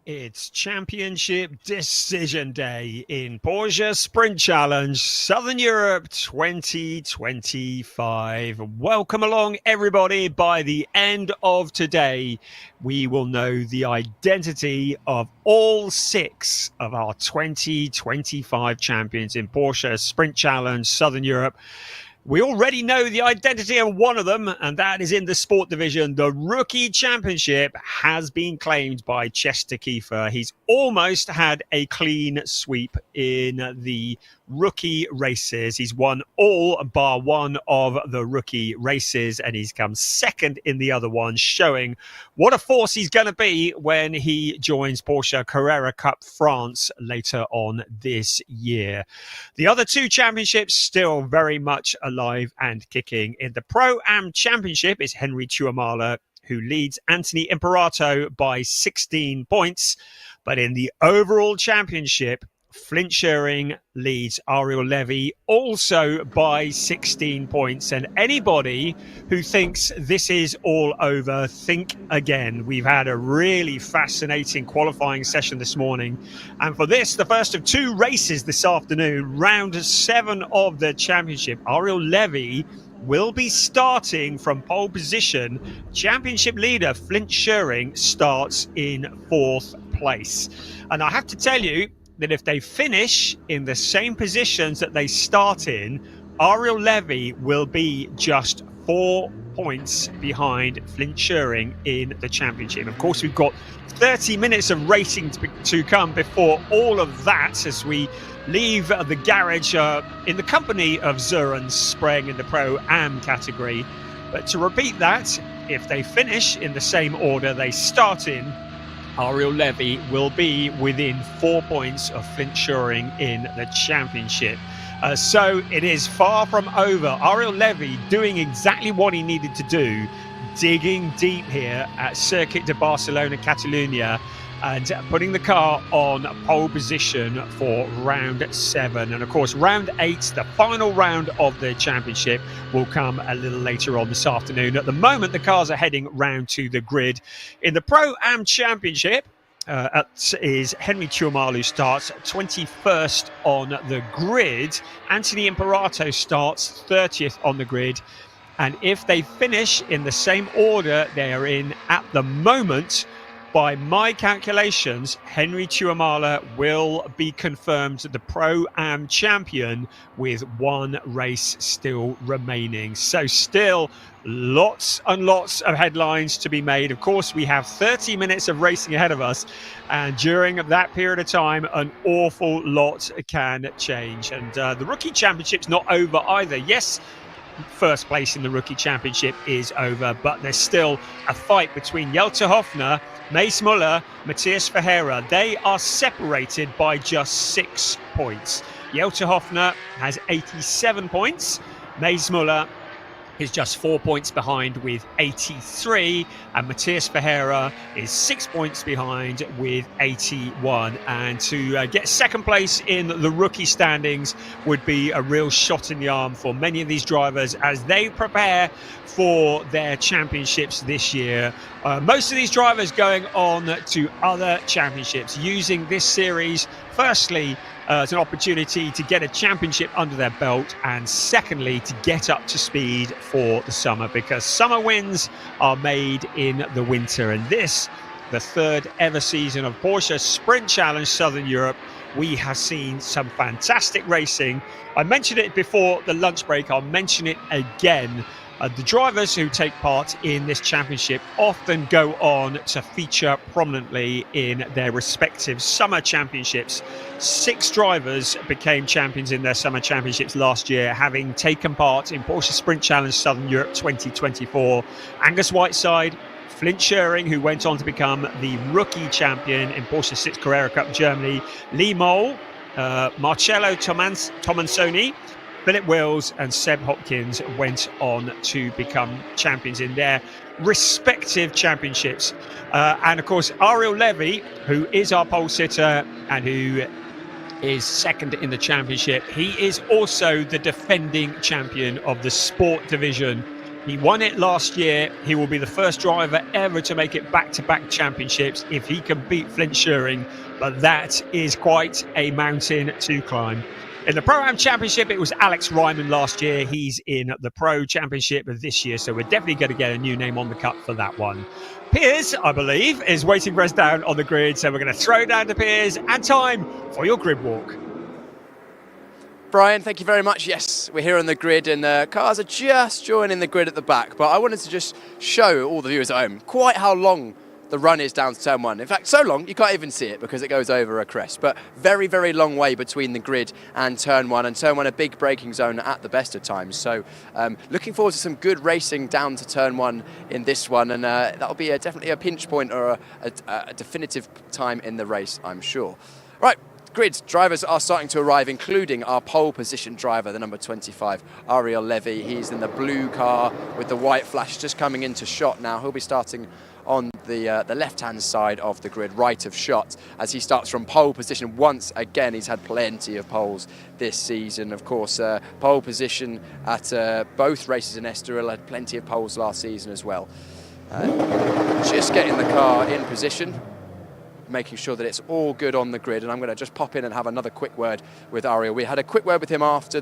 It's Championship Decision Day in Porsche Sprint Challenge Southern Europe 2025. Welcome along, everybody. By the end of today, we will know the identity of all 6 of our 2025 champions in Porsche Sprint Challenge Southern Europe. We already know the identity of one of them, and that is in the sport division. The Rookie Championship has been claimed by Chester Kiefer. He's almost had a clean sweep in the rookie races. He's won all bar one of the rookie races, and he's come second in the other one, showing what a force he's going to be when he joins Porsche Carrera Cup France later on this year. The other 2 championships still very much alive and kicking. In the Pro-Am Championship is Henry Tuamala, who leads Anthony Imperato by 16 points. But in the overall championship, Flint Schuring leads Ariel Levy also by 16 points. And anybody who thinks this is all over, think again. We've had a really fascinating qualifying session this morning. And for this, the first of 2 races this afternoon, round 7 of the championship, Ariel Levy will be starting from pole position. Championship leader Flint Schuring starts in 4th place. And I have to tell you, that if they finish in the same positions that they start in, Ariel Levy will be just 4 points behind Flint Schuring in the championship. Of course, we've got 30 minutes of racing to come before all of that, as we leave the garage in the company of Zuren Spreng in the Pro-Am category. But to repeat that, if they finish in the same order they start in, Ariel Levy will be within 4 points of Flint Schuring in the championship. So it is far from over. Ariel Levy doing exactly what he needed to do, digging deep here at Circuit de Barcelona, Catalunya, and putting the car on pole position for round 7. And of course, round 8, the final round of the championship, will come a little later on this afternoon. At the moment, the cars are heading round to the grid. In the Pro-Am Championship, it is Henry Tuamala who starts 21st on the grid. Anthony Imperato starts 30th on the grid. And if they finish in the same order they are in at the moment, by my calculations, Henry Tuamala will be confirmed the Pro-Am champion with 1 race still remaining. So still lots and lots of headlines to be made. Of course, we have 30 minutes of racing ahead of us. And during that period of time, an awful lot can change. And the Rookie Championship's not over either. Yes, first place in the Rookie Championship is over, but there's still a fight between Jelte Hofner, Mace Muller, Matthias Ferreira. They are separated by just 6 points. Jelte Hofner has 87 points. Mace Muller is just 4 points behind with 83, and Matthias Ferreira is 6 points behind with 81. And to get second place in the rookie standings would be a real shot in the arm for many of these drivers as they prepare for their championships this year. Most of these drivers going on to other championships, using this series firstly as an opportunity to get a championship under their belt, and secondly to get up to speed for the summer, because summer wins are made in the winter. And this, the 3rd ever season of Porsche Sprint Challenge Southern Europe, we have seen some fantastic racing. I mentioned it before the lunch break, I'll mention it again. The drivers who take part in this championship often go on to feature prominently in their respective summer championships. 6 drivers became champions in their summer championships last year, having taken part in Porsche Sprint Challenge Southern Europe 2024. Angus Whiteside, Flint Schuring, who went on to become the rookie champion in Porsche 6 Carrera Cup Germany, Lee Moll, Marcello Tomansoni, Philip Wills and Seb Hopkins went on to become champions in their respective championships. And of course, Ariel Levy, who is our pole sitter and who is second in the championship, he is also the defending champion of the sport division He won it last year. He will be the first driver ever to make it back-to-back championships if he can beat Flint Schuring, but that is quite a mountain to climb. In the Pro-Am Championship, it was Alex Ryman last year. He's in the Pro Championship this year, so we're definitely going to get a new name on the cup for that one. Piers, I believe, is waiting for us down on the grid, so we're going to throw down to Piers, and time for your grid walk. Brian, thank you very much. Yes, we're here on the grid and cars are just joining the grid at the back, but I wanted to just show all the viewers at home quite how long the run is down to turn one. In fact, so long you can't even see it because it goes over a crest, but very, very long way between the grid and turn one a big braking zone at the best of times. So looking forward to some good racing down to turn one in this one, and that'll be definitely a pinch point or a definitive time in the race, I'm sure. Right. Grid drivers are starting to arrive, including our pole position driver, the number 25, Ariel Levy. He's in the blue car with the white flash just coming into shot now. He'll be starting on the left-hand side of the grid, right of shot, as he starts from pole position. Once again, he's had plenty of poles this season. Of course, pole position at both races in Estoril, had plenty of poles last season as well. Just getting the car in position, making sure that it's all good on the grid, and I'm going to just pop in and have another quick word with Ariel. We had a quick word with him after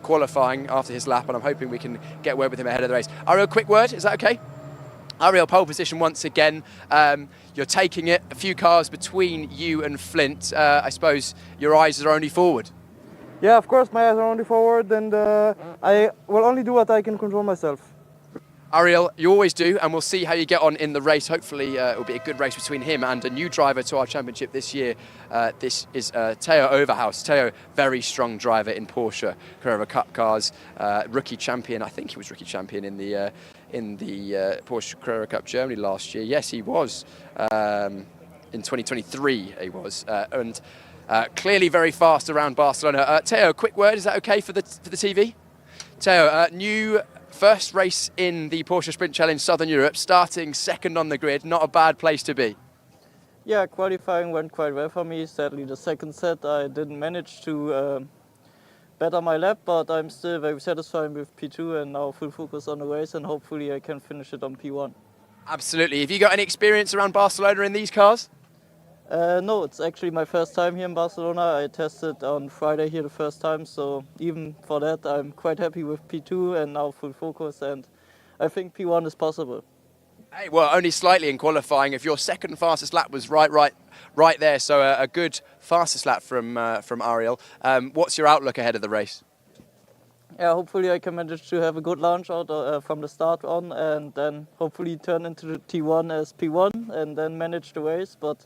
qualifying, after his lap, and I'm hoping we can get a word with him ahead of the race. Ariel, quick word, is that okay? Ariel, pole position once again. You're taking it, a few cars between you and Flint. I suppose your eyes are only forward. Yeah, of course, my eyes are only forward, and I will only do what I can control myself. Ariel, you always do, and we'll see how you get on in the race. Hopefully it will be a good race between him and a new driver to our championship this year. This is Theo Overhaus. Theo, very strong driver in Porsche Carrera Cup cars, rookie champion. I think he was rookie champion in the Porsche Carrera Cup Germany last year. Yes, he was. In 2023 he was, and clearly very fast around Barcelona. Theo, quick word, is that okay for the TV? Theo, new first race in the Porsche Sprint Challenge Southern Europe, starting second on the grid, not a bad place to be. Yeah, qualifying went quite well for me. Sadly, the second set I didn't manage to better my lap, but I'm still very satisfied with P2 and now full focus on the race, and hopefully I can finish it on P1. Absolutely. Have you got any experience around Barcelona in these cars? No, it's actually my first time here in Barcelona. I tested on Friday here the first time, so even for that I'm quite happy with P2 and now full focus, and I think P1 is possible. Hey, well, only slightly in qualifying. If your second fastest lap was right there, so a good fastest lap from Ariel. What's your outlook ahead of the race? Yeah, hopefully I can manage to have a good launch out from the start on, and then hopefully turn into the T1 as P1 and then manage the race. But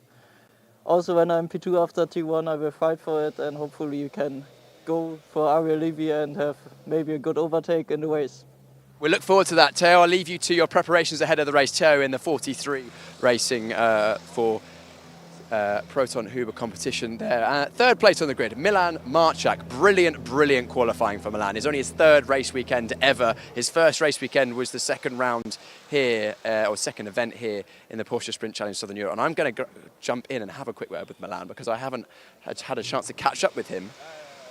also when I'm P2 after T1, I will fight for it, and hopefully you can go for Ariel Levy and have maybe a good overtake in the race. We look forward to that. Theo, I'll leave you to your preparations ahead of the race. Theo in the 43 racing for Proton Huber competition there. Third place on the grid, Milan Marchak. Brilliant qualifying for Milan. It's only his third race weekend ever. His first race weekend was the second round here, or second event here in the Porsche Sprint Challenge Southern Europe. And I'm going to jump in and have a quick word with Milan because I haven't had a chance to catch up with him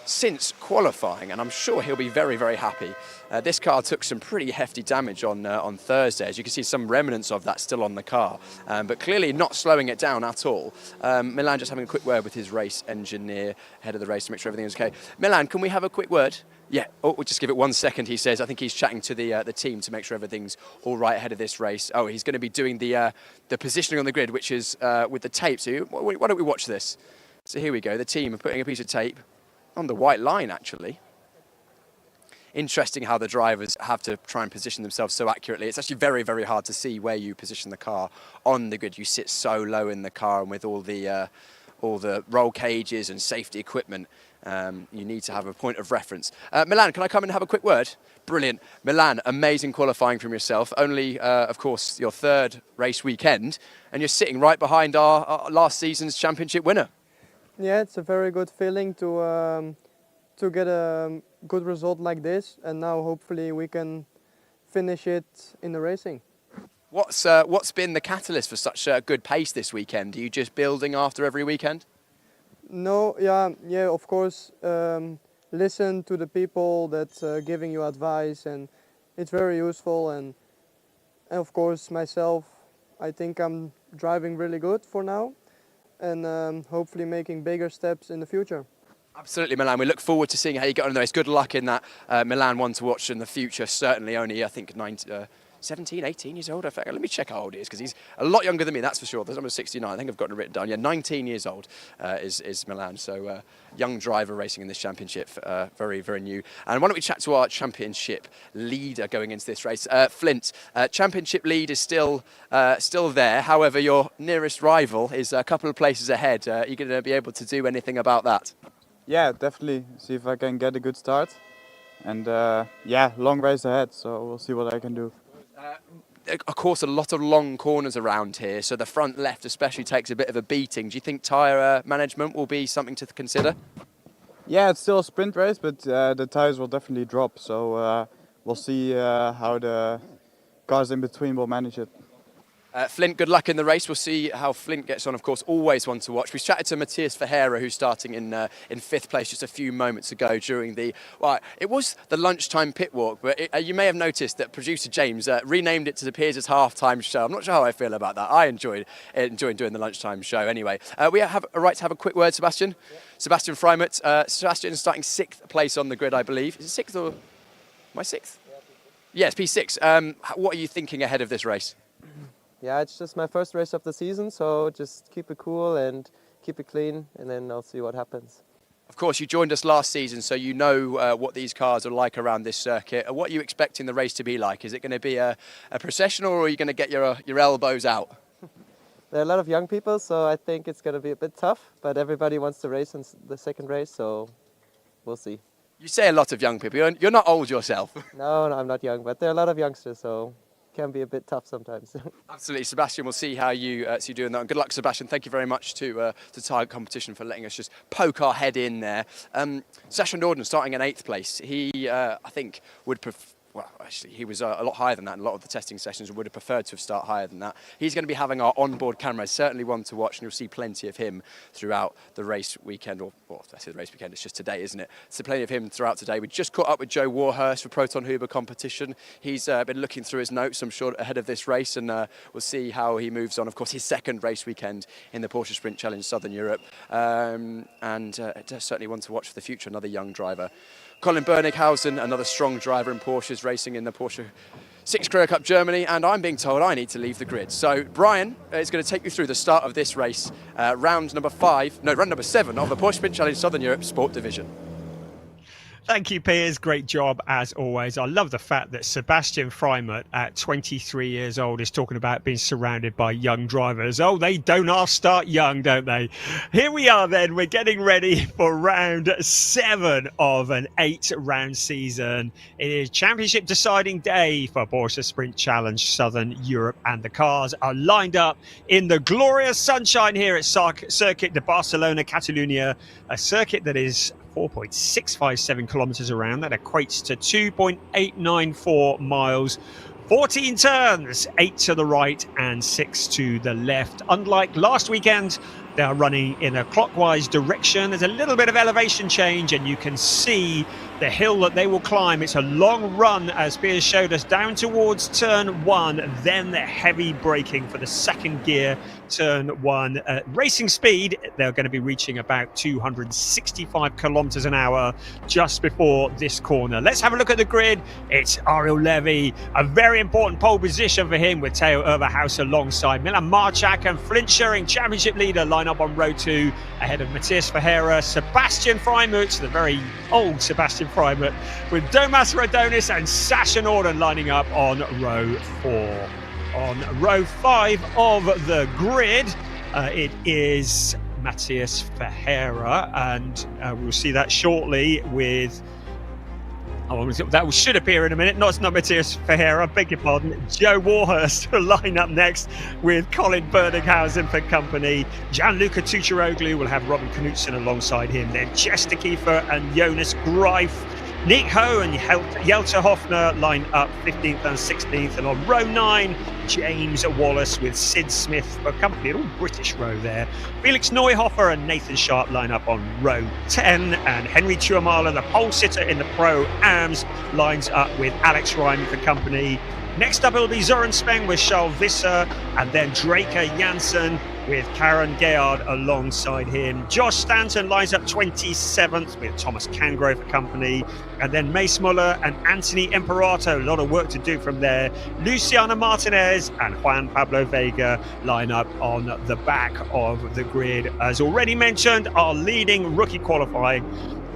since qualifying, and I'm sure he'll be very happy. This car took some pretty hefty damage on Thursday. As you can see, some remnants of that still on the car, but clearly not slowing it down at all. Milan just having a quick word with his race engineer ahead of the race to make sure everything is okay. Milan, can we have a quick word? Yeah, we'll just give it 1 second, he says. I think he's chatting to the team to make sure everything's all right ahead of this race. Oh, he's going to be doing the positioning on the grid, which is with the tape. So why don't we watch this? So here we go. The team are putting a piece of tape on the white line, actually. Interesting how the drivers have to try and position themselves so accurately. It's actually very hard to see where you position the car on the grid. You sit so low in the car, and with all the roll cages and safety equipment, you need to have a point of reference. Milan, can I come in and have a quick word? Brilliant. Milan, amazing qualifying from yourself. Only, of course, your third race weekend, and you're sitting right behind our last season's championship winner. Yeah, it's a very good feeling to get a good result like this, and now hopefully we can finish it in the racing. What's been the catalyst for such a good pace this weekend? Are you just building after every weekend? No, yeah, of course. Listen to the people that's giving you advice, and it's very useful. And of course myself, I think I'm driving really good for now, and hopefully making bigger steps in the future. Absolutely, Milan. We look forward to seeing how you get on in the race. Good luck in that Milan one to watch in the future. Certainly only, I think, 17, 18 years old. Let me check how old he is, because he's a lot younger than me, that's for sure. There's number 69. I think I've got it written down. Yeah, 19 years old is Milan. So young driver racing in this championship, very, very new. And why don't we chat to our championship leader going into this race, Flint. Championship lead is still there. However, your nearest rival is a couple of places ahead. Are you going to be able to do anything about that? Yeah, definitely. See if I can get a good start. And yeah, long race ahead, so we'll see what I can do. Of course, a lot of long corners around here, so the front left especially takes a bit of a beating. Do you think tyre management will be something to consider? Yeah, it's still a sprint race, but the tyres will definitely drop. So we'll see how the cars in between will manage it. Flint, good luck in the race. We'll see how Flint gets on, of course, always one to watch. We chatted to Matthias Ferreira, who's starting in 5th place just a few moments ago during the, well, it was the lunchtime pit walk, but you may have noticed that producer James renamed it to Piers' halftime show. I'm not sure how I feel about that. I enjoyed doing the lunchtime show anyway. We have a right to have a quick word, Sebastian. Sebastian Freimut. Sebastian is starting 6th place on the grid, I believe. Is it 6th or, am I 6th? Yes, P6. What are you thinking ahead of this race? Yeah, it's just my first race of the season, so just keep it cool and keep it clean, and then I'll see what happens. Of course, you joined us last season, so you know what these cars are like around this circuit. What are you expecting the race to be like? Is it going to be a processional, or are you going to get your elbows out? There are a lot of young people, so I think it's going to be a bit tough, but everybody wants to race in the second race, so we'll see. You say a lot of young people. You're not old yourself. No, I'm not young, but there are a lot of youngsters, so can be a bit tough sometimes. Absolutely, Sebastian. We'll see how you doing that. And good luck, Sebastian. Thank you very much to Target Competition for letting us just poke our head in there. Sasha Norden starting in 8th place. He, I think, would prefer. Well, actually, he was a lot higher than that in a lot of the testing sessions, and would have preferred to have started higher than that. He's going to be having our onboard camera, certainly one to watch, and you'll see plenty of him throughout the race weekend, or I say the race weekend, it's just today, isn't it? So plenty of him throughout today. We just caught up with Joe Warhurst for Proton Huber competition. He's been looking through his notes, I'm sure, ahead of this race, and we'll see how he moves on. Of course, his second race weekend in the Porsche Sprint Challenge Southern Europe, and certainly one to watch for the future, another young driver. Colin Bernighausen, another strong driver in Porsches, racing in the Porsche 6 Career Cup Germany, and I'm being told I need to leave the grid. So Brian is going to take you through the start of this race, round number 7 of the Porsche Sprint Challenge Southern Europe Sport Division. Thank you, Piers. Great job, as always. I love the fact that Sebastian Freimut, at 23 years old, is talking about being surrounded by young drivers. Oh, they don't half start young, don't they? Here we are then. We're getting ready for round 7 of an 8-round season. It is championship deciding day for Porsche Sprint Challenge Southern Europe, and the cars are lined up in the glorious sunshine here at Circuit de Barcelona, Catalunya, a circuit that is 4.657 kilometers around. That equates to 2.894 miles, 14 turns, 8 to the right and 6 to the left. Unlike last weekend, they are running in a clockwise direction. There's a little bit of elevation change, and you can see the hill that they will climb. It's a long run, as Piers showed us, down towards turn 1, then the heavy braking for the second gear, turn 1. Racing speed, they're going to be reaching about 265 kilometers an hour just before this corner. Let's have a look at the grid. It's Ariel Levy, a very important pole position for him, with Theo Overhaus alongside Milan Marchak and Flint Schering, championship leader, line up on row 2 ahead of Matthias Ferreira. Sebastian Freimut, the very old Sebastian Freimut, with Domas Rodonis and Sasha Norden lining up on row 4. On row 5 of the grid, it is Matthias Ferreira, and we'll see that shortly with... that should appear in a minute. No, it's not Matthias Ferreira, beg your pardon. Joe Warhurst will line up next with Colin Bernighausen for company. Gianluca Tucciaroglu will have Robin Knudsen alongside him. Then Chester Kiefer and Jonas Greif Nick Ho and Jelter Hoffner line up 15th and 16th, and on row 9, James Wallace with Sid Smith for company, an all British row there. Felix Neuhofer and Nathan Sharp line up on row 10, and Henry Tuamala, the pole sitter in the Pro Ams, lines up with Alex Ryan for company. Next up, it'll be Zoran Speng with Charles Visser, and then Draker Janssen with Karen Gayard alongside him. Josh Stanton lines up 27th with Thomas Cangrove for company, and then Mace Muller and Anthony Imperato, a lot of work to do from there. Luciana Martinez and Juan Pablo Vega line up on the back of the grid. As already mentioned, our leading rookie qualifying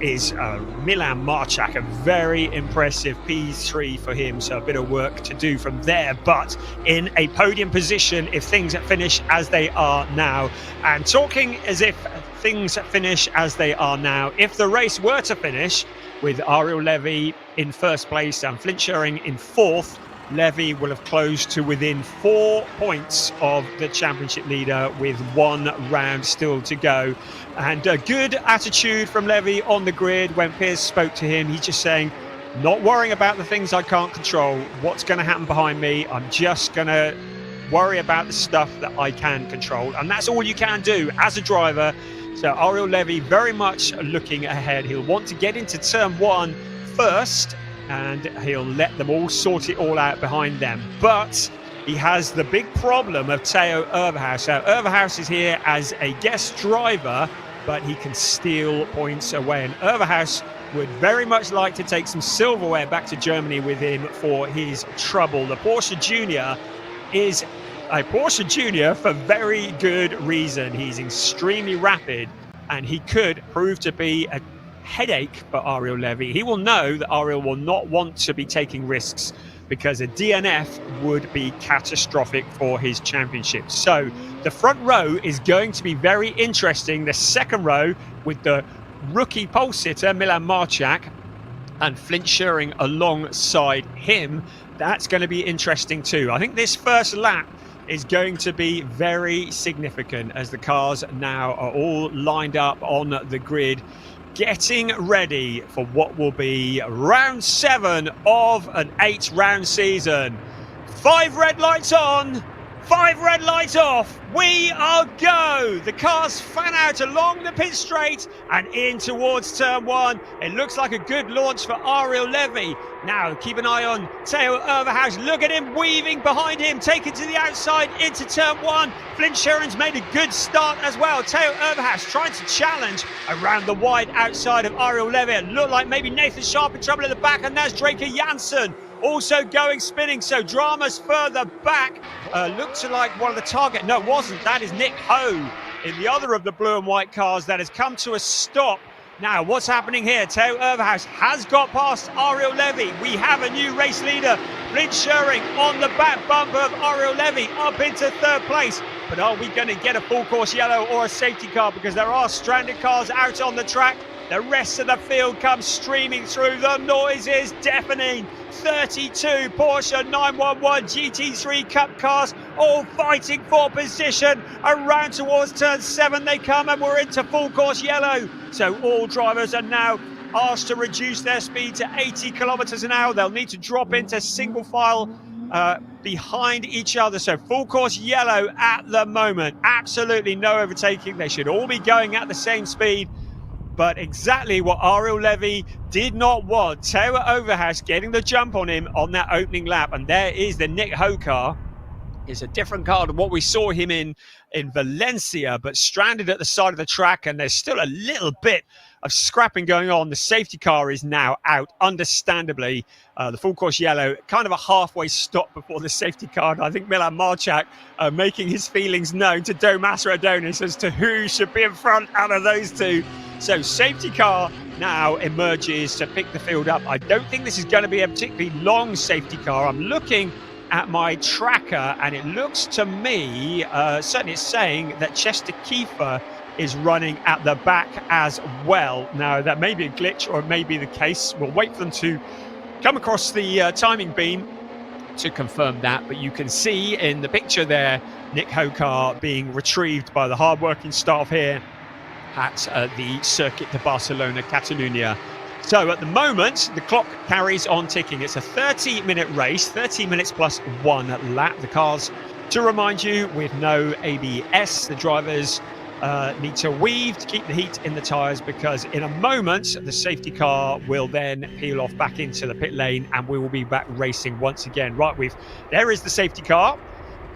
is Milan Marchak, a very impressive P3 for him, so a bit of work to do from there, but in a podium position if things finish as they are now. And talking as if things finish as they are now, if the race were to finish with Ariel Levy in first place and Flint Sherring in fourth, Levy will have closed to within 4 points of the championship leader with 1 round still to go. And a good attitude from Levy on the grid. When Piers spoke to him, he's just saying, not worrying about the things I can't control. What's going to happen behind me? I'm just going to worry about the stuff that I can control. And that's all you can do as a driver. So Ariel Levy very much looking ahead. He'll want to get into turn 1 first, and he'll let them all sort it all out behind them. But he has the big problem of Theo Overhaus. Now, Overhaus is here as a guest driver, but he can steal points away. And Overhaus would very much like to take some silverware back to Germany with him for his trouble. The Porsche Junior is a Porsche Junior for very good reason. He's extremely rapid, and he could prove to be a headache for Ariel Levy. He will know that Ariel will not want to be taking risks, because a DNF would be catastrophic for his championship. So the front row is going to be very interesting. The second row with the rookie pole sitter Milan Marchak and Flint Sherring alongside him, that's going to be interesting too. I think this first lap is going to be very significant as the cars now are all lined up on the grid, getting ready for what will be round 7 of an 8-round season. 5 red lights on, 5 red lights off. We are go. The cars fan out along the pit straight and in towards turn 1. It looks like a good launch for Ariel Levy. Now keep an eye on Theo Overhaus. Look at him weaving behind him, taken to the outside into turn 1. Flint Sherring's made a good start as well. Theo Overhaus trying to challenge around the wide outside of Ariel Levy. It looked like maybe Nathan Sharp in trouble at the back, and there's Draker Janssen also going spinning. So drama's further back. Looked like one of the target. No, it wasn't. That is Nick Ho in the other of the blue and white cars that has come to a stop. Now, what's happening here? Theo Overhaus has got past Ariel Levy. We have a new race leader, Flint Sherring, on the back bumper of Ariel Levy up into third place. But are we going to get a full course yellow or a safety car? Because there are stranded cars out on the track. The rest of the field comes streaming through. The noise is deafening. 32 Porsche 911 GT3 Cup cars all fighting for position. Around towards turn 7 they come, and we're into full course yellow. So all drivers are now asked to reduce their speed to 80 kilometers an hour. They'll need to drop into single file behind each other. So full course yellow at the moment. Absolutely no overtaking. They should all be going at the same speed. But exactly what Ariel Levy did not want. Theo Overhaus getting the jump on him on that opening lap. And there is the Nick Ho car. It's a different car to what we saw him in Valencia, but stranded at the side of the track. And there's still a little bit of scrapping going on. The safety car is now out, understandably. The full course yellow, kind of a halfway stop before the safety car. And I think Milan Marchak making his feelings known to Domas Radonis as to who should be in front out of those two. So safety car now emerges to pick the field up. I don't think this is going to be a particularly long safety car. I'm looking at my tracker and it looks to me, certainly it's saying that Chester Kiefer is running at the back as well. Now that may be a glitch or it may be the case. We'll wait for them to come across the timing beam to confirm that. But you can see in the picture there, Nick Ho car being retrieved by the hard-working staff here at the Circuit de Barcelona, Catalunya. So at the moment, the clock carries on ticking. It's a 30-minute race, 30 minutes plus 1 lap. The cars, to remind you, with no ABS, the drivers need to weave to keep the heat in the tyres, because in a moment, the safety car will then peel off back into the pit lane and we will be back racing once again. Right, there is the safety car.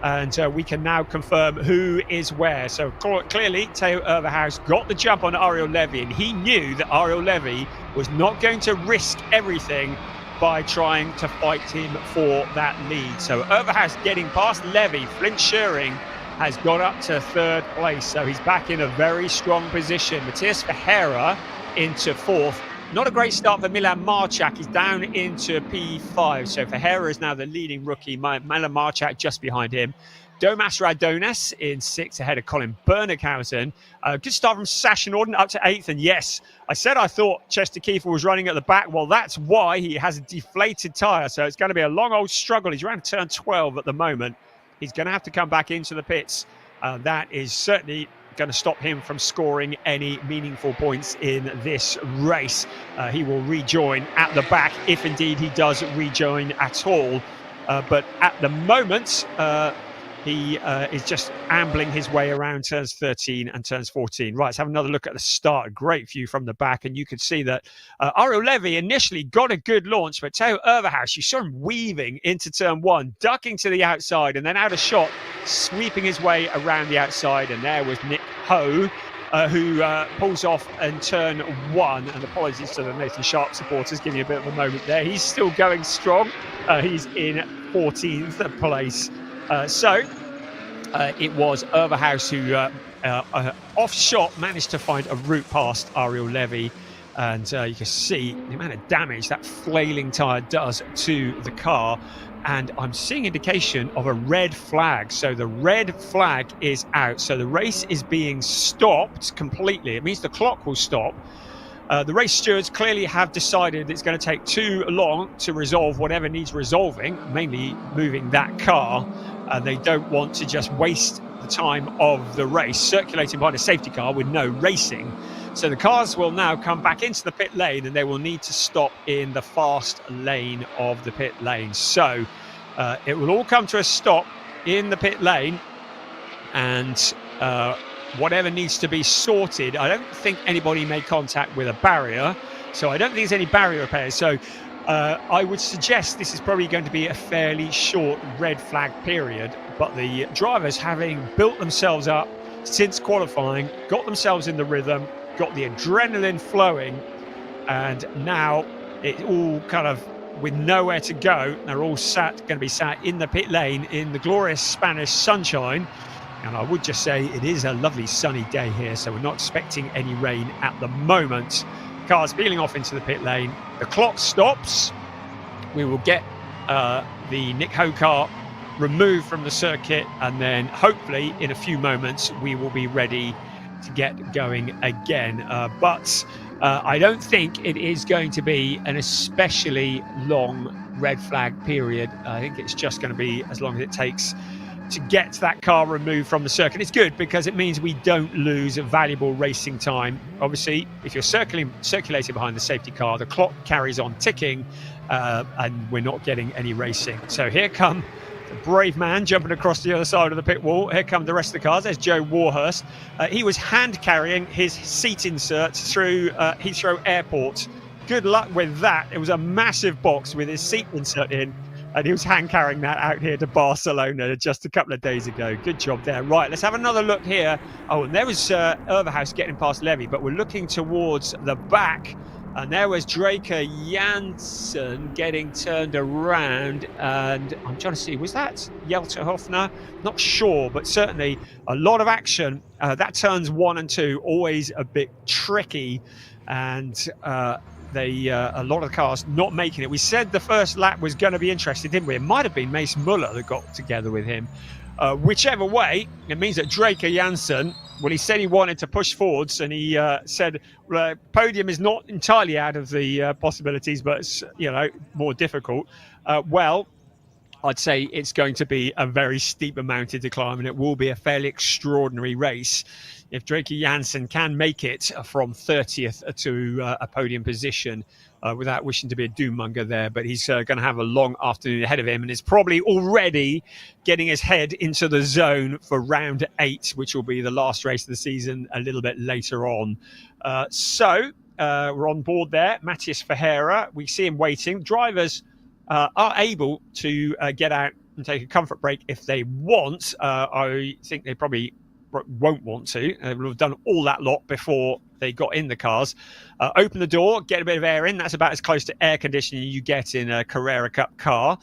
And we can now confirm who is where. So clearly, Theo Overhaus got the jump on Ariel Levy, and he knew that Ariel Levy was not going to risk everything by trying to fight him for that lead. So Overhaus getting past Levy. Flint Schering has got up to 3rd place, so he's back in a very strong position. Matthias Verheera into 4th. Not a great start for Milan Marchak. He's down into P5. So Verheera is now the leading rookie. Milan Marchak just behind him. Domas Radonis in 6th ahead of Colin Bernickhausen. Good start from Sasha Norden up to 8th. And yes, I said I thought Chester Kiefer was running at the back. Well, that's why he has a deflated tyre. So it's going to be a long old struggle. He's around turn 12 at the moment. He's going to have to come back into the pits. That is certainly going to stop him from scoring any meaningful points in this race. He will rejoin at the back if indeed he does rejoin at all. But at the moment, he is just ambling his way around turns 13 and turns 14. Right, let's have another look at the start. A great view from the back, and you could see that Ariel Levy initially got a good launch, but Theo Overhaus, you saw him weaving into turn 1, ducking to the outside, and then out of shot, sweeping his way around the outside. And there was Nick Ho, who pulls off in turn 1. And apologies to the Nathan Sharp supporters, giving you a bit of a moment there. He's still going strong. He's in 14th place. So it was Overhaus who, off shot, managed to find a route past Ariel Levy. And you can see the amount of damage that flailing tyre does to the car. And I'm seeing indication of a red flag. So the red flag is out. So the race is being stopped completely. It means the clock will stop. The race stewards clearly have decided it's going to take too long to resolve whatever needs resolving, mainly moving that car. They don't want to just waste the time of the race circulating behind a safety car with no racing. So the cars will now come back into the pit lane, and they will need to stop in the fast lane of the pit lane. So it will all come to a stop in the pit lane, and whatever needs to be sorted. I don't think anybody made contact with a barrier, so I don't think there's any barrier repairs. So I would suggest this is probably going to be a fairly short red flag period, but the drivers, having built themselves up since qualifying, got themselves in the rhythm, got the adrenaline flowing, and now it's all kind of with nowhere to go. They're all going to be sat in the pit lane in the glorious Spanish sunshine. And I would just say it is a lovely sunny day here, so we're not expecting any rain at the moment. Cars peeling off into the pit lane. The clock stops. We will get the Nick Ho car removed from the circuit, and then hopefully in a few moments we will be ready to get going again. But I don't think it is going to be an especially long red flag period. I think it's just going to be as long as it takes to get that car removed from the circuit. It's good because it means we don't lose valuable racing time. Obviously, if you're circulating behind the safety car, the clock carries on ticking, and we're not getting any racing. So here come the brave man jumping across the other side of the pit wall. Here come the rest of the cars. There's Joe Warhurst. He was hand carrying his seat insert through Heathrow Airport. Good luck with that. It was a massive box with his seat insert in, and he was hand carrying that out here to Barcelona just a couple of days ago. Good job there. Right, let's have another look here. Oh, and there was Overhaus getting past Levy, but we're looking towards the back. And there was Draker Janssen getting turned around. And I'm trying to see, was that Jelte Hofner? Not sure, but certainly a lot of action. That turns 1 and 2, always a bit tricky. And a lot of the cars not making it. We said the first lap was going to be interesting, didn't we? It might have been Mace Muller that got together with him. Whichever way, it means that Draker Janssen, well, he said he wanted to push forwards, and he said Podium is not entirely out of the possibilities, but it's, more difficult. I'd say it's going to be a very steep mountain to climb, and it will be a fairly extraordinary race. If Drake Jansen can make it from 30th to a podium position, without wishing to be a doom-monger there, but he's going to have a long afternoon ahead of him, and is probably already getting his head into the zone for round 8, which will be the last race of the season a little bit later on. So we're on board there. Matthias Ferreira, we see him waiting. Drivers are able to get out and take a comfort break if they want. I think they probably won't want to. They will have done all that lot before they got in the cars. Open the door, get a bit of air in. That's about as close to air conditioning you get in a Carrera Cup car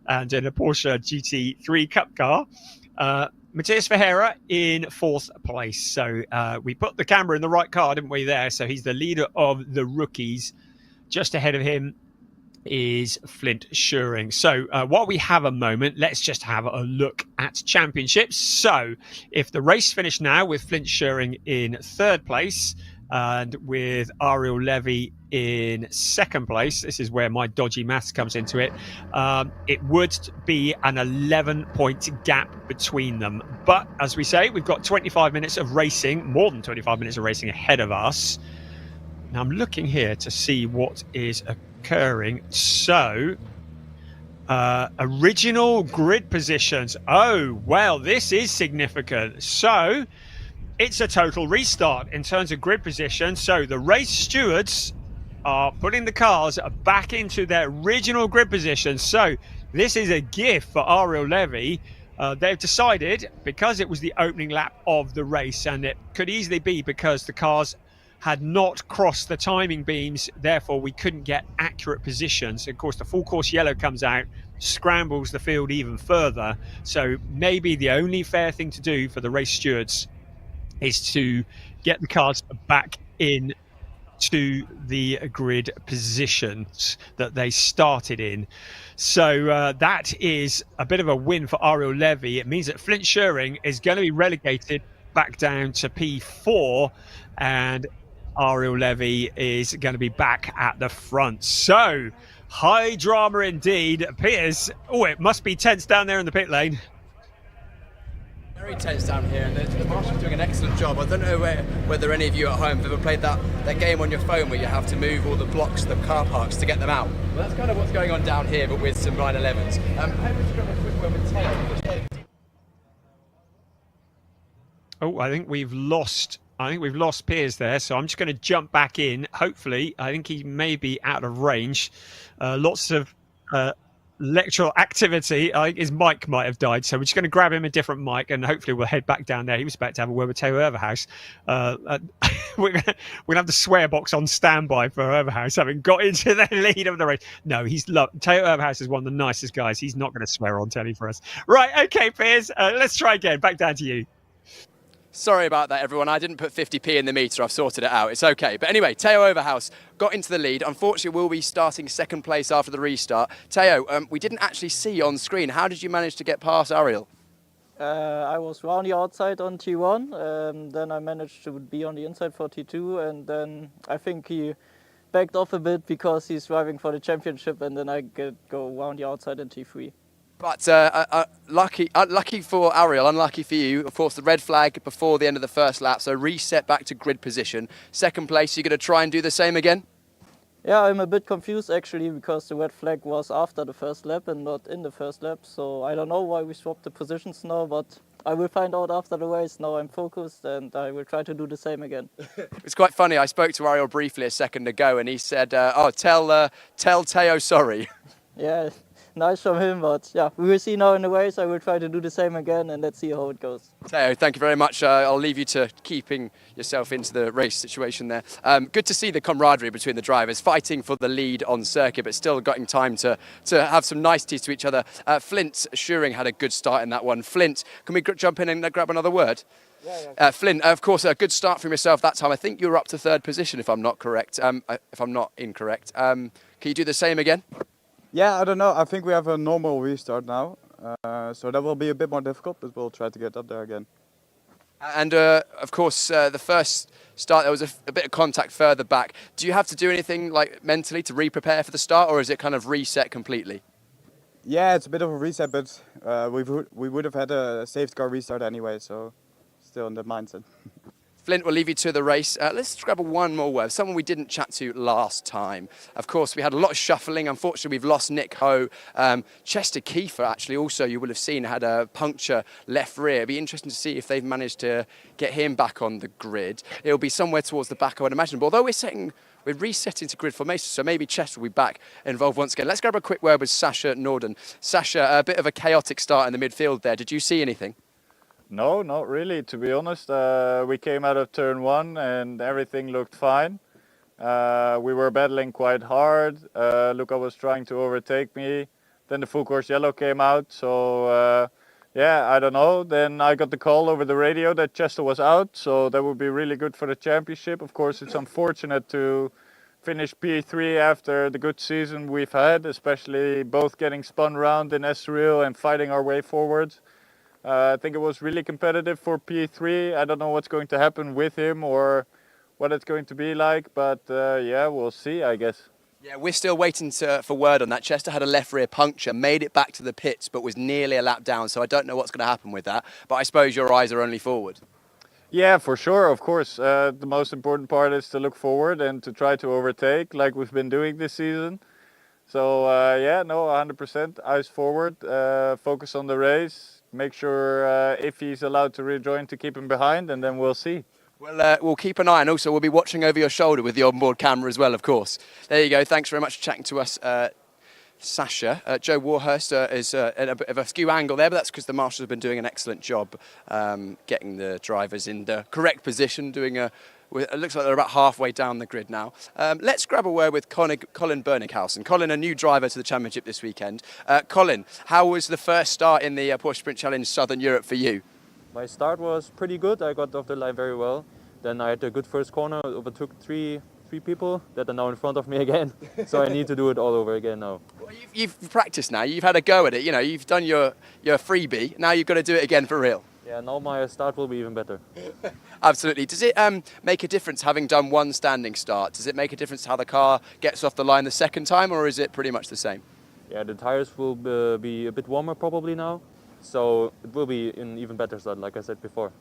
and in a Porsche GT3 Cup car. Matthias Ferreira in 4th place. So we put the camera in the right car, didn't we, there? So he's the leader of the rookies. Just ahead of him is Flint Schuring. So while we have a moment, let's just have a look at championships. So if the race finished now with Flint Schuring in 3rd place and with Ariel Levy in 2nd place, this is where my dodgy maths comes into it, it would be an 11-point gap between them. But as we say, we've got 25 minutes of racing, more than 25 minutes of racing ahead of us. Now I'm looking here to see what is occurring. So original grid positions. Oh, well, this is significant. So it's a total restart in terms of grid position. So the race stewards are putting the cars back into their original grid position. So this is a gift for Ariel Levy. They've decided, because it was the opening lap of the race, and it could easily be because the cars had not crossed the timing beams, therefore we couldn't get accurate positions. Of course, the full course yellow comes out, scrambles the field even further. So maybe the only fair thing to do for the race stewards is to get the cars back in to the grid positions that they started in. So that is a bit of a win for Ariel Levy. It means that Flint Schuring is going to be relegated back down to P4, and Ariel Levy is going to be back at the front. So high drama indeed. Piers, oh, it must be tense down there in the pit lane. Very tense down here, and the marshal's doing an excellent job. I don't know whether any of you at home have ever played that game on your phone where you have to move all the blocks, the car parks, to get them out. Well, that's kind of what's going on down here, but with some 911s. How would you grab a quick word with Thala? Oh, I think we've lost Piers there, so I'm just going to jump back in. Hopefully, I think he may be out of range. Lots of electoral activity. I think his mic might have died, so we're just going to grab him a different mic, and hopefully we'll head back down there. He was about to have a word with Theo Overhouse. We're going to have the swear box on standby for Overhouse, having got into the lead of the race. No, Theo Overhouse is one of the nicest guys. He's not going to swear on telly for us. Right, okay, Piers, let's try again. Back down to you. Sorry about that, everyone. I didn't put 50p in the meter. I've sorted it out. It's okay. But anyway, Theo Overhouse got into the lead. Unfortunately, we'll be starting 2nd place after the restart. Theo, we didn't actually see on screen. How did you manage to get past Ariel? I was round the outside on T1. Then I managed to be on the inside for T2. And then I think he backed off a bit because he's driving for the championship. And then I go round the outside in T3. But lucky for Ariel, unlucky for you. Of course, the red flag before the end of the first lap, so reset back to grid position. 2nd place, you're going to try and do the same again? Yeah, I'm a bit confused actually, because the red flag was after the first lap and not in the first lap. So I don't know why we swapped the positions now, but I will find out after the race. Now I'm focused and I will try to do the same again. It's quite funny. I spoke to Ariel briefly a second ago and he said, tell Theo sorry. Yeah. Nice from him, but yeah, we will see now in the race. I will try to do the same again, and let's see how it goes. Theo, thank you very much. I'll leave you to keeping yourself into the race situation there. Good to see the camaraderie between the drivers, fighting for the lead on circuit, but still getting time to have some niceties to each other. Flint Schuring had a good start in that one. Flint, can we jump in and grab another word? Yeah. Flint, of course, a good start from yourself that time. I think you were up to 3rd position, if I'm not correct. If I'm not incorrect. Can you do the same again? Yeah, I don't know. I think we have a normal restart now. So that will be a bit more difficult, but we'll try to get up there again. And of course, the first start, there was a bit of contact further back. Do you have to do anything like mentally to re-prepare for the start, or is it kind of reset completely? Yeah, it's a bit of a reset, but we would have had a safety car restart anyway, so still in that mindset. Flint, we'll leave you to the race. Let's grab one more word, someone we didn't chat to last time. Of course, we had a lot of shuffling. Unfortunately, we've lost Nick Ho. Chester Kiefer, actually, also, you will have seen, had a puncture left rear. It'll be interesting to see if they've managed to get him back on the grid. It'll be somewhere towards the back, I would imagine. But although we're resetting to grid formation, so maybe Chester will be back involved once again. Let's grab a quick word with Sasha Norden. Sasha, a bit of a chaotic start in the midfield there. Did you see anything? No, not really, to be honest. We came out of turn 1 and everything looked fine. We were battling quite hard. Luca was trying to overtake me. Then the full course yellow came out. So, yeah, I don't know. Then I got the call over the radio that Chester was out. So that would be really good for the championship. Of course, it's unfortunate to finish P3 after the good season we've had, especially both getting spun round in Estoril and fighting our way forward. I think it was really competitive for P3. I don't know what's going to happen with him or what it's going to be like, but yeah, we'll see, I guess. Yeah, we're still waiting for word on that. Chester had a left rear puncture, made it back to the pits, but was nearly a lap down, so I don't know what's going to happen with that. But I suppose your eyes are only forward. Yeah, for sure, of course. The most important part is to look forward and to try to overtake like we've been doing this season. So, yeah, no, 100%. Eyes forward, focus on the race. Make sure if he's allowed to rejoin to keep him behind, and then we'll see. Well, we'll keep an eye, and also we'll be watching over your shoulder with the onboard camera as well, of course. There you go. Thanks very much for chatting to us, Sasha. Joe Warhurst is in a bit of a skew angle there, but that's because the marshals have been doing an excellent job getting the drivers in the correct position, it looks like they're about halfway down the grid now. Let's grab a word with Colin Berninghausen. Colin, a new driver to the championship this weekend. Colin, how was the first start in the Porsche Sprint Challenge Southern Europe for you? My start was pretty good. I got off the line very well. Then I had a good first corner, overtook three people that are now in front of me again. So I need to do it all over again now. Well, you've practiced now. You've had a go at it. You know, you've done your freebie. Now you've got to do it again for real. Yeah, now my start will be even better. Absolutely. Does it make a difference having done one standing start? Does it make a difference how the car gets off the line the second time, or is it pretty much the same? Yeah, the tires will be a bit warmer probably now. So it will be an even better start, like I said before.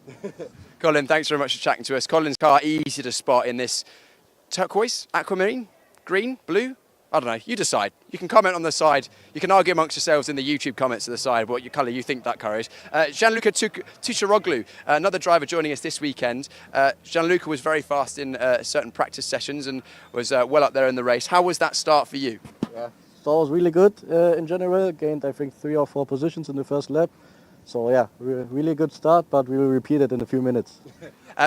Colin, thanks very much for chatting to us. Colin's car easy to spot in this turquoise, aquamarine, green, blue. I don't know, you decide. You can comment on the side. You can argue amongst yourselves in the YouTube comments to the side what colour you think that car is. Gianluca Tucharoglu, another driver joining us this weekend. Gianluca was very fast in certain practice sessions and was well up there in the race. How was that start for you? Yeah, start was really good in general. Gained, I think, 3 or 4 positions in the first lap. So yeah, really good start, but we will repeat it in a few minutes.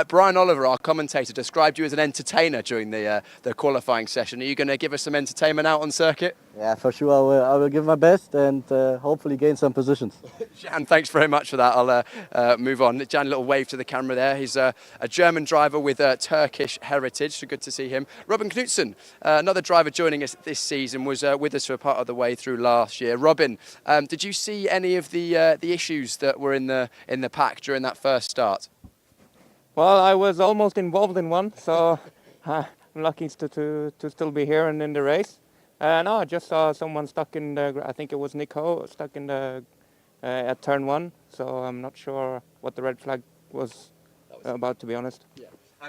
Brian Oliver, our commentator, described you as an entertainer during the qualifying session. Are you going to give us some entertainment out on circuit? Yeah, for sure. I will give my best and hopefully gain some positions. Jan, thanks very much for that. I'll move on. Jan, a little wave to the camera there. He's a German driver with Turkish heritage, so good to see him. Robin Knudsen, another driver joining us this season, was with us for part of the way through last year. Robin, did you see any of the issues that were in the pack during that first start? Well, I was almost involved in one, so I'm lucky to still be here and in the race. No, I just saw someone stuck in I think it was Nick Ho, stuck in at turn 1, so I'm not sure what the red flag was about, to be honest. Yeah.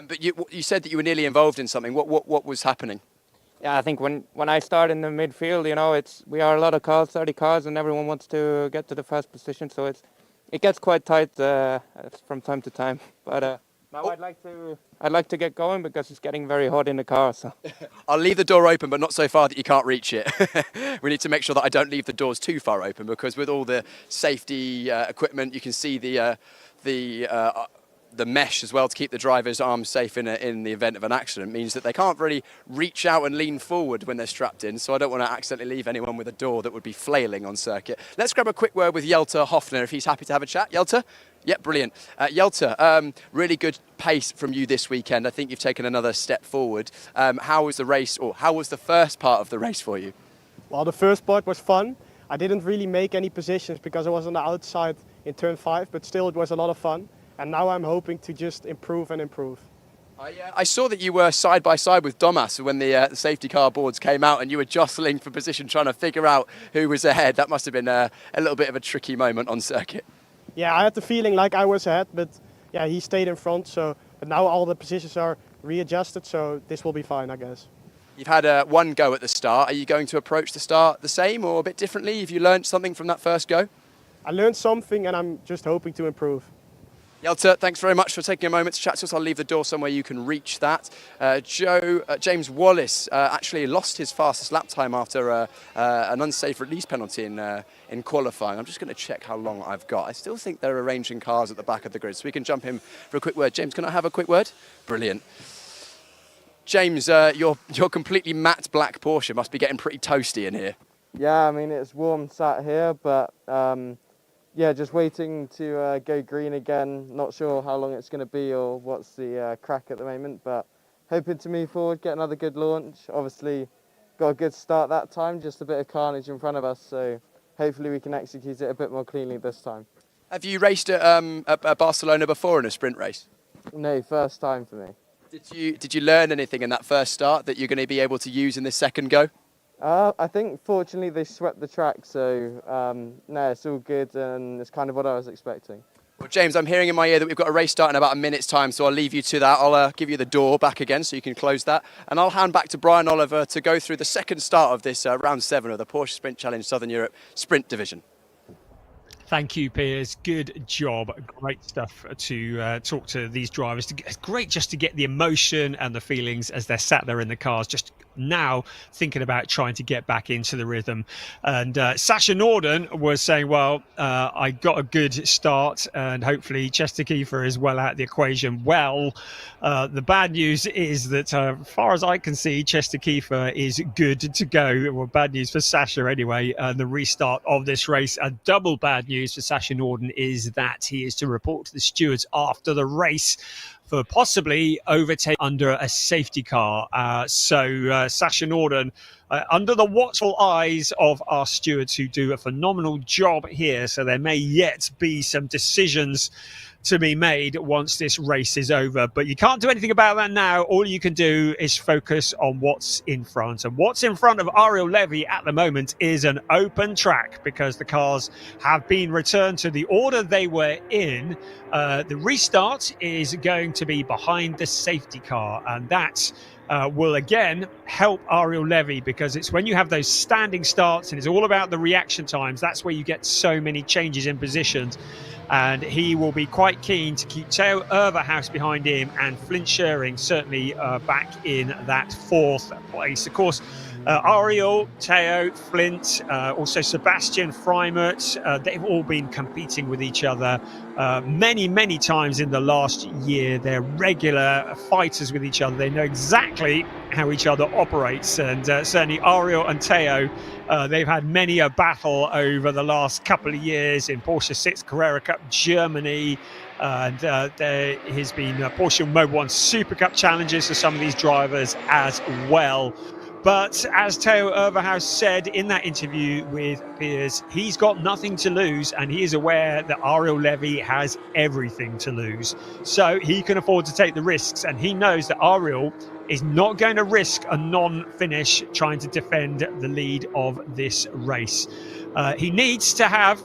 But you said that you were nearly involved in something. What was happening? Yeah, I think when I start in the midfield, you know, we are a lot of cars, 30 cars, and everyone wants to get to the first position, so it gets quite tight from time to time. But now I'd like to get going because it's getting very hot in the car. So I'll leave the door open, but not so far that you can't reach it. We need to make sure that I don't leave the doors too far open, because with all the safety equipment, you can see the mesh as well to keep the driver's arms safe in the event of an accident. Means that they can't really reach out and lean forward when they're strapped in, so I don't want to accidentally leave anyone with a door that would be flailing on circuit. Let's grab a quick word with Jelte Hofner if he's happy to have a chat. Jelte? Yep, brilliant. Jelte, really good pace from you this weekend. I think you've taken another step forward. How was the race, or how was the first part of the race for you? Well, the first part was fun. I didn't really make any positions because I was on the outside in turn 5, but still it was a lot of fun. And now I'm hoping to just improve and improve. I saw that you were side by side with Domas when the safety car boards came out, and you were jostling for position, trying to figure out who was ahead. That must have been a little bit of a tricky moment on circuit. Yeah, I had the feeling like I was ahead, but yeah, he stayed in front. But now all the positions are readjusted, so this will be fine, I guess. You've had one go at the start. Are you going to approach the start the same or a bit differently? Have you learned something from that first go? I learned something, and I'm just hoping to improve. Jelte, thanks very much for taking a moment to chat to us. I'll leave the door somewhere you can reach that. James Wallace actually lost his fastest lap time after an unsafe release penalty in qualifying. I'm just going to check how long I've got. I still think they're arranging cars at the back of the grid, so we can jump in for a quick word. James, can I have a quick word? Brilliant. James, your completely matte black Porsche must be getting pretty toasty in here. Yeah, I mean, it's warm sat here, but yeah, just waiting to go green again. Not sure how long it's going to be or what's the crack at the moment, but hoping to move forward, get another good launch. Obviously, got a good start that time, just a bit of carnage in front of us, so hopefully we can execute it a bit more cleanly this time. Have you raced at Barcelona before in a sprint race? No, first time for me. Did you learn anything in that first start that you're going to be able to use in this second go? I think fortunately they swept the track, so no, it's all good and it's kind of what I was expecting. Well, James, I'm hearing in my ear that we've got a race start in about a minute's time, so I'll leave you to that. I'll give you the door back again so you can close that, and I'll hand back to Brian Oliver to go through the second start of this round 7 of the Porsche Sprint Challenge Southern Europe Sprint Division. Thank you, Piers. Good job. Great stuff to talk to these drivers. It's great just to get the emotion and the feelings as they're sat there in the cars, just now thinking about trying to get back into the rhythm. And Sasha Norden was saying, well, I got a good start and hopefully Chester Kiefer is well out of the equation. Well, the bad news is that as far as I can see, Chester Kiefer is good to go. Well, bad news for Sasha anyway. The restart of this race, a double bad news for Sasha Norden is that he is to report to the stewards after the race for possibly overtake under a safety car. So Sasha Norden, under the watchful eyes of our stewards who do a phenomenal job here. So there may yet be some decisions to be made once this race is over, but you can't do anything about that now. All you can do is focus on what's in front, and what's in front of Ariel Levy at the moment is an open track because the cars have been returned to the order they were in. The restart is going to be behind the safety car, and that will again help Ariel Levy, because it's when you have those standing starts and it's all about the reaction times, that's where you get so many changes in positions. And he will be quite keen to keep Theo Overhaus behind him and Flint Schering certainly back in that 4th place. Of course, Ariel, Theo, Flint, also Sebastian Freimert, they've all been competing with each other many times in the last year. They're regular fighters with each other. They know exactly how each other operates, and certainly Ariel and Theo, they've had many a battle over the last couple of years in Porsche 6 Carrera Cup Germany, and there has been Porsche Mobil 1 Super Cup challenges for some of these drivers as well. But as Theo Overhaus said in that interview with Piers, he's got nothing to lose, and he is aware that Ariel Levy has everything to lose. So he can afford to take the risks, and he knows that Ariel is not going to risk a non-finish trying to defend the lead of this race. He needs to have...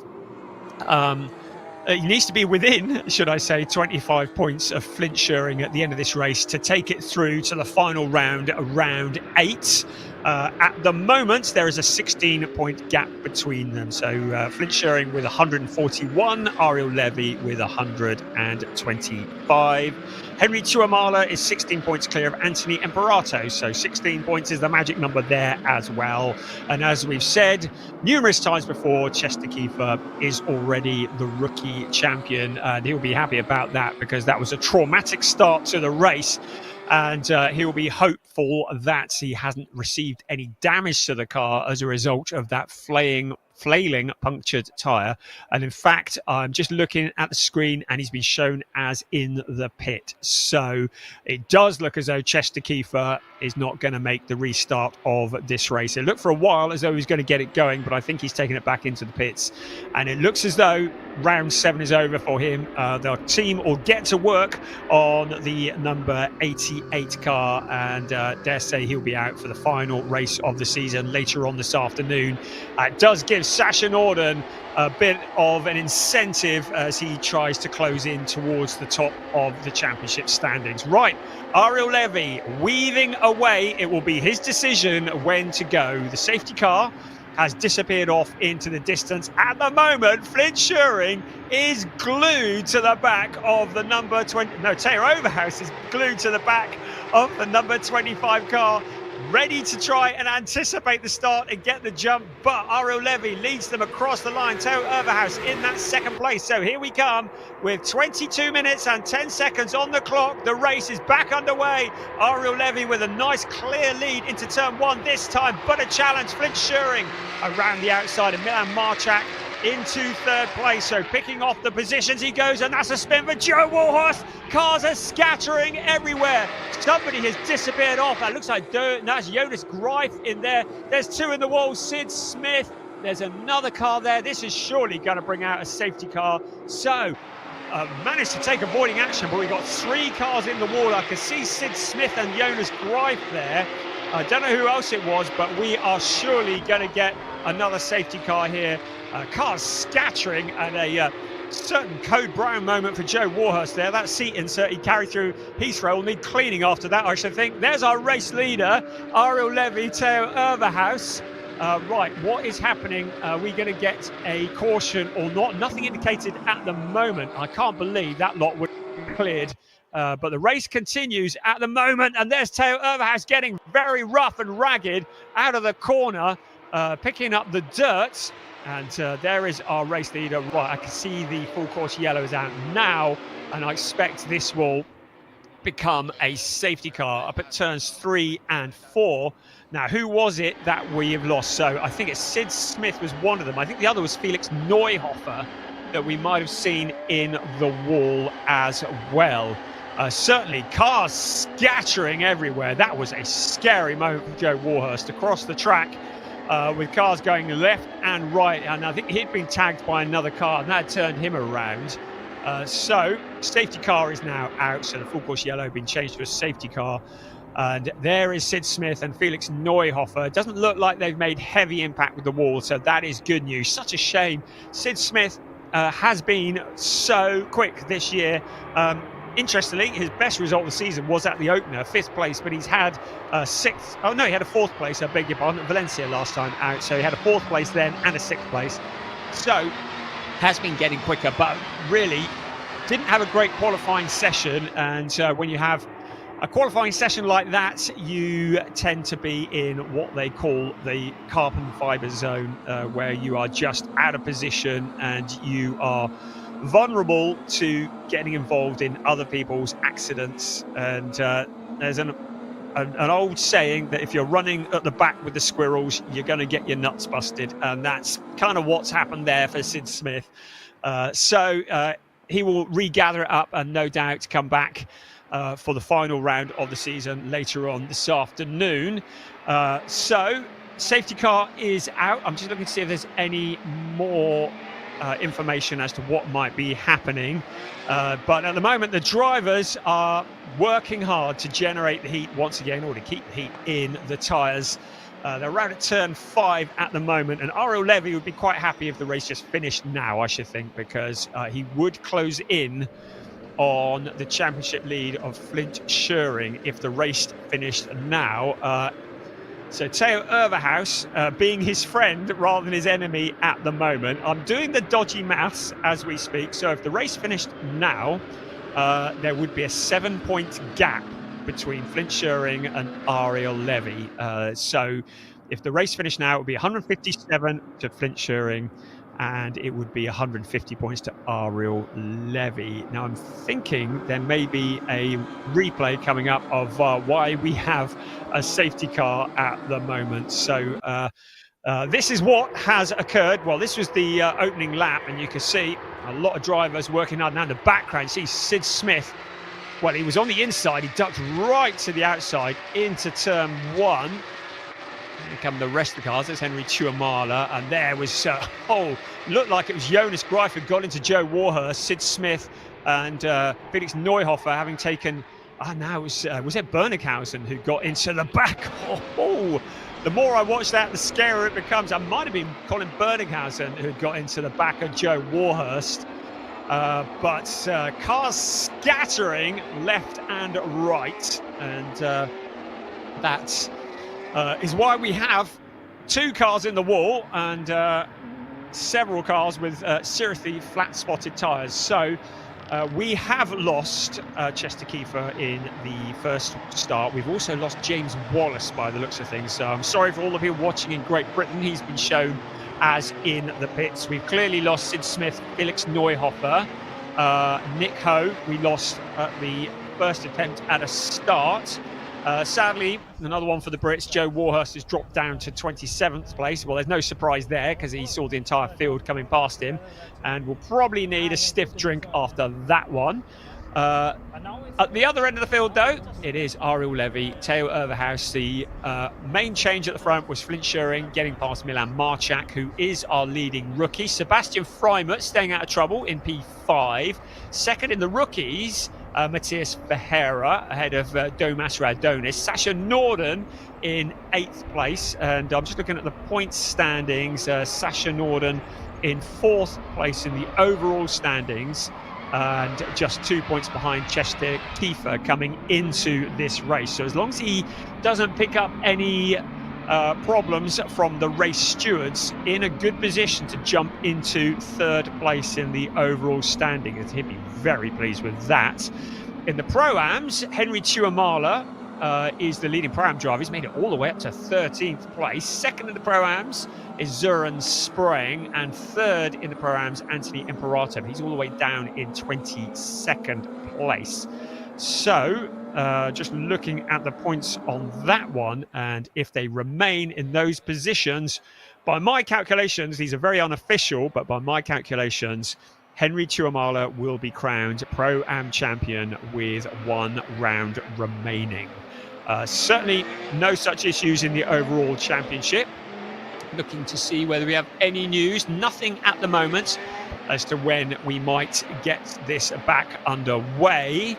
he needs to be within, should I say, 25 points of Flint Schering at the end of this race to take it through to the final round, round 8. At the moment, there is a 16-point gap between them. So Flint Schering with 141, Ariel Levy with 125. Henry Tuamala is 16 points clear of Anthony Imperato. So 16 points is the magic number there as well. And as we've said numerous times before, Chester Kiefer is already the rookie champion. And he'll be happy about that because that was a traumatic start to the race. And he'll be hopeful that he hasn't received any damage to the car as a result of that flailing punctured tyre. And in fact, I'm just looking at the screen and he's been shown as in the pit. So it does look as though Chester Kiefer is not going to make the restart of this race. It looked for a while as though he was going to get it going, but I think he's taken it back into the pits. And it looks as though round 7 is over for him. The team will get to work on the number 88 car, and dare say he'll be out for the final race of the season later on this afternoon. It does give Sasha Norden a bit of an incentive as he tries to close in towards the top of the championship standings. Right, Ariel Levy weaving away. It will be his decision when to go. The safety car has disappeared off into the distance. At the moment, Flint Schuring is glued to the back of the number 20. No, Taylor Overhouse is glued to the back of the number 25 car, ready to try and anticipate the start and get the jump. But Ariel Levy leads them across the line. Taylor Overhouse in that second place. So here we come with 22 minutes and 10 seconds on the clock. The race is back underway. Ariel Levy with a nice clear lead into turn 1 this time, but a challenge. Flint Schuring around the outside, and Milan Marchak into third place. So picking off the positions he goes, and that's a spin for Joe Warhorse. Cars are scattering everywhere. Somebody has disappeared off. That looks like that's Jonas Greif in there. There's 2 in the wall. Sid Smith. There's another car there. This is surely going to bring out a safety car. So managed to take avoiding action, but we've got 3 cars in the wall. I can see Sid Smith and Jonas Greif there. I don't know who else it was, but we are surely going to get another safety car here. Cars scattering, and a certain Code Brown moment for Joe Warhurst there. That seat insert he carried through Heathrow will need cleaning after that, I should think. There's our race leader, Ariel Levy, Theo Overhouse. Right, what is happening? Are we going to get a caution or not? Nothing indicated at the moment. I can't believe that lot were cleared. But the race continues at the moment, and there's Theo Overhouse getting very rough and ragged out of the corner, picking up the dirt. And there is our race leader. Right, I can see the full course yellow is out now, and I expect this will become a safety car up at turns 3 and 4. Now, who was it that we have lost? So I think it's Sid Smith was one of them. I think the other was Felix Neuhofer that we might have seen in the wall as well. Certainly cars scattering everywhere. That was a scary moment for Joe Warhurst across the track. With cars going left and right, and I think he'd been tagged by another car, and that turned him around. So safety car is now out, so the full course yellow been changed to a safety car, and there is Sid Smith and Felix Neuhofer. It doesn't look like they've made heavy impact with the wall, so that is good news. Such a shame. Sid Smith has been so quick this year. Interestingly, his best result of the season was at the opener, 5th place, but he's had 6th. Oh no, he had a 4th place, I beg your pardon, at Valencia last time out. So he had a 4th place then and a 6th place. So has been getting quicker, but really didn't have a great qualifying session. And when you have a qualifying session like that, you tend to be in what they call the carbon fiber zone, where you are just out of position and you are vulnerable to getting involved in other people's accidents. And there's an old saying that if you're running at the back with the squirrels, you're going to get your nuts busted, and that's kind of what's happened there for Sid Smith. So he will regather it up and no doubt come back for the final round of the season later on this afternoon. So safety car is out. I'm just looking to see if there's any more information as to what might be happening, but at the moment the drivers are working hard to generate the heat once again, or to keep the heat in the tyres. They're around at turn 5 at the moment, and Ariel Levy would be quite happy if the race just finished now, I should think, because he would close in on the championship lead of Flint Schuring if the race finished now. So Theo Overhouse being his friend rather than his enemy at the moment. I'm doing the dodgy maths as we speak. So if the race finished now, there would be a 7-point gap between Flint Schuring and Ariel Levy. So if the race finished now, it would be 157 to Flint Schuring, and it would be 150 points to Ariel Levy. Now I'm thinking there may be a replay coming up of why we have a safety car at the moment. So this is what has occurred. Well, this was the opening lap, and you can see a lot of drivers working hard. Now in the background, see Sid Smith. Well, he was on the inside. He ducked right to the outside into turn 1. Here come the rest of the cars. There's Henry Tuamala, and there was looked like it was Jonas Greif who got into Joe Warhurst, Sid Smith, and Felix Neuhofer having taken. Was it Bernighausen who got into the back? The more I watch that, the scarier it becomes. I might have been Colin Bernighausen who got into the back of Joe Warhurst. But cars scattering left and right, and that is why we have 2 cars in the wall and several cars with seriously flat-spotted tyres. So we have lost Chester Kiefer in the first start. We've also lost James Wallace by the looks of things. So I'm sorry for all the people watching in Great Britain. He's been shown as in the pits. We've clearly lost Sid Smith, Felix Neuhofer, Nick Ho. We lost at the first attempt at a start. Sadly, another one for the Brits. Joe Warhurst has dropped down to 27th place. Well, there's no surprise there because he saw the entire field coming past him and will probably need a stiff drink after that one. At the other end of the field, though, it is Ariel Levy, Theo Overhaus. The main change at the front was Flint Schuring getting past Milan Marchak, who is our leading rookie. Sebastian Freimut staying out of trouble in P5. Second in the rookies, Matthias Ferreira ahead of Domas Radonis. Sasha Norden in 8th place. And I'm just looking at the points standings. Sasha Norden in 4th place in the overall standings, and just 2 points behind Chester Kiefer coming into this race. So as long as he doesn't pick up any problems from the race stewards, in a good position to jump into 3rd place in the overall standing. He'd be very pleased with that. In the Pro-Ams, Henry Tuamala is the leading Pro-Am driver. He's made it all the way up to 13th place. Second in the Pro-Ams is Zuran Spraying, and third in the Pro-Ams, Anthony Imperato. He's all the way down in 22nd place. So just looking at the points on that one, and if they remain in those positions, by my calculations, these are very unofficial, but by my calculations, Henry Tuamala will be crowned Pro-Am champion with 1 round remaining. Certainly no such issues in the overall championship. Looking to see whether we have any news. Nothing at the moment as to when we might get this back underway.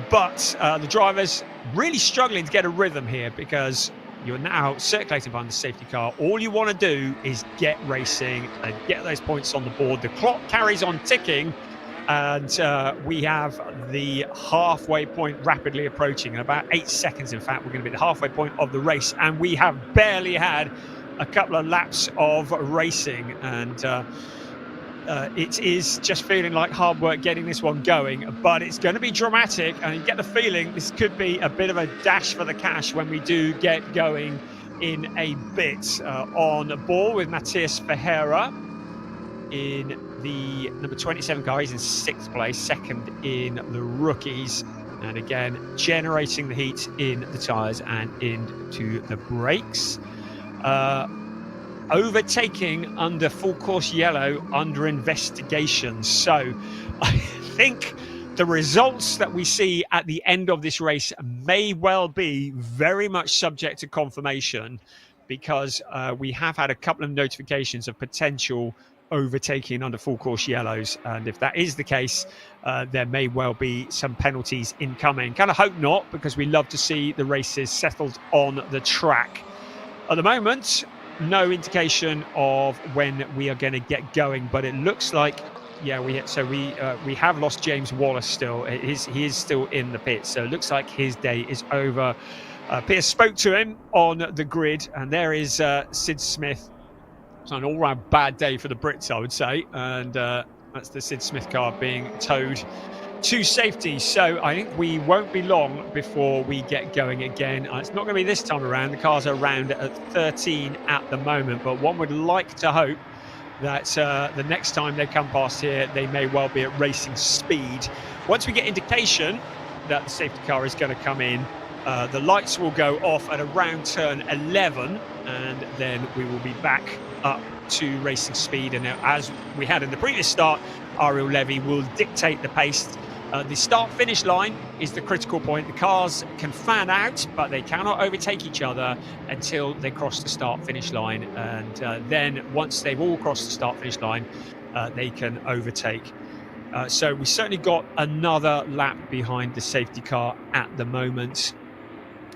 But the drivers really struggling to get a rhythm here because you're now circulating behind the safety car. All you want to do is get racing and get those points on the board. The clock carries on ticking, and we have the halfway point rapidly approaching. In about 8 seconds, in fact, we're going to be at the halfway point of the race, and we have barely had a couple of laps of racing, and it is just feeling like hard work getting this one going, but it's going to be dramatic, and you get the feeling this could be a bit of a dash for the cash when we do get going in a bit. On ball with Matthias Ferreira in the number 27 car. He's in 6th place, second in the rookies, and again generating the heat in the tyres and into the brakes. Overtaking under full course yellow under investigation. So I think the results that we see at the end of this race may well be very much subject to confirmation, because we have had a couple of notifications of potential overtaking under full course yellows, and if that is the case, there may well be some penalties incoming. Kind of hope not, because we love to see the races settled on the track. At the moment, no indication of when we are going to get going, but it looks like, yeah, we have lost James Wallace still. He is still in the pit, so it looks like his day is over. Pierce spoke to him on the grid, and there is Sid Smith. It's an all-round bad day for the Brits, I would say, and that's the Sid Smith car being towed to safety. So I think we won't be long before we get going again. It's not going to be this time around. The cars are around at 13 at the moment, but one would like to hope that the next time they come past here, they may well be at racing speed. Once we get indication that the safety car is going to come in, the lights will go off at around turn 11, and then we will be back up to racing speed. And as we had in the previous start, Ariel Levy will dictate the pace The start-finish line is the critical point. The cars can fan out, but they cannot overtake each other until they cross the start-finish line. And then once they've all crossed the start-finish line, they can overtake. So we certainly got another lap behind the safety car at the moment.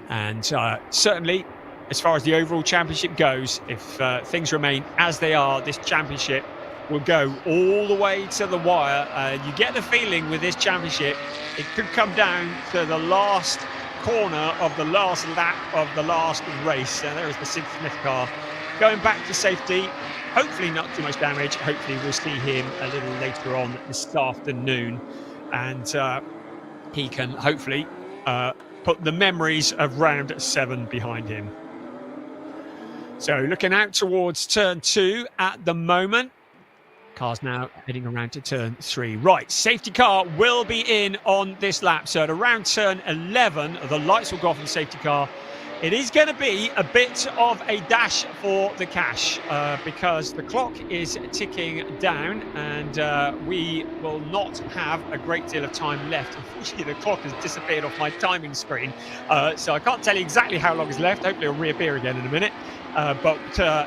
And certainly, as far as the overall championship goes, if things remain as they are, this championship will go all the way to the wire. You get the feeling with this championship, it could come down to the last corner of the last lap of the last race. And there is the Sid Smith car going back to safety. Hopefully not too much damage. Hopefully we'll see him a little later on this afternoon. And he can hopefully put the memories of round 7 behind him. So looking out towards turn 2 at the moment. Car's now heading around to turn 3. Right, safety car will be in on this lap. So at around turn 11, the lights will go off on the safety car. It is going to be a bit of a dash for the cash because the clock is ticking down and we will not have a great deal of time left. Unfortunately, the clock has disappeared off my timing screen, so I can't tell you exactly how long is left. Hopefully it'll reappear again in a minute. But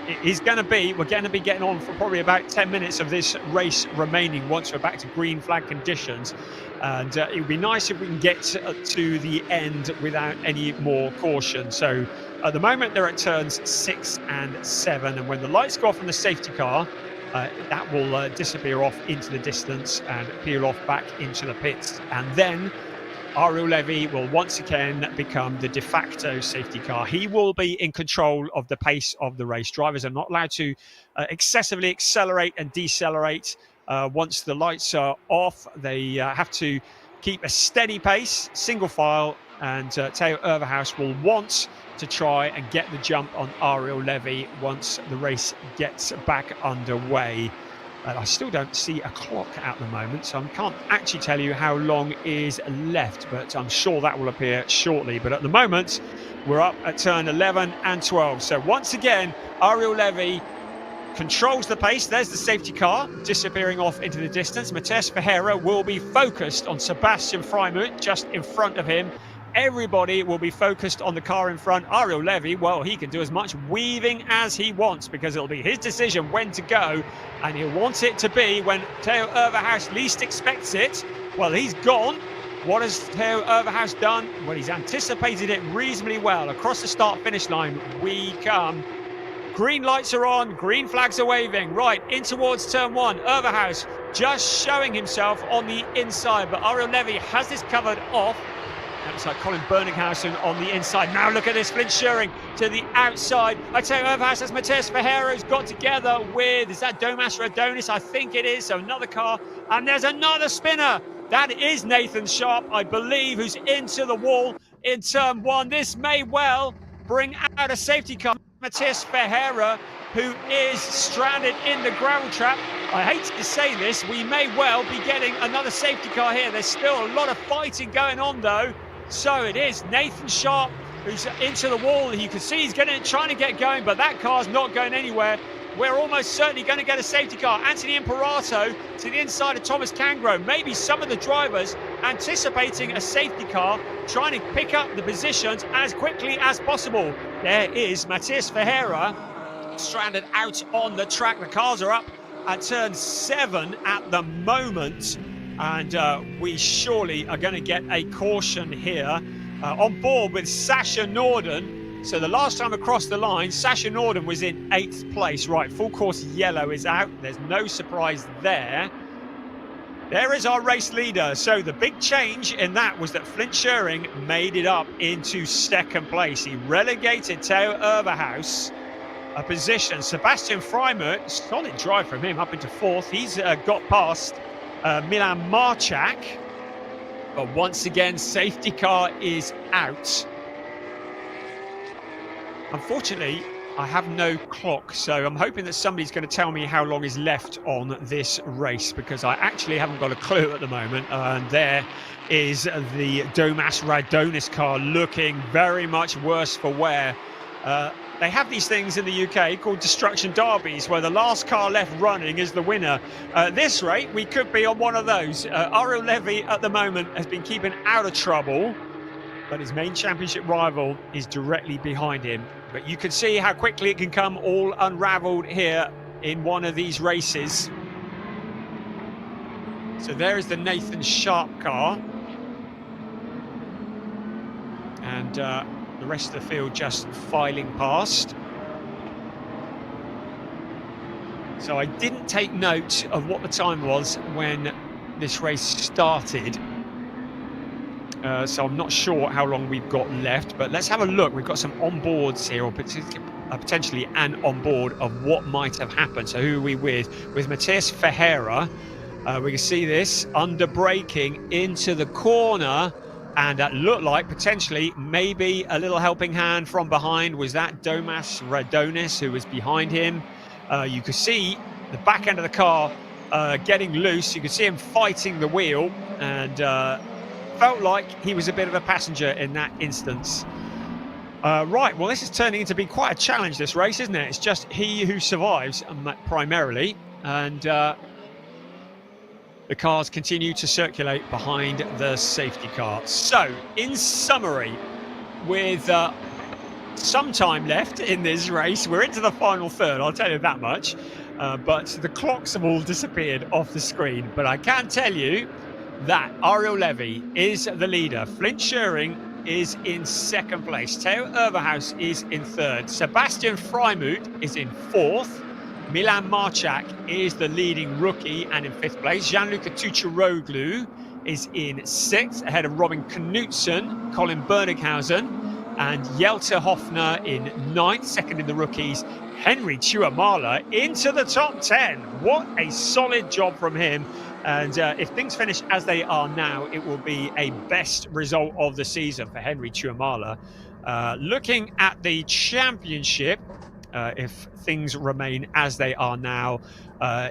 it is going to be, we're going to be getting on for probably about 10 minutes of this race remaining once we're back to green flag conditions. And it would be nice if we can get to the end without any more caution. So at the moment, they're at turns 6 and 7. And when the lights go off on the safety car, that will disappear off into the distance and peel off back into the pits. And then Ariel Levy will once again become the de facto safety car. He will be in control of the pace of the race. Drivers are not allowed to excessively accelerate and decelerate. Once the lights are off, they have to keep a steady pace, single file, and Theo Overhaus will want to try and get the jump on Ariel Levy once the race gets back underway. I still don't see a clock at the moment, so I can't actually tell you how long is left, but I'm sure that will appear shortly. But at the moment, we're up at turn 11 and 12. So once again, Ariel Levy controls the pace. There's the safety car disappearing off into the distance. Matheus Ferreira will be focused on Sebastian Freimuth just in front of him. Everybody will be focused on the car in front. Ariel Levy, well, he can do as much weaving as he wants because it'll be his decision when to go, and he'll want it to be when Theo Overhaus least expects it. Well, he's gone. What has Theo Overhaus done? Well, he's anticipated it reasonably well. Across the start-finish line we come. Green lights are on, green flags are waving. Right, in towards turn 1. Overhaus just showing himself on the inside, but Ariel Levy has this covered off. Looks like Colin Berninghausen on the inside. Now look at this, Flint Schuring to the outside. I tell you, Overhaus has Matheus Ferreira, who's got together with, is that Domas Radonis? I think it is, so another car. And there's another spinner. That is Nathan Sharp, I believe, who's into the wall in turn 1. This may well bring out a safety car. Matheus Ferreira, who is stranded in the gravel trap. I hate to say this, we may well be getting another safety car here. There's still a lot of fighting going on, though. So it is Nathan Sharp who's into the wall. You can see he's trying to get going, but that car's not going anywhere. We're almost certainly going to get a safety car. Anthony Imperato to the inside of Thomas Cangro. Maybe some of the drivers anticipating a safety car, trying to pick up the positions as quickly as possible. There is Matheus Ferreira stranded out on the track. The cars are up at turn 7 at the moment. And we surely are going to get a caution here on board with Sasha Norden. So the last time across the line, Sasha Norden was in 8th place. Right, full course yellow is out. There's no surprise there. There is our race leader. So the big change in that was that Flint Schuring made it up into 2nd place. He relegated Theo Overhaus a position. Sebastian Freimuth, solid drive from him up into 4th. He's got past Milan Marchak, but once again safety car is out. Unfortunately, I have no clock, so I'm hoping that somebody's going to tell me how long is left on this race, because I actually haven't got a clue at the moment. And there is the Domas Radonis car looking very much worse for wear. they have these things in the UK called destruction derbies, where the last car left running is the winner. At this rate, we could be on one of those. Ariel Levy at the moment has been keeping out of trouble, but his main championship rival is directly behind him. But you can see how quickly it can come all unraveled here in one of these races. So there is the Nathan Sharp car. And the rest of the field just filing past. So I didn't take note of what the time was when this race started. So I'm not sure how long we've got left, but let's have a look. We've got some onboards here, or potentially an onboard of what might have happened. So who are we with? With Matthias Ferreira. We can see this under braking into the corner, and that looked like potentially maybe a little helping hand from behind. Was that Domas Radonis who was behind him? You could see the back end of the car getting loose. You could see him fighting the wheel, and felt like he was a bit of a passenger in that instance. Right, well, this is turning into be quite a challenge, this race, isn't it? It's just he who survives primarily, and the cars continue to circulate behind the safety car. So, in summary, with some time left in this race, we're into the final third, I'll tell you that much, but the clocks have all disappeared off the screen. But I can tell you that Ariel Levy is the leader. Flint Schuring is in second place. Theo Urberhaus is in third. Sebastian Freimuth is in fourth. Milan Marchak is the leading rookie and in fifth place. Gianluca Tucciaroglu is in sixth, ahead of Robin Knutson, Colin Berninghausen, and Jelte Hoffner in ninth, second in the rookies. Henry Tuamala into the top 10. What a solid job from him. And if things finish as they are now, it will be a best result of the season for Henry Tuamala. Looking at the championship, if things remain as they are now,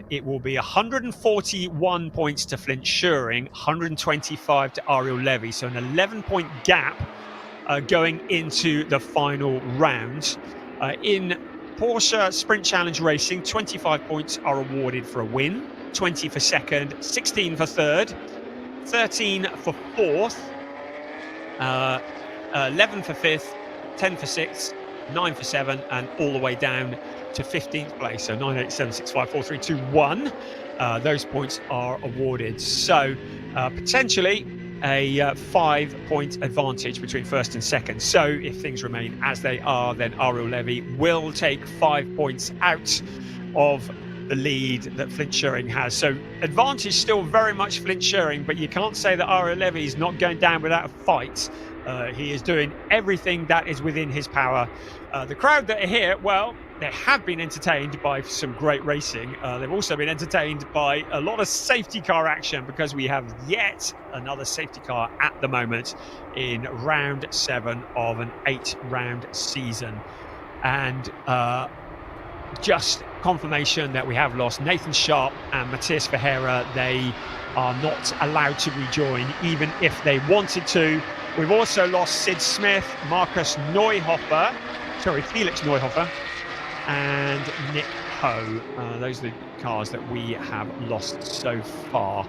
it will be 141 points to Flint Schuring, 125 to Ariel Levy. So an 11-point gap going into the final round. In Porsche Sprint Challenge Racing, 25 points are awarded for a win. 20 for second, 16 for third, 13 for fourth, 11 for fifth, 10 for sixth, 9 for seven, and all the way down to 15th place. So 9, 8, 7, 6, 5, 4, 3, 2, 1. Those points are awarded. So potentially a 5-point advantage between first and second. So if things remain as they are, then Ariel Levy will take 5 points out of the lead that Flint Schuring has. So advantage still very much Flint Schuring, but you can't say that Ariel Levy is not going down without a fight. He is doing everything that is within his power. The crowd that are here, well, they have been entertained by some great racing. They've also been entertained by a lot of safety car action, because we have yet another safety car at the moment in round 7 of an 8-round season. And just confirmation that we have lost Nathan Sharp and Matthias Ferreira. They are not allowed to rejoin, even if they wanted to. We've also lost Sid Smith, Felix Neuhofer, and Nick Ho. Those are the cars that we have lost so far.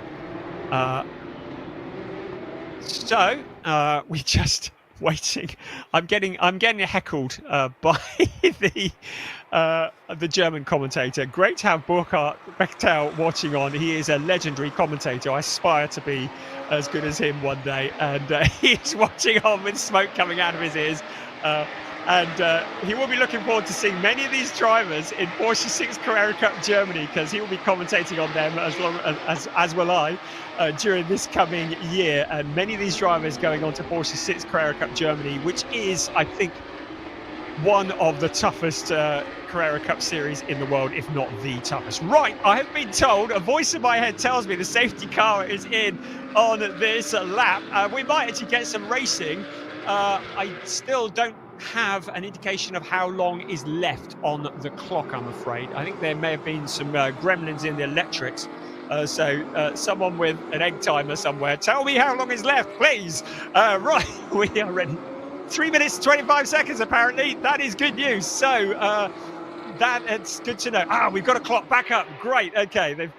We're just waiting. I'm getting heckled by the German commentator. Great to have Burkhard Bechtel watching on. He is a legendary commentator. I aspire to be as good as him one day, and he's watching on with smoke coming out of his ears. And he will be looking forward to seeing many of these drivers in Porsche 6 Carrera Cup Germany, because he will be commentating on them as will I during this coming year. And many of these drivers going on to Porsche 6 Carrera Cup Germany, which is, I think, one of the toughest Carrera Cup series in the world, if not the toughest. Right, I have been told, a voice in my head tells me the safety car is in on this lap. We might actually get some racing. I still don't have an indication of how long is left on the clock, I'm afraid. I think there may have been some gremlins in the electrics. So someone with an egg timer somewhere, tell me how long is left, please. Right, we are ready 3 minutes 25 seconds apparently. That is good news. So it's good to know. We've got a clock back up. Great. Okay, they've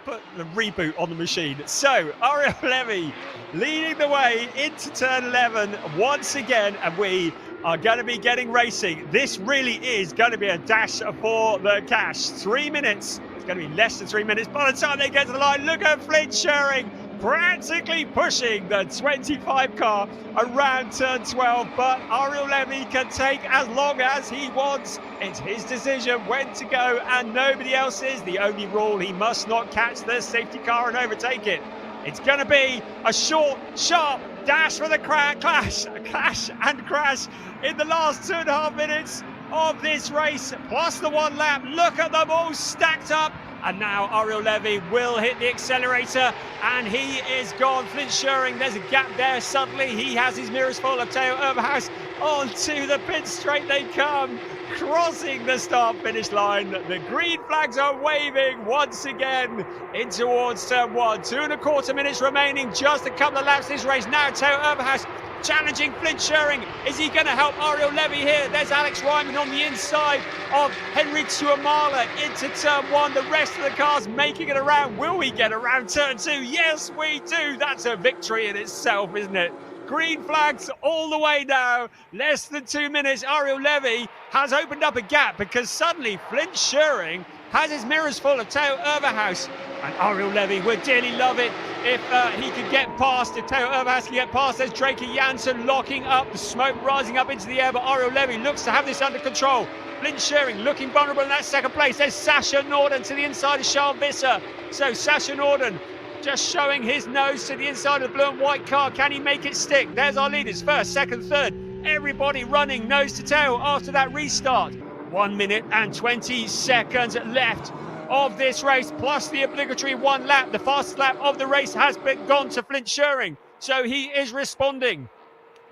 put the reboot on the machine. So Ariel Levy leading the way into turn 11 once again, and we are going to be getting racing. This really is going to be a dash for the cash. 3 minutes. It's going to be less than 3 minutes by the time they get to the line. Look at Flint Sherring practically pushing the 25 car around turn 12, but Ariel Levy can take as long as he wants. It's his decision when to go and nobody else's. The only rule, he must not catch the safety car and overtake it. It's going to be a short, sharp dash for the clash and crash in the last 2.5 minutes of this race, plus the 1 lap. Look at them all stacked up. And now Ariel Levy will hit the accelerator, and he is gone. Flint Sherring, there's a gap there. Suddenly he has his mirrors full of Theo Overhaus. Onto the pit straight they come, crossing the start-finish line. The green flags are waving once again in towards turn 1. 2.25 minutes remaining, just a couple of laps this race. Now Theo Overhaus challenging Flint Sherring. Is he going to help Ariel Levy here? There's Alex Ryman on the inside of Henry Tuamala into turn 1. The rest of the cars making it around. Will we get around turn 2? Yes, we do. That's a victory in itself, isn't it? Green flags all the way now. Less than 2 minutes. Ariel Levy has opened up a gap because suddenly Flint Sherring has his mirrors full of Theo Overhaus. And Ariel Levy would dearly love it if he could get past, if Theo Overhaus can get past. There's Draker Janssen locking up, the smoke rising up into the air, but Ariel Levy looks to have this under control. Flint Sherring looking vulnerable in that second place. There's Sasha Norden to the inside of Charles Visser. So Sasha Norden just showing his nose to the inside of the blue and white car. Can he make it stick? There's our leaders, first, second, third. Everybody running nose to tail after that restart. 1 minute and 20 seconds left of this race, plus the obligatory 1 lap. The fastest lap of the race has been gone to Flint Sherring, so he is responding.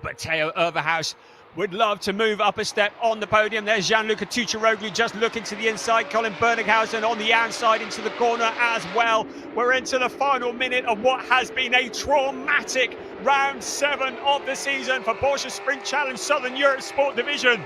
But Theo Overhaus would love to move up a step on the podium. There's Gianluca Tucciaroglu just looking to the inside. Colin Berninghausen on the outside into the corner as well. We're into the final minute of what has been a traumatic round 7 of the season for Porsche Sprint Challenge Southern Europe Sport Division.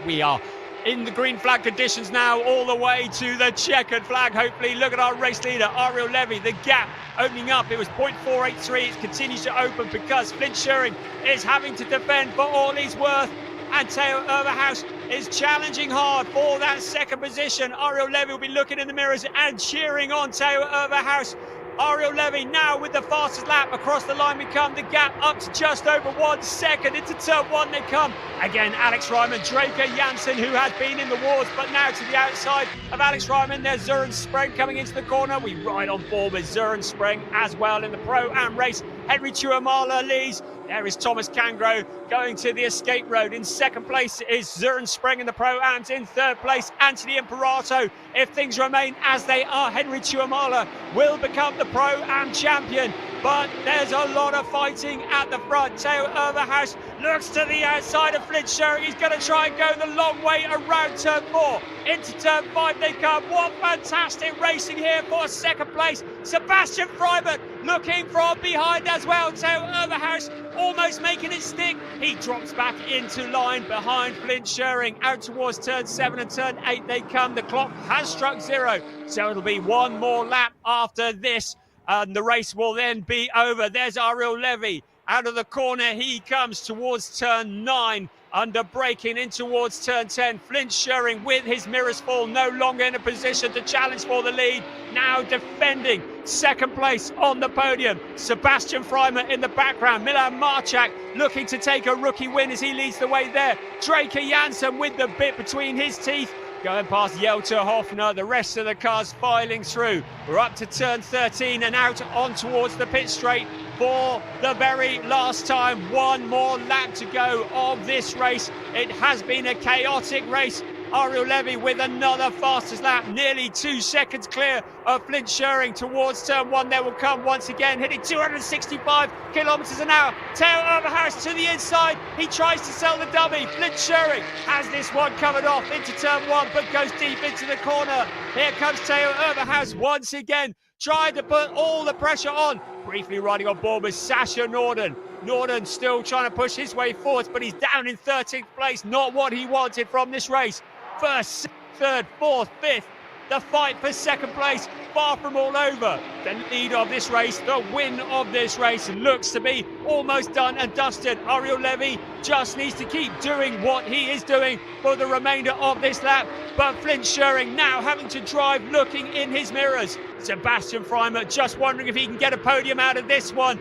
We are in the green flag conditions now, all the way to the checkered flag, hopefully. Look at our race leader, Ariel Levy. The gap opening up. It was 0.483. It continues to open because Flint Sherring is having to defend for all he's worth. And Theo Overhaus is challenging hard for that second position. Ariel Levy will be looking in the mirrors and cheering on Theo Overhaus. Ariel Levy now with the fastest lap. Across the line we come. The gap up to just over 1 second. Into turn 1 they come. Again, Alex Ryman, Draker Janssen, who has been in the wars, but now to the outside of Alex Ryman. There's Søren Spreng coming into the corner. We ride on board with Søren Spreng as well in the Pro-Am race. Henry Tuamala leads. There is Thomas Cangro going to the escape road. In second place is Søren Spreng in the Pro-Ams. In third place, Anthony Imperato. If things remain as they are, Henry Tuamala will become the Pro-Am champion. But there's a lot of fighting at the front. Theo Overhaus looks to the outside of Flint Sherring. He's going to try and go the long way around turn 4. Into turn 5 they come. What fantastic racing here for second place. Sebastian Freibert looking from behind as well. Theo Overhaus almost making it stick. He drops back into line behind Flint Sherring. Out towards turn 7 and turn 8 they come. The clock has struck 0. So it'll be 1 more lap after this. And the race will then be over. There's Ariel Levy. Out of the corner he comes towards turn 9. Under braking in towards turn 10. Flint Sherring with his mirrors full. No longer in a position to challenge for the lead. Now defending second place on the podium. Sebastian Freimer in the background. Milan Marchak looking to take a rookie win as he leads the way there. Draker Janssen with the bit between his teeth. Going past Jelter Hoffner, the rest of the cars filing through. We're up to turn 13 and out on towards the pit straight for the very last time. 1 more lap to go of this race. It has been a chaotic race. Ariel Levy with another fastest lap, nearly 2 seconds clear of Flint Sherring towards turn 1. There will come once again, hitting 265 kilometers an hour. Theo Overhaus to the inside. He tries to sell the dummy. Flint Sherring has this one covered off into turn 1, but goes deep into the corner. Here comes Theo Overhaus once again, tried to put all the pressure on. Briefly riding on board with Sasha Norden. Norden still trying to push his way forward, but he's down in 13th place. Not what he wanted from this race. First, third, fourth, fifth. The fight for second place, far from all over. The lead of this race, the win of this race, looks to be almost done and dusted. Ariel Levy just needs to keep doing what he is doing for the remainder of this lap. But Flint Schuring now having to drive, looking in his mirrors. Sebastian Freimer just wondering if he can get a podium out of this one.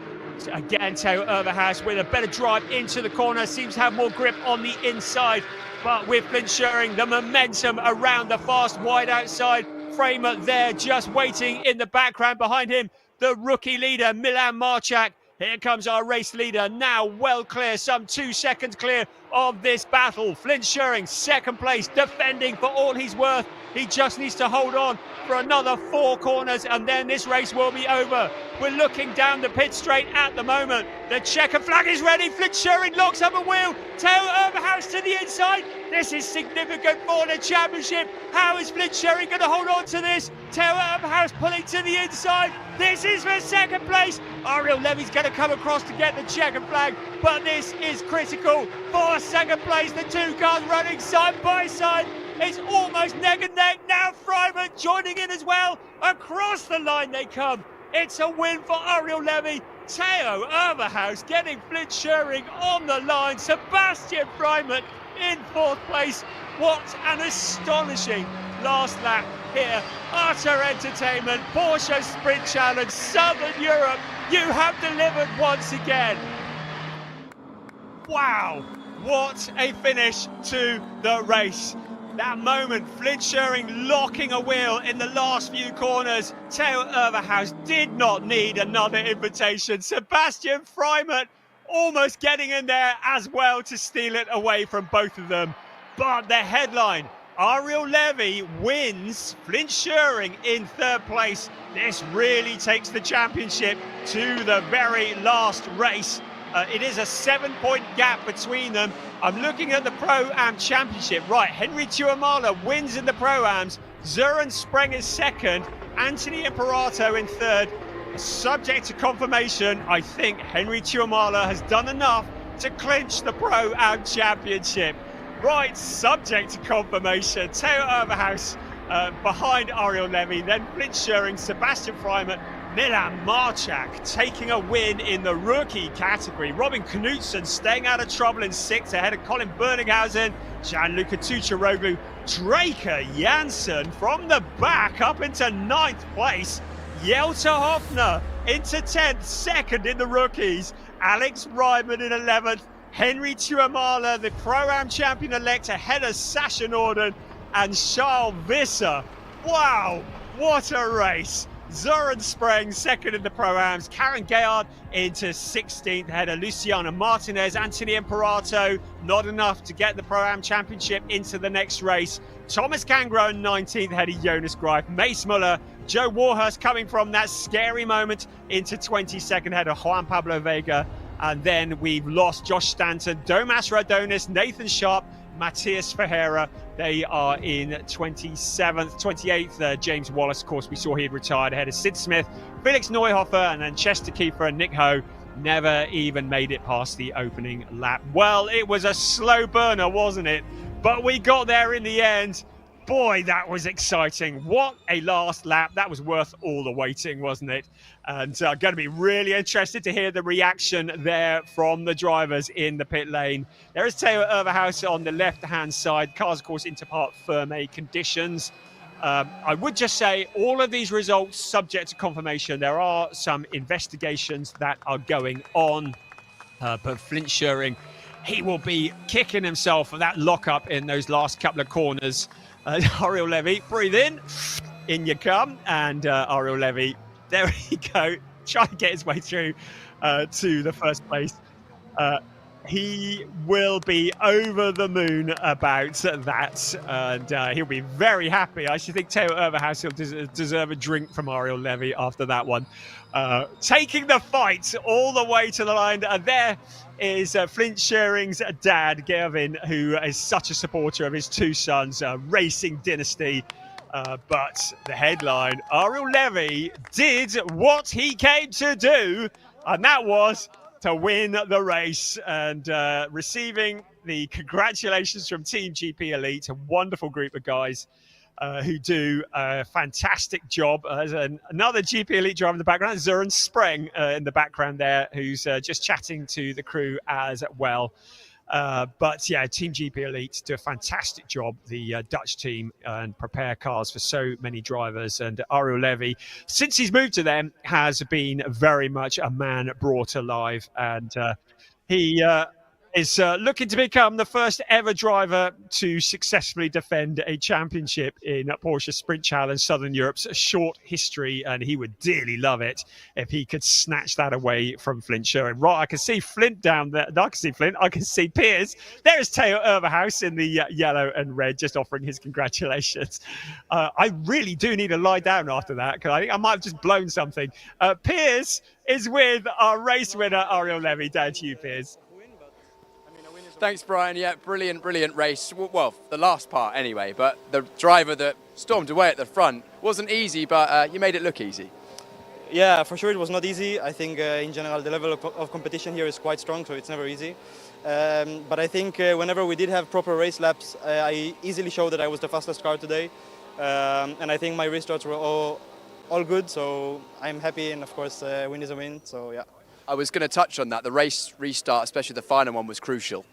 Again, Theo Overhaus with a better drive into the corner, seems to have more grip on the inside. But with Flint Schuring, the momentum around the fast wide outside. Framer there just waiting in the background behind him. The rookie leader, Milan Marchak. Here comes our race leader, now well clear, some 2 seconds clear of this battle. Flint Schuring, second place, defending for all he's worth. He just needs to hold on for another 4 corners and then this race will be over. We're looking down the pit straight at the moment. The checker flag is ready. Flint Schuring locks up a wheel. Theo Overhaus to the inside. This is significant for the championship. How is Flint Schuring going to hold on to this? Theo Overhaus pulling to the inside. This is for second place. Ariel Levy's going to come across to get the checker flag, but this is critical for second place. The 2 cars running side by side. It's almost neck and neck. Now Freiman joining in as well. Across the line they come. It's a win for Ariel Levy. Theo Overhaus getting Flint Schuring on the line. Sebastian Freiman in 4th place. What an astonishing last lap here. Utter entertainment. Porsche Sprint Challenge, Southern Europe. You have delivered once again. Wow, what a finish to the race. That moment, Flint Schuring locking a wheel in the last few corners. Theo Overhaus did not need another invitation. Sebastian Freiman almost getting in there as well to steal it away from both of them. But the headline, Ariel Levy wins, Flint Schuring in 3rd place. This really takes the championship to the very last race. It is a 7-point gap between them. I'm looking at the Pro-Am Championship. Right, Henry Tuamala wins in the Pro-Ams. Søren Spreng is 2nd. Anthony Imperato in 3rd. Subject to confirmation, I think Henry Tuamala has done enough to clinch the Pro-Am Championship. Right, subject to confirmation. Theo Overhaus behind Ariel Levy, then Flint Schuring, Sebastian Freiman, Milan Marchak taking a win in the rookie category. Robin Knudsen staying out of trouble in 6th ahead of Colin Berninghausen, Gianluca Tucciaroglu, Draker Janssen from the back up into 9th place. Jelter Hoffner into 10th, 2nd in the rookies. Alex Ryman in 11th. Henry Tuamala, the Pro-Am champion-elect, ahead of Sasha Norden and Charles Visser. Wow, what a race. Søren Spreng 2nd in the Pro-Ams. Karen Gayard into 16th ahead of Luciana Martinez. Anthony Imperato, not enough to get the Pro-Am championship into the next race. Thomas Kangro 19th ahead of Jonas Greif. Mace Muller, Joe Warhurst coming from that scary moment into 22nd ahead of Juan Pablo Vega. And then we've lost Josh Stanton, Domas Radonis, Nathan Sharp, Matthias Ferreira. They are in 27th, 28th. James Wallace, of course, we saw he had retired ahead of Sid Smith, Felix Neuhofer, and then Chester Kiefer and Nick Ho never even made it past the opening lap. Well, it was a slow burner, wasn't it? But we got there in the end. Boy, that was exciting. What a last lap. That was worth all the waiting, wasn't it? And I'm going to be really interested to hear the reaction there from the drivers in the pit lane. There is Theo Overhaus on the left-hand side. Cars, of course, into part firme conditions. I would just say all of these results subject to confirmation. There are some investigations that are going on. But Flint Schuring, he will be kicking himself for that lockup in those last couple of corners. Ariel Levy, breathe in you come. And Ariel Levy, there we go, trying to get his way through to the first place. He will be over the moon about that, and he'll be very happy. I should think Theo Overhaus will deserve a drink from Ariel Levy after that one. Taking the fight all the way to the line, there is Flint Schuring's dad, Gervin, who is such a supporter of his 2 sons, Racing Dynasty. But the headline, Ariel Levy did what he came to do, and that was to win the race, and receiving the congratulations from Team GP Elite, a wonderful group of guys who do a fantastic job. There's another GP Elite driver in the background, Zuren Spreng in the background there, who's just chatting to the crew as well. But yeah, Team GP Elite do a fantastic job, the Dutch team, and prepare cars for so many drivers. And Ariel Levy, since he's moved to them, has been very much a man brought alive. And he is looking to become the first ever driver to successfully defend a championship in Porsche Sprint Challenge Southern Europe's short history, and he would dearly love it if he could snatch that away from Flint Sherwin. Right, I can see Flint down there. I can see Flint. I can see Piers. There's Theo Overhouse in the yellow and red, just offering his congratulations. I really do need to lie down after that, because I think I might have just blown something. Piers is with our race winner, Ariel Levy. Down to you, Piers. Thanks, Brian. Yeah, brilliant race. Well, the last part anyway, but the driver that stormed away at the front wasn't easy, but you made it look easy. Yeah, for sure it was not easy. I think in general the level of competition here is quite strong, so it's never easy. But I think whenever we did have proper race laps, I easily showed that I was the fastest car today. And I think my restarts were all good, so I'm happy, and of course win is a win, so yeah. I was going to touch on that. The race restart, especially the final one, was crucial.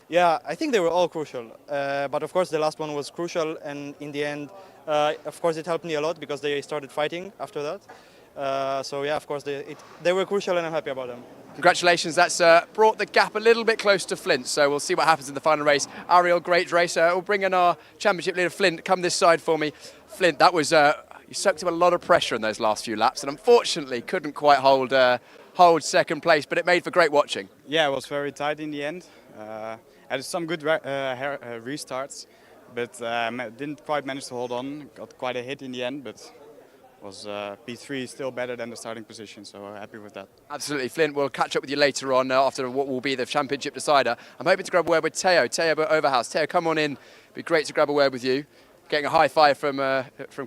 Yeah, I think they were all crucial, but of course the last one was crucial, and in the end, of course it helped me a lot because they started fighting after that. So yeah, of course they were crucial, and I'm happy about them. Congratulations, that's brought the gap a little bit close to Flint, so we'll see what happens in the final race. Ariel, great race. We'll bring in our championship leader, Flint. Come this side for me. Flint, that was, you soaked up a lot of pressure in those last few laps, and unfortunately couldn't quite hold second place, but it made for great watching. Yeah, it was very tight in the end. Had some good restarts, but didn't quite manage to hold on. Got quite a hit in the end, but was P3 still better than the starting position, so happy with that. Absolutely, Flint. We'll catch up with you later on after what will be the championship decider. I'm hoping to grab a word with Theo Overhouse. Theo, come on in. It'd be great to grab a word with you. Getting a high five from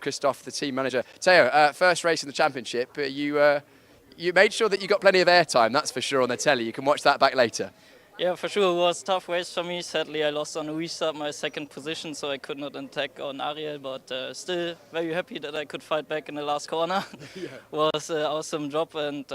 Christophe, the team manager. Theo, first race in the championship. You made sure that you got plenty of airtime, that's for sure, on the telly. You can watch that back later. Yeah, for sure, it was a tough race for me. Sadly, I lost on a restart my second position, so I could not attack on Ariel, but still very happy that I could fight back in the last corner. Yeah. Was an awesome job, and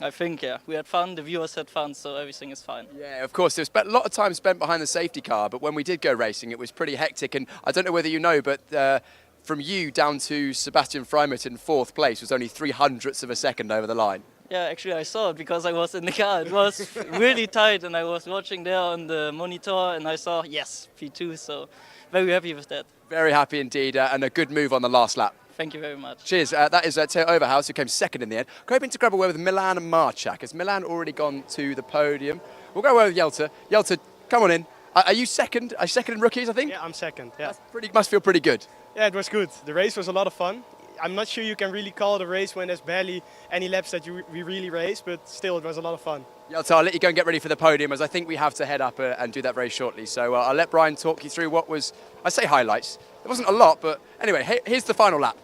I think, yeah, we had fun, the viewers had fun, so everything is fine. Yeah, of course, there's a lot of time spent behind the safety car, but when we did go racing, it was pretty hectic, and I don't know whether you know, but from you down to Sebastian Freimut in fourth place was only 0.03 of a second over the line. Yeah, actually I saw it because I was in the car. It was really tight, and I was watching there on the monitor, and I saw, yes, P2, so very happy with that. Very happy indeed, and a good move on the last lap. Thank you very much. Cheers. That is Theo Overhouse, who came second in the end. Hoping to grab a word with Milan Marchak. Has Milan already gone to the podium? We'll go away with Jelta. Jelta, come on in. Are you second? Are you second in rookies, I think? Yeah, I'm second, yeah. Must feel pretty good. Yeah, it was good. The race was a lot of fun. I'm not sure you can really call it a race when there's barely any laps that we really race, but still it was a lot of fun. Jelta, I'll let you go and get ready for the podium, as I think we have to head up and do that very shortly. So I'll let Brian talk you through what was, I say highlights. There wasn't a lot, but anyway, here's the final lap.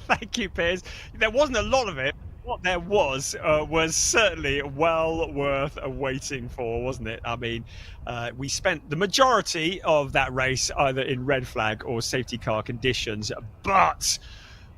Thank you, Piers. There wasn't a lot of it. What there was certainly well worth waiting for, wasn't it? I mean, we spent the majority of that race either in red flag or safety car conditions, but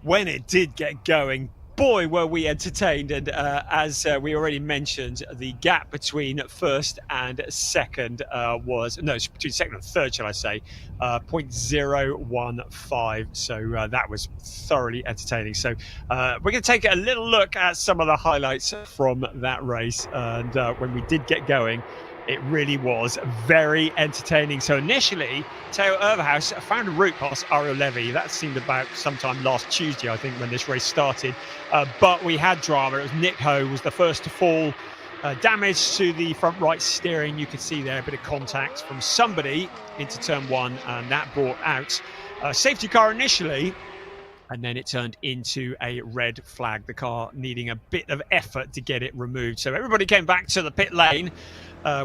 when it did get going, boy, were we entertained. And as we already mentioned, the gap between first and second between second and third, shall I say, 0.015. So that was thoroughly entertaining. So we're going to take a little look at some of the highlights from that race. And when we did get going, it really was very entertaining. So initially, Theo Overhouse found a route past Ariel Levy. That seemed about sometime last Tuesday, I think, when this race started. But we had drama. It was Nick Ho was the first to fall. Damage to the front right steering. You could see there a bit of contact from somebody into turn one, and that brought out safety car initially. and then it turned into a red flag, the car needing a bit of effort to get it removed. So everybody came back to the pit lane.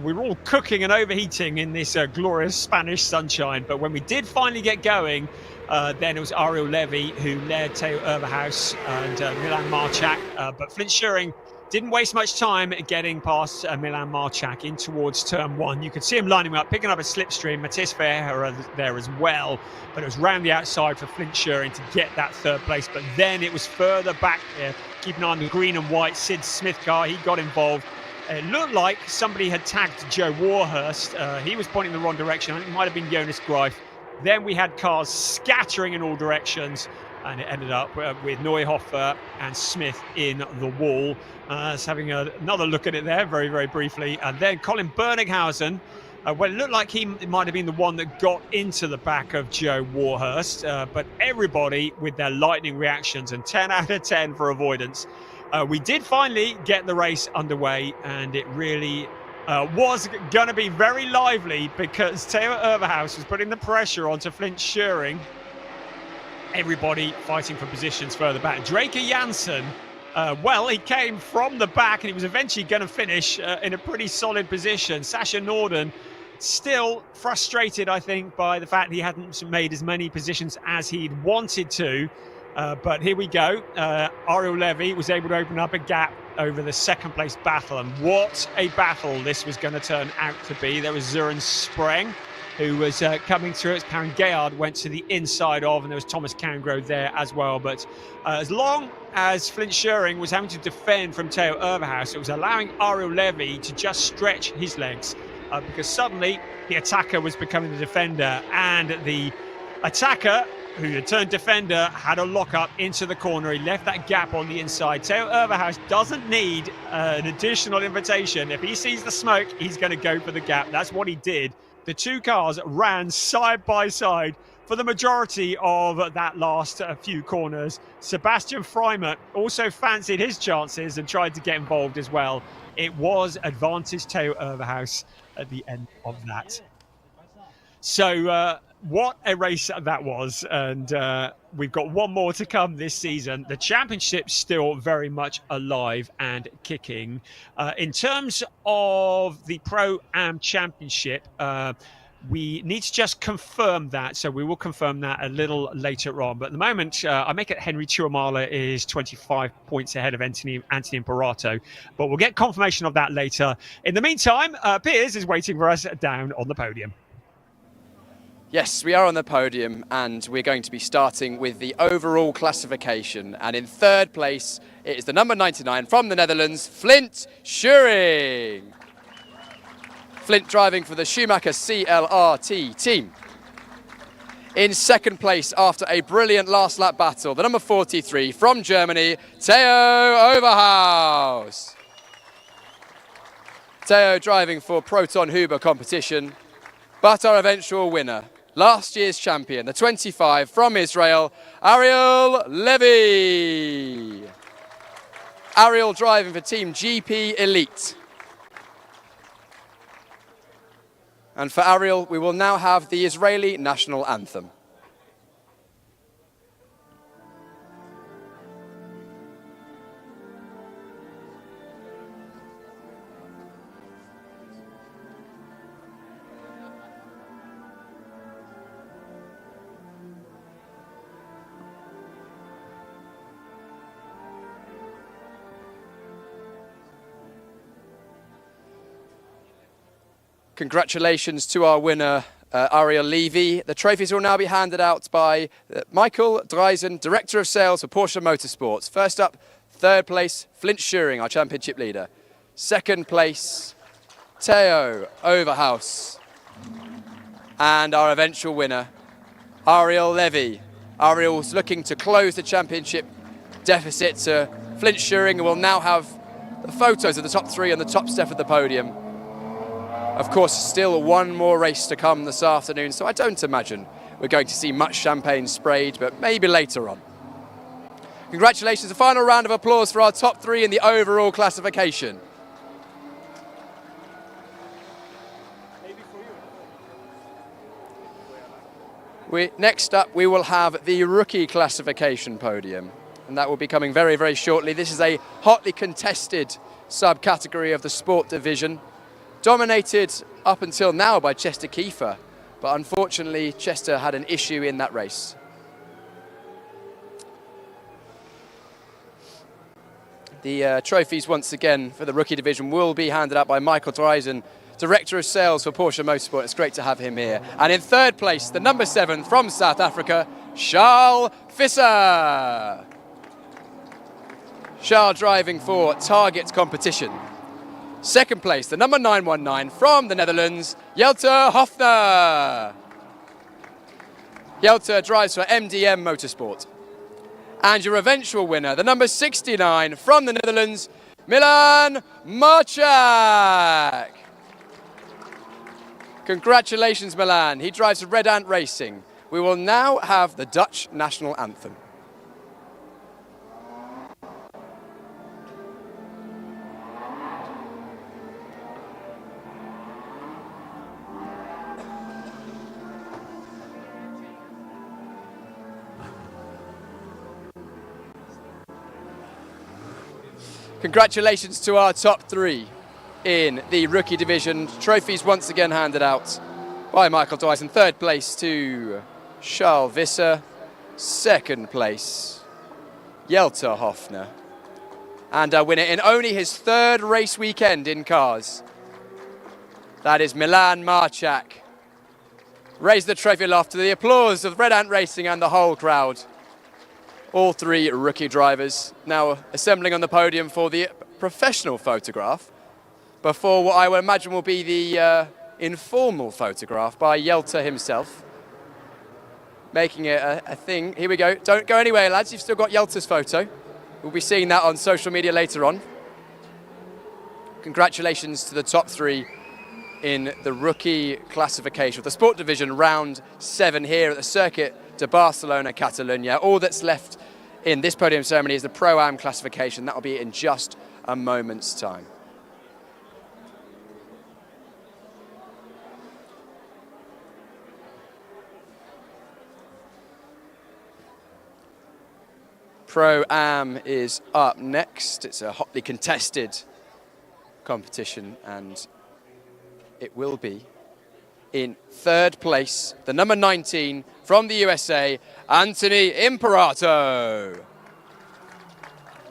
We were all cooking and overheating in this glorious Spanish sunshine, but when we did finally get going, then it was Ariel Levy who led Theo Overhaus and Milan Marchak, but Flint Schuring didn't waste much time getting past Milan Marchak in towards turn one. You could see him lining up, picking up a slipstream. Matthias Verheer there as well, but it was round the outside for Flint Schuring to get that third place. But then it was further back there. Keep an eye on the green and white Sid Smith car. He got involved. It looked like somebody had tagged Joe Warhurst. He was pointing in the wrong direction. I think it might have been Jonas Greif. Then we had cars scattering in all directions, and it ended up with Neuhofer and Smith in the wall. Just having another look at it there very, very briefly. And then Colin Berninghausen, well, it looked like he might have been the one that got into the back of Joe Warhurst, but everybody with their lightning reactions, and 10 out of 10 for avoidance. We did finally get the race underway, and it really was going to be very lively because Theo Overhaus was putting the pressure onto Flint Schuring. Everybody fighting for positions further back. Draker Janssen, well, he came from the back and he was eventually going to finish in a pretty solid position. Sasha Norden still frustrated, I think, by the fact he hadn't made as many positions as he'd wanted to. But here we go. Ariel Levy was able to open up a gap over the second place battle. And what a battle this was going to turn out to be. There was Zuren Spreng, who was coming through as Karen Gayard went to the inside of, and there was Thomas Cangro there as well. But as long as Flint Schuring was having to defend from Theo Overhaus, it was allowing Ariel Levy to just stretch his legs because suddenly the attacker was becoming the defender, and the attacker who had turned defender had a lock up into the corner. He left that gap on the inside. Theo Overhaus doesn't need an additional invitation. If he sees the smoke, he's going to go for the gap. That's what he did. The two cars ran side by side for the majority of that last few corners. Sebastian Freimer also fancied his chances and tried to get involved as well. It was advantage Theo Overhaus at the end of that. So what a race that was, and we've got one more to come this season. The championship's still very much alive and kicking. In terms of the Pro-Am Championship, we need to just confirm that, so we will confirm that a little later on. But at the moment, I make it Henry Chiumala is 25 points ahead of Anthony Imperato, but we'll get confirmation of that later. In the meantime, Piers is waiting for us down on the podium. Yes, we are on the podium, and we're going to be starting with the overall classification. And in third place, it is the number 99 from the Netherlands, Flint Schuring. Flint driving for the Schumacher CLRT team. In second place, after a brilliant last lap battle, the number 43 from Germany, Theo Overhaus. Theo driving for Proton Huber competition, but our eventual winner, last year's champion, the 25 from Israel, Ariel Levy. Ariel driving for Team GP Elite. And for Ariel, we will now have the Israeli national anthem. Congratulations to our winner, Ariel Levy. The trophies will now be handed out by Michael Dreisen, Director of Sales for Porsche Motorsports. First up, third place, Flint Schuring, our championship leader. Second place, Theo Overhaus. And our eventual winner, Ariel Levy. Ariel's looking to close the championship deficit to Flint Schuring, and will now have the photos of the top three on the top step of the podium. Of course, still one more race to come this afternoon, so I don't imagine we're going to see much champagne sprayed, but maybe later on. Congratulations, a final round of applause for our top three in the overall classification. Next up, we will have the rookie classification podium, and that will be coming very, very shortly. This is a hotly contested subcategory of the sport division, dominated up until now by Chester Kiefer, but unfortunately Chester had an issue in that race. The trophies once again for the rookie division will be handed out by Michael Dreisen, Director of Sales for Porsche Motorsport. It's great to have him here. And in third place, the number 7 from South Africa, Charles Visser. Charles driving for Target Competition. Second place, the number 919 from the Netherlands, Jelte Hofner. Jelte drives for MDM Motorsport. And your eventual winner, the number 69 from the Netherlands, Milan Marchak. Congratulations, Milan. He drives for Red Ant Racing. We will now have the Dutch national anthem. Congratulations to our top 3 in the rookie division. Trophies once again handed out by Michael Dyson. Third place to Charles Visser. Second place, Jelte Hofner. And our winner in only his 3rd race weekend in cars. That is Milan Marchak. Raise the trophy aloft to the applause of Red Ant Racing and the whole crowd. All 3 rookie drivers now assembling on the podium for the professional photograph before what I would imagine will be the informal photograph by Jelte himself. Making it a thing. Here we go. Don't go anywhere, lads. You've still got Jelte's photo. We'll be seeing that on social media later on. Congratulations to the top 3 in the rookie classification of the sport division, round 7 here at the Circuit de Barcelona, Catalunya. All that's left in this podium ceremony is the Pro-Am classification. That will be in just a moment's time. Pro-Am is up next. It's a hotly contested competition, and it will be in 3rd place, the number 19 from the USA, Anthony Imperato.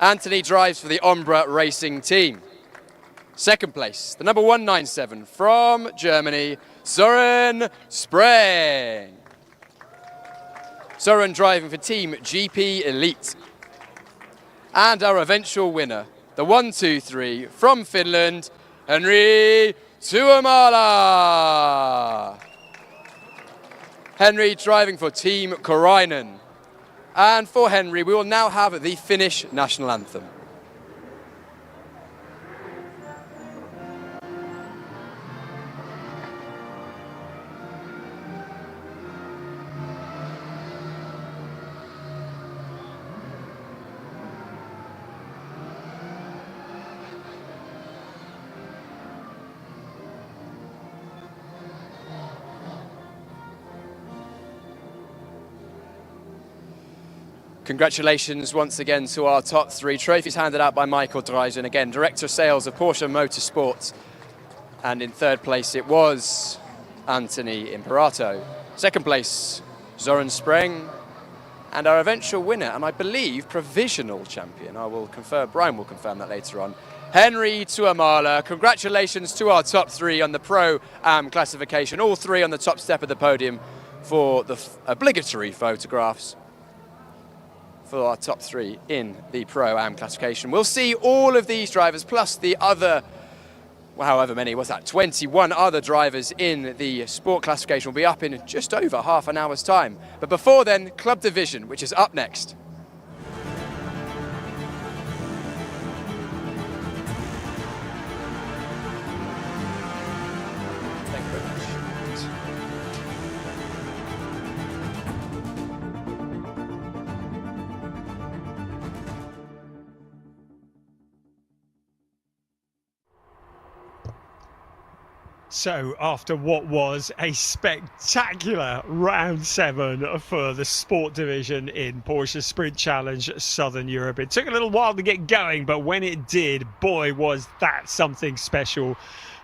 Anthony drives for the Ombra Racing team. 2nd place, the number 197 from Germany, Søren Spreng. Søren driving for Team GP Elite. And our eventual winner, the 123 from Finland, Henry Tuomala. Henry driving for Team Korainen. And for Henry, we will now have the Finnish national anthem. Congratulations once again to our top 3. Trophies handed out by Michael Dreisen, again, Director of Sales of Porsche Motorsport. And in 3rd place it was Anthony Imperato. 2nd place, Søren Spreng. And our eventual winner, and I believe provisional champion, I will confirm, Brian will confirm that later on, Henry Tuomala. Congratulations to our top 3 on the Pro-Am classification. All 3 on the top step of the podium for the obligatory photographs for our top 3 in the Pro-Am classification. We'll see all of these drivers, plus the other, well, however many, what's that, 21 other drivers in the sport classification will be up in just over half an hour's time. But before then, Club Division, which is up next. Thank you very much. So, after what was a spectacular round 7 for the sport division in Porsche Sprint Challenge Southern Europe, it took a little while to get going, but when it did, boy, was that something special.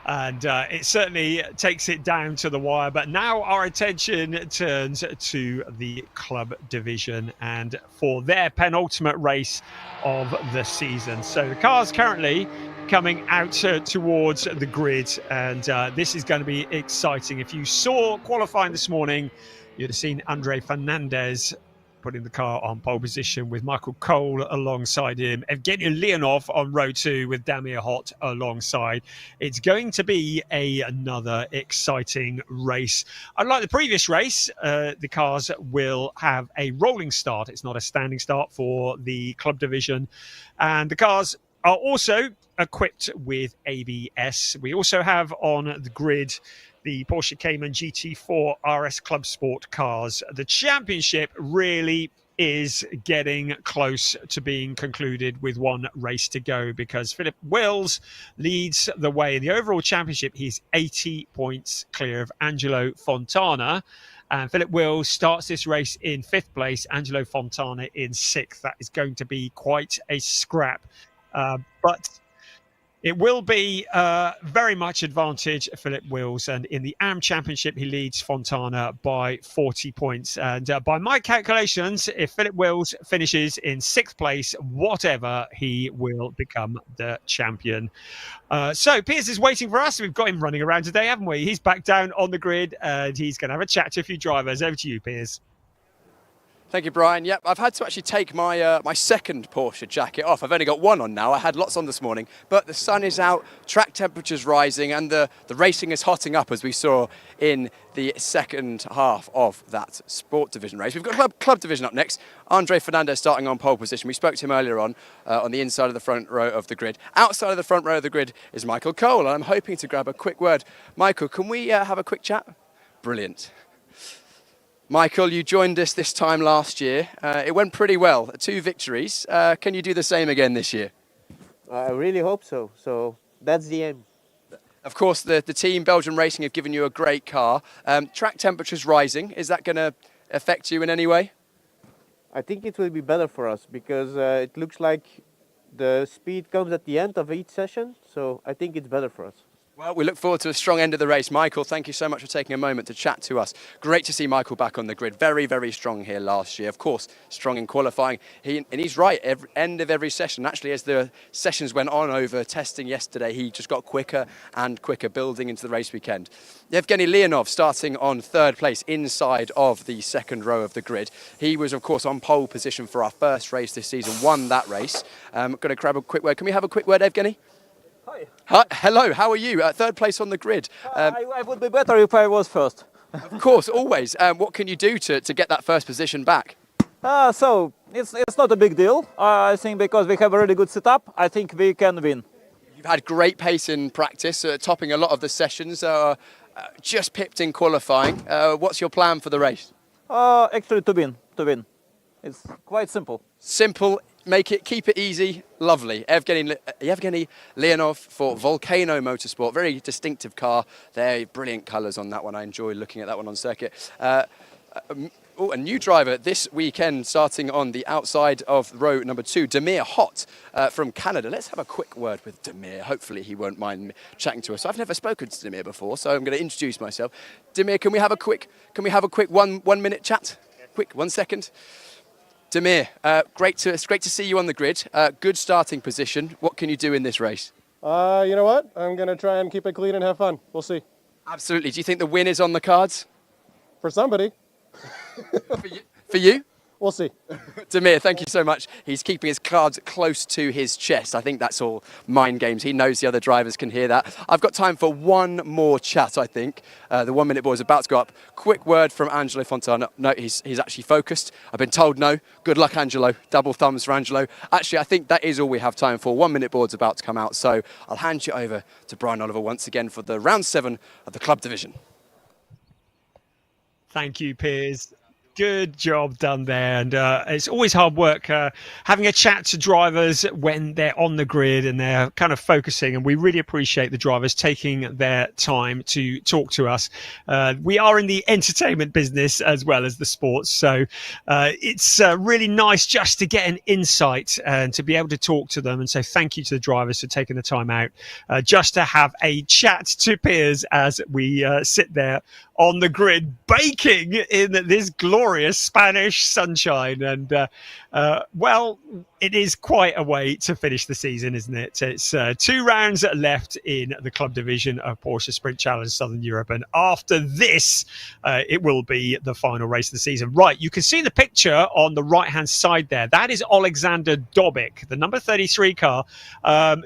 And it certainly takes it down to the wire. But now our attention turns to the club division and for their penultimate race of the season. So the cars currently coming out towards the grid, and this is going to be exciting. If you saw qualifying this morning, you'd have seen Andre Fernandez putting the car on pole position with Michael Cole alongside him, Evgeny Leonov on row 2 with Damir Hott alongside. It's going to be another exciting race. Unlike the previous race, the cars will have a rolling start. It's not a standing start for the club division. And the cars are also equipped with ABS. We also have on the grid the Porsche Cayman GT4 RS Club Sport cars. The championship really is getting close to being concluded with one race to go, because Philip Wills leads the way in the overall championship. He's 80 points clear of Angelo Fontana. And Philip Wills starts this race in 5th place, Angelo Fontana in 6th. That is going to be quite a scrap. But it will be very much advantage Philip Wills, and in the AM Championship he leads Fontana by 40 points. And by my calculations, if Philip Wills finishes in 6th place, whatever, he will become the champion. So Piers is waiting for us. We've got him running around today, haven't we? He's back down on the grid and he's going to have a chat to a few drivers. Over to you, Piers. Thank you, Brian. Yep, I've had to actually take my my second Porsche jacket off. I've only got one on now. I had lots on this morning, but the sun is out, track temperature's rising, and the racing is hotting up, as we saw in the second half of that sport division race. We've got club division up next. Andre Fernandez starting on pole position. We spoke to him earlier on the inside of the front row of the grid. Outside of the front row of the grid is Michael Cole, and I'm hoping to grab a quick word. Michael, can we have a quick chat? Brilliant. Michael, you joined us this time last year. It went pretty well, 2 victories. Can you do the same again this year? I really hope so. So that's the aim. Of course, the team Belgian Racing have given you a great car. Track temperature's rising. Is that going to affect you in any way? I think it will be better for us because it looks like the speed comes at the end of each session. So I think it's better for us. Well, we look forward to a strong end of the race. Michael, thank you so much for taking a moment to chat to us. Great to see Michael back on the grid. Very, very strong here last year. Of course, strong in qualifying. And he's right, end of every session. Actually, as the sessions went on over testing yesterday, he just got quicker and quicker building into the race weekend. Evgeny Leonov starting on 3rd place inside of the second row of the grid. He was, of course, on pole position for our first race this season, won that race. Going to grab a quick word. Can we have a quick word, Evgeny? Hi. Hello, how are you? 3rd place on the grid. I would be better if I was first. Of course, always. What can you do to get that first position back? So it's not a big deal. I think because we have a really good setup, I think we can win. You've had great pace in practice, topping a lot of the sessions, just pipped in qualifying. What's your plan for the race? Actually, to win. It's quite simple. Simple. Keep it easy, lovely. Evgeny Leonov for Volcano Motorsport. Very distinctive car. They're brilliant colours on that one. I enjoy looking at that one on circuit. A new driver this weekend, starting on the outside of row number 2, Damir Hott from Canada. Let's have a quick word with Damir. Hopefully he won't mind chatting to us. I've never spoken to Damir before, so I'm going to introduce myself. Damir, can we have a quick 1 minute chat? Quick, 1 second. Damir, it's great to see you on the grid. Good starting position. What can you do in this race? You know what? I'm going to try and keep it clean and have fun. We'll see. Absolutely. Do you think the win is on the cards? For somebody. For you? We'll see. Damir, thank you so much. He's keeping his cards close to his chest. I think that's all mind games. He knows the other drivers can hear that. I've got time for one more chat, I think. The 1 minute board is about to go up. Quick word from Angelo Fontana. No, he's actually focused. I've been told no. Good luck, Angelo. Double thumbs for Angelo. Actually, I think that is all we have time for. 1 minute board's about to come out. So I'll hand you over to Brian Oliver once again for the round 7 of the club division. Thank you, Piers. Good job done there. And it's always hard work having a chat to drivers when they're on the grid and they're kind of focusing. And we really appreciate the drivers taking their time to talk to us. We are in the entertainment business as well as the sports. So it's really nice just to get an insight and to be able to talk to them. And so thank you to the drivers for taking the time out just to have a chat to peers as we sit there on the grid, baking in this glorious Spanish sunshine. And, well, it is quite a way to finish the season, isn't it? It's 2 rounds left in the club division of Porsche Sprint Challenge Southern Europe. And after this, it will be the final race of the season. Right, you can see the picture on the right-hand side there. That is Alexander Dobic, the number 33 car,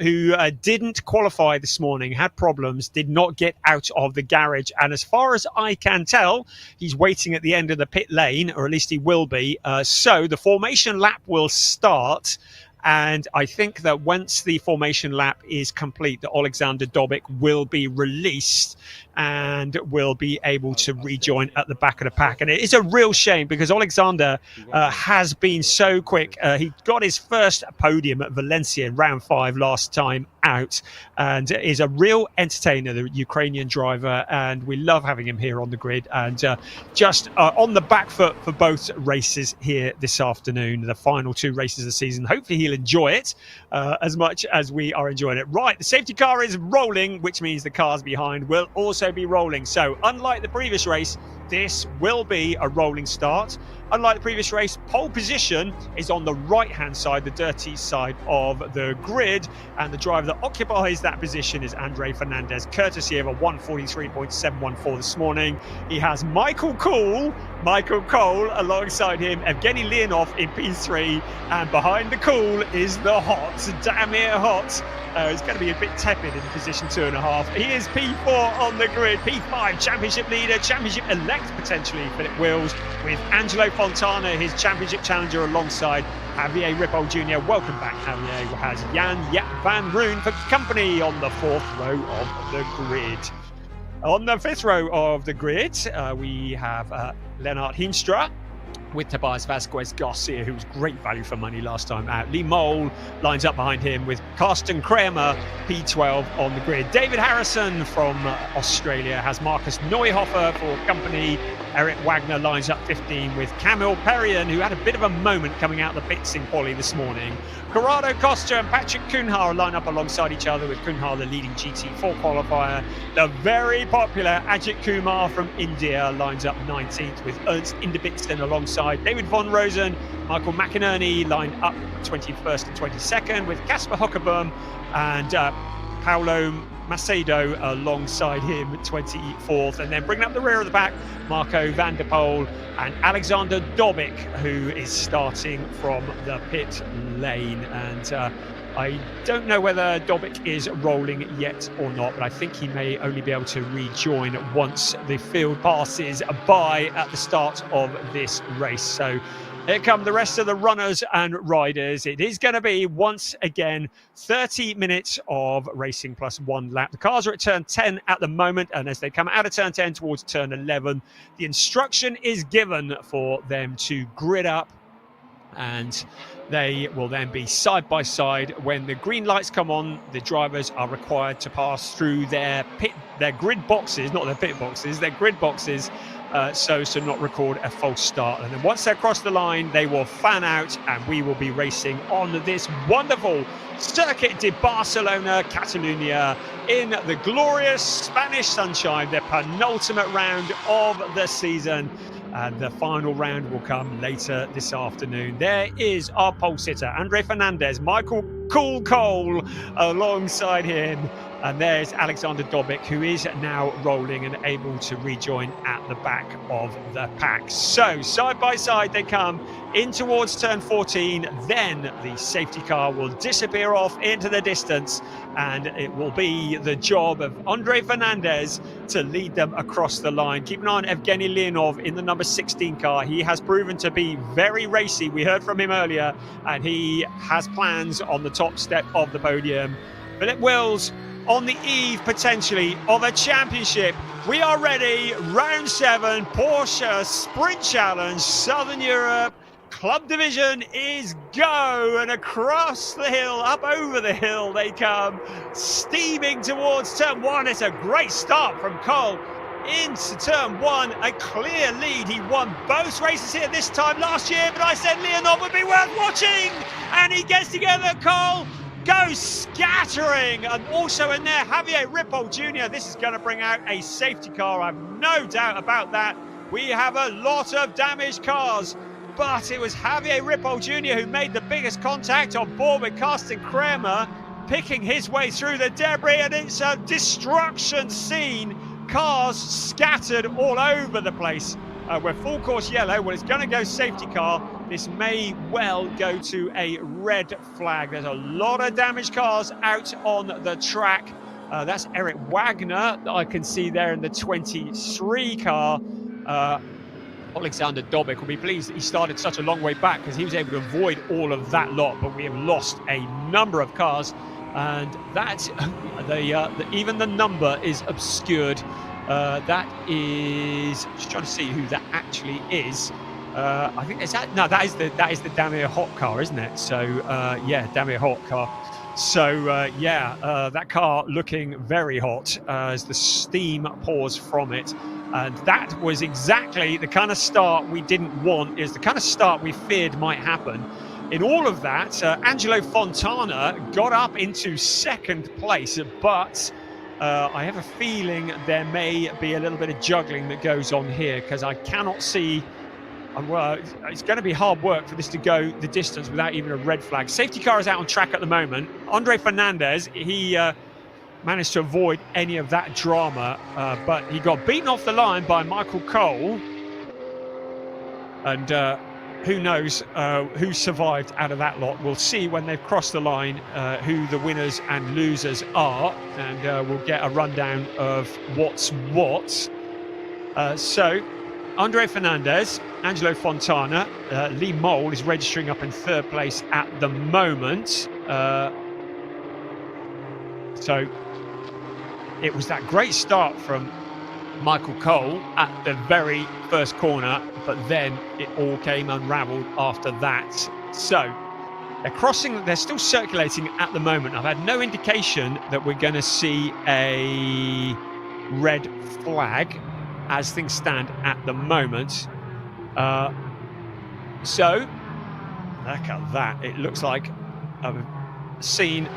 who didn't qualify this morning, had problems, did not get out of the garage. And as far as I can tell, he's waiting at the end of the pit lane, or at least he will be. So the formation lap will start. And I think that once the formation lap is complete, that Alexander Dobic will be released and will be able to rejoin at the back of the pack. And it is a real shame because Alexander has been so quick. He got his first podium at Valencia in round 5 last time out and is a real entertainer, the Ukrainian driver. And we love having him here on the grid and just on the back foot for both races here this afternoon, the final 2 races of the season. Hopefully he'll enjoy it as much as we are enjoying it. Right, the safety car is rolling, which means the cars behind will also be rolling. So unlike the previous race, this will be a rolling start. Unlike the previous race, pole position is on the right-hand side, the dirty side of the grid. And the driver that occupies that position is Andre Fernandez, courtesy of a 1:43.714 this morning. He has Michael Cole alongside him, Evgeny Leonov in P3. And behind the Cole is the hot, Damir Hot. He's going to be a bit tepid in position 2.5. He is P4 on the grid, P5 championship leader, championship elect potentially Philip Wills, with Angelo Fontana, his championship challenger, alongside Javier Ripoll Jr. Welcome back, Javier. Has Jan Jaap van Roon for company on the 4th row of the grid. On the 5th row of the grid, we have Lennart Hinstra with Tobias Vasquez Garcia, who was great value for money last time out. Lee Mole lines up behind him with Karsten Kramer, P12 on the grid. David Harrison from Australia has Marcus Neuhofer for company. Eric Wagner lines up 15 with Camille Perrion, who had a bit of a moment coming out the pits in quali this morning. Corrado Costa and Patrick Cunha line up alongside each other, with Cunha the leading GT4 qualifier. The very popular Ajith Kumar from India lines up 19th with Ernst Inderbitzen alongside David Von Rosen. Michael McInerney lined up 21st and 22nd with Casper Hockerboom and Paolo Macedo alongside him 24th. And then bringing up the rear of the pack, Marco van der Poel and Alexander Dobic, who is starting from the pit lane. And I don't know whether Dobic is rolling yet or not, but I think he may only be able to rejoin once the field passes by at the start of this race. So here come the rest of the runners and riders. It is going to be, once again, 30 minutes of racing plus 1 lap. The cars are at turn 10 at the moment, and as they come out of turn 10 towards turn 11, the instruction is given for them to grid up, and they will then be side by side. When the green lights come on, the drivers are required to pass through their grid boxes, not their pit boxes, their grid boxes, so to not record a false start. And then once they cross the line, they will fan out, and we will be racing on this wonderful Circuit de Barcelona, Catalunya, in the glorious Spanish sunshine, the penultimate round of the season. And the final round will come later this afternoon. There is our pole sitter, Andre Fernandez, Michael Cool Cole alongside him. And there's Alexander Dobic, who is now rolling and able to rejoin at the back of the pack. So side by side they come in towards turn 14. Then the safety car will disappear off into the distance, and it will be the job of Andre Fernandez to lead them across the line. Keep an eye on Evgeny Leonov in the number 16 car. He has proven to be very racy. We heard from him earlier, and he has plans on the top step of the podium. Philip Wills on the eve, potentially, of a championship. We are ready. Round 7, Porsche Sprint Challenge, Southern Europe. Club division is go, and across the hill, up over the hill they come, steaming towards turn 1. It's a great start from Cole into turn 1, a clear lead. He won both races here this time last year, but I said Leonov would be worth watching, and he gets together. Cole goes scattering, and also in there Javier Ripoll Jr. This is going to bring out a safety car, I have no doubt about that. We have a lot of damaged cars, but it was Javier Ripoll Jr. who made the biggest contact on board with Carsten Kramer, picking his way through the debris, and it's a destruction scene. Cars scattered all over the place. We're full course yellow. Well, it's going to go safety car. This may well go to a red flag. There's a lot of damaged cars out on the track. That's Eric Wagner that I can see there in the 23 car. Alexander Dobik will be pleased that he started such a long way back, because he was able to avoid all of that lot, but we have lost a number of cars, and that even the number is obscured. That is, just trying to see who that actually is. I think it's that. No, that is the Damir Hot car, isn't it? So yeah, Damir Hot car. So that car looking very hot as the steam pours from it. And that was exactly the kind of start we didn't want, is the kind of start we feared might happen. In all of that, Angelo Fontana got up into second place, but I have a feeling there may be a little bit of juggling that goes on here, because I cannot see, well, it's going to be hard work for this to go the distance without even a red flag. Safety car is out on track at the moment. Andre Fernandez, he managed to avoid any of that drama, but he got beaten off the line by Michael Cole, and who knows who survived out of that lot. We'll see when they've crossed the line who the winners and losers are, and we'll get a rundown of what's what. So Andre Fernandez, Angelo Fontana, Lee Mole is registering up in third place at the moment. So it was that great start from Michael Cole at the very first corner, but then it all came unravelled after that. So they're crossing, they're still circulating at the moment. I've had no indication that we're going to see a red flag as things stand at the moment. So look at that. It looks like a scene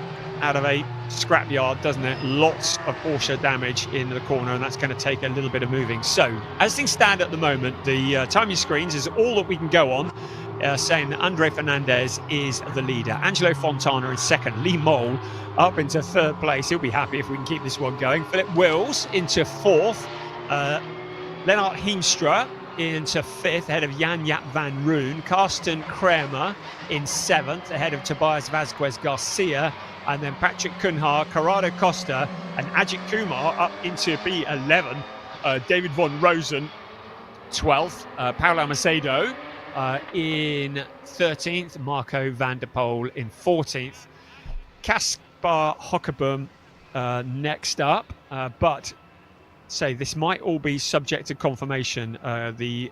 out of a scrapyard, doesn't it? Lots of Porsche damage in the corner, and that's going to take a little bit of moving. So as things stand at the moment, the timing screens is all that we can go on, saying that Andre Fernandez is the leader. Angelo Fontana in second. Lee Mole up into third place. He'll be happy if we can keep this one going. Philip Wills into fourth. Lennart Heemstra into fifth, ahead of Jan-Jaap van Roon. Carsten Kramer in seventh, ahead of Tobias Vasquez Garcia. And then Patrick Cunha, Corrado Costa, and Ajith Kumar up into P11. David von Rosen, 12th. Paulo Macedo in 13th. Marco van der Poel in 14th. Kaspar Hockeboom next up. But say this might all be subject to confirmation. The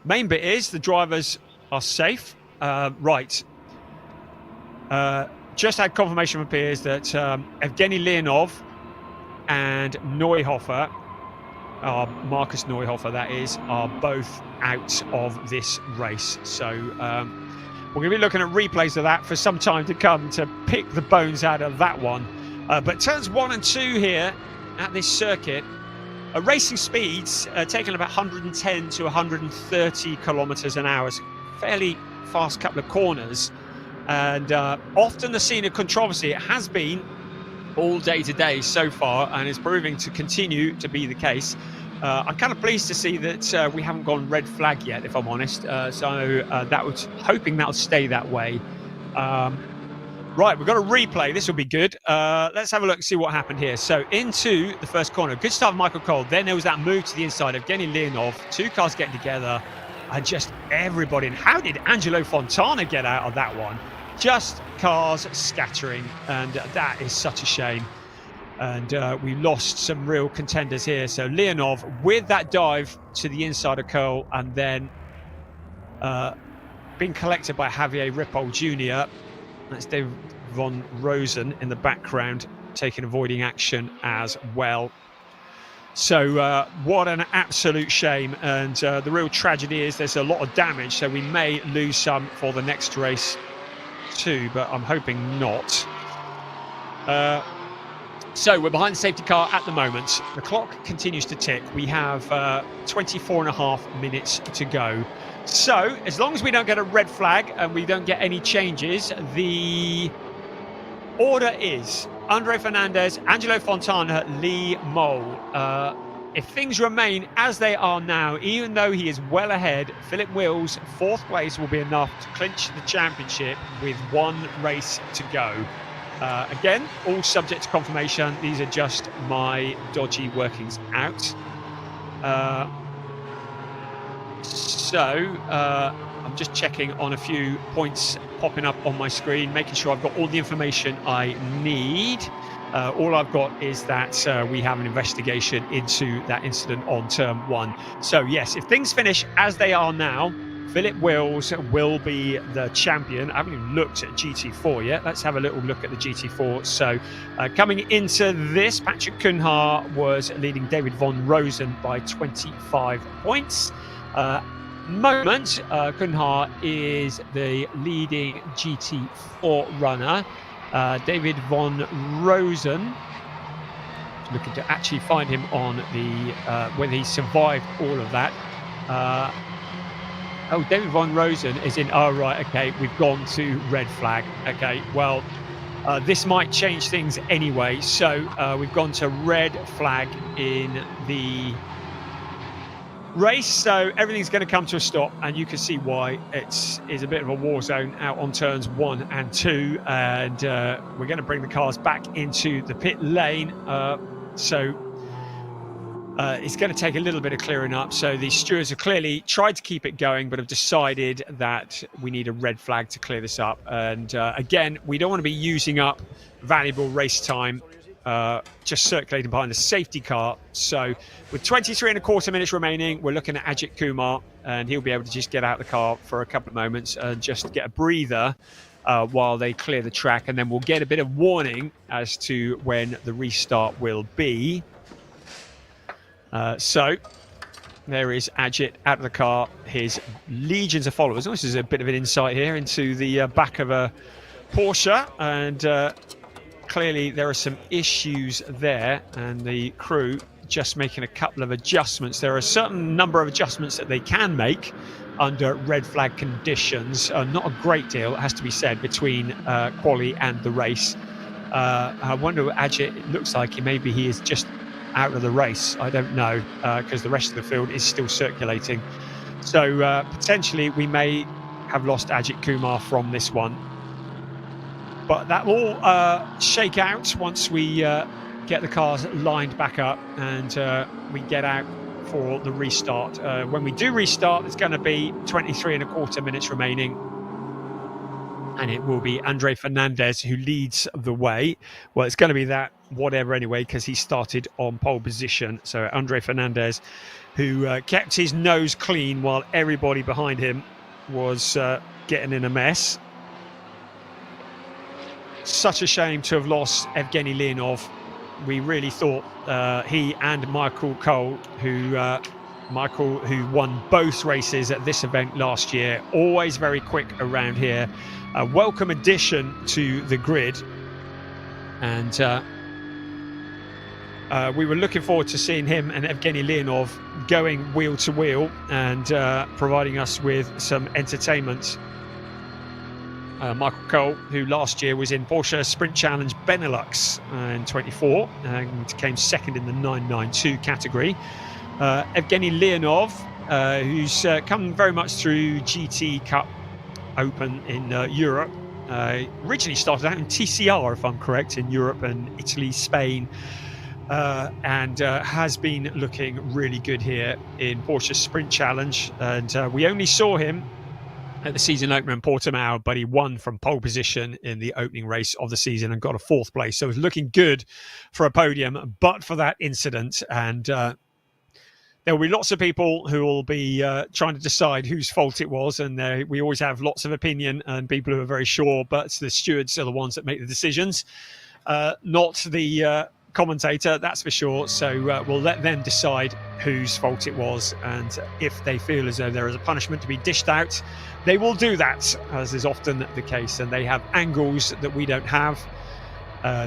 main bit is the drivers are safe. Right. Just had confirmation from peers that Evgeny Leonov and Neuhofer, Marcus Neuhofer that is, are both out of this race. So we're going to be looking at replays of that for some time to come to pick the bones out of that one. But turns 1 and 2 here at this circuit, racing speeds taking about 110 to 130 kilometers an hour. It's a fairly fast couple of corners. And often the scene of controversy. It has been all day today so far, and is proving to continue to be the case. I'm kind of pleased to see that we haven't gone red flag yet, if I'm honest. Hoping that'll stay that way. Right, we've got a replay. This will be good. Let's have a look and see what happened here. So into the first corner. Good start of Michael Cole. Then there was that move to the inside of Evgeny Leonov. Two cars getting together. And just everybody. And how did Angelo Fontana get out of that one? Just cars scattering, and that is such a shame. And we lost some real contenders here. So Leonov with that dive to the inside of curl, and then being collected by Javier Ripoll Jr. That's David von Rosen in the background, taking avoiding action as well. So what an absolute shame. And the real tragedy is there's a lot of damage, so we may lose some for the next race too, but I'm hoping not. So we're behind the safety car at the moment. The clock continues to tick. We have 24.5 minutes to go. So as long as we don't get a red flag and we don't get any changes, the order is Andre Fernandez, Angelo Fontana, Lee Mole. If things remain as they are now, even though he is well ahead, Philip Wills' 4th place will be enough to clinch the championship with 1 race to go. Again, all subject to confirmation. These are just my dodgy workings out. I'm just checking on a few points popping up on my screen, making sure I've got all the information I need. All I've got is that we have an investigation into that incident on turn 1. So yes, if things finish as they are now, Philip Wills will be the champion. I haven't even looked at GT4 yet. Let's have a little look at the GT4. So coming into this, Patrick Cunha was leading David von Rosen by 25 points. Moment, Cunha is the leading GT4 runner. David von Rosen, looking to actually find him on the whether he survived all of that. Oh, David von Rosen is in. Oh, right. Okay, we've gone to red flag. Okay, well, this might change things anyway. So we've gone to red flag in the race. So everything's going to come to a stop, and you can see why. It's a bit of a war zone out on turns 1 and 2, and we're going to bring the cars back into the pit lane. It's going to take a little bit of clearing up. So the stewards have clearly tried to keep it going, but have decided that we need a red flag to clear this up. And again, we don't want to be using up valuable race time just circulating behind the safety car. So with 23.25 minutes remaining, we're looking at Ajith Kumar, and he'll be able to just get out of the car for a couple of moments and just get a breather while they clear the track. And then we'll get a bit of warning as to when the restart will be. So there is Ajith out of the car, his legions of followers. This is a bit of an insight here into the back of a Porsche, and clearly there are some issues there, and the crew just making a couple of adjustments. There are a certain number of adjustments that they can make under red flag conditions. Not a great deal, it has to be said, between quali and the race. I wonder what Ajith, it looks like maybe he is just out of the race. I don't know, because the rest of the field is still circulating. So potentially we may have lost Ajith Kumar from this one. But that will shake out once we get the cars lined back up and we get out for the restart. When we do restart, it's going to be 23.25 minutes remaining. And it will be Andre Fernandez who leads the way. Well, it's going to be that whatever anyway, because he started on pole position. So Andre Fernandez, who kept his nose clean while everybody behind him was getting in a mess. Such a shame to have lost Evgeny Leonov. We really thought he and Michael Cole, who won both races at this event last year, always very quick around here. A welcome addition to the grid, and we were looking forward to seeing him and Evgeny Leonov going wheel to wheel and providing us with some entertainment. Michael Cole, who last year was in Porsche Sprint Challenge Benelux in 24 and came second in the 992 category. Evgeny Leonov, who's come very much through GT Cup Open in Europe. Originally started out in TCR, if I'm correct, in Europe and Italy, Spain, and has been looking really good here in Porsche Sprint Challenge. And we only saw him at the season opener in Portimao, but he won from pole position in the opening race of the season and got a 4th place. So it was looking good for a podium, but for that incident. And there will be lots of people who will be trying to decide whose fault it was. And we always have lots of opinion and people who are very sure, but the stewards are the ones that make the decisions, not the commentator, that's for sure. So we'll let them decide whose fault it was, and if they feel as though there is a punishment to be dished out, they will do that, as is often the case, and they have angles that we don't have.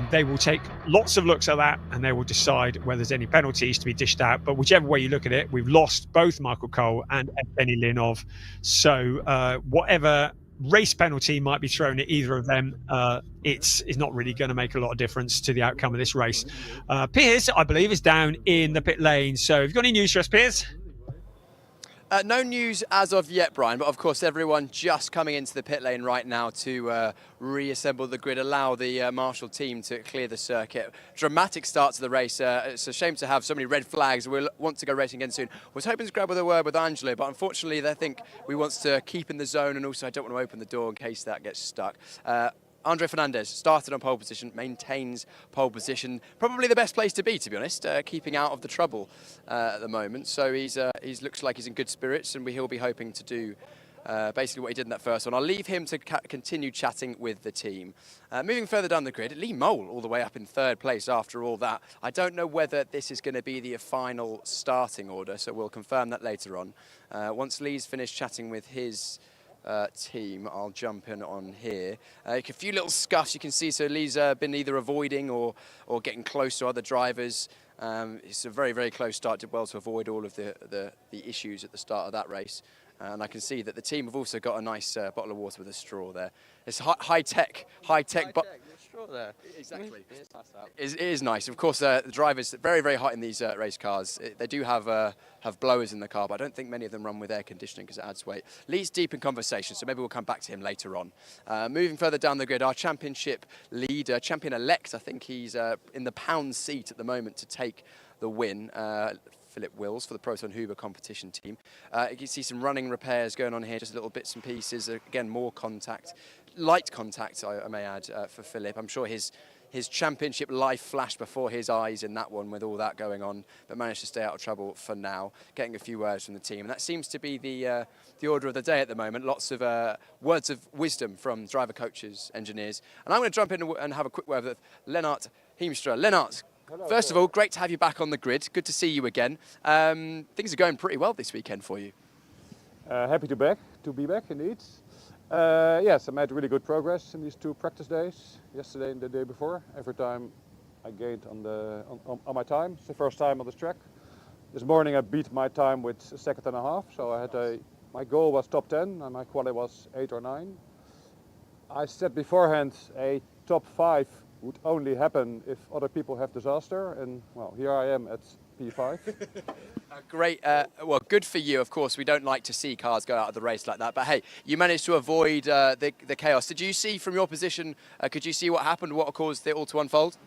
They will take lots of looks at that, and they will decide whether there's any penalties to be dished out. But whichever way you look at it, we've lost both Michael Cole and Evgeny Linov, so whatever race penalty might be thrown at either of them, it's not really going to make a lot of difference to the outcome of this race. Piers, I believe, is down in the pit lane. So have you got any news for us, Piers? No news as of yet, Brian, but of course everyone just coming into the pit lane right now to reassemble the grid, allow the Marshall team to clear the circuit. Dramatic start to the race. It's a shame to have so many red flags. We'll want to go racing again soon. Was hoping to grab a word with Angelo, but unfortunately they think we want to keep in the zone, and also I don't want to open the door in case that gets stuck. Andre Fernandez started on pole position, maintains pole position. Probably the best place to be honest, keeping out of the trouble at the moment. So he's looks like he's in good spirits, and he'll be hoping to do basically what he did in that first one. I'll leave him to continue chatting with the team. Moving further down the grid, Lee Mole all the way up in 3rd place after all that. I don't know whether this is going to be the final starting order, so we'll confirm that later on. Once Lee's finished chatting with his team, I'll jump in on here. A few little scuffs you can see, so Lee's been either avoiding or getting close to other drivers. It's a very, very close start, did well to avoid all of the issues at the start of that race. And I can see that the team have also got a nice bottle of water with a straw there. It's high-tech straw there. Exactly. It is nice. Of course, the drivers very, very hot in these race cars. They do have blowers in the car, but I don't think many of them run with air conditioning because it adds weight. Lee's deep in conversation, so maybe we'll come back to him later on. Moving further down the grid, our championship leader, champion-elect, I think he's in the pound seat at the moment to take the win. Philip Wills for the Proton Huber competition team. You can see some running repairs going on here, just little bits and pieces. Again, more contact, light contact, I may add, for Philip. I'm sure his championship life flashed before his eyes in that one with all that going on, but managed to stay out of trouble for now. Getting a few words from the team, and that seems to be the order of the day at the moment. Lots of words of wisdom from driver coaches, engineers. And I'm going to jump in and have a quick word with Lennart Heemstra. Lennart, first of all, great to have you back on the grid. Good to see you again. Things are going pretty well this weekend for you. Happy to be back indeed. Yes, I made really good progress in these 2 practice days, yesterday and the day before. Every time I gained on my time. It's the first time on this track. This morning I beat my time with a second and a half, so I had my goal was top 10 and my quali was 8 or 9. I said beforehand a top 5 would only happen if other people have disaster, and well, here I am at P5. Great, well, good for you. Of course, we don't like to see cars go out of the race like that, but hey, you managed to avoid the chaos. Did you see from your position, could you see what happened, what caused it all to unfold?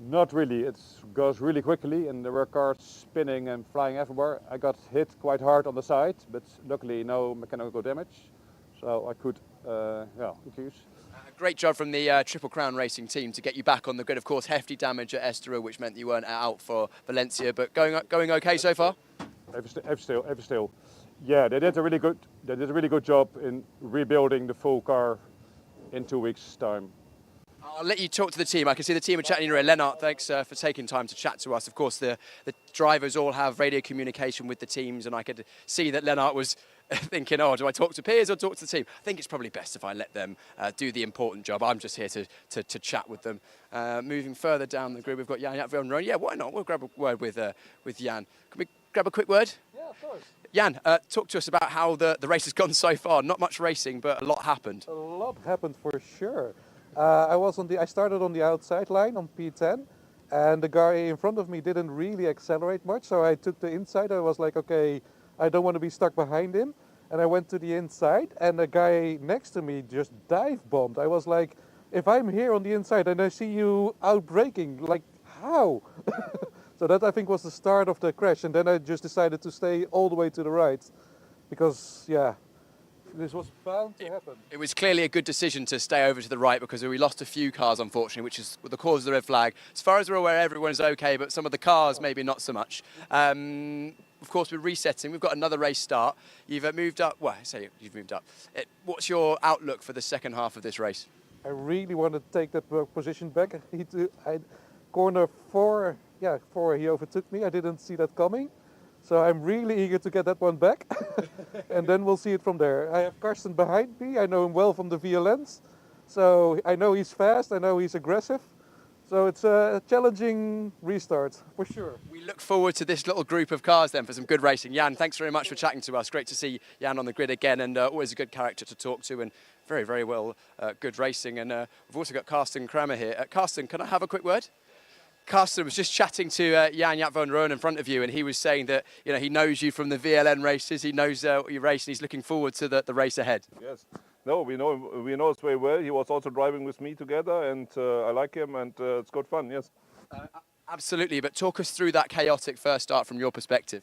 Not really, it goes really quickly and there were cars spinning and flying everywhere. I got hit quite hard on the side, but luckily no mechanical damage, so I could accuse. Great job from the Triple Crown Racing team to get you back on the grid. Of course, hefty damage at Estoril, which meant you weren't out for Valencia, but going okay so far? Even still. Yeah, they did a really good job in rebuilding the full car in 2 weeks' time. I'll let you talk to the team. I can see the team are chatting in your ear. Lennart, thanks for taking time to chat to us. Of course, the drivers all have radio communication with the teams, and I could see that Lennart was thinking, oh, do I talk to Piers or talk to the team? I think it's probably best if I let them do the important job. I'm just here to chat with them. Moving further down the grid, we've got Jan Jakveld. Yeah, why not? We'll grab a word with Jan. Can we grab a quick word? Yeah, of course. Jan, talk to us about how the race has gone so far. Not much racing, but a lot happened. A lot happened for sure. I started on the outside line on P10, and the guy in front of me didn't really accelerate much, so I took the inside. I was like, okay, I don't want to be stuck behind him, and I went to the inside, and the guy next to me just dive bombed. I was like, if I'm here on the inside and I see you out braking, like how? So that I think was the start of the crash, and then I just decided to stay all the way to the right, because yeah, This was bound to happen. It was clearly a good decision to stay over to the right because we lost a few cars, unfortunately, which is the cause of the red flag. As far as we're aware, everyone's okay, but some of the cars maybe not so much. Of course, we're resetting. We've got another race start. You've moved up. Well, I say you've moved up. What's your outlook for the second half of this race? I really want to take that position back. Corner 4, he overtook me. I didn't see that coming. So I'm really eager to get that one back. And then we'll see it from there. I have Karsten behind me. I know him well from the VLNs. So I know he's fast. I know he's aggressive. So it's a challenging restart, for sure. We look forward to this little group of cars then for some good racing. Jan, thanks very much for chatting to us. Great to see Jan on the grid again, and always a good character to talk to, and very, very well, good racing. And we've also got Karsten Kramer here. Karsten, can I have a quick word? Karsten was just chatting to Jan van Roon in front of you, and he was saying that he knows you from the VLN races. He knows what you race, and he's looking forward to the race ahead. Yes. No, we know us very well. He was also driving with me together, and I like him, and it's good fun. Yes. Absolutely, but talk us through that chaotic first start from your perspective.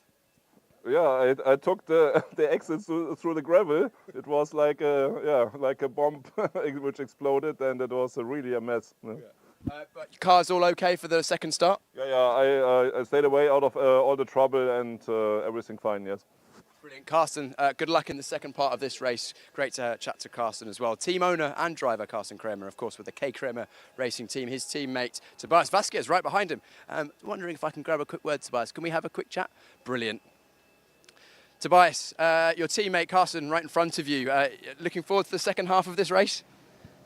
Yeah, I took the exit through the gravel. It was like a bomb which exploded, and it was really a mess. Yeah. But your car's all okay for the second start? Yeah. I stayed away out of all the trouble, and everything fine. Yes. Brilliant. Karsten, good luck in the second part of this race. Great to chat to Karsten as well. Team owner and driver Karsten Kramer, of course, with the K Kramer Racing Team. His teammate Tobias Vasquez right behind him. Wondering if I can grab a quick word, Tobias. Can we have a quick chat? Brilliant. Tobias, your teammate Karsten right in front of you. Looking forward to the second half of this race?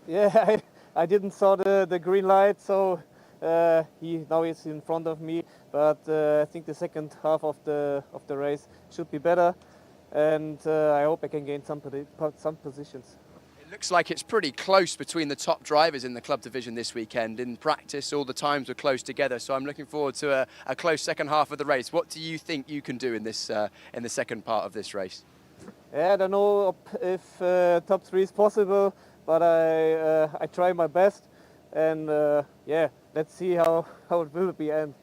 Yeah, I didn't saw the green light, so now he's in front of me. But I think the second half of the race should be better, and I hope I can gain some positions. It looks like it's pretty close between the top drivers in the club division this weekend. In practice, all the times were close together, so I'm looking forward to a close second half of the race. What do you think you can do in this in the second part of this race? Yeah, I don't know if top 3 is possible, but I try my best, and let's see how it will be end.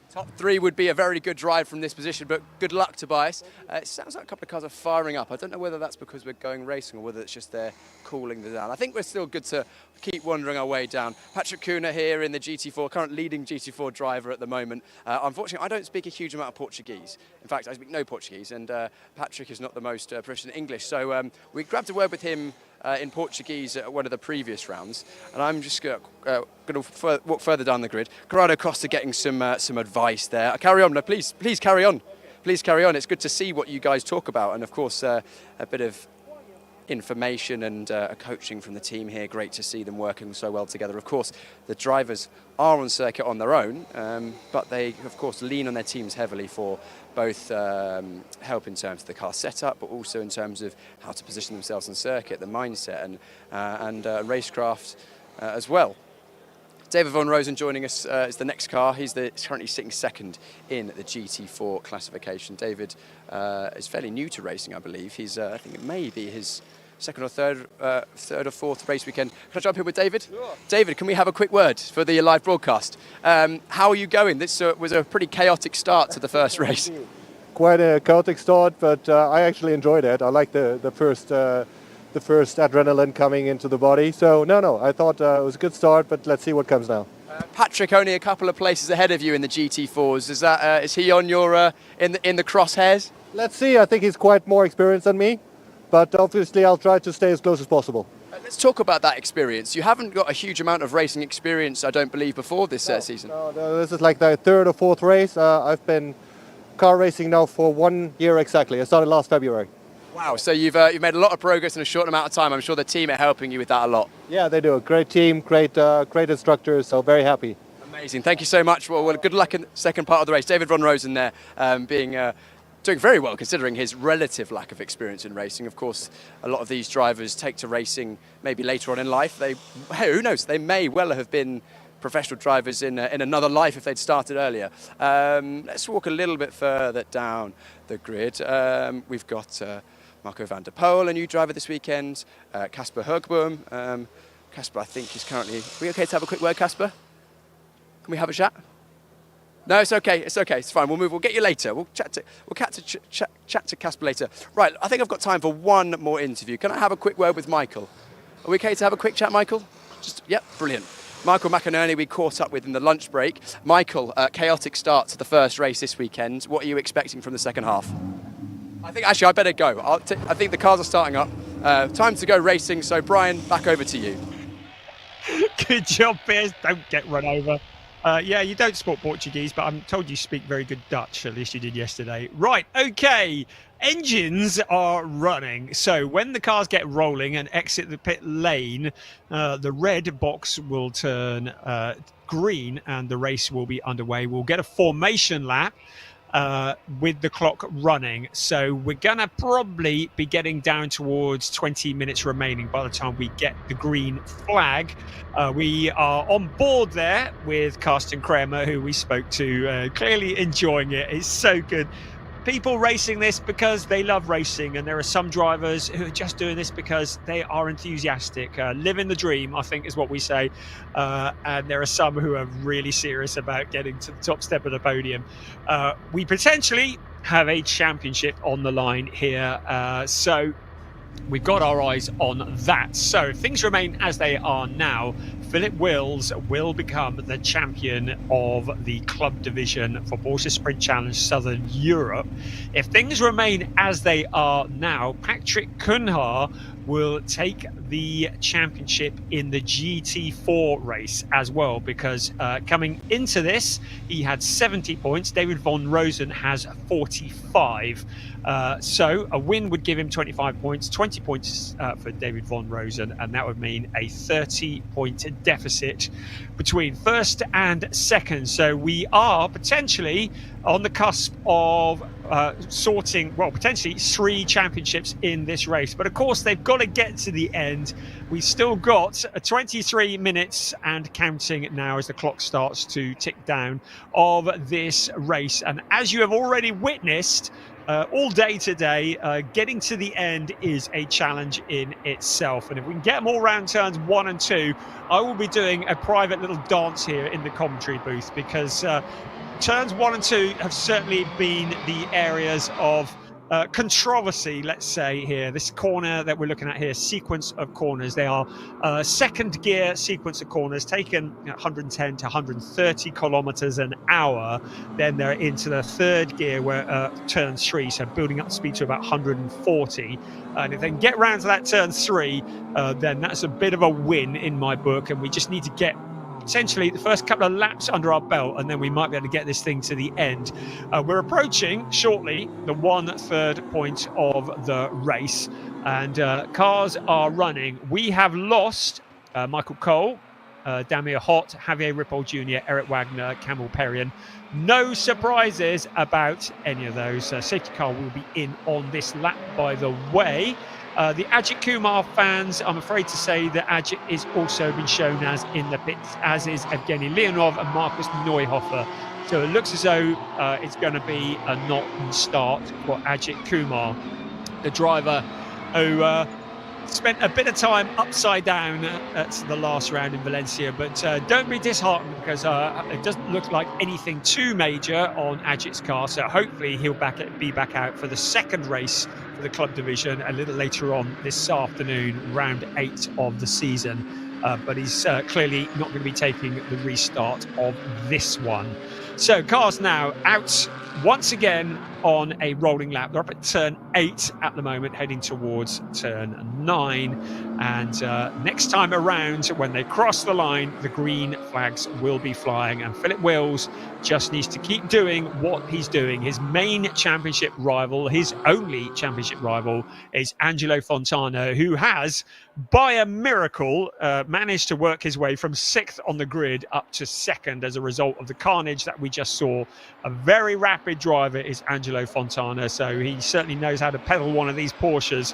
Top 3 would be a very good drive from this position, but good luck, Tobias. It sounds like a couple of cars are firing up. I don't know whether that's because we're going racing or whether it's just they're cooling down. I think we're still good to keep wandering our way down. Patrick Kuna here in the GT4, current leading GT4 driver at the moment. Unfortunately, I don't speak a huge amount of Portuguese. In fact, I speak no Portuguese, and Patrick is not the most proficient in English. So we grabbed a word with him in Portuguese at one of the previous rounds, and I'm just going to walk further down the grid. Corrado Costa getting some advice there. Carry on, no, please carry on. Please carry on. It's good to see what you guys talk about, and of course a bit of information and coaching from the team here. Great to see them working so well together. Of course, the drivers are on circuit on their own, but they of course lean on their teams heavily for both help in terms of the car setup, but also in terms of how to position themselves on circuit, the mindset and racecraft as well. David Van Rosen joining us is the next car. He's currently sitting second in the GT4 classification. David is fairly new to racing, I believe. He's, I think it may be his second or third or fourth race weekend. Can I jump in with David? Sure. David, can we have a quick word for the live broadcast? How are you going? This was a pretty chaotic start to the first race. Quite a chaotic start, but I actually enjoyed it. I like the first adrenaline coming into the body. So no, I thought it was a good start, but let's see what comes now. Patrick only a couple of places ahead of you in the GT4s. Is he on your in the crosshairs? Let's see. I think he's quite more experienced than me, but obviously I'll try to stay as close as possible. Let's talk about that experience. You haven't got a huge amount of racing experience, I don't believe, before this season. No, this is like the third or fourth race. I've been car racing now for 1 year exactly. I started last February. Wow, so you've made a lot of progress in a short amount of time. I'm sure the team are helping you with that a lot. Yeah, they do. Great team, great instructors, so very happy. Amazing. Thank you so much. Well, good luck in the second part of the race. David Van Rosen there, doing very well considering his relative lack of experience in racing. Of course, a lot of these drivers take to racing maybe later on in life. Who knows, they may well have been professional drivers in another life if they'd started earlier. Let's walk a little bit further down the grid. We've got Marco van der Poel, a new driver this weekend. Casper Högboom. Casper, I think, is currently... Are we okay to have a quick word, Casper? Can we have a chat? No, it's okay. It's okay. It's fine. We'll move. We'll get you later. We'll chat to Casper later. Right. I think I've got time for one more interview. Can I have a quick word with Michael? Are we okay to have a quick chat, Michael? Yep. Brilliant. Michael McInerney, we caught up with in the lunch break. Michael, chaotic start to the first race this weekend. What are you expecting from the second half? I think actually I better go. I think the cars are starting up. Time to go racing. So Brian, back over to you. Good job, Piers. Don't get run over. Yeah, you don't speak Portuguese, but I'm told you speak very good Dutch. At least you did yesterday. Right, okay. Engines are running. So when the cars get rolling and exit the pit lane, the red box will turn green and the race will be underway. We'll get a formation lap with the clock running. So we're going to probably be getting down towards 20 minutes remaining by the time we get the green flag. We are on board there with Carsten Kramer, who we spoke to, clearly enjoying it. It's so good. People racing this because they love racing, and there are some drivers who are just doing this because they are enthusiastic. Living the dream, I think, is what we say. And there are some who are really serious about getting to the top step of the podium. We potentially have a championship on the line here. So we've got our eyes on that. So if things remain as they are now, Philip Wills will become the champion of the club division for Porsche Sprint Challenge Southern Europe. If things remain as they are now, Patrick Cunha will take the championship in the GT4 race as well, because coming into this, he had 70 points. David Von Rosen has 45. So a win would give him 25 points, 20 points for David Von Rosen, and that would mean a 30-point deficit between first and second. So we are potentially on the cusp of sorting, well, potentially 3 championships in this race. But of course, they've got to get to the end. We've still got 23 minutes and counting now as the clock starts to tick down of this race. And as you have already witnessed, all day today, getting to the end is a challenge in itself. And if we can get them all round turns 1 and 2, I will be doing a private little dance here in the commentary booth, because turns 1 and 2 have certainly been the areas of controversy, let's say, here. This corner that we're looking at here, sequence of corners, they are second gear sequence of corners, taken 110 to 130 kilometers an hour. Then they're into the third gear, where turn 3, so building up speed to about 140. And if they can get round to that turn 3, then that's a bit of a win in my book. And we just need to get essentially the first couple of laps under our belt, and then we might be able to get this thing to the end. We're approaching shortly the 1/3 point of the race, and cars are running. We have lost Michael Cole, Damir Hott, Javier Ripoll Jr., Eric Wagner, Campbell Perrion. No surprises about any of those. Safety car will be in on this lap, by the way. The Ajith Kumar fans, I'm afraid to say that Ajith is also been shown as in the pits, as is Evgeny Leonov and Markus Neuhofer. So it looks as though it's going to be a non-start for Ajith Kumar, the driver who spent a bit of time upside down at the last round in Valencia. But don't be disheartened, because it doesn't look like anything too major on Ajith's car. So hopefully he'll be back out for the second race for the club division a little later on this afternoon, round 8 of the season. But he's clearly not going to be taking the restart of this one. So cars now out once again on a rolling lap. They're up at turn 8 at the moment, heading towards turn 9. And next time around, when they cross the line, the green flags will be flying. And Philip Wills just needs to keep doing what he's doing. His main championship rival, his only championship rival, is Angelo Fontana, who has, by a miracle, managed to work his way from 6th on the grid up to 2nd as a result of the carnage that we just saw. A very rapid driver is Angelo Fontana, so he certainly knows how to pedal one of these Porsches,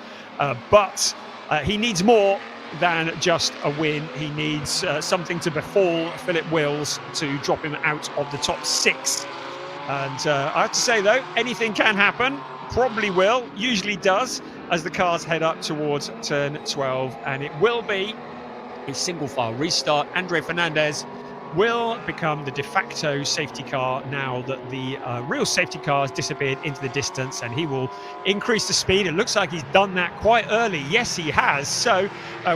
but he needs more than just a win. He needs something to befall Philip Wills to drop him out of the top 6. And I have to say, though, anything can happen. Probably will, usually does, as the cars head up towards turn 12. And it will be a single file restart. Andre Fernandez will become the de facto safety car now that the real safety car has disappeared into the distance, and he will increase the speed. It looks like he's done that quite early. Yes, he has. So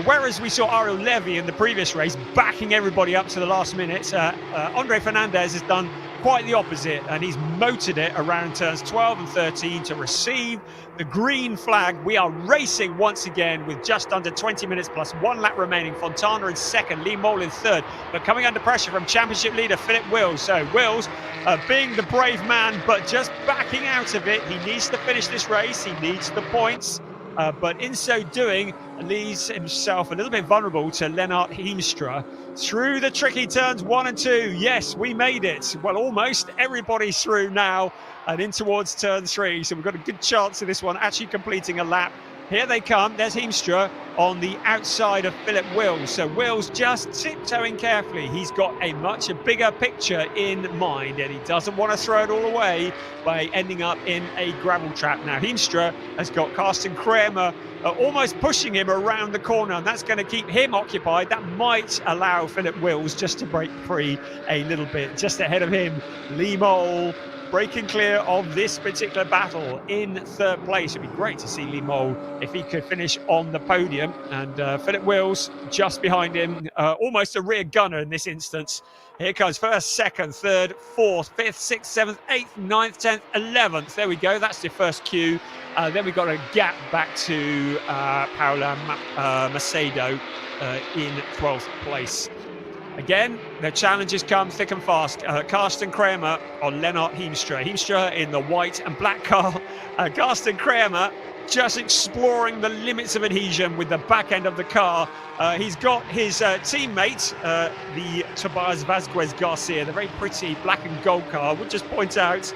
whereas we saw Ariel Levy in the previous race backing everybody up to the last minute, Andre Fernandez has done quite the opposite, and he's motored it around turns 12 and 13 to receive the green flag. We are racing once again with just under 20 minutes plus 1 lap remaining. Fontana in second, Lee Mole in third, but coming under pressure from championship leader Philip Wills. So Wills being the brave man, but just backing out of it. He needs to finish this race. He needs the points. But in so doing, leaves himself a little bit vulnerable to Lennart Heemstra through the tricky turns 1 and 2. Yes, we made it. Well, almost everybody's through now and in towards turn 3. So we've got a good chance of this one actually completing a lap. Here they come. There's Heemstra on the outside of Philip Wills. So Wills just tiptoeing carefully. He's got a much bigger picture in mind, and he doesn't want to throw it all away by ending up in a gravel trap. Now Heemstra has got Carsten Kramer almost pushing him around the corner, and that's going to keep him occupied. That might allow Philip Wills just to break free a little bit. Just ahead of him, Lee Mole breaking clear of this particular battle in third place. It'd be great to see Lee Mole if he could finish on the podium. And Philip Wills just behind him, almost a rear gunner in this instance. Here comes first, second, third, fourth, fifth, sixth, seventh, eighth, ninth, 10th, 11th. There we go. That's the first cue. Then we've got a gap back to Paula Macedo in 12th place. Again, the challenges come thick and fast. Carsten Kramer on Lennart Heemstra. Heemstra in the white and black car. Carsten Kramer just exploring the limits of adhesion with the back end of the car. He's got his teammate, the Tobias Vazquez Garcia, the very pretty black and gold car. We'll just point out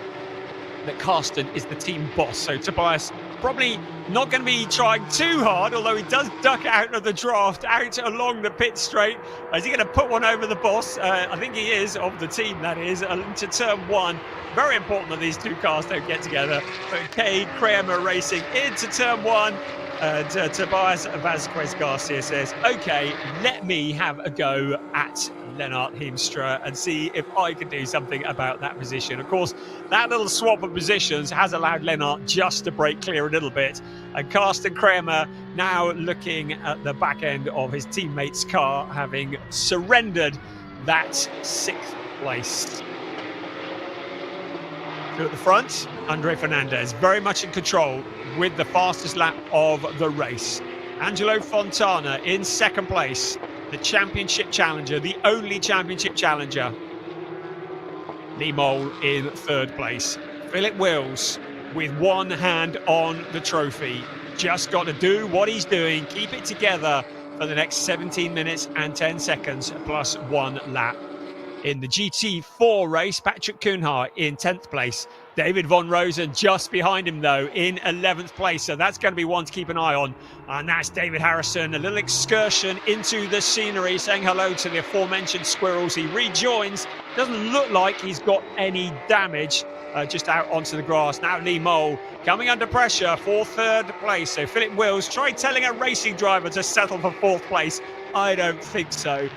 that Carsten is the team boss. So Tobias probably not going to be trying too hard, although he does duck out of the draft, out along the pit straight. Is he going to put one over the boss? I think he is, of the team, that is, into turn 1. Very important that these two cars don't get together. But Cade Kramer racing into turn 1. Tobias Vazquez Garcia says, okay, let me have a go at Lennart Heemstra and see if I can do something about that position. Of course, that little swap of positions has allowed Lennart just to break clear a little bit. And Carsten Kramer now looking at the back end of his teammate's car, having surrendered that 6th place. So at the front, Andre Fernandez very much in control with the fastest lap of the race. Angelo Fontana in second place, the championship challenger, the only championship challenger. Lee Mole in third place. Philip Wills with one hand on the trophy. Just got to do what he's doing, keep it together for the next 17 minutes and 10 seconds plus 1 lap. In the GT4 race, Patrick Kuhnhart in 10th place. David Von Rosen just behind him, though, in 11th place. So that's going to be one to keep an eye on. And that's David Harrison, a little excursion into the scenery, saying hello to the aforementioned squirrels. He rejoins. Doesn't look like he's got any damage just out onto the grass. Now Lee Mole coming under pressure for third place. So Philip Wills tried telling a racing driver to settle for 4th place. I don't think so.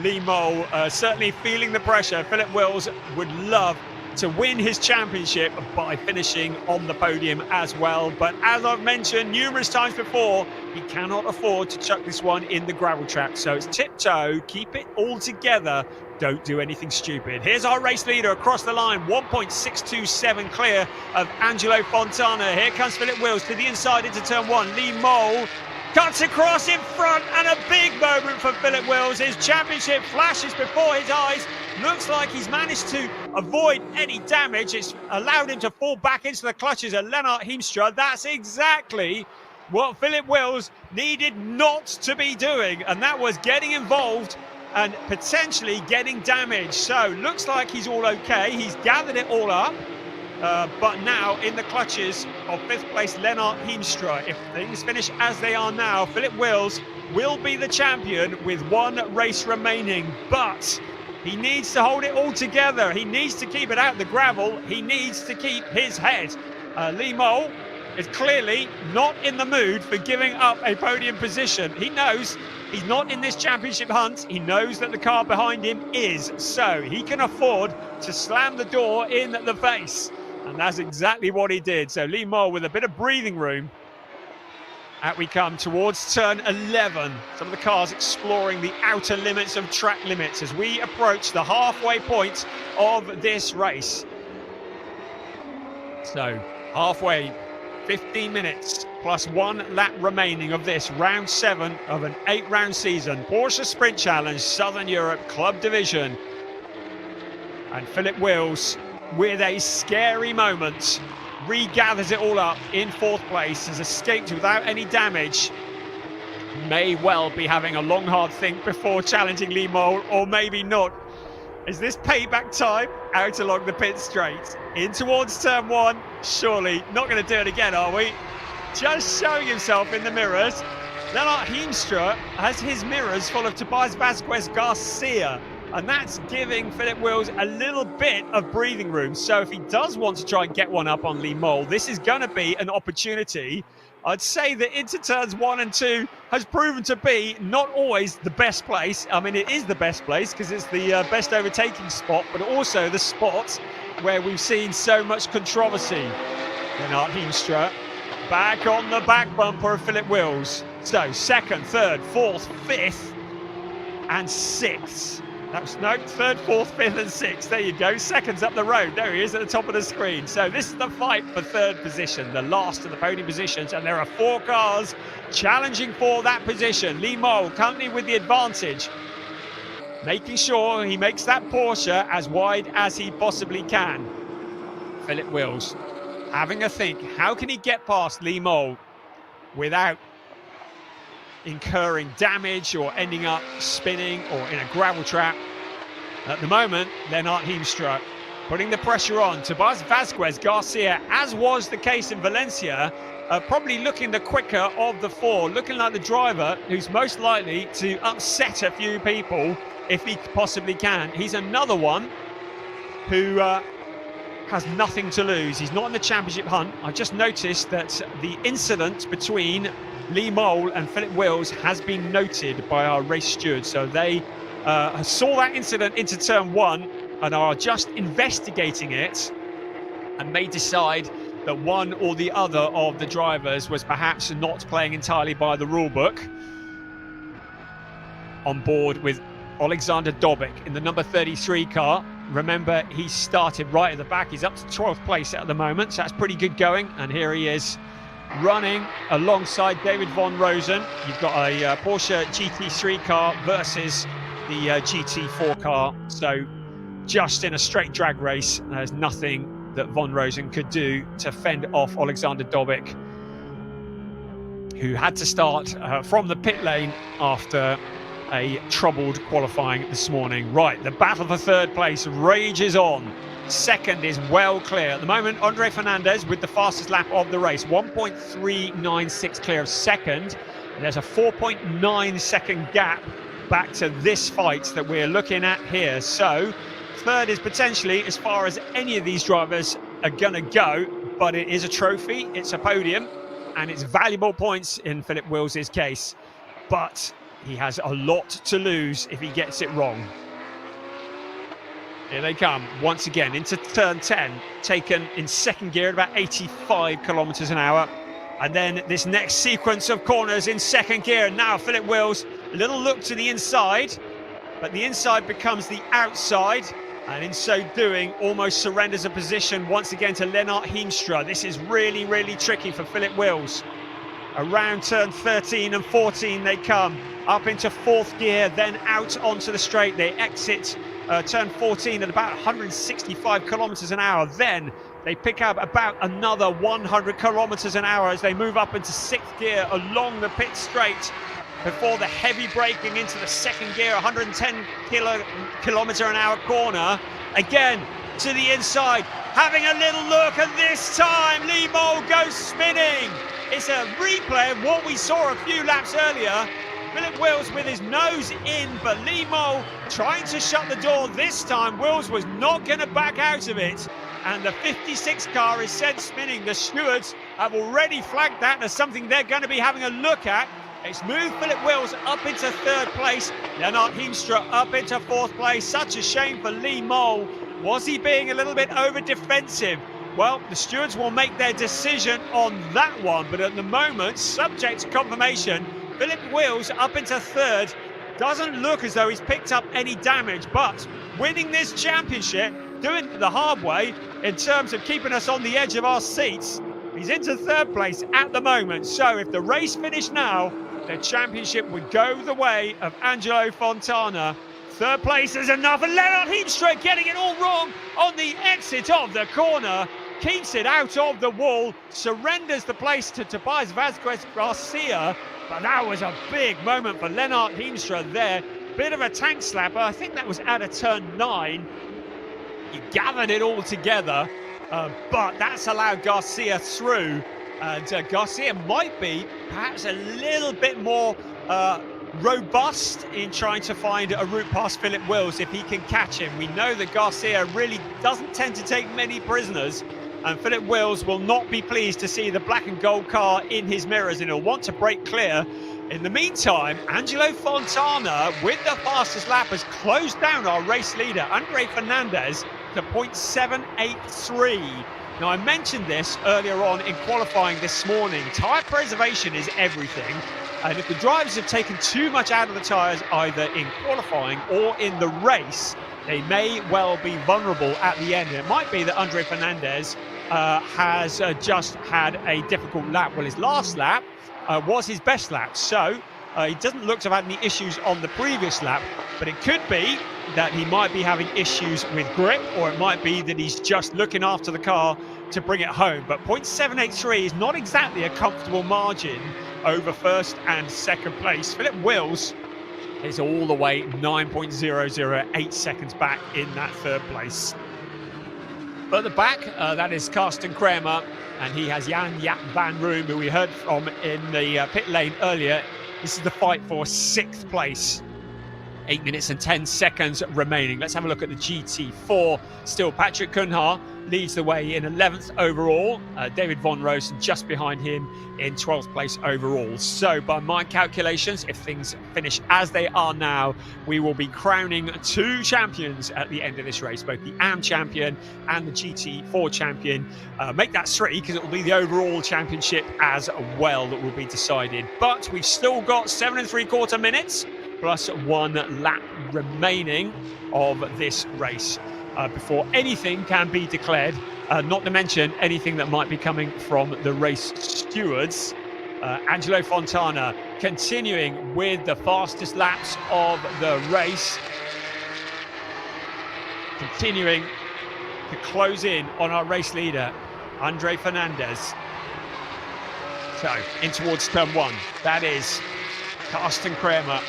Lee Mole certainly feeling the pressure. Philip Wills would love to win his championship by finishing on the podium as well. But as I've mentioned numerous times before, he cannot afford to chuck this one in the gravel trap. So it's tiptoe, keep it all together. Don't do anything stupid. Here's our race leader across the line, 1.627 clear of Angelo Fontana. Here comes Philip Wills to the inside into turn 1. Lee Mole cuts across in front, and a big moment for Philip Wills. His championship flashes before his eyes. Looks like he's managed to avoid any damage. It's allowed him to fall back into the clutches of Lennart Heemstra. That's exactly what Philip Wills needed not to be doing, and that was getting involved and potentially getting damaged. So looks like he's all okay. He's gathered it all up. But now in the clutches of 5th place Lennart Heemstra. If things finish as they are now, Philip Wills will be the champion with 1 race remaining. But he needs to hold it all together. He needs to keep it out the gravel. He needs to keep his head. Lee Mole is clearly not in the mood for giving up a podium position. He knows he's not in this championship hunt. He knows that the car behind him is, so he can afford to slam the door in the face. And that's exactly what he did. So Lee Mole with a bit of breathing room. Out we come towards turn 11. Some of the cars exploring the outer limits of track limits as we approach the halfway point of this race. So halfway, 15 minutes plus 1 lap remaining of this round 7 of an 8-round season. Porsche Sprint Challenge Southern Europe Club Division. And Philip Wills with a scary moment regathers it all up in 4th place, has escaped without any damage. May well be having a long hard think before challenging Lee Mole, or maybe not. Is this payback time? Out along the pit straight in towards turn 1. Surely not going to do it again, are we? Just showing himself in the mirrors. Lennart Heemstra has his mirrors full of Tobias Vasquez Garcia, and that's giving Philip Wills a little bit of breathing room. So if he does want to try and get one up on Lee Mole, this is going to be an opportunity. I'd say that into turns 1 and 2 has proven to be not always the best place. I mean, it is the best place because it's the best overtaking spot, but also the spot where we've seen so much controversy. Lennart Heemstra back on the back bumper of Philip Wills. So 2nd, 3rd, 4th, 5th and 6th. That was no 3rd, 4th, 5th and 6th. There you go. Seconds up the road. There he is at the top of the screen. So this is the fight for 3rd position, the last of the podium positions. And there are 4 cars challenging for that position. Lee Mole currently with the advantage, making sure he makes that Porsche as wide as he possibly can. Philip Wills having a think. How can he get past Lee Mole without incurring damage or ending up spinning or in a gravel trap? At the moment, Lennart Heemstra putting the pressure on. Tobias Vasquez Garcia, as was the case in Valencia, probably looking the quicker of the 4, looking like the driver who's most likely to upset a few people if he possibly can. He's another one who has nothing to lose. He's not in the championship hunt. I just noticed that the incident between Lee Mole and Philip Wills has been noted by our race stewards. So they saw that incident into turn 1 and are just investigating it, and may decide that one or the other of the drivers was perhaps not playing entirely by the rule book. On board with Alexander Dobik in the number 33 car. Remember, he started right at the back. He's up to 12th place at the moment, so that's pretty good going. And here he is running alongside David Von Rosen. You've got a Porsche GT3 car versus the GT4 car. So just in a straight drag race, there's nothing that Von Rosen could do to fend off Alexander Dobik, who had to start from the pit lane after a troubled qualifying this morning. Right, the battle for 3rd place rages on. 2nd is well clear. At the moment, Andre Fernandez with the fastest lap of the race, 1.396 clear of 2nd. There's a 4.9 second gap back to this fight that we're looking at here. So 3rd is potentially as far as any of these drivers are going to go, but it is a trophy, it's a podium, and it's valuable points in Philip Wills' case. But he has a lot to lose if he gets it wrong. Here they come once again into turn 10, taken in 2nd gear at about 85 kilometers an hour. And then this next sequence of corners in 2nd gear. Now Philip Wills, a little look to the inside, but the inside becomes the outside. And in so doing, almost surrenders a position once again to Lennart Heemstra. This is really, really tricky for Philip Wills. Around turn 13 and 14 they come, up into 4th gear, then out onto the straight. They exit turn 14 at about 165 kilometers an hour. Then they pick up about another 100 kilometers an hour as they move up into 6th gear along the pit straight before the heavy braking into the 2nd gear, 110 kilometer an hour corner. Again to the inside, having a little look, and this time Lee Mole goes spinning. It's a replay of what we saw a few laps earlier. Philip Wills with his nose in, but Lee Mole trying to shut the door this time. Wills was not going to back out of it, and the 56 car is sent spinning. The stewards have already flagged that as something they're going to be having a look at. It's moved Philip Wills up into third place. Lennart Heemstra up into fourth place. Such a shame for Lee Mole. Was he being a little bit over defensive? Well, the stewards will make their decision on that one. But at the moment, subject to confirmation, Philip Wills up into third. Doesn't look as though he's picked up any damage, but winning this championship, doing it the hard way in terms of keeping us on the edge of our seats. He's into third place at the moment. So if the race finished now, the championship would go the way of Angelo Fontana. Third place is enough, and Lennart Heemstra getting it all wrong on the exit of the corner. Keeps it out of the wall, surrenders the place to Tobias Vazquez Garcia. But that was a big moment for Lennart Heemstra there. Bit of a tank slapper. I think that was at a turn 9. He gathered it all together, but that's allowed Garcia through. And Garcia might be perhaps a little bit more robust in trying to find a route past Philip Wills if he can catch him. We know that Garcia really doesn't tend to take many prisoners, and Philip Wills will not be pleased to see the black and gold car in his mirrors, and he'll want to break clear. In the meantime, Angelo Fontana, with the fastest lap, has closed down our race leader, Andre Fernandez, to 0.783. Now, I mentioned this earlier on in qualifying this morning. Tyre preservation is everything. And if the drivers have taken too much out of the tyres, either in qualifying or in the race, they may well be vulnerable at the end. And it might be that Andre Fernandez has just had a difficult lap. Well, his last lap was his best lap. So he doesn't look to have had any issues on the previous lap. But it could be that he might be having issues with grip, or it might be that he's just looking after the car to bring it home. But 0.783 is not exactly a comfortable margin over first and second place. Philip Wills is all the way 9.008 seconds back in that third place. Further back, that is Karsten Kramer, and he has Jan Jaap van Room, who we heard from in the pit lane earlier. This is the fight for sixth place. 8 minutes and 10 seconds remaining. Let's have a look at the GT4. Still, Patrick Kunha leads the way in 11th overall. David Von Rosen just behind him in 12th place overall. So by my calculations, if things finish as they are now, we will be crowning 2 champions at the end of this race, both the AM champion and the GT4 champion. Make that 3, because it will be the overall championship as well that will be decided. But we've still got 7 3/4 minutes plus 1 lap remaining of this race before anything can be declared, not to mention anything that might be coming from the race stewards. Angelo Fontana continuing with the fastest laps of the race, continuing to close in on our race leader, Andre Fernandez. So in towards turn 1, that is Karsten Kramer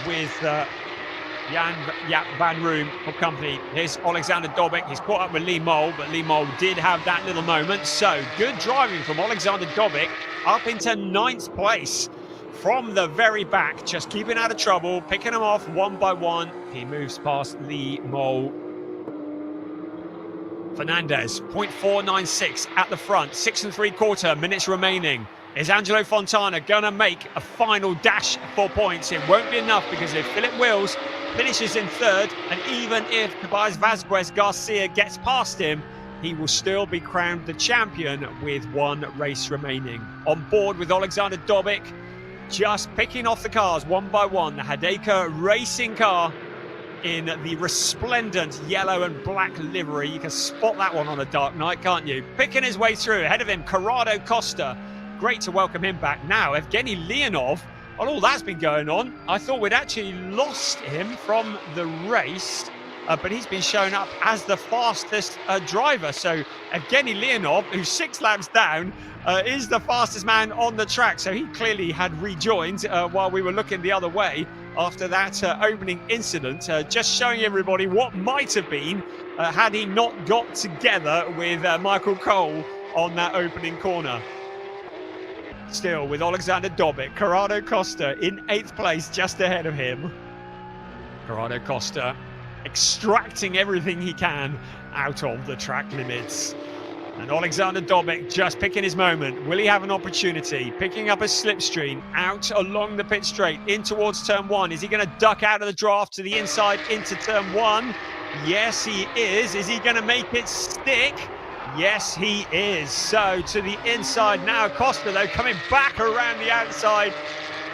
with Jan Jaap van Room for company. Here's Alexander Dobik. He's caught up with Lee Mole, but Lee Mole did have that little moment. So good driving from Alexander Dobik up into 9th place from the very back, just keeping out of trouble, picking them off one by one. He moves past Lee Mole. Fernandez, 0.496 at the front, 6 3/4 minutes remaining. Is Angelo Fontana going to make a final dash for points? It won't be enough, because if Philip Wills finishes in 3rd, and even if Tobias Vazquez Garcia gets past him, he will still be crowned the champion with 1 race remaining. On board with Alexander Dobik, just picking off the cars one by one. The Hadeka racing car in the resplendent yellow and black livery. You can spot that one on a dark night, can't you? Picking his way through. Ahead of him, Corrado Costa. Great to welcome him back. Now, Evgeny Leonov, on all that's been going on, I thought we'd actually lost him from the race, but he's been shown up as the fastest driver. So Evgeny Leonov, who's 6 laps down, is the fastest man on the track. So he clearly had rejoined while we were looking the other way after that opening incident, just showing everybody what might have been had he not got together with Michael Cole on that opening corner. Still with Alexander Dobik, Corrado Costa in 8th place, just ahead of him. Corrado Costa extracting everything he can out of the track limits. And Alexander Dobic just picking his moment. Will he have an opportunity? Picking up a slipstream out along the pit straight in towards turn 1. Is he going to duck out of the draft to the inside into turn 1? Yes, he is. Is he going to make it stick? Yes, he is. So to the inside now. Costa, though, coming back around the outside.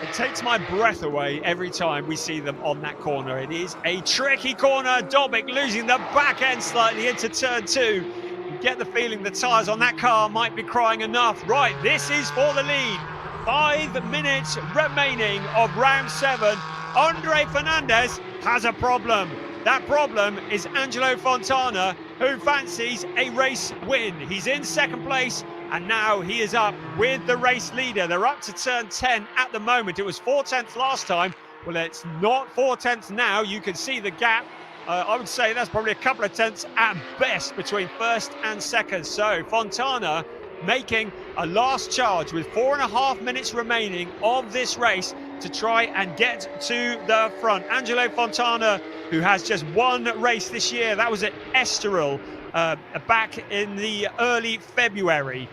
It takes my breath away every time we see them on that corner. It is a tricky corner. Dobic losing the back end slightly into turn 2. You get the feeling the tyres on that car might be crying enough. Right, this is for the lead. 5 minutes remaining of round 7. Andre Fernandez has a problem. That problem is Angelo Fontana, who fancies a race win. He's in second place, and now he is up with the race leader. They're up to turn 10 at the moment. It was 4/10 last time. Well, it's not 4/10 now. You can see the gap. I would say that's probably a couple of tenths at best between first and second. So Fontana making a last charge with 4.5 minutes remaining of this race to try and get to the front. Angelo Fontana, who has just one race this year, that was at Estoril back in the early February.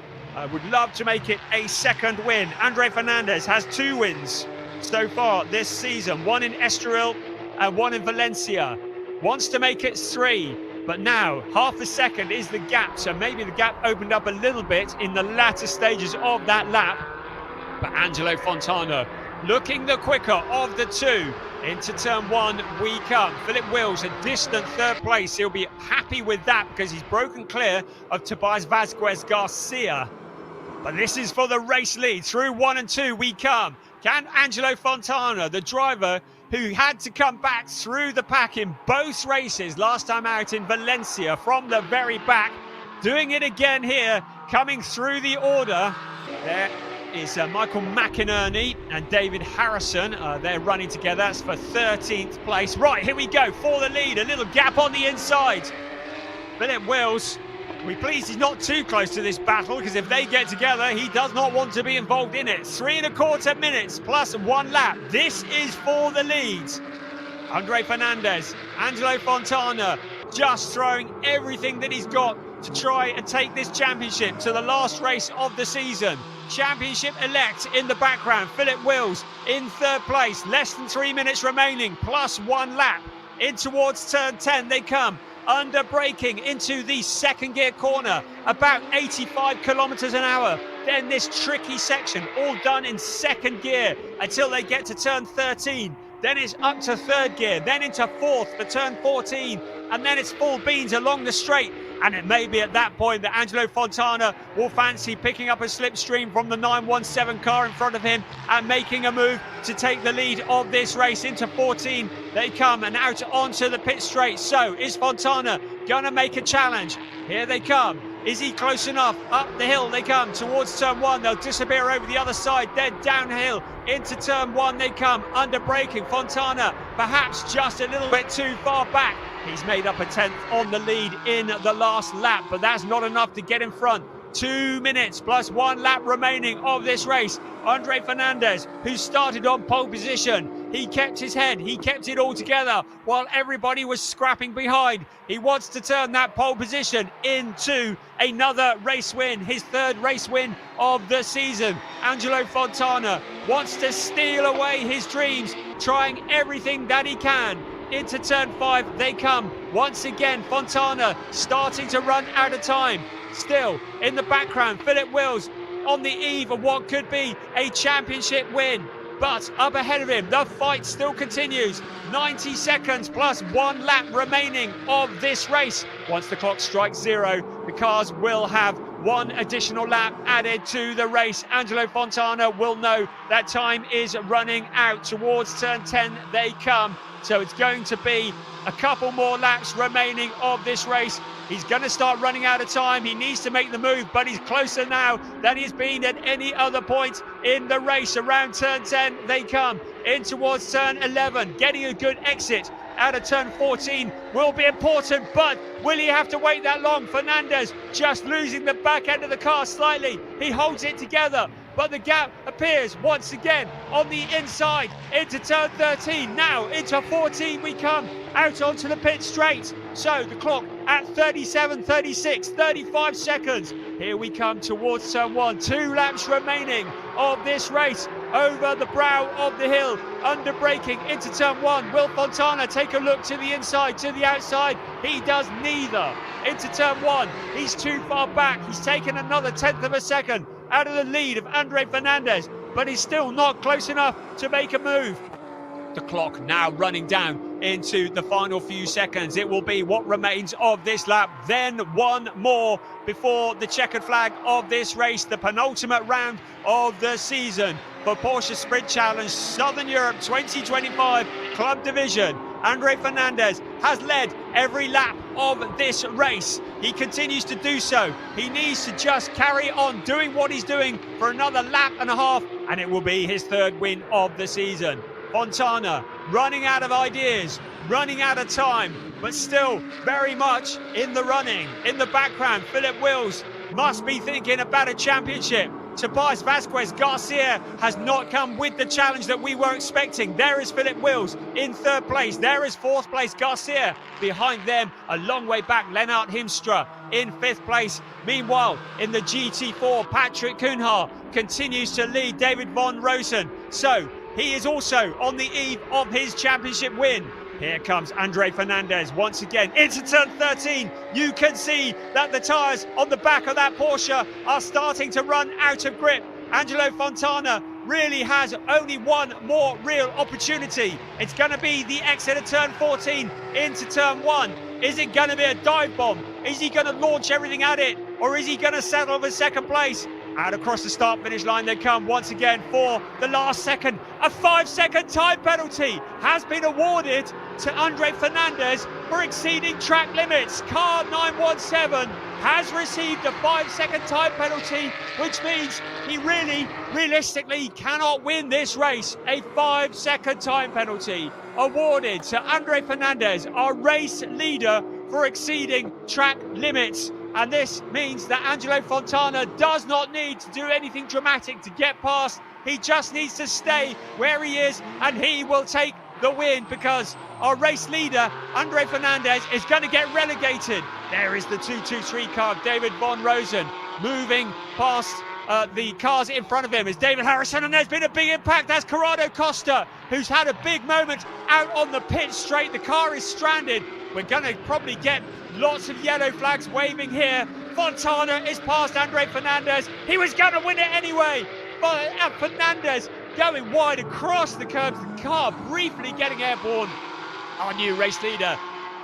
Would love to make it a second win. Andre Fernandez has 2 wins so far this season, one in Estoril and one in Valencia. Wants to make it 3, but now half a second is the gap, so maybe the gap opened up a little bit in the latter stages of that lap. But Angelo Fontana looking the quicker of the 2. Into turn 1 we come. Philip Wills, a distant 3rd place. He'll be happy with that because he's broken clear of Tobias Vasquez Garcia. But this is for the race lead. Through 1 and 2 we come. Can Angelo Fontana, the driver who had to come back through the pack in both races last time out in Valencia from the very back, doing it again here, coming through the order. There is Michael McInerney and David Harrison. They're running together. That's for 13th place. Right, here we go for the lead. A little gap on the inside. Philip Wills, we're pleased he's not too close to this battle, because if they get together, he does not want to be involved in it. 3.25 minutes plus 1 lap. This is for the lead. Andre Fernandez, Angelo Fontana, just throwing everything that he's got to try and take this championship to the last race of the season. Championship elect in the background. Philip Wills in 3rd place. Less than 3 minutes remaining, plus 1 lap. In towards turn 10 they come. Under braking into the 2nd gear corner, about 85 kilometers an hour. Then this tricky section, all done in 2nd gear until they get to turn 13. Then it's up to 3rd gear, then into 4th for turn 14, and then it's full beans along the straight. And it may be at that point that Angelo Fontana will fancy picking up a slipstream from the 917 car in front of him and making a move to take the lead of this race. Into 14 they come and out onto the pit straight. So is Fontana going to make a challenge? Here they come. Is he close enough? Up the hill they come towards turn 1. They'll disappear over the other side. Then downhill into turn 1 they come. Under braking, Fontana perhaps just a little bit too far back. He's made up a 10th on the lead in the last lap, but that's not enough to get in front. 2 minutes plus 1 lap remaining of this race. Andre Fernandez, who started on pole position, he kept his head, he kept it all together while everybody was scrapping behind. He wants to turn that pole position into another race win, his 3rd race win of the season. Angelo Fontana wants to steal away his dreams, trying everything that he can. Into turn 5 they come. Once again, Fontana starting to run out of time. Still in the background, Philip Wills on the eve of what could be a championship win. But up ahead of him, the fight still continues. 90 seconds plus 1 lap remaining of this race. Once the clock strikes 0, the cars will have 1 additional lap added to the race. Angelo Fontana will know that time is running out. Towards turn 10 they come. So it's going to be a couple more laps remaining of this race. He's going to start running out of time. He needs to make the move, but he's closer now than he's been at any other point in the race. Around turn 10 they come. In towards turn 11, getting a good exit out of turn 14 will be important, but will he have to wait that long? Fernandez just losing the back end of the car slightly. He holds it together, but the gap appears once again on the inside into turn 13. Now into 14 we come, out onto the pit straight. So the clock at 37, 36, 35 seconds. Here we come towards turn 1. 2 laps remaining of this race over the brow of the hill. Under braking into turn 1. Will Fontana take a look to the inside, to the outside? He does neither. Into turn 1. He's too far back. He's taken another 1/10 of a second out of the lead of Andre Fernandez, but he's still not close enough to make a move. The clock now running down into the final few seconds. It will be what remains of this lap, then one more before the checkered flag of this race, the penultimate round of the season for Porsche Sprint Challenge Southern Europe 2025 Club Division. Andre Fernandez has led every lap of this race. He continues to do so. He needs to just carry on doing what he's doing for another lap and a half, and it will be his 3rd win of the season. Fontana running out of ideas, running out of time, but still very much in the running. In the background, Philip Wills must be thinking about a championship. Tobias Vasquez Garcia has not come with the challenge that we were expecting. There is Philip Wills in 3rd place. There is 4th place Garcia. Behind them, a long way back, Lennart Himstra in 5th place. Meanwhile, in the GT4, Patrick Kuhnhaar continues to lead David Von Rosen. So he is also on the eve of his championship win. Here comes Andre Fernandez once again into turn 13. You can see that the tyres on the back of that Porsche are starting to run out of grip. Angelo Fontana really has only one more real opportunity. It's going to be the exit of turn 14 into turn 1. Is it going to be a dive bomb? Is he going to launch everything at it? Or is he going to settle for 2nd place? Out across the start-finish line they come once again for the last second. A 5-second time penalty has been awarded to Andre Fernandez for exceeding track limits. Car 917 has received a 5-second time penalty, which means he realistically cannot win this race. A 5-second time penalty awarded to Andre Fernandez, our race leader, for exceeding track limits. And this means that Angelo Fontana does not need to do anything dramatic to get past. He just needs to stay where he is, and he will take the win, because our race leader, Andre Fernandez, is going to get relegated. There is the 223 car, David Von Rosen, moving past the cars in front of him is David Harrison, and there's been a big impact. That's Corrado Costa, who's had a big moment out on the pit straight. The car is stranded. We're going to probably get lots of yellow flags waving here. Fontana is past Andre Fernandez. He was going to win it anyway, but Fernandez going wide across the curbs. The car briefly getting airborne. Our new race leader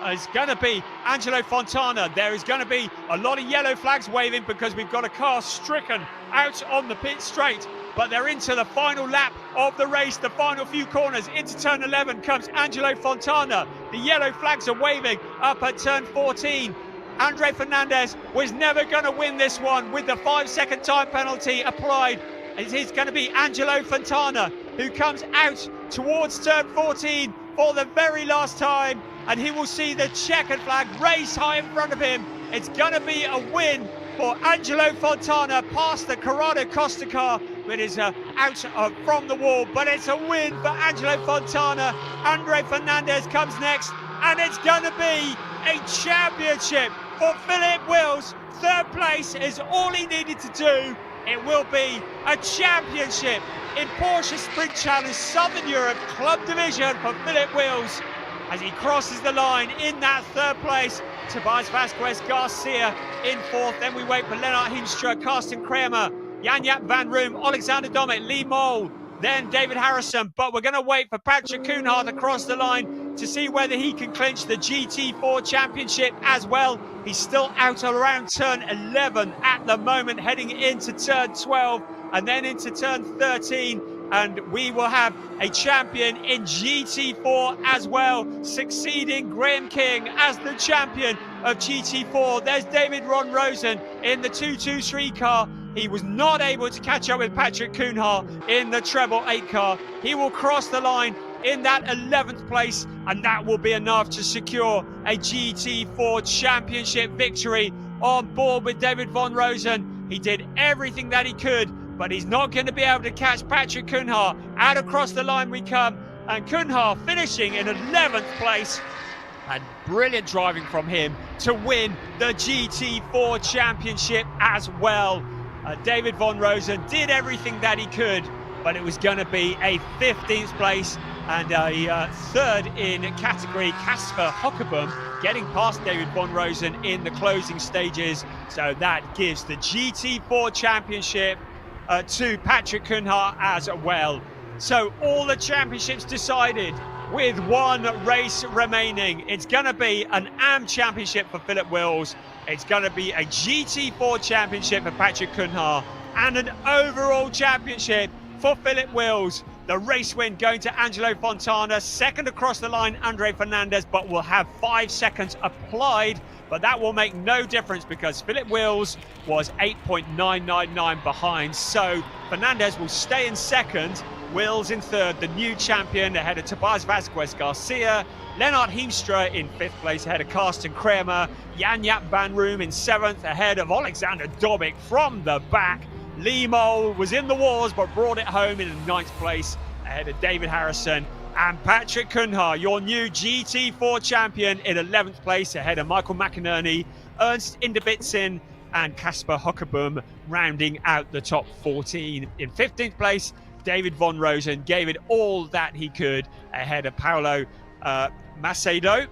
is going to be Angelo Fontana. There is going to be a lot of yellow flags waving because we've got a car stricken out on the pit straight. But they're into the final lap of the race, the final few corners. Into turn 11 comes Angelo Fontana. The yellow flags are waving up at turn 14. Andre Fernandez was never going to win this one with the 5-second time penalty applied. It is going to be Angelo Fontana who comes out towards turn 14 for the very last time, and he will see the checkered flag race high in front of him. It's going to be a win for Angelo Fontana past the Corrado Costa car. It is out from the wall, but it's a win for Angelo Fontana. Andre Fernandez comes next, and it's going to be a championship for Philip Wills. 3rd place is all he needed to do. It will be a championship in Porsche Sprint Challenge Southern Europe Club Division for Philip Wills as he crosses the line in that 3rd place. Tobias Vasquez Garcia in 4th. Then we wait for Lennart Hinstra, Carsten Kramer, Jan-Jaap van Room, Alexander Domet, Lee Mole, then David Harrison. But we're going to wait for Patrick Kuhnhaar to cross the line to see whether he can clinch the GT4 championship as well. He's still out around turn 11 at the moment, heading into turn 12 and then into turn 13. And we will have a champion in GT4 as well, succeeding Graham King as the champion of GT4. There's David Von Rosen in the 223 car. He was not able to catch up with Patrick Kuhnhaar in the treble 8 car. He will cross the line in that 11th place, and that will be enough to secure a GT4 championship victory. On board with David Von Rosen, he did everything that he could, but he's not going to be able to catch Patrick Kuhnhaar. Out across the line we come, and Kuhnhaar finishing in 11th place. and brilliant driving from him to win the GT4 Championship as well. David von Rosen did everything that he could, but it was going to be a 15th place and a third in category. Kasper Hockebom getting past David von Rosen in the closing stages. So that gives the GT4 Championship to Patrick Cunha as well. So all the championships decided with one race remaining. It's going to be an AM Championship for Philip Wills. It's going to be a GT4 Championship for Patrick Cunha and an overall championship for Philip Wills. The race win going to Angelo Fontana. Second across the line, Andre Fernandez, but will have 5 seconds applied. But that will make no difference because Philip Wills was 8.999 behind. So Fernandez will stay in second. Wills in third, the new champion, ahead of Tobias Vasquez Garcia. Lennart Heemstra in 5th place, ahead of Karsten Kramer. Jan-Jaap van Room in 7th, ahead of Alexander Dobik from the back. Lee Mole was in the wars but brought it home in 9th place, ahead of David Harrison. And Patrick Cunha, your new GT4 champion, in 11th place, ahead of Michael McInerney, Ernst Inderbitzin and Kasper Hockebom, rounding out the top 14. In 15th place, David von Rosen gave it all that he could, ahead of Paolo Macedo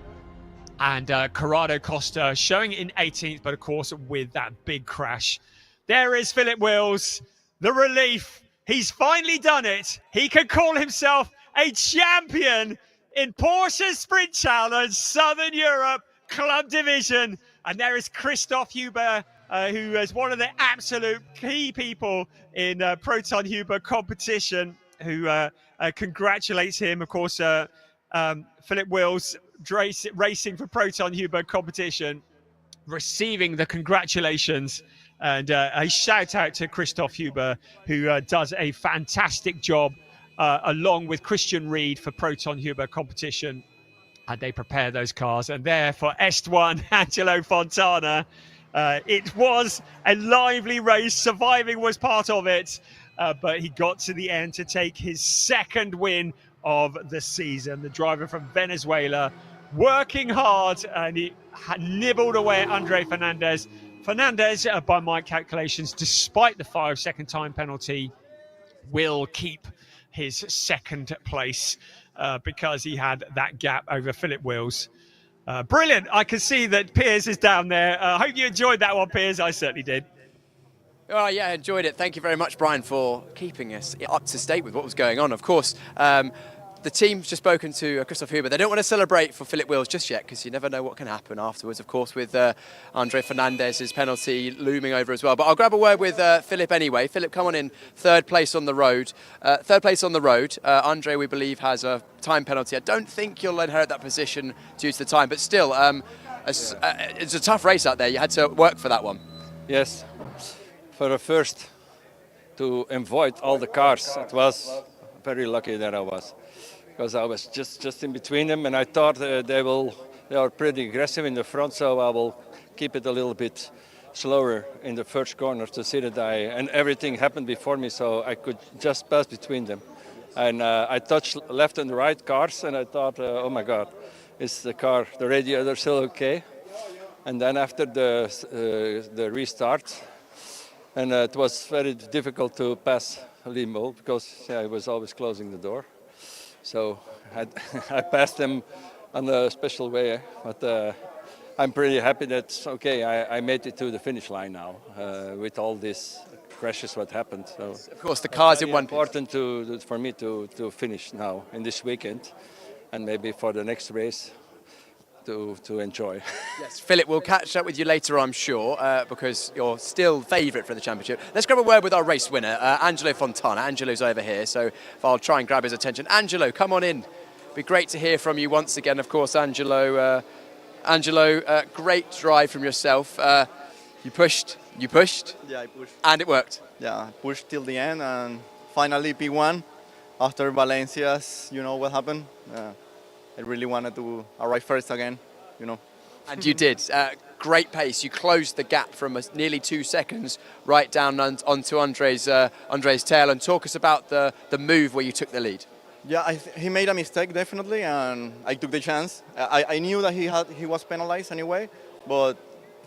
and Corrado Costa, showing in 18th, but of course with that big crash. There is Philip Wills, the relief. He's finally done it. He can call himself a champion in Porsche Sprint Challenge Southern Europe Club Division. And there is Christoph Huber, who is one of the absolute key people in Proton Huber competition, who congratulates him. Of course, Philip Wills racing for Proton Huber competition, receiving the congratulations. And a shout out to Christoph Huber, who does a fantastic job along with Christian Reed for Proton Huber competition. And they prepare those cars. And there for Est1, Angelo Fontana. It was a lively race. Surviving was part of it. But he got to the end to take his second win of the season. The driver from Venezuela working hard, and he nibbled away at Andre Fernandez. Fernandez, by my calculations, despite the 5-second time penalty, will keep his second place because he had that gap over Philip Wills. Brilliant. I can see that Piers is down there. I hope you enjoyed that one, Piers. I certainly did. Oh, yeah, I enjoyed it. Thank you very much, Brian, for keeping us up to date with what was going on. Of course, the team's just spoken to Christoph Huber. They don't want to celebrate for Philip Wills just yet because you never know what can happen afterwards, of course, with Andre Fernandez's penalty looming over as well. But I'll grab a word with Philip anyway. Philip, come on in. Third place on the road. Andre, we believe, has a time penalty. I don't think you'll inherit that position due to the time, but still, it's a tough race out there. You had to work for that one. Yes. For the first, to avoid all the cars, it was very lucky that I was. Because I was just in between them, and I thought they are pretty aggressive in the front, so I will keep it a little bit slower in the first corner to see that and everything happened before me, so I could just pass between them. And I touched left and right cars, and I thought, oh my God, is the radiator still okay? And then after the restart, and it was very difficult to pass Limo because he was always closing the door. So I passed them on a special way, but I'm pretty happy that, okay, I made it to the finish line now with all these crashes what happened. So of course, the cars in one piece. Important for me to finish now in this weekend and maybe for the next race to enjoy. Yes, Philip, we'll catch up with you later, I'm sure, because you're still favourite for the championship. Let's grab a word with our race winner, Angelo Fontana. Angelo's over here, so if I'll try and grab his attention. Angelo, come on in. Be great to hear from you once again, of course, Angelo. Great drive from yourself. You pushed. Yeah, I pushed. And it worked. Yeah, I pushed till the end, and finally P1. After Valencia's, you know what happened. I really wanted to arrive first again, you know. And you did. Great pace. You closed the gap from nearly 2 seconds right down onto Andre's tail. And talk us about the move where you took the lead. Yeah, he made a mistake definitely, and I took the chance. I knew that he was penalized anyway, but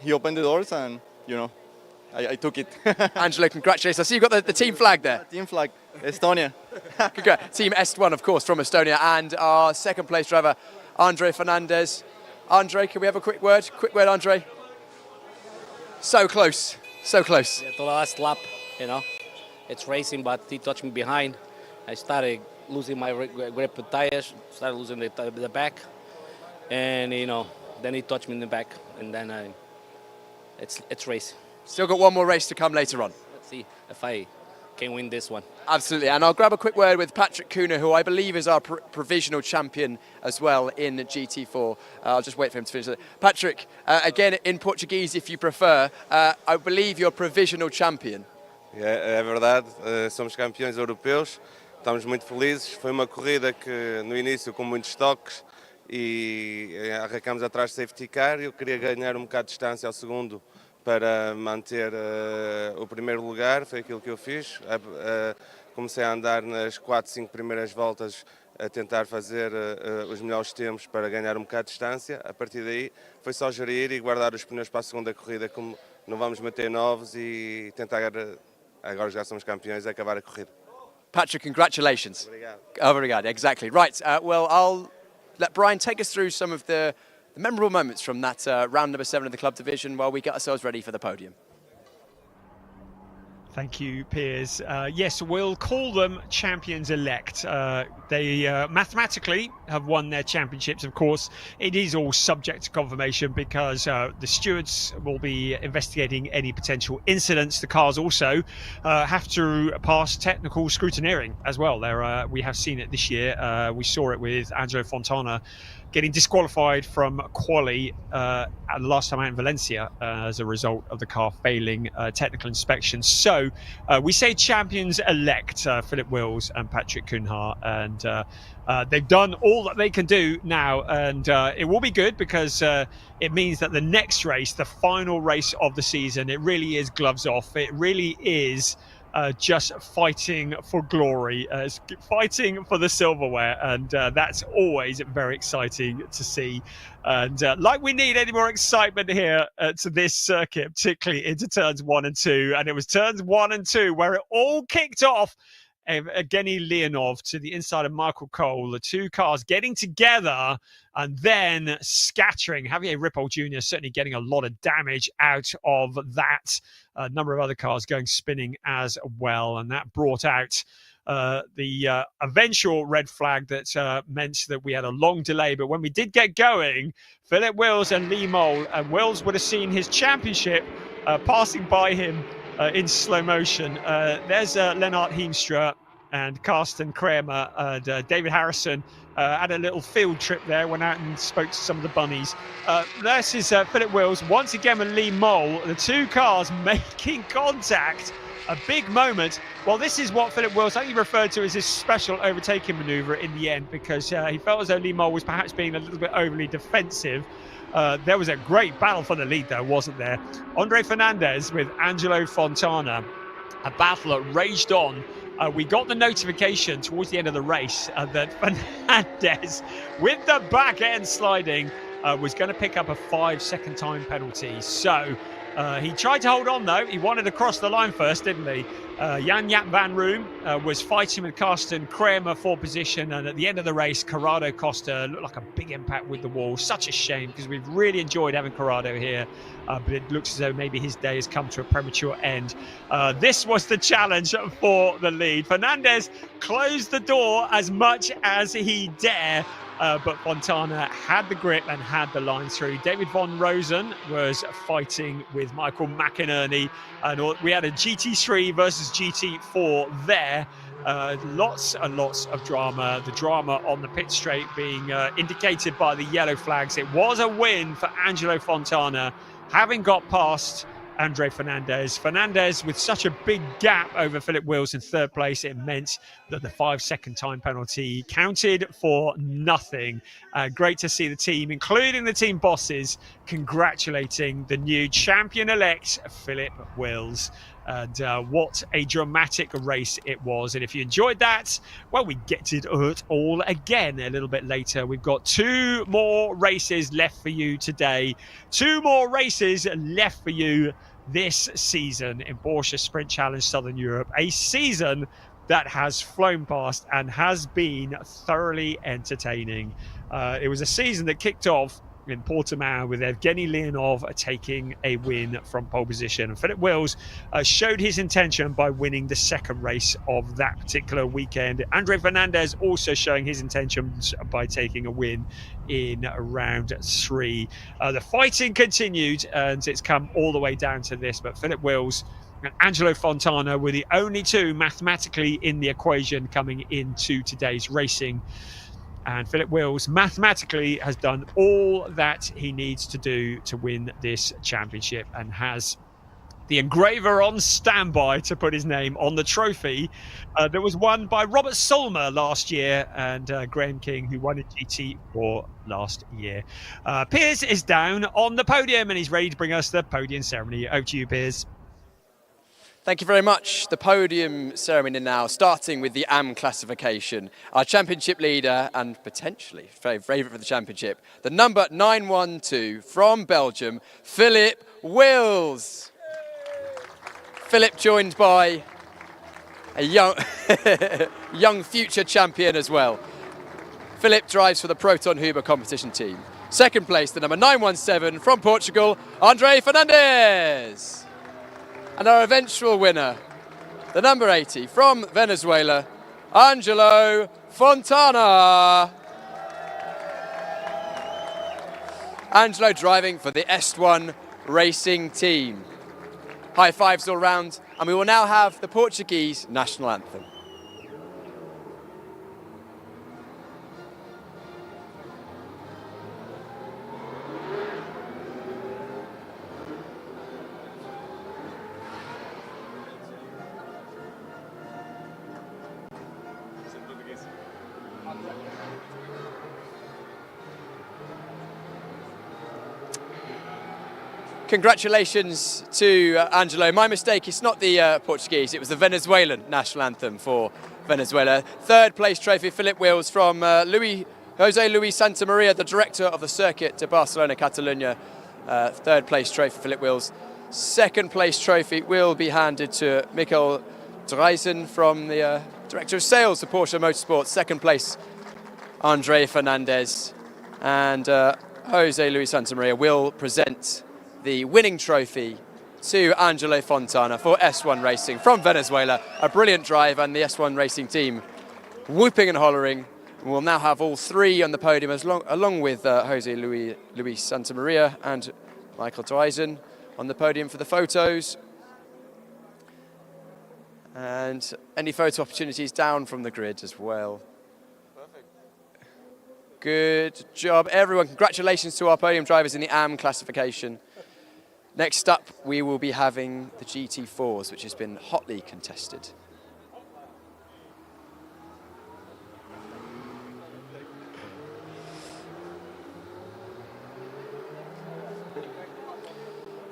he opened the doors, and I took it. Angelo, congratulations. I see you've got the team flag there. Team flag, Estonia. Congrats. Team Est1, of course, from Estonia, and our second place driver, Andre Fernandez. Andre, can we have a quick word? Quick word, Andre. So close, so close. Yeah, the last lap, it's racing, but he touched me behind. I started losing my grip with tires, started losing the back, and then he touched me in the back, and then it's racing. Still got one more race to come later on. Let's see if I can win this one. Absolutely, and I'll grab a quick word with Patrick Kuna, who I believe is our provisional champion as well in GT4. I'll just wait for him to finish it. Patrick, again in Portuguese if you prefer, I believe you're provisional champion. É verdade, somos campeões europeus, estamos muito felizes. Foi uma corrida que no início com muitos toques e arrancamos atrás de safety car. Eu queria ganhar um bocado de distância ao segundo para manter o primeiro lugar, foi aquilo que eu fiz. Comecei a andar nas 4, 5 primeiras voltas a tentar fazer os melhores tempos para ganhar um bocado de distância. A partir daí foi só gerir e guardar os pneus para a segunda corrida, como não vamos meter novos e tentar, agora já somos campeões, acabar a corrida. Patrick, congratulations. Obrigado. Obrigado, exactly. Right, well, I'll let Brian take us through some of the memorable moments from that round number 7 of the club division while we get ourselves ready for the podium. Thank you, Piers. Yes, we'll call them champions-elect. They mathematically have won their championships, of course. It is all subject to confirmation because the stewards will be investigating any potential incidents. The cars also have to pass technical scrutineering as well. We have seen it this year. We saw it with Angelo Fontana getting disqualified from quali the last time out in Valencia as a result of the car failing technical inspection. So we say champions-elect, Philip Wills and Patrick Cunha, and they've done all that they can do now, and it will be good because it means that the next race, the final race of the season, it really is gloves off. It really is just fighting for glory, fighting for the silverware, and that's always very exciting to see. And like we need any more excitement here to this circuit, particularly into turns 1 and 2, and it was turns 1 and 2 where it all kicked off. Evgeny Leonov to the inside of Michael Cole, the two cars getting together and then scattering. Javier Ripoll Jr. certainly getting a lot of damage out of that. A number of other cars going spinning as well, and that brought out the eventual red flag that meant that we had a long delay. But when we did get going, Philip Wills and Lee Mole, and Wills would have seen his championship passing by him in slow motion. There's Lennart Heemstra and Karsten Kramer and David Harrison had a little field trip there, went out and spoke to some of the bunnies. This is Philip Wills once again with Lee Mole, the two cars making contact. A big moment. Well, this is what Philip Wills, I think he referred to as his special overtaking manoeuvre in the end, because he felt as though Lee Mole was perhaps being a little bit overly defensive. There was a great battle for the lead, though, wasn't there? Andre Fernandez with Angelo Fontana. A battle that raged on. We got the notification towards the end of the race that Fernandez, with the back end sliding, was going to pick up a 5-second time penalty. So he tried to hold on, though. He wanted to cross the line first, didn't he? Jan-Jaap van Room was fighting with Karsten Kramer for position, and at the end of the race, Corrado Costa looked like a big impact with the wall. Such a shame, because we've really enjoyed having Corrado here, but it looks as though maybe his day has come to a premature end. This was the challenge for the lead. Fernandez closed the door as much as he dare, but Fontana had the grip and had the line through. David Von Rosen was fighting with Michael McInerney, and we had a GT3 versus GT4 there. Lots and lots of drama. The drama on the pit straight being indicated by the yellow flags. It was a win for Angelo Fontana, having got past Andre Fernandez. Fernandez with such a big gap over Philip Wills in third place, it meant that the 5-second time penalty counted for nothing. Great to see the team, including the team bosses, congratulating the new champion-elect Philip Wills. And what a dramatic race it was. And if you enjoyed that, well, we get to it all again a little bit later. We've got 2 more races left for you today. 2 more races left for you this season in Porsche Sprint Challenge Southern Europe. A season that has flown past and has been thoroughly entertaining. It was a season that kicked off in Portimao with Evgeny Leonov taking a win from pole position. And Philip Wills showed his intention by winning the second race of that particular weekend. Andre Fernandez also showing his intentions by taking a win in round 3. The fighting continued, and it's come all the way down to this. But Philip Wills and Angelo Fontana were the only 2 mathematically in the equation coming into today's racing. And Philip Wills mathematically has done all that he needs to do to win this championship and has the engraver on standby to put his name on the trophy that was won by Robert Solmer last year and Graham King, who won a GT4 last year. Piers is down on the podium and he's ready to bring us the podium ceremony. Over to you, Piers. Thank you very much. The podium ceremony now, starting with the AM classification. Our championship leader and potentially favourite for the championship, the number 912 from Belgium, Philip Wills. Philip joined by a young future champion as well. Philip drives for the Proton Huber competition team. Second place, the number 917 from Portugal, Andre Fernandez. And our eventual winner, the number 80 from Venezuela, Angelo Fontana. Angelo driving for the S1 racing team. High fives all round, and we will now have the Portuguese national anthem. Congratulations to Angelo. My mistake, it's not the Portuguese, it was the Venezuelan national anthem for Venezuela. Third place trophy, Philip Wills from Jose Luis Santa Maria, the director of the circuit to Barcelona, Catalunya. Third place trophy, Philip Wills. Second place trophy will be handed to Michael Dreisen from the director of sales to Porsche Motorsport. Second place, Andre Fernandez. And Jose Luis Santa Maria will present the winning trophy to Angelo Fontana for S1 Racing from Venezuela. A brilliant drive, and the S1 Racing team whooping and hollering. We'll now have all 3 on the podium along with Jose Luis Santa Maria and Michael Dreisen on the podium for the photos. And any photo opportunities down from the grid as well. Good job, everyone. Congratulations to our podium drivers in the AM classification. Next up, we will be having the GT4s, which has been hotly contested.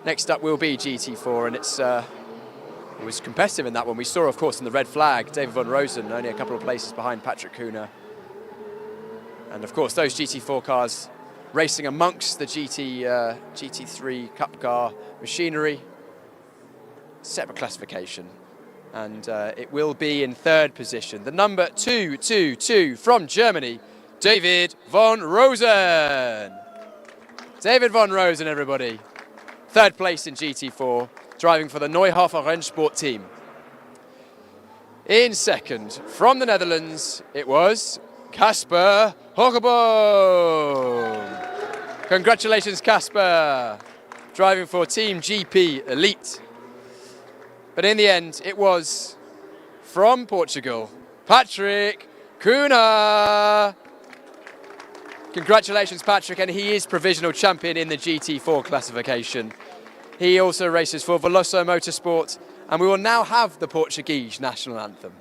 Next up will be GT4, and it was competitive in that one. We saw, of course, in the red flag, David Von Rosen, only a couple of places behind Patrick Kuhner. And of course, those GT4 cars racing amongst the GT3 Cup car machinery. Separate classification. And it will be in third position. The number 222 from Germany, David Von Rosen. David Von Rosen, everybody. Third place in GT4, driving for the Neuhofer Rennsport team. In second, from the Netherlands, it was Casper Hoggeboom. Congratulations, Casper, driving for Team GP Elite. But in the end, it was from Portugal, Patrick Kuhner. Congratulations, Patrick, and he is provisional champion in the GT4 classification. He also races for Veloso Motorsport, and we will now have the Portuguese national anthem.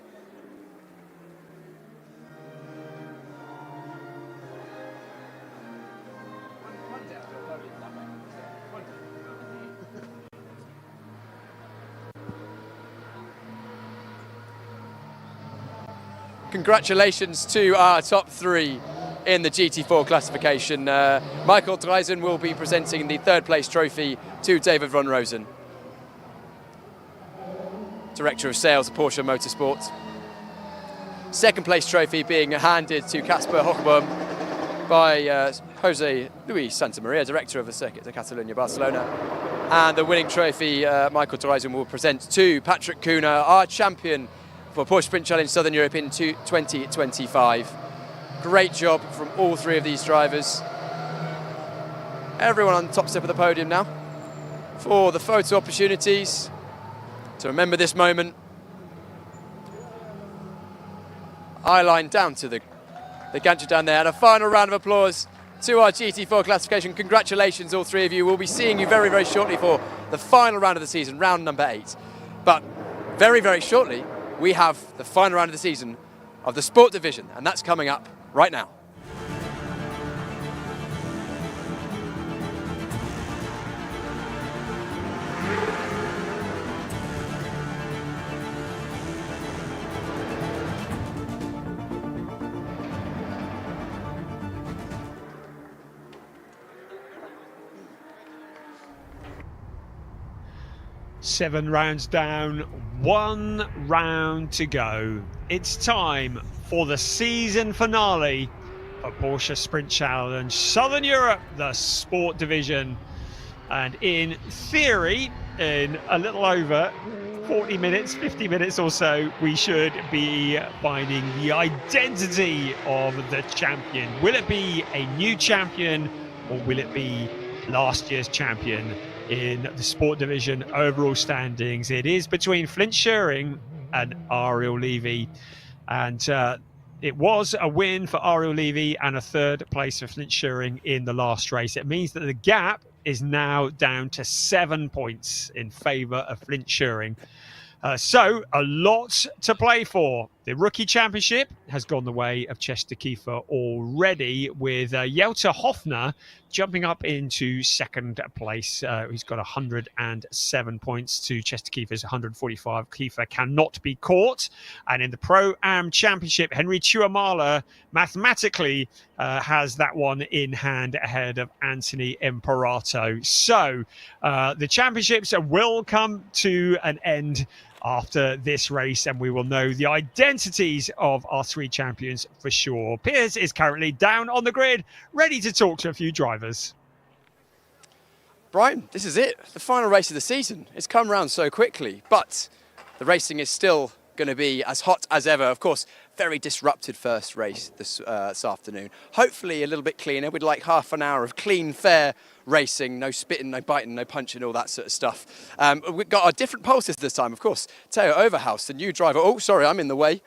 Congratulations to our top three in the GT4 classification. Michael Dreisen will be presenting the third place trophy to David Von Rosen, Director of Sales at Porsche Motorsport. Second place trophy being handed to Casper Hochbaum by Jose Luis Santamaria, Director of the Circuit de Catalunya, Barcelona. And the winning trophy, Michael Dreisen will present to Patrick Kuhner, our champion for Porsche Sprint Challenge Southern Europe in 2025. Great job from all three of these drivers. Everyone on the top step of the podium now for the photo opportunities. To remember this moment, eye line down to the gantry down there, and a final round of applause to our GT4 classification. Congratulations, all three of you. We'll be seeing you very, very shortly for the final round of the season, round number 8. But very, very shortly, we have the final round of the season of the Sport Division, and that's coming up right now. Seven rounds down, 1 round to go. It's time for the season finale for Porsche Sprint Challenge Southern Europe, the Sport Division. And in theory, in a little over 40 minutes, 50 minutes or so, we should be finding the identity of the champion. Will it be a new champion, or will it be last year's champion? In the Sport Division overall standings, it is between Flint Scheuring and Ariel Levy, and it was a win for Ariel Levy and a third place for Flint Scheuring in the last race. It means that the gap is now down to 7 points in favour of Flint Scheuring. So a lot to play for. The Rookie Championship has gone the way of Chester Kiefer already, with Jelter Hoffner jumping up into second place. He's got 107 points to Chester Kiefer's 145. Kiefer cannot be caught. And in the Pro-Am Championship, Henry Chuamala mathematically has that one in hand ahead of Anthony Imperato. So the championships will come to an end after this race, and we will know the identities of our three champions for sure. Piers is currently down on the grid, ready to talk to a few drivers. Brian, this is it, the final race of the season. It's come round so quickly, but the racing is still going to be as hot as ever. Of course, very disrupted first race this afternoon. Hopefully a little bit cleaner. We'd like half an hour of clean, fair racing, no spitting, no biting, no punching, all that sort of stuff. We've got our different pulses this time, of course. Theo Overhouse, the new driver. Oh, sorry, I'm in the way.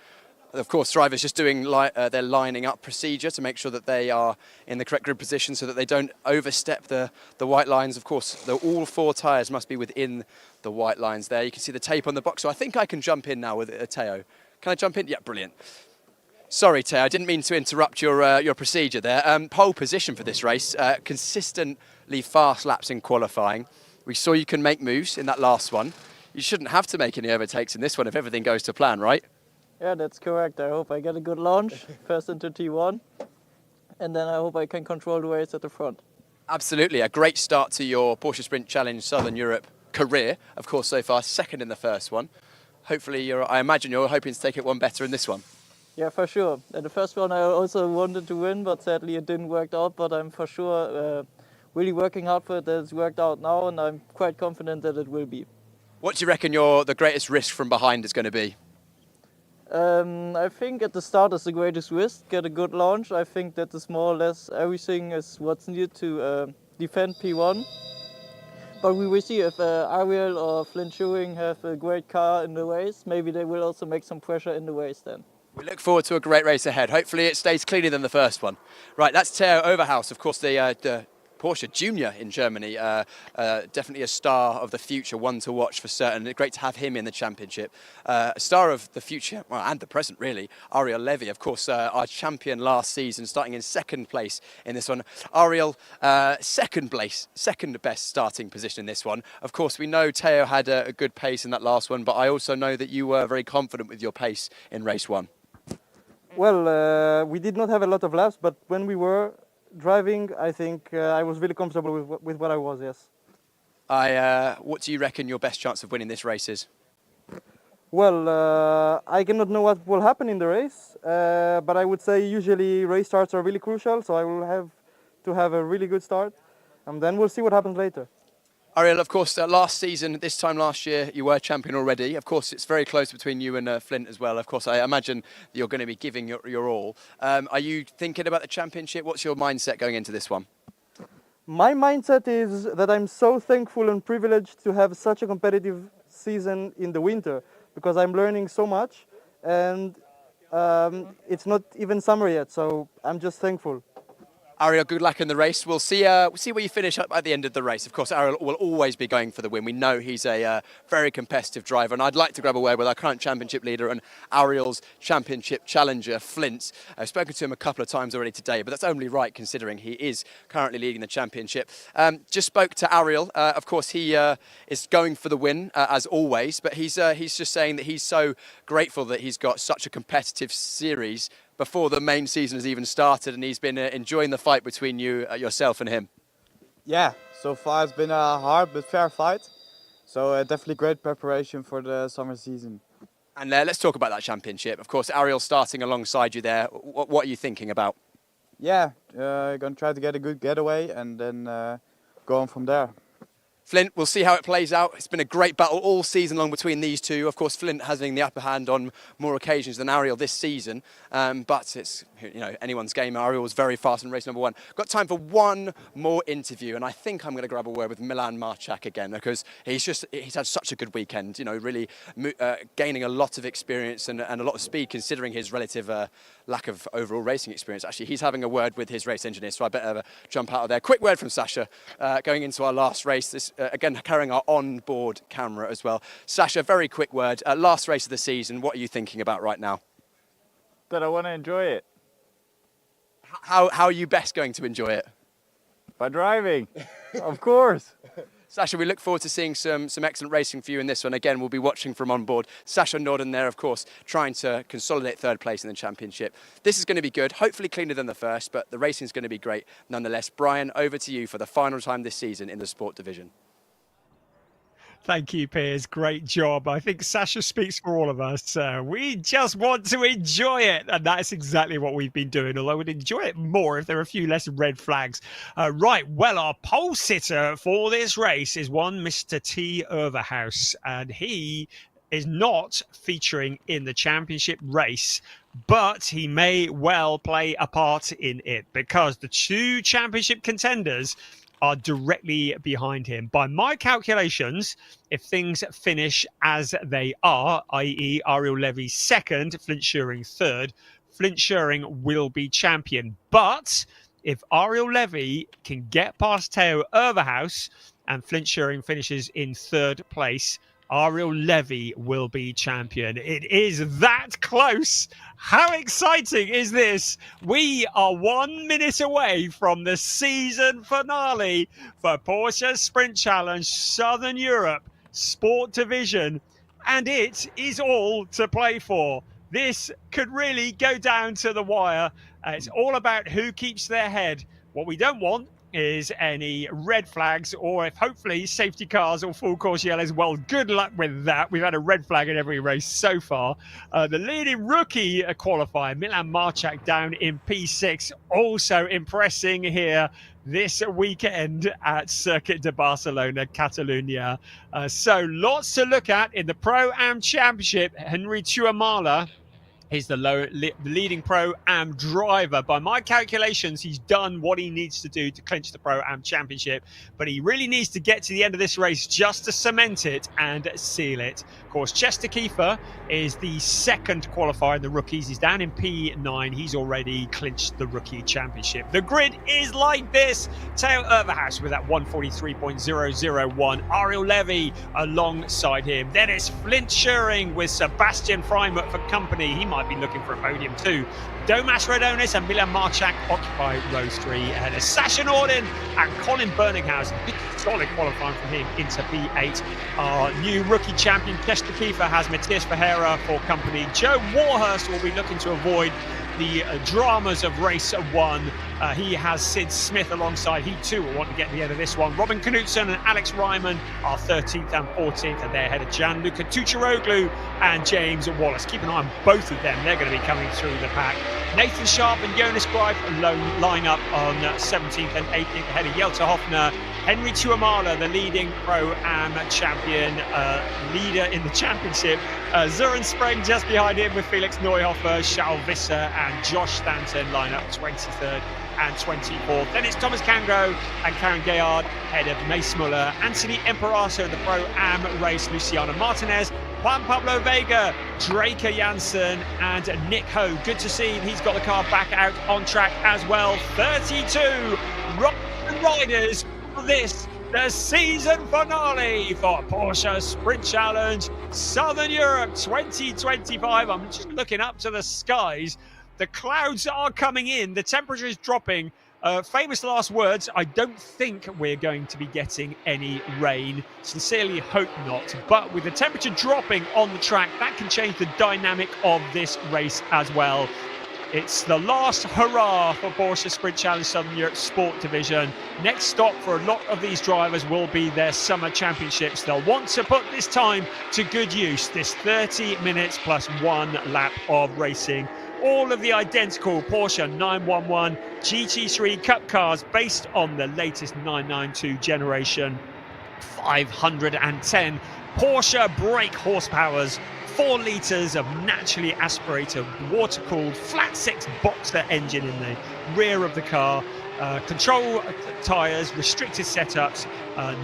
Of course, drivers just doing their lining up procedure to make sure that they are in the correct grid position so that they don't overstep the white lines. Of course, all 4 tyres must be within the white lines there. You can see the tape on the box. So I think I can jump in now with Theo. Can I jump in? Yeah, brilliant. Sorry, Theo, I didn't mean to interrupt your procedure there. Pole position for this race, consistently fast laps in qualifying. We saw you can make moves in that last one. You shouldn't have to make any overtakes in this one if everything goes to plan, right? Yeah, that's correct. I hope I get a good launch, first into T1, and then I hope I can control the race at the front. Absolutely, a great start to your Porsche Sprint Challenge Southern Europe career. Of course, so far, second in the first one. Hopefully, I imagine you're hoping to take it one better in this one. Yeah, for sure. The first one I also wanted to win, but sadly it didn't work out. But I'm for sure really working hard for it that it's worked out now, and I'm quite confident that it will be. What do you reckon the greatest risk from behind is going to be? I think at the start is the greatest risk, get a good launch. I think that is more or less everything is what's needed to defend P1. But we will see if Ariel or Flint Scheuring have a great car in the race. Maybe they will also make some pressure in the race then. We look forward to a great race ahead. Hopefully it stays cleaner than the first one. Right, that's Theo Overhouse, of course, the Porsche Junior in Germany. Definitely a star of the future, one to watch for certain. Great to have him in the championship. A star of the future, well, and the present really, Ariel Levy, of course, our champion last season, starting in second place in this one. Ariel, second best starting position in this one. Of course, we know Theo had a good pace in that last one, but I also know that you were very confident with your pace in race 1. Well, we did not have a lot of laps, but when we were driving, I think I was really comfortable with what I was, yes. What do you reckon your best chance of winning this race is? Well, I cannot know what will happen in the race, but I would say usually race starts are really crucial, so I will have to have a really good start, and then we'll see what happens later. Ariel, of course, last season, this time last year, you were champion already. Of course, it's very close between you and Flint as well. Of course, I imagine you're going to be giving your all. Are you thinking about the championship? What's your mindset going into this one? My mindset is that I'm so thankful and privileged to have such a competitive season in the winter, because I'm learning so much, and it's not even summer yet, so I'm just thankful. Ariel, good luck in the race. We'll see where you finish up at the end of the race. Of course, Ariel will always be going for the win. We know he's a very competitive driver, and I'd like to grab a word with our current championship leader and Ariel's championship challenger, Flint. I've spoken to him a couple of times already today, but that's only right considering he is currently leading the championship. Just spoke to Ariel. Of course, he is going for the win, as always, but he's just saying that he's so grateful that he's got such a competitive series before the main season has even started, and he's been enjoying the fight between yourself and him. Yeah, so far it's been a hard but fair fight. So definitely great preparation for the summer season. And let's talk about that championship. Of course, Ariel starting alongside you there. What are you thinking about? Yeah, gonna try to get a good getaway and then go on from there. Flint, we'll see how it plays out. It's been a great battle all season long between these two. Of course, Flint having the upper hand on more occasions than Ariel this season. But it's anyone's game. Ariel was very fast in race number one. Got time for one more interview, and I think I'm going to grab a word with Milan Marchak again, because he's had such a good weekend. Really gaining a lot of experience and a lot of speed considering his relative lack of overall racing experience. Actually, he's having a word with his race engineer, so I better jump out of there. Quick word from Sasha going into our last race. This again, carrying our on-board camera as well. Sasha, very quick word. Last race of the season, what are you thinking about right now? That I want to enjoy it. How are you best going to enjoy it? By driving, of course. Sasha, we look forward to seeing some excellent racing for you in this one. Again, we'll be watching from on board. Sasha Norden there, of course, trying to consolidate third place in the championship. This is going to be good, hopefully cleaner than the first, but the racing is going to be great nonetheless. Brian, over to you for the final time this season in the sport division. Thank you, Piers. Great job. I think Sasha speaks for all of us. We just want to enjoy it. And that's exactly what we've been doing, although we'd enjoy it more if there were a few less red flags. Right. Well, our pole sitter for this race is one Mr. T. Overhouse, and he is not featuring in the championship race, but he may well play a part in it because the two championship contenders are directly behind him. By my calculations, if things finish as they are, i.e. Ariel Levy second, Flint Schuring third, Flint Schuring will be champion. But if Ariel Levy can get past Theo Overhouse and Flint Schuring finishes in third place, Ariel Levy will be champion. It is that close. How exciting is this? We are 1 minute away from the season finale for Porsche Sprint Challenge Southern Europe Sport Division, and it is all to play for. This could really go down to the wire. It's all about who keeps their head. What we don't want is any red flags, or if hopefully safety cars or full course yellows. Well, good luck with that. We've had a red flag in every race so far. The leading rookie qualifier, Milan Marchak, down in P6, also impressing here this weekend at Circuit de Barcelona, Catalunya. So lots to look at in the Pro-Am Championship. Henry Tuamala is the leading Pro-Am driver. By my calculations, he's done what he needs to do to clinch the Pro-Am Championship, but he really needs to get to the end of this race just to cement it and seal it. Of course, Chester Kiefer is the second qualifier in the rookies. He's down in P9. He's already clinched the Rookie Championship. The grid is like this. Theo Overhouse with that 143.001. Ariel Levy alongside him. Then it's Flint Schuring with Sebastian Freimut for company. He might be looking for a podium too. Domas Radonis and Milan Marchak occupy row 3. And Sasha Norden and Colin Berninghaus, big solid qualifying from him into P8. Our new rookie champion, Chester Kiefer, has Matthias Ferreira for company. Joe Warhurst will be looking to avoid the dramas of race 1. He has Sid Smith alongside. He too will want to get to the end of this one. Robin Knutson and Alex Ryman are 13th and 14th, and they're ahead of Gianluca Tucciaroglu and James Wallace. Keep an eye on both of them. They're going to be coming through the pack. Nathan Sharp and Jonas Greif line up on 17th and 18th ahead of Jelta Hoffner. Henry Tuamala, the leading Pro-Am champion, leader in the championship. Søren Spreng just behind him with Felix Neuhofer, Charles Visser and Josh Stanton line up 23rd and 24th. Then it's Thomas Cangro and Karen Gayard ahead of Mace Muller, Anthony Emperaso in the Pro-Am race, Luciano Martinez, Juan Pablo Vega, Draker Janssen and Nick Ho. Good to see he's got the car back out on track as well. 32 riders for this, the season finale for Porsche Sprint Challenge Southern Europe 2025. I'm just looking up to the skies. The clouds are coming in. The temperature is dropping. Famous last words. I don't think we're going to be getting any rain. Sincerely hope not. But with the temperature dropping on the track, that can change the dynamic of this race as well. It's the last hurrah for Porsche Sprint Challenge Southern Europe Sport Division. Next stop for a lot of these drivers will be their summer championships. They'll want to put this time to good use, this 30 minutes plus 1 lap of racing. All of the identical Porsche 911 GT3 Cup cars based on the latest 992 generation 510 Porsche brake horsepowers. 4 litres of naturally aspirated, water-cooled, flat-six boxer engine in the rear of the car. Control tyres, restricted setups,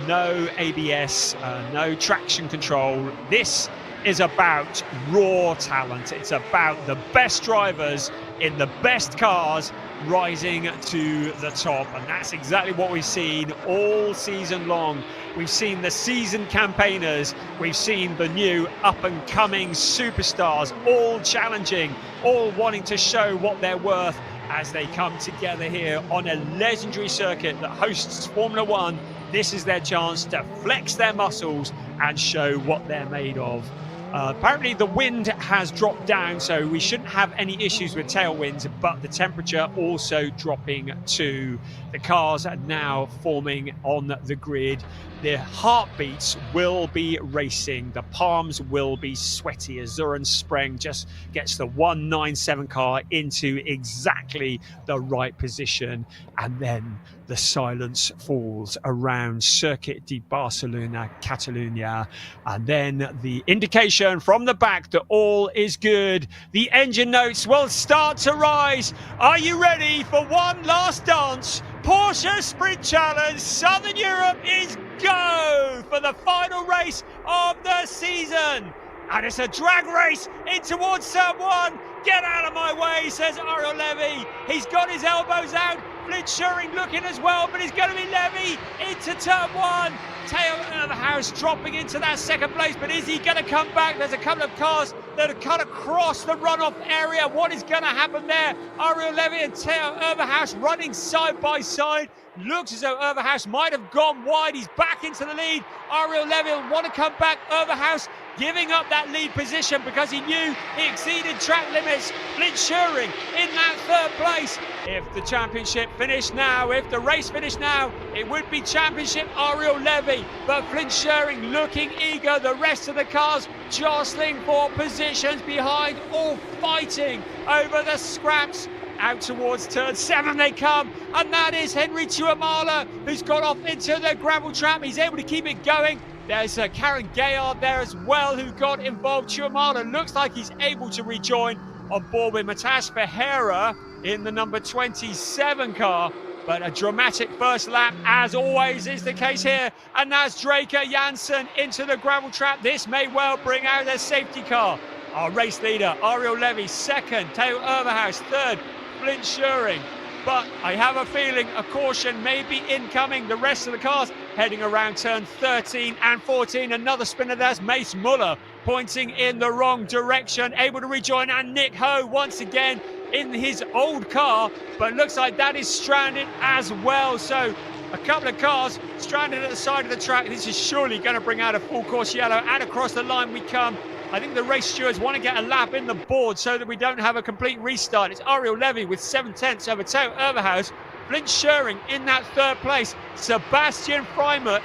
no ABS, no traction control. This is about raw talent. It's about the best drivers in the best cars rising to the top, and that's exactly what we've seen all season long. We've seen the seasoned campaigners, we've seen the new up-and-coming superstars, all challenging, all wanting to show what they're worth as they come together here on a legendary circuit that hosts Formula One. This is their chance to flex their muscles and show what they're made of. Apparently the wind has dropped down, so we shouldn't have any issues with tailwinds, but the temperature also dropping too. The cars are now forming on the grid. Their heartbeats will be racing. The palms will be sweaty as Søren Spreng just gets the 197 car into exactly the right position. And then the silence falls around Circuit de Barcelona, Catalunya. And then the indication from the back that all is good. The engine notes will start to rise. Are you ready for one last dance? Porsche Sprint Challenge Southern Europe is go for the final race of the season. And it's a drag race in towards turn 1. Get out of my way, says Ariel Levy. He's got his elbows out. Flynn Schuring looking as well, but it's going to be Levy into turn 1. Theo Urbahouse dropping into that second place, but is he going to come back? There's a couple of cars that have cut across the runoff area. What is going to happen there? Ariel Levy and Theo Urbahouse running side by side. Looks as though Urbahouse might have gone wide. He's back into the lead. Ariel Levy will want to come back. Urbahouse giving up that lead position because he knew he exceeded track limits. Flynn Schuring in that third place. If the championship finished now, if the race finished now, it would be championship Ariel Levy. But Flynn Schuring looking eager. The rest of the cars jostling for positions behind, all fighting over the scraps. Out towards turn 7 they come, and that is Henry Tuamala, who's got off into the gravel trap. He's able to keep it going. There's Karen Gayard there as well, who got involved. Tuamala looks like he's able to rejoin on board with Matas Ferreira in the number 27 car. But a dramatic first lap, as always is the case here. And that's Draker Janssen into the gravel trap. This may well bring out their safety car. Our race leader, Ariel Levy, second. Theo Urbahouse, third. Flynn Schuring, but I have a feeling a caution may be incoming. The rest of the cars heading around turn 13 and 14. Another spinner, there's Mace Muller pointing in the wrong direction, able to rejoin, and Nick Ho once again in his old car, but looks like that is stranded as well. So a couple of cars stranded at the side of the track. This is surely going to bring out a full course yellow, and across the line we come. I think the race stewards want to get a lap in the board so that we don't have a complete restart. It's Ariel Levy with 7/10 over Theo Overhaus. Flint Schering in that third place. Sebastian Freimut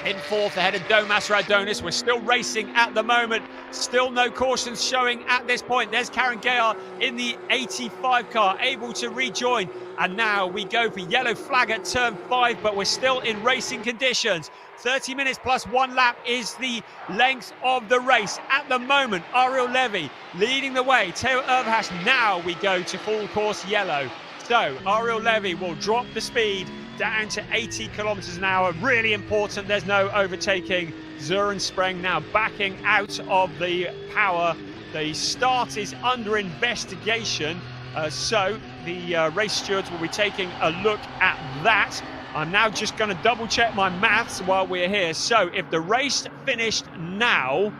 in fourth ahead of Domas Radonis. We're still racing at the moment. Still no cautions showing at this point. There's Karen Gayard in the 85 car, able to rejoin. And now we go for yellow flag at turn 5, but we're still in racing conditions. 30 minutes plus 1 lap is the length of the race. At the moment, Ariel Levy leading the way. Theo Overhaus, now we go to full course yellow. So Ariel Levy will drop the speed down to 80 kilometers an hour. Really important, there's no overtaking. Søren Spreng now backing out of the power. The start is under investigation, so the race stewards will be taking a look at that. I'm now just going to double check my maths while we're here. So if the race finished now,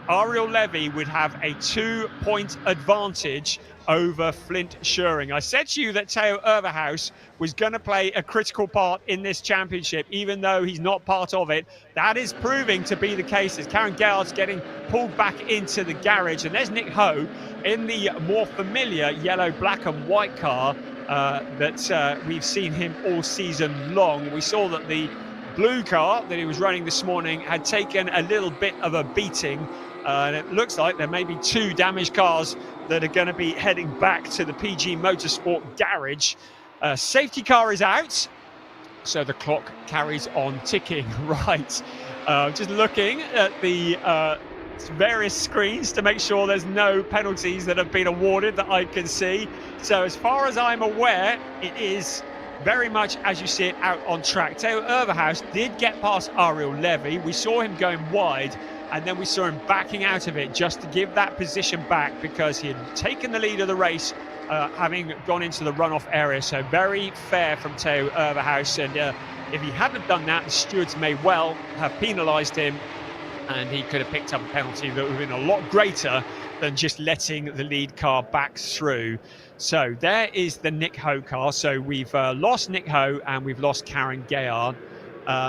Ariel Levy would have a 2-point advantage over Flint Schering. I said to you that Theo Overhaus was going to play a critical part in this championship, even though he's not part of it. That is proving to be the case as Karen Gayard's getting pulled back into the garage. And there's Nick Ho in the more familiar yellow, black and white car that we've seen him all season long. We saw that the blue car that he was running this morning had taken a little bit of a beating. And it looks like there may be 2 damaged cars that are going to be heading back to the PG Motorsport garage. Safety car is out, so the clock carries on ticking. Right, just looking at the various screens to make sure there's no penalties that have been awarded that I can see. So as far as I'm aware, it is very much as you see it out on track. Theo Overhaus did get past Ariel Levy. We saw him going wide, and then we saw him backing out of it just to give that position back because he had taken the lead of the race, having gone into the runoff area. So very fair from Theo Overhaus, and if he hadn't done that, the stewards may well have penalised him, and he could have picked up a penalty that would have been a lot greater than just letting the lead car back through. So there is the Nick Ho car. So we've lost Nick Ho and we've lost Karen Gayard.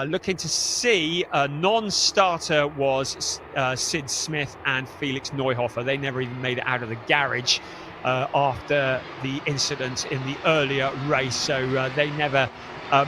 Looking to see a non-starter was Sid Smith and Felix Neuhofer. They never even made it out of the garage after the incident in the earlier race. So they never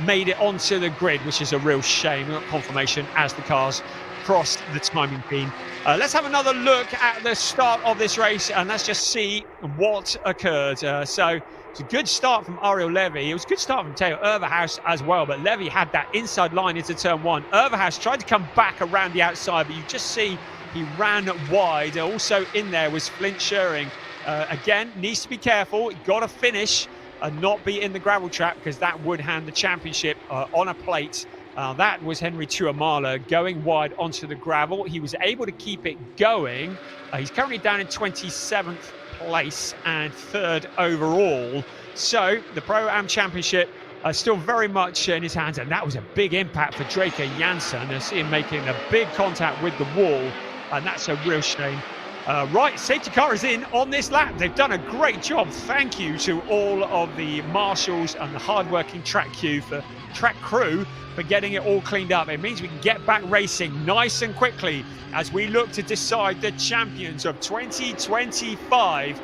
made it onto the grid, which is a real shame. We got confirmation as the cars crossed the timing beam. Let's have another look at the start of this race and let's just see what occurred. So it's a good start from Ariel Levy. It was a good start from Theo Overhaus as well, but Levy had that inside line into turn 1. Overhaus tried to come back around the outside, but you just see he ran wide. Also in there was Flint Schering. Again, needs to be careful. Got to finish and not be in the gravel trap because that would hand the championship on a plate. That was Henry Tuamala going wide onto the gravel. He was able to keep it going. He's currently down in 27th place and 3rd overall. So the Pro-Am Championship still very much in his hands, and that was a big impact for Draker Janssen. I see him making a big contact with the wall, and that's a real shame. Right, safety car is in on this lap. They've done a great job. Thank you to all of the marshals and the hard-working track crew for getting it all cleaned up. It means we can get back racing nice and quickly as we look to decide the champions of 2025.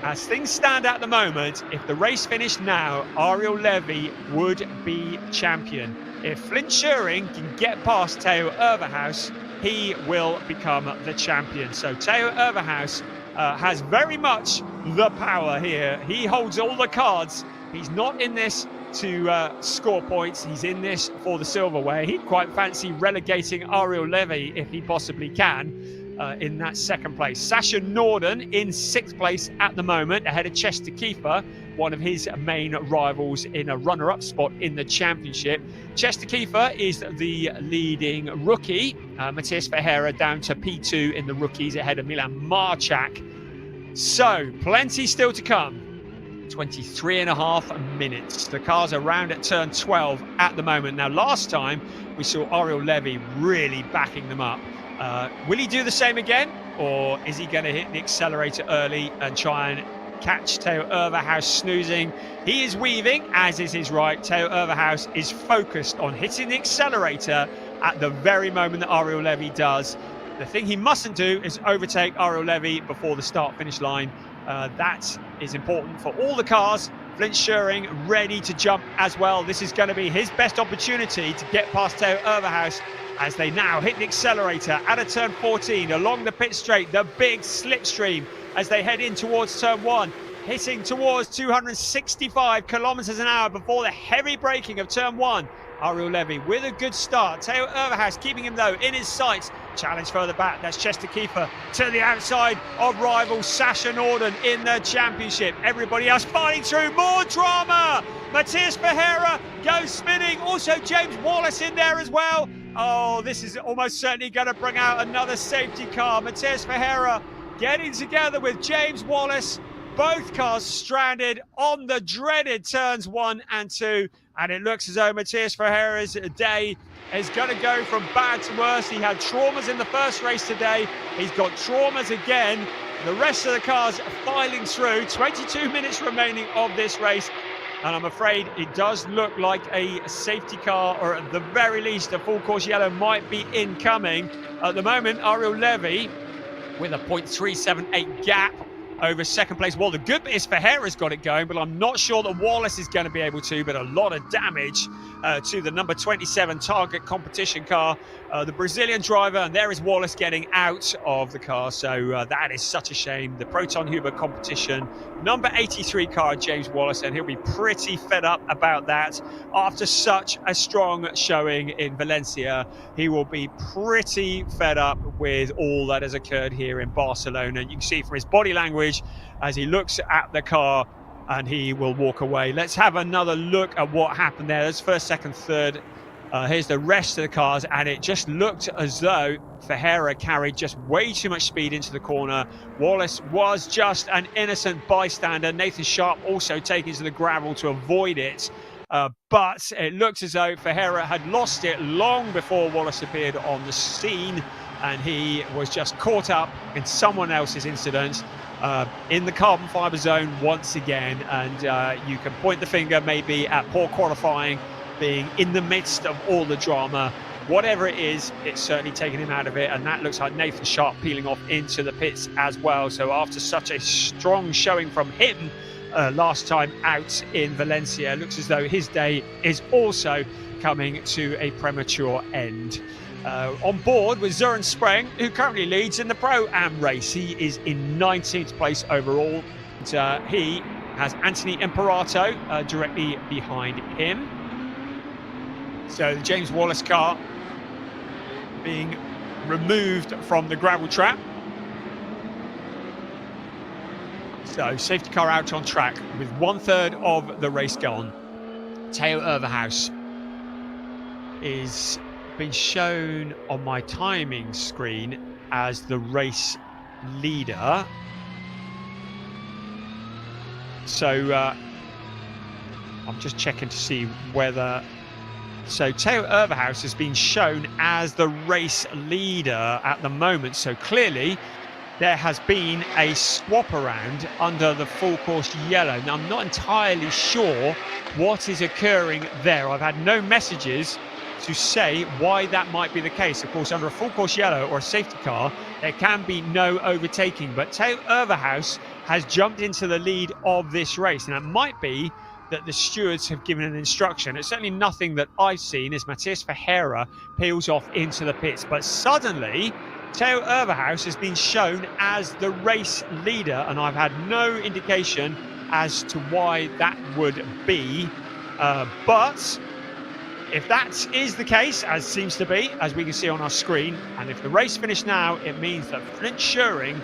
As things stand at the moment, if the race finished now, Ariel Levy would be champion. If Flint Schering can get past Theo Overhaus, he will become the champion. So Theo Overhaus has very much the power here. He holds all the cards. He's not in this to score points. He's in this for the silverware. He'd quite fancy relegating Ariel Levy if he possibly can in that 2nd place. Sasha Norden in 6th place at the moment, ahead of Chester Kiefer, one of his main rivals in a runner-up spot in the championship. Chester Kiefer is the leading rookie. Matthias Ferreira down to P2 in the rookies ahead of Milan Marchak. So plenty still to come. 23.5 minutes. The cars are round at turn 12 at the moment. Now, last time we saw Ariel Levy really backing them up. Will he do the same again, or is he going to hit the accelerator early and try and catch Theo Overhaus snoozing? He is weaving, as is his right. Theo Overhaus is focused on hitting the accelerator at the very moment that Ariel Levy does. The thing he mustn't do is overtake Ariel Levy before the start-finish line. That is important for all the cars. Flint Schuring ready to jump as well. This is going to be his best opportunity to get past Theo Overhaus as they now hit the accelerator at a turn 14 along the pit straight, the big slipstream as they head in towards turn 1, hitting towards 265 kilometers an hour before the heavy braking of turn 1. Ariel Levy with a good start. Theo Overhaus keeping him though in his sights. Challenge further back. That's Chester Kiefer to the outside of rival Sasha Norden in the championship. Everybody else fighting through. More drama. Matthias Ferreira goes spinning. Also James Wallace in there as well. Oh, this is almost certainly going to bring out another safety car. Matthias Ferreira getting together with James Wallace. Both cars stranded on the dreaded turns 1 and 2. And it looks as though Matthias Ferreira's day is going to go from bad to worse. He had traumas in the first race today. He's got traumas again. The rest of the cars filing through. 22 minutes remaining of this race. And I'm afraid it does look like a safety car, or at the very least a full course yellow might be incoming. At the moment, Ariel Levy with a 0.378 gap over second place. Well, the good bit is Ferreira's got it going, but I'm not sure that Wallace is going to be able to. But a lot of damage to the number 27 Target competition car, the Brazilian driver, and there is Wallace getting out of the car. So that is such a shame. The Proton Huber competition, number 83 car, James Wallace, and he'll be pretty fed up about that after such a strong showing in Valencia. He will be pretty fed up with all that has occurred here in Barcelona. And you can see from his body language as he looks at the car, and he will walk away. Let's have another look at what happened there. That's first, second, third. Here's the rest of the cars, and it just looked as though Ferreira carried just way too much speed into the corner. Wallace was just an innocent bystander. Nathan Sharp also taking to the gravel to avoid it. But it looks as though Ferreira had lost it long before Wallace appeared on the scene, and he was just caught up in someone else's incident in the carbon fibre zone once again. And you can point the finger maybe at poor qualifying, being in the midst of all the drama. Whatever it is, it's certainly taken him out of it, and that looks like Nathan Sharp peeling off into the pits as well. So after such a strong showing from him last time out in Valencia, it looks as though his day is also coming to a premature end. On board with Søren Spreng, who currently leads in the Pro-Am race. He is in 19th place overall. And, he has Anthony Imperato directly behind him. So the James Wallace car being removed from the gravel trap. So safety car out on track with 1/3 of the race gone. Theo Overhaus is been shown on my timing screen as the race leader. So I'm just checking to see whether... So Theo Overhaus has been shown as the race leader at the moment. So clearly there has been a swap around under the full course yellow. Now I'm not entirely sure what is occurring there. I've had no messages to say why that might be the case. Of course, under a full course yellow or a safety car, there can be no overtaking. But Theo Overhaus has jumped into the lead of this race, and it might be that the stewards have given an instruction. It's certainly nothing that I've seen as Matthias Ferreira peels off into the pits. But suddenly, Theo Overhaus has been shown as the race leader, and I've had no indication as to why that would be. But if that is the case, as seems to be, as we can see on our screen, and if the race finished now, it means that Flint Schuring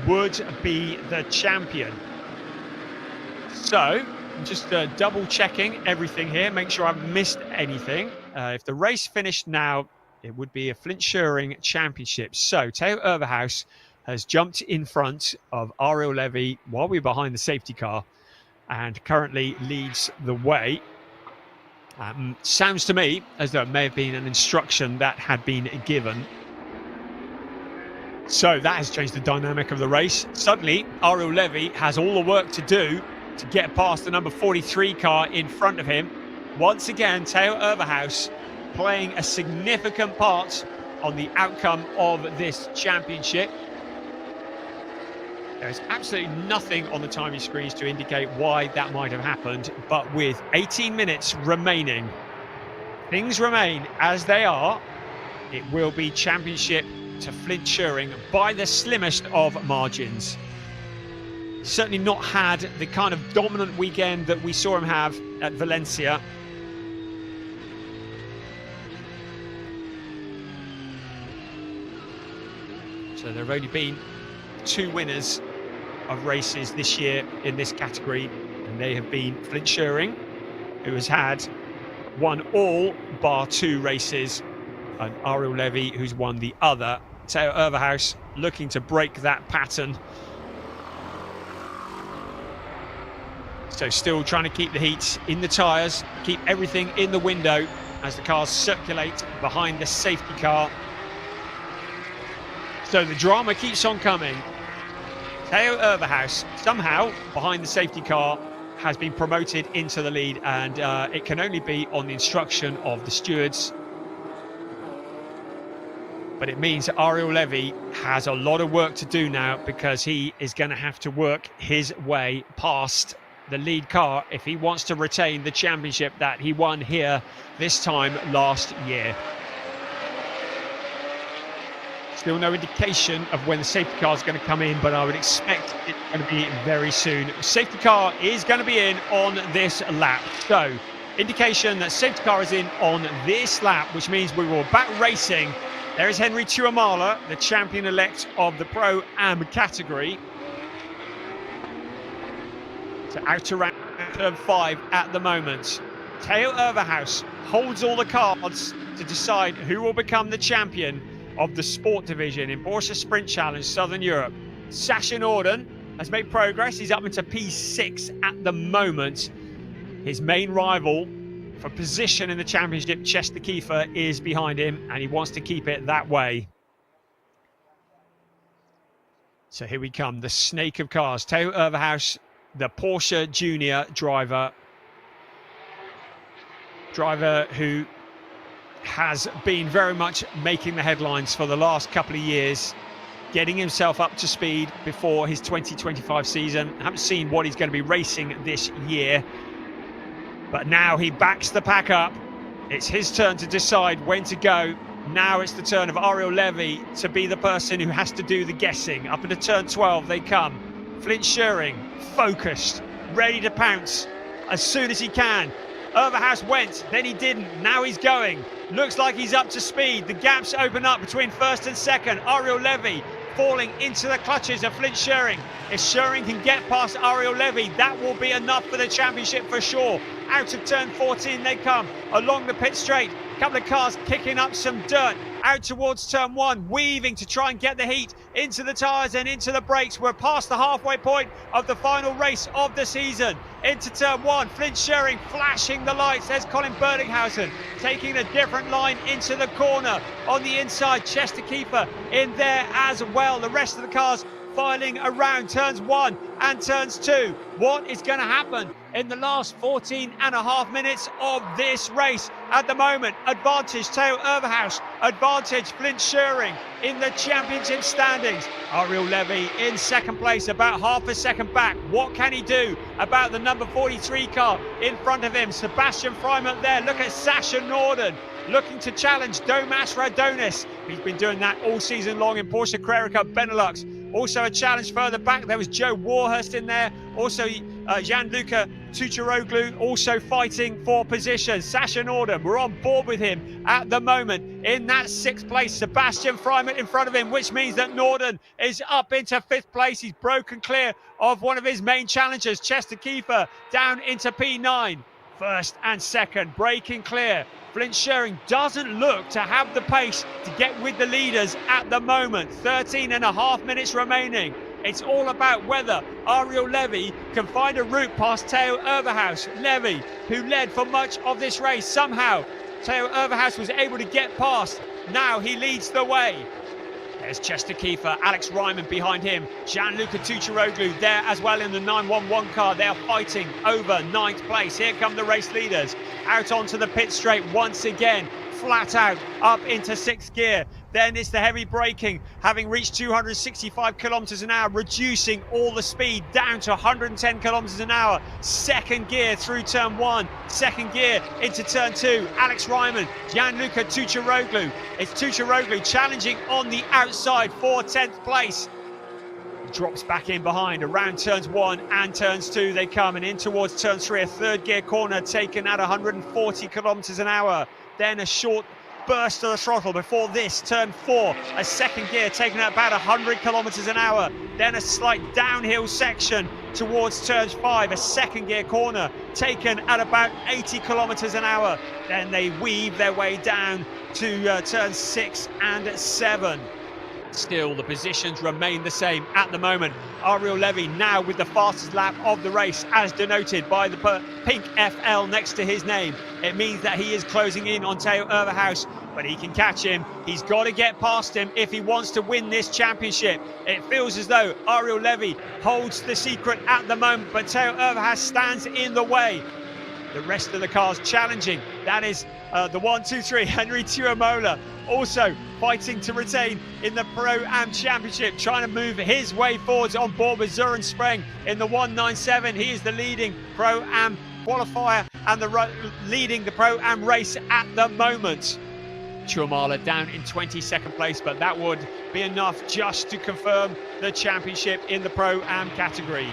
would be the champion. So, I'm just double checking everything here, make sure I haven't missed anything. If the race finished now, it would be a Flint Schuring championship. So, Theo Overhaus has jumped in front of Ariel Levy while we're behind the safety car and currently leads the way. Sounds to me as though it may have been an instruction that had been given. So that has changed the dynamic of the race. Suddenly, Ariel Levy has all the work to do to get past the number 43 car in front of him. Once again, Theo Overhaus playing a significant part on the outcome of this championship. There's absolutely nothing on the timing screens to indicate why that might have happened, but with 18 minutes remaining, things remain as they are. It will be championship to Flint Tschering by the slimmest of margins. Certainly not had the kind of dominant weekend that we saw him have at Valencia. So there have only been 2 winners of races this year in this category, and they have been Flint Tschering, who has won all bar 2 races, and Ariel Levy, who's won the other. Theo Overhaus looking to break that pattern. So still trying to keep the heat in the tyres, keep everything in the window as the cars circulate behind the safety car. So the drama keeps on coming. Theo Overhaus, somehow, behind the safety car, has been promoted into the lead, and it can only be on the instruction of the stewards. But it means that Ariel Levy has a lot of work to do now, because he is going to have to work his way past the lead car if he wants to retain the championship that he won here this time last year. Still no indication of when the safety car is going to come in, but I would expect it's going to be very soon. Safety car is going to be in on this lap. So, indication that safety car is in on this lap, which means we will back racing. There is Henry Tuamala, the champion-elect of the Pro-Am category. So out to round turn 5 at the moment. Theo Overhaus holds all the cards to decide who will become the champion of the sport division in Porsche Sprint Challenge Southern Europe. Sasha Norden has made progress. He's up into P6 at the moment. His main rival for position in the championship, Chester Kiefer, is behind him, and he wants to keep it that way. So here we come, the snake of cars. Theo Overhaus, the Porsche Junior driver who has been very much making the headlines for the last couple of years, getting himself up to speed before his 2025 season. I haven't seen what he's going to be racing this year, but now he backs the pack up. It's his turn to decide when to go. Now it's the turn of Ariel Levy to be the person who has to do the guessing. Up into turn 12 they come. Flint Tschering, focused, ready to pounce as soon as he can. Overhaus went, then he didn't, now he's going. Looks like he's up to speed. The gaps open up between first and second. Ariel Levy falling into the clutches of Flint Tschering. If Tschering can get past Ariel Levy, that will be enough for the championship for sure. Out of turn 14 they come, along the pit straight. A couple of cars kicking up some dirt. Out towards turn 1, weaving to try and get the heat into the tyres and into the brakes. We're past the halfway point of the final race of the season. Into turn 1, Flint Tschering flashing the lights. There's Colin Berdinghausen taking a different line into the corner. On the inside, Chester Kiefer in there as well. The rest of the cars filing around turns 1 and turns 2. What is going to happen in the last 14 and a half minutes of this race? At the moment, advantage Theo Overhaus, advantage Flint Tschering in the championship standings. Ariel Levy in second place, about half a second back. What can he do about the number 43 car in front of him? Sebastian Freimuth there. Look at Sasha Norden looking to challenge Domas Radonis. He's been doing that all season long in Porsche Carrera Cup Benelux. Also a challenge further back, there was Joe Warhurst in there. Also Gianluca Tucharoglu also fighting for position. Sasha Norden, we're on board with him at the moment in that 6th place. Sebastian Freimuth in front of him, which means that Norden is up into 5th place. He's broken clear of one of his main challengers, Chester Kiefer, down into P9. First and second, breaking clear. Flint Tschering doesn't look to have the pace to get with the leaders at the moment. 13 and a half minutes remaining. It's all about whether Ariel Levy can find a route past Theo Overhaus. Levy, who led for much of this race, somehow Theo Overhaus was able to get past. Now he leads the way. There's Chester Kiefer, Alex Ryman behind him, Gianluca Tucharoglu there as well in the 911 car. They are fighting over 9th place. Here come the race leaders out onto the pit straight once again, flat out up into 6th gear. Then it's the heavy braking, having reached 265 kilometers an hour, reducing all the speed down to 110 kilometers an hour. Second gear through turn 1, second gear into turn 2. Alex Ryman, Gianluca Tucciaroglu. It's Tucciaroglu challenging on the outside for 10th place. Drops back in behind around turns 1 and turns 2 they come, and in towards turn 3, a third gear corner taken at 140 kilometers an hour. Then a short burst of the throttle before this, turn 4, a second gear taken at about 100 kilometers an hour. Then a slight downhill section towards turn 5, a second gear corner taken at about 80 kilometers an hour. Then they weave their way down to turn 6 and 7. Still, the positions remain the same at the moment. Ariel Levy now with the fastest lap of the race, as denoted by the pink FL next to his name. It means that he is closing in on Theo Overhaus, but he can catch him. He's got to get past him if he wants to win this championship. It feels as though Ariel Levy holds the secret at the moment, but Theo Overhaus stands in the way. The rest of the cars challenging. That is the 1, 2, 3, Henry Tuamola, also fighting to retain in the Pro-Am Championship, trying to move his way forwards on board with Søren Spreng in the 197. He is the leading Pro-Am qualifier and leading the Pro-Am race at the moment. Tuamola down in 22nd place, but that would be enough just to confirm the championship in the Pro-Am category.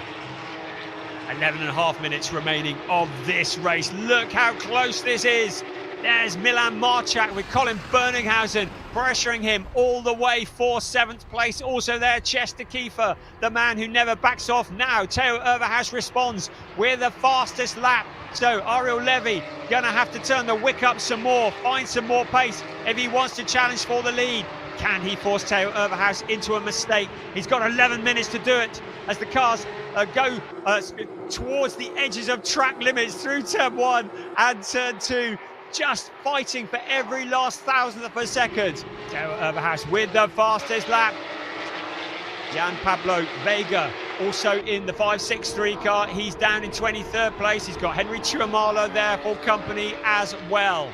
11.5 minutes remaining of this race. Look how close this is. There's Milan Marchak with Colin Berninghausen pressuring him all the way for 7th place. Also there, Chester Kiefer, the man who never backs off. Now Theo Overhaus responds with the fastest lap. So Ariel Levy gonna have to turn the wick up some more, find some more pace if he wants to challenge for the lead. Can he force Theo Overhaus into a mistake? He's got 11 minutes to do it as the cars go towards the edges of track limits through turn 1 and turn 2. Just fighting for every last thousandth of a second. Theo Overhaus with the fastest lap. Jan Pablo Vega also in the 563 car. He's down in 23rd place. He's got Henry Tuamola there for company as well.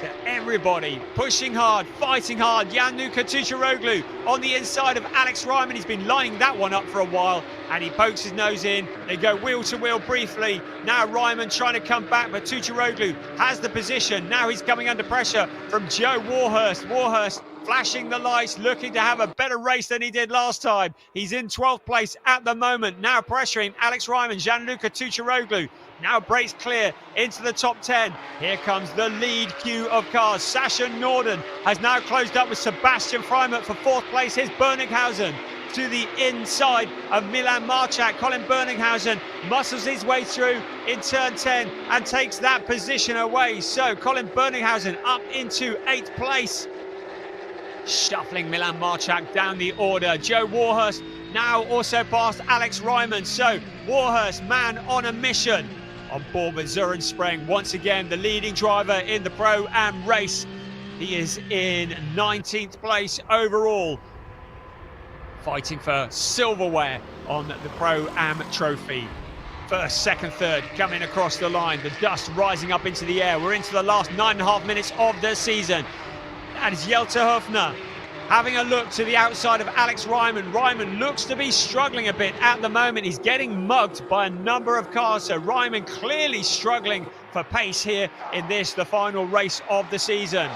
So everybody pushing hard, fighting hard. Gianluca Tucciaroglu on the inside of Alex Ryman. He's been lining that one up for a while, and he pokes his nose in. They go wheel to wheel briefly. Now Ryman trying to come back, but Tucciaroglu has the position. Now he's coming under pressure from Joe Warhurst. Warhurst flashing the lights, looking to have a better race than he did last time. He's in 12th place at the moment. Now pressuring Alex Ryman, Gianluca Tucciaroglu. Now breaks clear into the top 10. Here comes the lead queue of cars. Sasha Norden has now closed up with Sebastian Freimut for 4th place. Here's Berninghausen to the inside of Milan Marchak. Colin Berninghausen muscles his way through in turn 10 and takes that position away. So Colin Berninghausen up into 8th place. Shuffling Milan Marchak down the order. Joe Warhurst now also past Alex Ryman. So Warhurst, man on a mission. On board with Søren Spreng, once again the leading driver in the Pro-Am race. He is in 19th place overall, fighting for silverware on the Pro-Am trophy. First, second, third coming across the line. The dust rising up into the air. We're into the last 9.5 minutes of the season. That is Jelte Höfner having a look to the outside of Alex Ryman. Ryman looks to be struggling a bit at the moment. He's getting mugged by a number of cars. So Ryman clearly struggling for pace here in this, the final race of the season.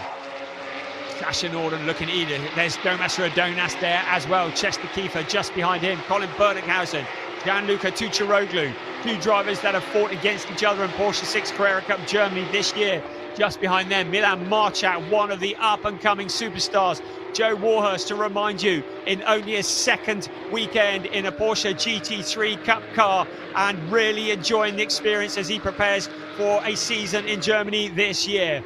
Sasha Norden looking either. There's Domas Radonas there as well. Chester Kiefer just behind him. Colin Berninghausen, Gianluca Tucciaroglu. Two drivers that have fought against each other in Porsche 6 Carrera Cup Germany this year. Just behind them, Milan Marchak, one of the up-and-coming superstars. Joe Warhurst, to remind you, in only his second weekend in a Porsche GT3 Cup car, and really enjoying the experience as he prepares for a season in Germany this year.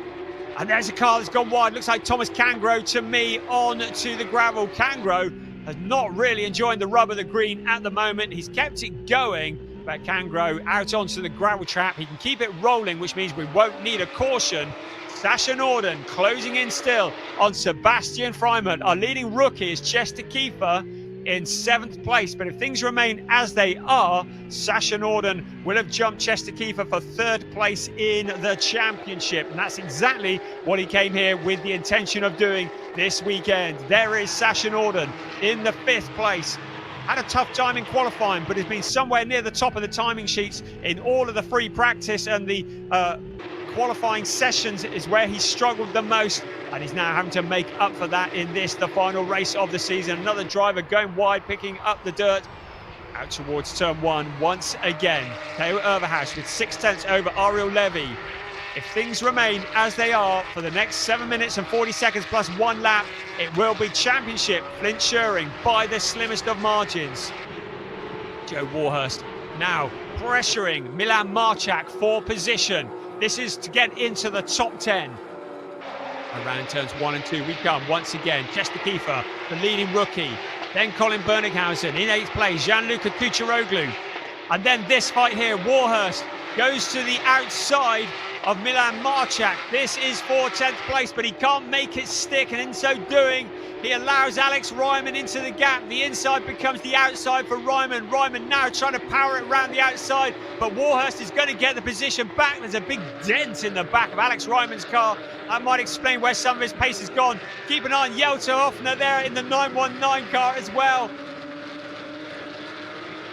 And there's a car that's gone wide. Looks like Thomas Cangro to me on to the gravel. Cangro has not really enjoying the rub of the green at the moment. He's kept it going. But Cangro out onto the gravel trap. He can keep it rolling, which means we won't need a caution. Sasha Norden closing in still on Sebastian Freimut. Our leading rookie is Chester Kiefer. in 7th place. But if things remain as they are, Sasha Norden will have jumped Chester Kiefer for 3rd place in the championship. And that's exactly what he came here with the intention of doing this weekend. There is Sasha Norden in the 5th place. Had a tough time in qualifying, but has been somewhere near the top of the timing sheets in all of the free practice, and the qualifying sessions is where he struggled the most, and he's now having to make up for that in this, the final race of the season. Another driver going wide, picking up the dirt out towards turn 1 once again. Theo Overhaus with 6/10 over Ariel Levy. If things remain as they are for the next 7 minutes and 40 seconds plus 1 lap, it will be championship Flint Schuring by the slimmest of margins. Joe Warhurst now pressuring Milan Marchak for position. This is to get into the top 10. Around turns 1 and 2 we come once again. Chester Kiefer, the leading rookie. Then Colin Berninghausen in 8th place. Gianluca Cucciaroglu. And then this fight here, Warhurst goes to the outside of Milan Marchak. This is for 10th place, but he can't make it stick, and in so doing, he allows Alex Ryman into the gap. The inside becomes the outside for Ryman. Ryman now trying to power it around the outside, but Warhurst is going to get the position back. There's a big dent in the back of Alex Ryman's car. That might explain where some of his pace has gone. Keep an eye on Jelto Hoffner there in the 919 car as well.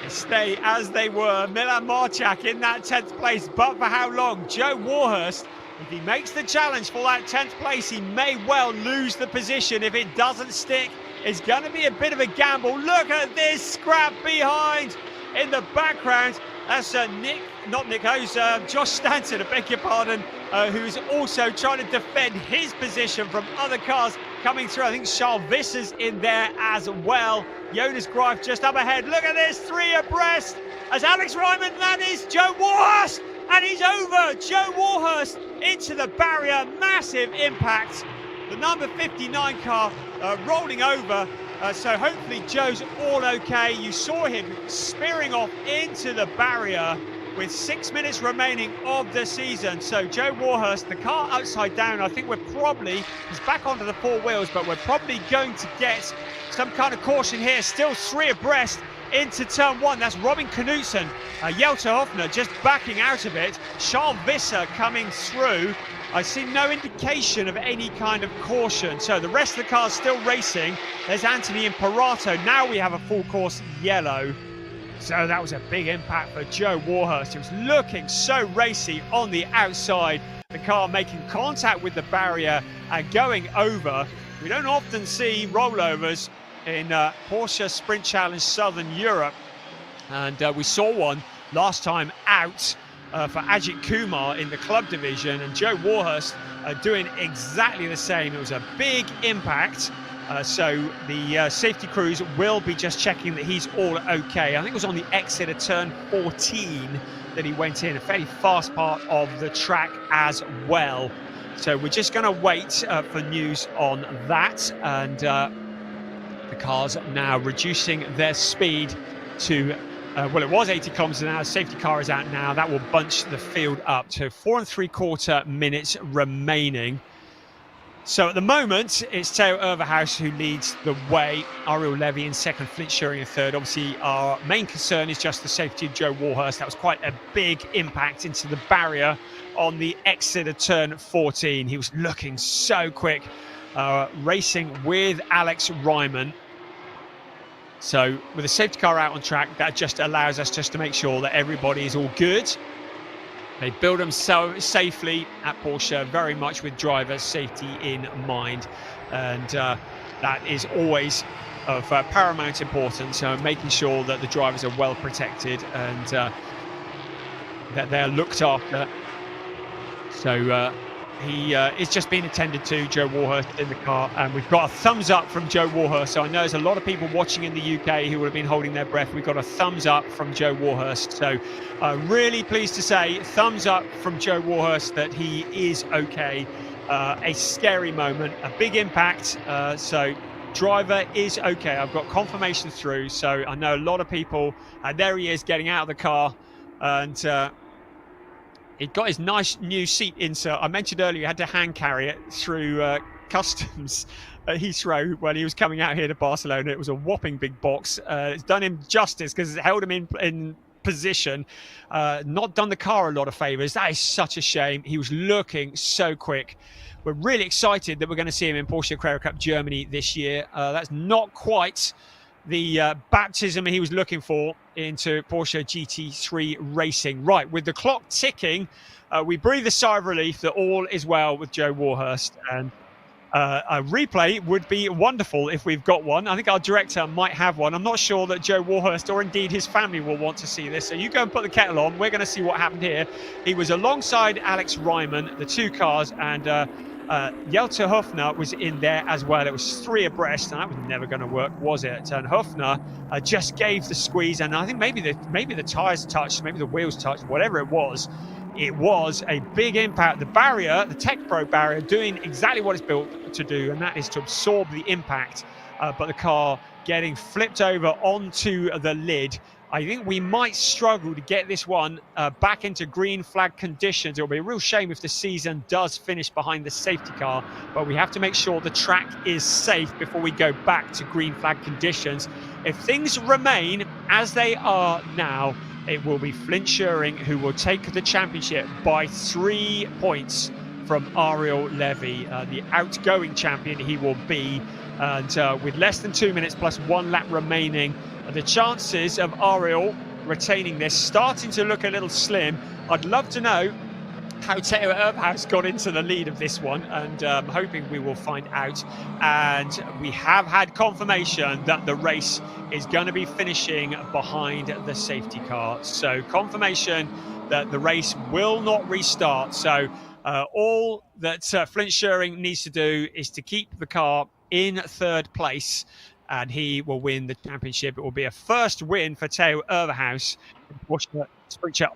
They stay as they were. Milan Marchak in that 10th place, but for how long? Joe Warhurst, if he makes the challenge for that 10th place, he may well lose the position. If it doesn't stick, it's going to be a bit of a gamble. Look at this scrap behind in the background. That's Josh Stanton, I beg your pardon, who's also trying to defend his position from other cars coming through. I think Charles Visser's in there as well. Jonas Greif just up ahead. Look at this, 3 abreast as Alex Ryman, that is Joe Warhurst, and he's over. Joe Warhurst into the barrier, massive impact. The number 59 car rolling over. So hopefully Joe's all okay. You saw him spearing off into the barrier with 6 minutes remaining of the season. So Joe Warhurst, the car upside down, I think he's back onto the 4 wheels, but we're probably going to get some kind of caution here. Still 3 abreast into turn 1. That's Robin Knudsen. Jelto Hoffner just backing out of it. Charles Visser coming through. I see no indication of any kind of caution. So the rest of the cars still racing. There's Anthony Imparato. Now we have a full course yellow. So that was a big impact for Joe Warhurst. He was looking so racy on the outside. The car making contact with the barrier and going over. We don't often see rollovers in Porsche Sprint Challenge Southern Europe. And we saw one last time out for Ajith Kumar in the club division, and Joe Warhurst doing exactly the same. It was a big impact, so the safety crews will be just checking that he's all okay. I think it was on the exit of turn 14 that he went in, a fairly fast part of the track as well. So we're just going to wait for news on that, and the cars now reducing their speed to well, it was 80 kilometers an hour. Safety car is out now. That will bunch the field up to 4 3/4 minutes remaining. So at the moment, it's Theo Overhaus who leads the way. Ariel Levy in second, Flint Schuring in third. Obviously, our main concern is just the safety of Joe Warhurst. That was quite a big impact into the barrier on the exit of turn 14. He was looking so quick, racing with Alex Ryman. So with the safety car out on track, that just allows us just to make sure that everybody is all good. They build them so safely at Porsche, very much with driver safety in mind. And that is always of paramount importance, making sure that the drivers are well protected and that they're looked after. So he is just being attended to, Joe Warhurst in the car, and we've got a thumbs up from Joe Warhurst. So I know there's a lot of people watching in the UK who would have been holding their breath. We've got a thumbs up from Joe Warhurst. So really pleased to say thumbs up from Joe Warhurst that he is okay. A scary moment, a big impact. So driver is okay. I've got confirmation through. So I know a lot of people, there he is getting out of the car, and he got his nice new seat insert. I mentioned earlier he had to hand carry it through customs at Heathrow when he was coming out here to Barcelona. It was a whopping big box. It's done him justice because it held him in position, not done the car a lot of favours. That is such a shame. He was looking so quick. We're really excited that we're going to see him in Porsche Carrera Cup Germany this year. That's not quite the baptism he was looking for into Porsche GT3 racing. Right, with the clock ticking, we breathe a sigh of relief that all is well with Joe Warhurst, and a replay would be wonderful if we've got one. I think our director might have one. I'm not sure that Joe Warhurst or indeed his family will want to see this. So you go and put the kettle on. We're going to see what happened here. He was alongside Alex Ryman, the two cars, and Jelte Hofner was in there as well. It was 3 abreast, and that was never going to work, was it? And Hofner just gave the squeeze, and I think maybe the tyres touched, maybe the wheels touched, whatever it was. It was a big impact. The barrier, the Tech Pro barrier, doing exactly what it's built to do, and that is to absorb the impact. But the car getting flipped over onto the lid. I think we might struggle to get this one back into green flag conditions. It'll be a real shame if the season does finish behind the safety car, but we have to make sure the track is safe before we go back to green flag conditions. If things remain as they are now, it will be Flint Schuring who will take the championship by 3 points from Ariel Levy, the outgoing champion he will be. And with less than 2 minutes plus 1 lap remaining, the chances of Ariel retaining this starting to look a little slim. I'd love to know how Theo Erbhaus got into the lead of this one, and I'm hoping we will find out. And we have had confirmation that the race is going to be finishing behind the safety car. So confirmation that the race will not restart. So all that Flint Schuring needs to do is to keep the car in 3rd place, and he will win the championship. It will be a first win for Theo Erbhaus.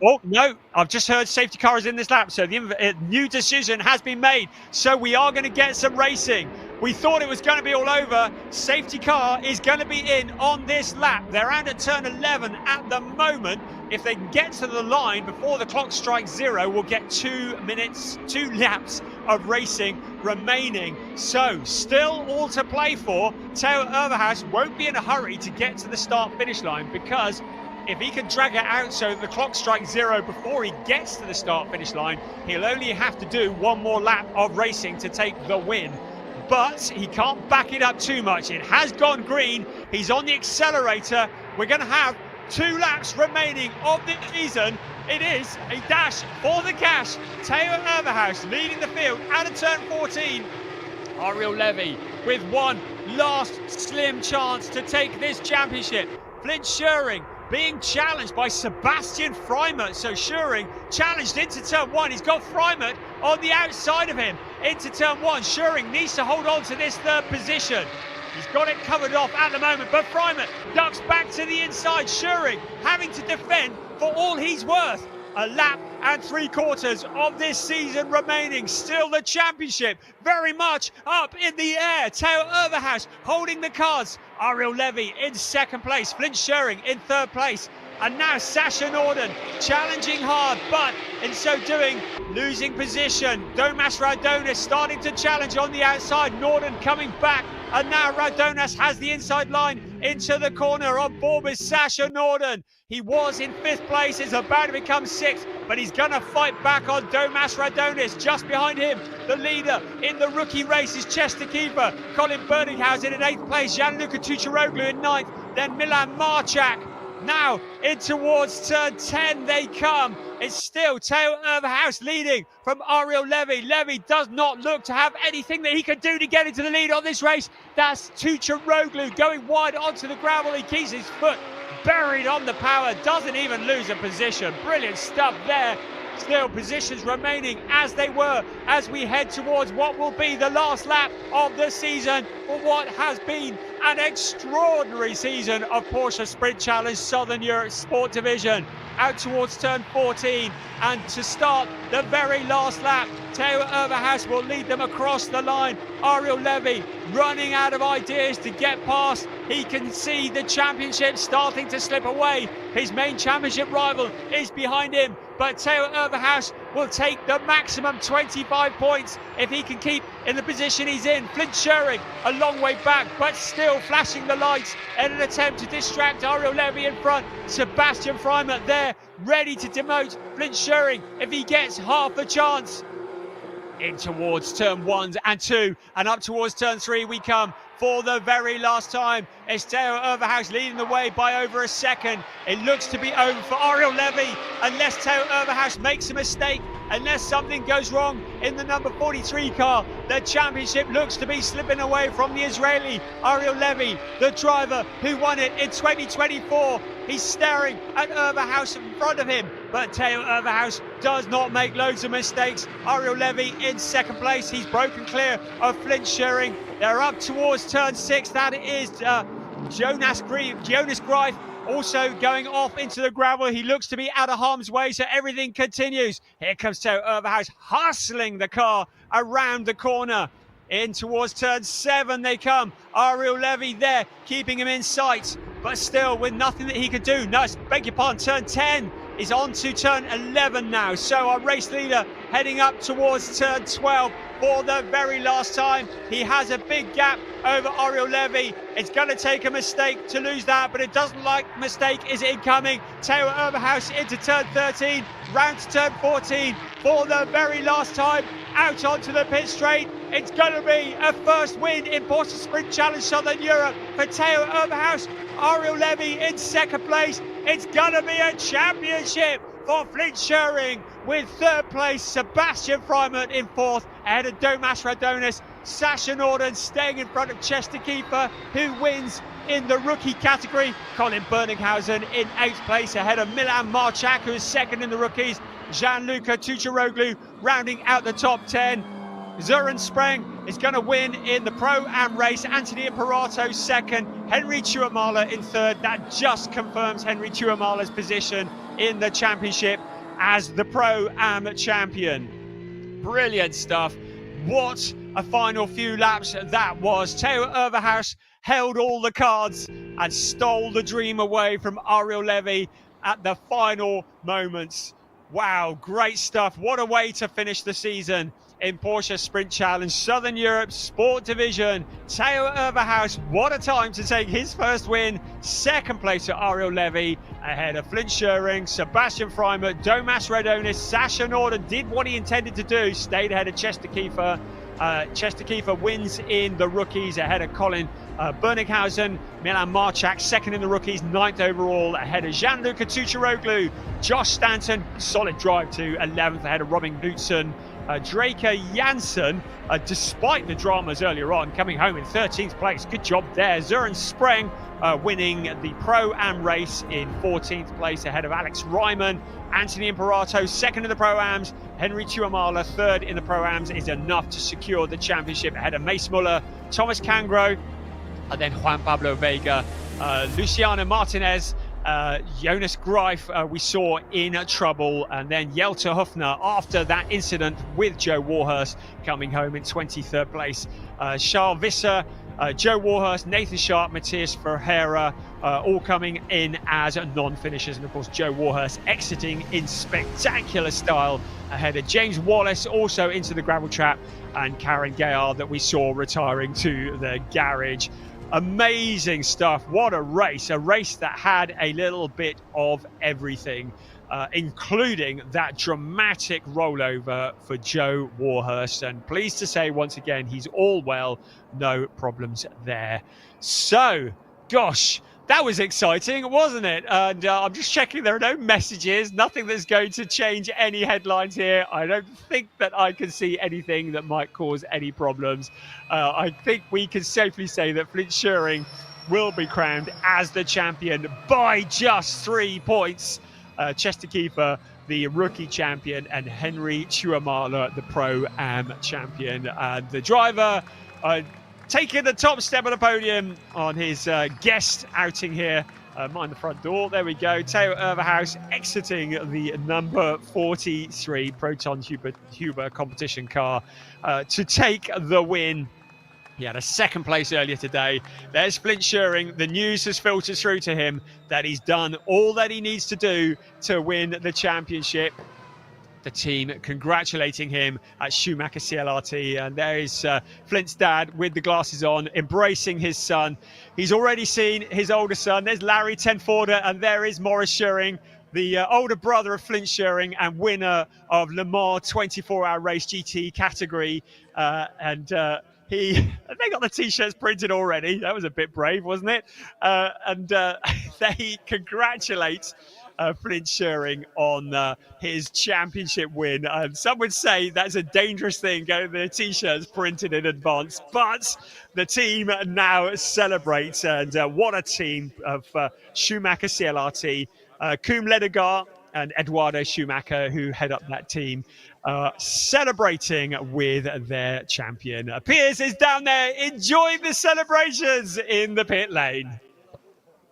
Oh, no, I've just heard safety car is in this lap, so the new decision has been made. So we are going to get some racing. We thought it was going to be all over. Safety car is going to be in on this lap. They're out at turn 11 at the moment. If they can get to the line before the clock strikes 0, we'll get 2 minutes, 2 laps of racing remaining. So still all to play for. Theo Erbhaus won't be in a hurry to get to the start-finish line, because if he can drag it out so the clock strikes 0 before he gets to the start-finish line, he'll only have to do 1 more lap of racing to take the win. But he can't back it up too much. It has gone green. He's on the accelerator. We're going to have 2 laps remaining of this season. It is a dash for the cash. Theo Erbhaus leading the field out of turn 14. Ariel Levy with one last slim chance to take this championship. Flint Schuring being challenged by Sebastian Freimert. So Schuring challenged into turn 1. He's got Freimert on the outside of him into turn 1. Schuring needs to hold on to this 3rd position. He's got it covered off at the moment, but Freimert ducks back to the inside. Schuring having to defend for all he's worth. A lap and 3/4 of this season remaining. Still the championship very much up in the air. Theo Erbhaus holding the cards. Ariel Levy in 2nd place. Flint Schuring in 3rd place. And now Sasha Norden challenging hard, but in so doing, losing position. Domas Radonis starting to challenge on the outside. Norden coming back, and now Radonis has the inside line into the corner. On board with Sasha Norden. He was in 5th place, is about to become 6th, but he's going to fight back on Domas Radonis. Just behind him, the leader in the rookie race is Chester Keeper. Colin Berdinghausen in 8th place, Gianluca Tucharoglu in 9th, then Milan Marchak. Now in towards turn 10 they come. It's still Theo Erbhaus leading from Ariel Levy. Levy does not look to have anything that he can do to get into the lead on this race. That's Tucharoglu going wide onto the gravel. He keeps his foot buried on the power, doesn't even lose a position. Brilliant stuff there. Still positions remaining as they were as we head towards what will be the last lap of the season for what has been an extraordinary season of Porsche Sprint Challenge Southern Europe Sport Division. Out towards turn 14, and to start the very last lap. Theo Overhaus will lead them across the line. Ariel Levy running out of ideas to get past. He can see the championship starting to slip away. His main championship rival is behind him, but Theo Overhaus will take the maximum 25 points if he can keep in the position he's in. Flint Schuring a long way back, but still flashing the lights in an attempt to distract Ariel Levy in front. Sebastian Freimer there, ready to demote Flint Schuring if he gets half a chance. In towards turn 1 and 2, and up towards turn 3 we come for the very last time. It's Theo Overhaus leading the way by over a second. It looks to be over for Ariel Levy, unless Theo Overhaus makes a mistake, unless something goes wrong in the number 43 car. The championship looks to be slipping away from the Israeli. Ariel Levy, the driver who won it in 2024. He's staring at Overhaus in front of him, but Theo Overhaus does not make loads of mistakes. Ariel Levy in second place. He's broken clear of Flint Schuring. They're up towards turn 6. That is Jonas Greif also going off into the gravel. He looks to be out of harm's way, so everything continues. Here comes Theo Overhaus hustling the car around the corner. In towards turn 7 they come. Ariel Levy there, keeping him in sight, but still with nothing that he can do. No, beg your pardon, turn 10 is on to turn 11 now. So our race leader heading up towards turn 12 for the very last time. He has a big gap over Ariel Levy. It's going to take a mistake to lose that, but it doesn't like mistake is incoming. Theo Overhaus into turn 13, round to turn 14 for the very last time. Out onto the pit straight. It's going to be a first win in Porsche Sprint Challenge Southern Europe for Theo Overhaus. Ariel Levy in second place. It's going to be a championship for Flint Schuring, with third place Sebastian Freimer in fourth, ahead of Domas Radonis. Sasha Norden staying in front of Chester Kiefer, who wins in the rookie category. Colin Berninghausen in eighth place, ahead of Milan Marchak, who is second in the rookies. Gianluca Tucharoglu rounding out the top 10. Zoran Spreng is going to win in the Pro-Am race. Anthony Imperato second. Henry Chuamala in third. That just confirms Henry Chuamala's position in the championship as the Pro-Am champion. Brilliant stuff. What a final few laps that was. Theo Overhaus held all the cards and stole the dream away from Ariel Levy at the final moments. Wow, great stuff. What a way to finish the season in Porsche Sprint Challenge Southern Europe Sport Division. Theo Overhaus, what a time to take his first win. Second place to Ariel Levy, ahead of Flint Schuring, Sebastian Freimer, Domas Radonis. Sasha Norden did what he intended to do, stayed ahead of Chester Kiefer. Chester Kiefer wins in the rookies, ahead of Colin Berninghausen. Milan Marchak second in the rookies, ninth overall, ahead of Gianluca Tucharoglu. Josh Stanton, solid drive to 11th, ahead of Robin Knudsen. Draker Janssen, despite the dramas earlier on, coming home in 13th place. Good job there. Zoran Spreng winning the Pro-Am race in 14th place, ahead of Alex Ryman. Anthony Imperato second in the Pro-Ams. Henry Chuamala third in the Pro-Ams is enough to secure the championship, ahead of Mace Muller, Thomas Cangro, and then Juan Pablo Vega, Luciano Martinez, Jonas Greif we saw in trouble, and then Jelter Hufner after that incident with Joe Warhurst coming home in 23rd place. Charles Visser, Joe Warhurst, Nathan Sharp, Matthias Ferreira all coming in as non-finishers, and of course Joe Warhurst exiting in spectacular style ahead of James Wallace also into the gravel trap, and Karen Gayard that we saw retiring to the garage. Amazing stuff. What a race that had a little bit of everything, including that dramatic rollover for Joe Warhurst, and pleased to say once again he's all well, no problems there. So gosh, that was exciting, wasn't it? And I'm just checking there are no messages, nothing that's going to change any headlines here. I don't think that I can see anything that might cause any problems. I think we can safely say that Flint Schuring will be crowned as the champion by just 3 points. Chester Kiefer, the rookie champion, and Henry Chuamala, the Pro-Am champion. And the driver taking the top step of the podium on his guest outing here mind the front door. There we go. Theo Overhaus exiting the number 43 Proton Huber competition car to take the win. He had a second place earlier today. There's Flint Schuring. The news has filtered through to him that he's done all that he needs to do to win the championship. The team congratulating him at Schumacher CLRT. And there is Flint's dad with the glasses on, embracing his son. He's already seen his older son. There's Larry Tenforder, and there is Maurice Schuring, the older brother of Flint Schuring and winner of Le Mans 24-hour race GT category. They got the T-shirts printed already. That was a bit brave, wasn't it? They congratulate Flint Schuring on his championship win. Some would say that's a dangerous thing, getting the T-shirts printed in advance. But the team now celebrates, and what a team of Schumacher CLRT, Koen Ledegaard and Eduardo Schumacher, who head up that team, celebrating with their champion. Piers is down there enjoying the celebrations in the pit lane.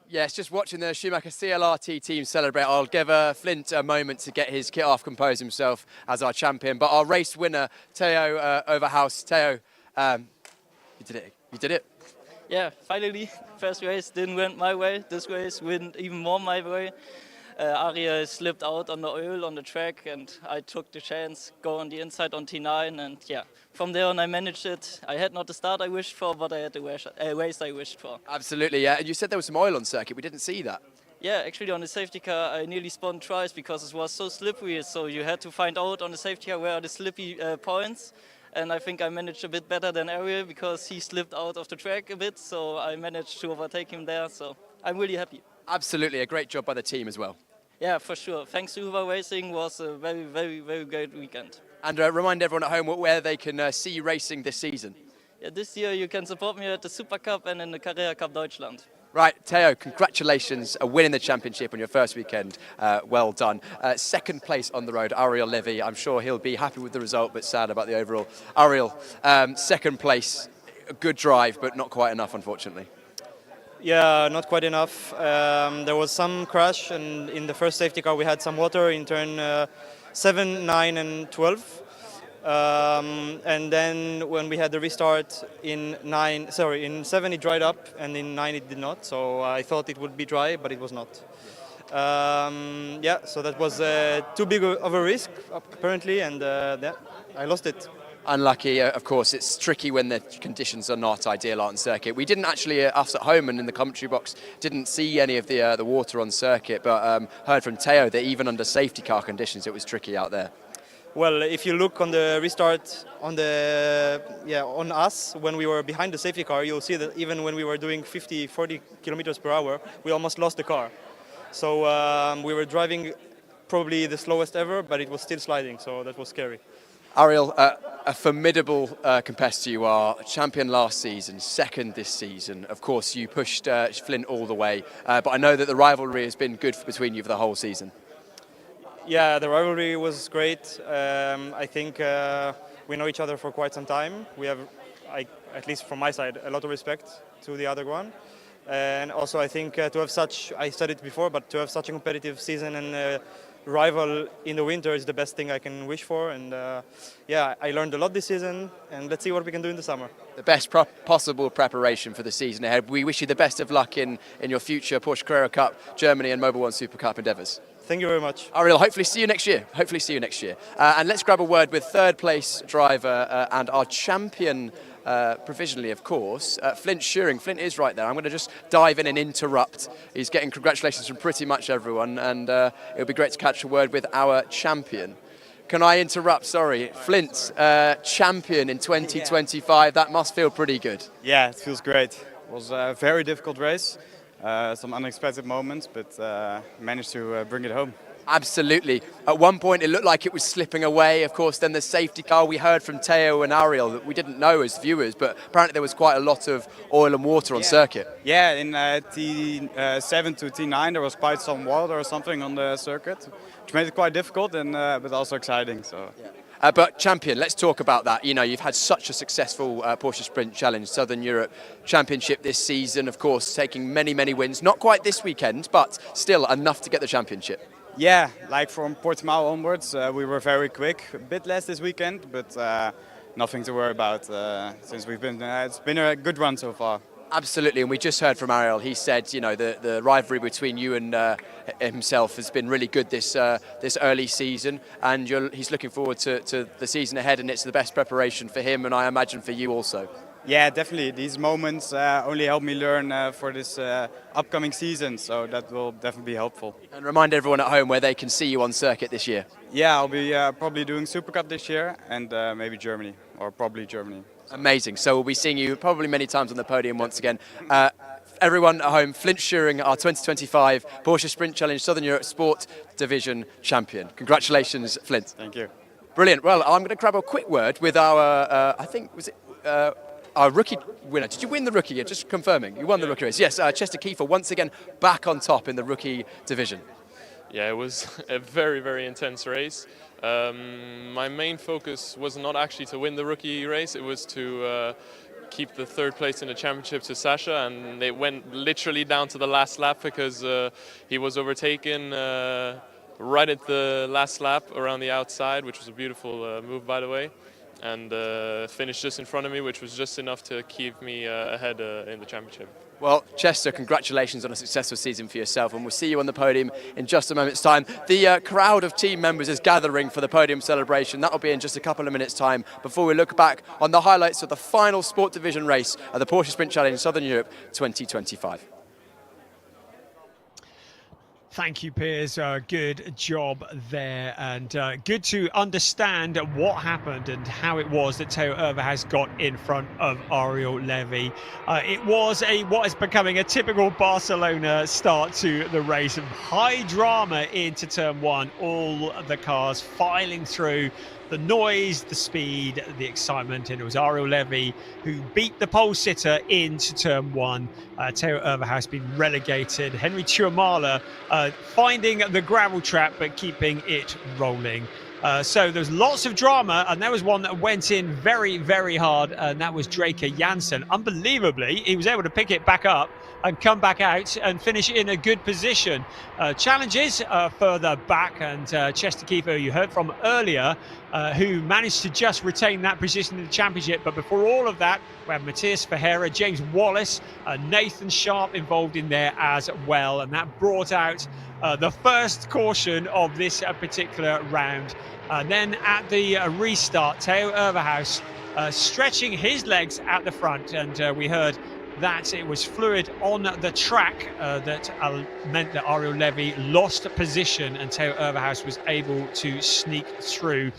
Yes, just watching the Schumacher CLRT team celebrate. I'll give Flint a moment to get his kit off, compose himself as our champion. But our race winner, Theo Overhaus. Theo, you did it. You did it. Yeah, finally, first race didn't went my way. This race went even more my way. Ariel slipped out on the oil on the track, and I took the chance, go on the inside on T9, and yeah, from there on I managed it. I had not the start I wished for, but I had the race I wished for. Absolutely, yeah. And you said there was some oil on circuit. We didn't see that. Yeah, actually on the safety car I nearly spun twice because it was so slippery, so you had to find out on the safety car where are the slippy points. And I think I managed a bit better than Ariel because he slipped out of the track a bit, so I managed to overtake him there, so I'm really happy. Absolutely, a great job by the team as well. Yeah, for sure. Thanks to Uber Racing, was a very, very, very great weekend. And remind everyone at home where they can see you racing this season. Yeah, this year you can support me at the Super Cup and in the Carrera Cup Deutschland. Right, Theo, congratulations on winning the championship on your first weekend. Well done. Second place on the road, Ariel Levy. I'm sure he'll be happy with the result, but sad about the overall. Ariel, second place, a good drive, but not quite enough, unfortunately. Yeah, not quite enough. There was some crash, and in the first safety car we had some water in turn 7, 9 and 12. And then when we had the restart in 7 it dried up, and in 9 it did not. So I thought it would be dry, but it was not. Yeah, so that was too big of a risk apparently, and yeah, I lost it. Unlucky, of course. It's tricky when the conditions are not ideal on circuit. We didn't actually, us at home and in the commentary box, didn't see any of the water on circuit, but heard from Theo that even under safety car conditions, it was tricky out there. Well, if you look on the restart on us when we were behind the safety car, you'll see that even when we were doing 50, 40 kilometers per hour, we almost lost the car. So we were driving probably the slowest ever, but it was still sliding, so that was scary. Ariel, a formidable competitor you are, champion last season, second this season. Of course, you pushed Flint all the way, but I know that the rivalry has been good between you for the whole season. Yeah, the rivalry was great. I think we know each other for quite some time. We have, at least from my side, a lot of respect to the other one. And also I think to have such, I said it before, but to have such a competitive season and rival in the winter is the best thing I can wish for, and yeah, I learned a lot this season, and let's see what we can do in the summer. The best possible preparation for the season ahead. We wish you the best of luck in your future Porsche Carrera Cup, Germany and Mobil 1 Super Cup endeavours. Thank you very much. Ariel, hopefully see you next year. And let's grab a word with third place driver and our champion provisionally, of course, Flint Schuring. Flint is right there. I'm going to just dive in and interrupt. He's getting congratulations from pretty much everyone, and it'll be great to catch a word with our champion. Can I interrupt? Sorry. Flint, champion in 2025. Yeah. That must feel pretty good. Yeah, it feels great. It was a very difficult race. Some unexpected moments, but managed to bring it home. Absolutely. At one point it looked like it was slipping away. Of course, then the safety car, we heard from Theo and Ariel that we didn't know as viewers, but apparently there was quite a lot of oil and water on circuit. Yeah, in T7 to T9 there was quite some water or something on the circuit, which made it quite difficult and but also exciting. So. Yeah. But champion, let's talk about that. You know, you've had such a successful Porsche Sprint Challenge Southern Europe Championship this season, of course, taking many, many wins. Not quite this weekend, but still enough to get the championship. Yeah, like from Portimao onwards, we were very quick. A bit less this weekend, but nothing to worry about since we've been. It's been a good run so far. Absolutely, and we just heard from Ariel. He said, you know, the rivalry between you and himself has been really good this early season, and he's looking forward to the season ahead, and it's the best preparation for him, and I imagine for you also. Yeah, definitely. These moments only help me learn for this upcoming season, so that will definitely be helpful. And remind everyone at home where they can see you on circuit this year. Yeah, I'll be probably doing Super Cup this year, and maybe Germany, or probably Germany. Amazing. So we'll be seeing you probably many times on the podium once again. Everyone at home, Flint Schuring, our 2025 Porsche Sprint Challenge Southern Europe Sport Division champion. Congratulations, Flint. Thank you. Brilliant. Well, I'm going to grab a quick word with our, I think, was it our rookie winner? Did you win the rookie? Just confirming. You won the rookie race. Yes, Chester Kiefer once again back on top in the rookie division. Yeah, it was a very, very intense race. My main focus was not actually to win the rookie race, it was to keep the third place in the championship to Sasha, and it went literally down to the last lap because he was overtaken right at the last lap around the outside, which was a beautiful move, by the way, and finished just in front of me, which was just enough to keep me ahead in the championship. Well, Chester, congratulations on a successful season for yourself, and we'll see you on the podium in just a moment's time. The crowd of team members is gathering for the podium celebration. That'll be in just a couple of minutes' time before we look back on the highlights of the final Sport Division race of the Porsche Sprint Challenge Southern Europe 2025. Thank you, Piers. Good job there, and good to understand what happened and how it was that Theo Overhaus got in front of Ariel Levy. It was what is becoming a typical Barcelona start to the race. High drama into turn one, all the cars filing through. The noise, the speed, the excitement, and it was Ariel Levy who beat the pole sitter into turn one. Theo Overhaus being relegated. Henry Tuamala finding the gravel trap but keeping it rolling. So there's lots of drama, and there was one that went in very, very hard, and that was Draker Janssen. Unbelievably, he was able to pick it back up and come back out and finish in a good position. Challenges further back, and Chester Kiefer, you heard from earlier, who managed to just retain that position in the championship. But before all of that, we have Matthias Ferreira, James Wallace, Nathan Sharp involved in there as well, and that brought out the first caution of this particular round. Then at the restart, Theo Overhaus stretching his legs at the front, and we heard that it was fluid on the track that meant that Ariel Levy lost position, and Theo Overhaus was able to sneak through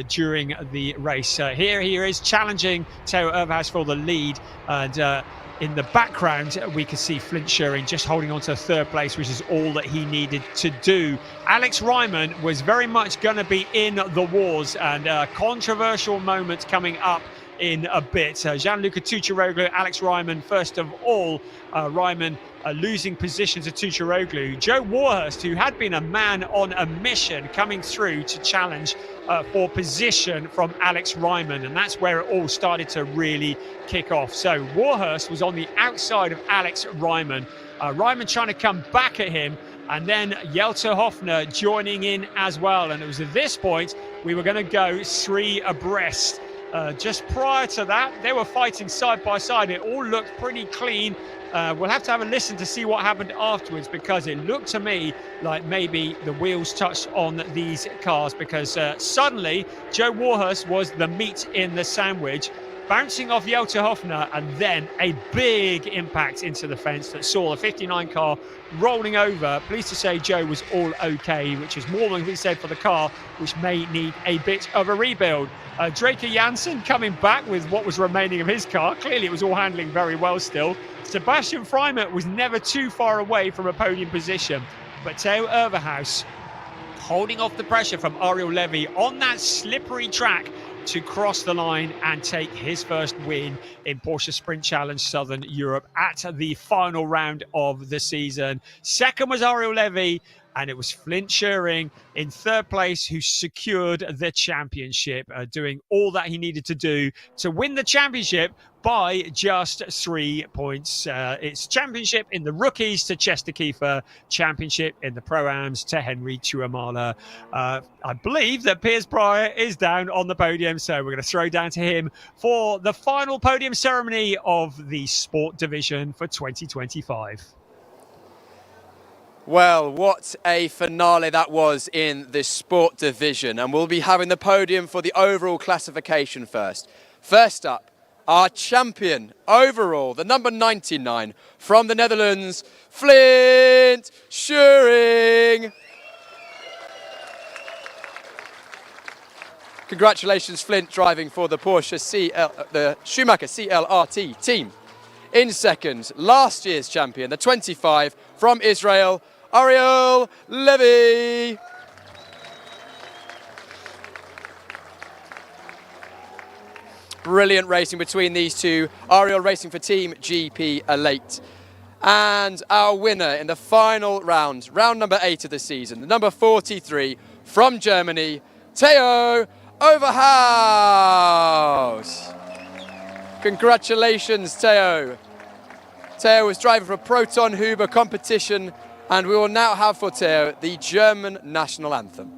during the race. Here he is challenging Theo Overhaus for the lead, and in the background we can see Flint Schuring just holding on to third place, which is all that he needed to do. Alex Ryman was very much going to be in the wars, and controversial moments coming up in a bit. Gianluca Tucciaroglu, Alex Ryman, first of all. Ryman losing position to Tucciaroglu. Joe Warhurst, who had been a man on a mission, coming through to challenge for position from Alex Ryman, and that's where it all started to really kick off. So Warhurst was on the outside of Alex Ryman. Ryman trying to come back at him, and then Jelter Hofner joining in as well. And it was at this point we were going to go three abreast. Just prior to that, they were fighting side by side. It all looked pretty clean. We'll have to have a listen to see what happened afterwards, because it looked to me like maybe the wheels touched on these cars, because suddenly Joe Warhurst was the meat in the sandwich, bouncing off Jelter Hofner, and then a big impact into the fence that saw the 59 car rolling over. Pleased to say Joe was all okay, which is more than we said for the car, which may need a bit of a rebuild. Draker Janssen coming back with what was remaining of his car. Clearly it was all handling very well still. Sebastian Freimer was never too far away from a podium position, but Theo Overhaus holding off the pressure from Ariel Levy on that slippery track to cross the line and take his first win in Porsche Sprint Challenge Southern Europe at the final round of the season. Second was Ariel Levy, and it was Flint Shearing in third place who secured the championship, doing all that he needed to do to win the championship by just 3 points. It's championship in the rookies to Chester Kiefer, championship in the Pro-Ams to Henry Chuamala. I believe that Piers Pryor is down on the podium, so we're going to throw down to him for the final podium ceremony of the sport division for 2025. Well, what a finale that was in the sport division. And we'll be having the podium for the overall classification first. First up, our champion overall, the number 99 from the Netherlands, Flint Shearing. Congratulations, Flint, driving for the the Schumacher CLRT team. In second, last year's champion, the 25 from Israel, Ariel Levy. Brilliant racing between these two. Ariel racing for Team GP Elite. And our winner in the final round, round number 8 of the season, the number 43 from Germany, Theo Overhaus. Congratulations, Theo. Theo was driving for a Proton Huber competition, and we will now have for Theo the German national anthem.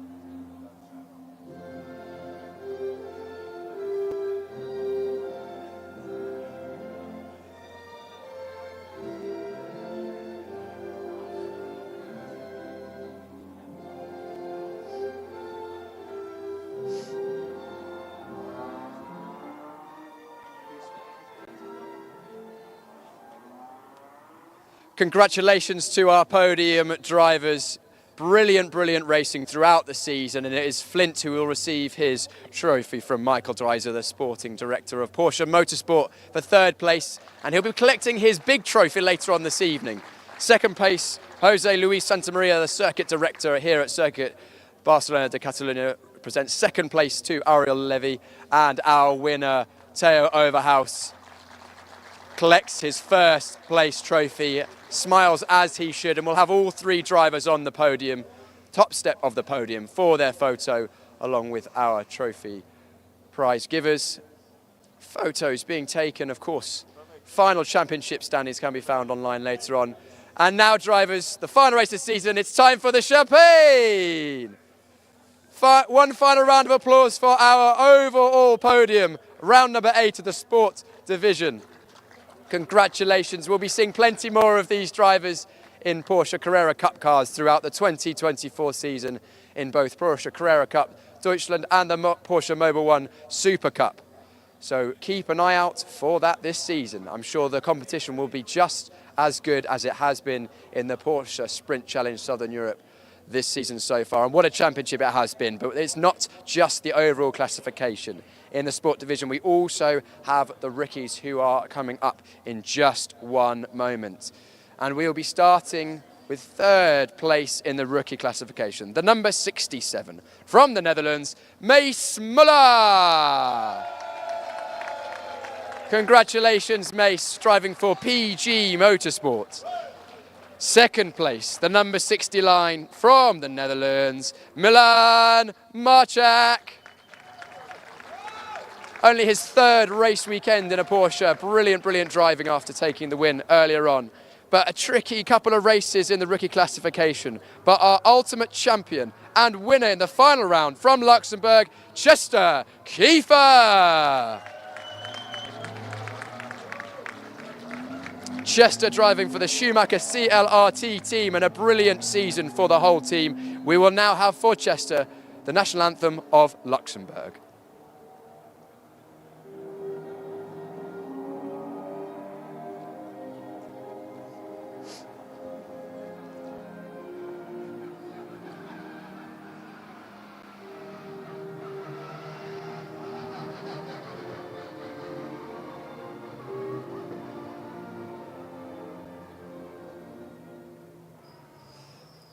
Congratulations to our podium drivers. Brilliant, brilliant racing throughout the season, and it is Flint who will receive his trophy from Michael Dreiser, the sporting director of Porsche Motorsport, for third place, and he'll be collecting his big trophy later on this evening. Second place, Jose Luis Santamaria, the circuit director here at Circuit Barcelona de Catalunya, presents second place to Ariel Levy, and our winner, Theo Overhaus, collects his first place trophy, smiles as he should, and we'll have all three drivers on the podium, top step of the podium, for their photo along with our trophy prize givers. Photos being taken, of course. Final championship standings can be found online later on. And now, drivers, the final race this season, it's time for the champagne! One final round of applause for our overall podium, round number 8 of the sport division. Congratulations. We'll be seeing plenty more of these drivers in Porsche Carrera Cup cars throughout the 2024 season in both Porsche Carrera Cup Deutschland and the Porsche Mobil 1 Super Cup. So keep an eye out for that this season. I'm sure the competition will be just as good as it has been in the Porsche Sprint Challenge Southern Europe this season so far. And what a championship it has been. But it's not just the overall classification. In the sport division, we also have the rookies who are coming up in just one moment. And we'll be starting with third place in the rookie classification, the number 67 from the Netherlands, Mace Muller. Congratulations, Mace, driving for PG Motorsport. Second place, the number 60 line from the Netherlands, Milan Marchak. Only his third race weekend in a Porsche. Brilliant, brilliant driving after taking the win earlier on. But a tricky couple of races in the rookie classification. But our ultimate champion and winner in the final round from Luxembourg, Chester Kiefer. Chester driving for the Schumacher CLRT team, and a brilliant season for the whole team. We will now have for Chester the national anthem of Luxembourg.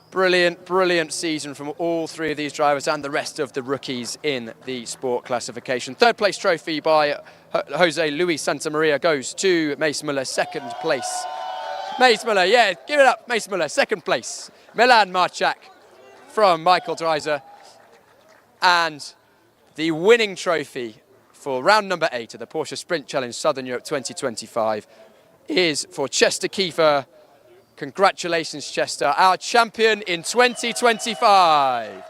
Brilliant season from all three of these drivers and the rest of the rookies in the sport classification. Third place trophy by Jose Luis Santamaria goes to Mace Muller. Second place, Mace Muller, yeah, give it up, Mace Muller. Second place, Milan Marchak from Michael Dreiser. And the winning trophy for round number 8 of the Porsche Sprint Challenge Southern Europe 2025 is for Chester Kiefer. Congratulations, Chester, our champion in 2025.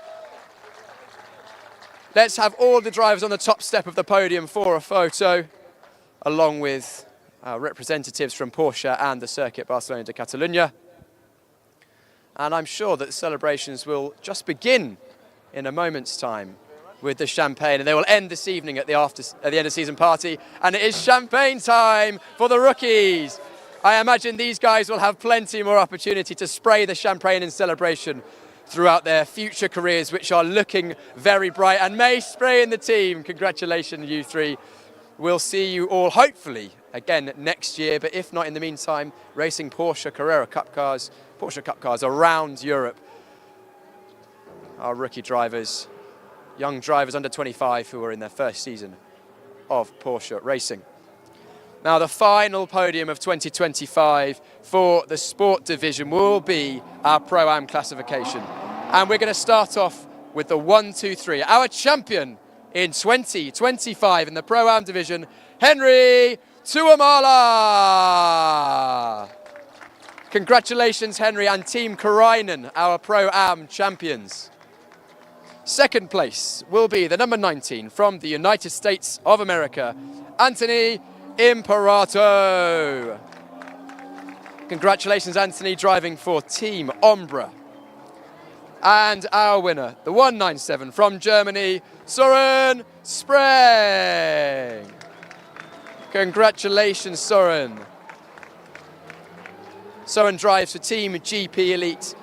Let's have all the drivers on the top step of the podium for a photo, along with our representatives from Porsche and the Circuit Barcelona de Catalunya. And I'm sure that the celebrations will just begin in a moment's time with the champagne, and they will end this evening at the end of season party. And it is champagne time for the rookies. I imagine these guys will have plenty more opportunity to spray the champagne in celebration throughout their future careers, which are looking very bright. And May Spray and the team, congratulations, you three. We'll see you all, hopefully, again next year. But if not, in the meantime, racing Porsche Carrera Cup cars, Porsche Cup cars around Europe. Our rookie drivers, young drivers under 25 who are in their first season of Porsche racing. Now, the final podium of 2025 for the sport division will be our Pro-Am classification. And we're going to start off with the 1, 2, 3. Our champion in 2025 in the Pro-Am division, Henry Tuomala. Congratulations, Henry, and Team Karainen, our Pro-Am champions. Second place will be the number 19 from the United States of America, Anthony Imperato. Congratulations, Anthony, driving for Team Ombra. And our winner, the 197 from Germany, Søren Spreng. Congratulations, Søren. Søren drives for Team GP Elite,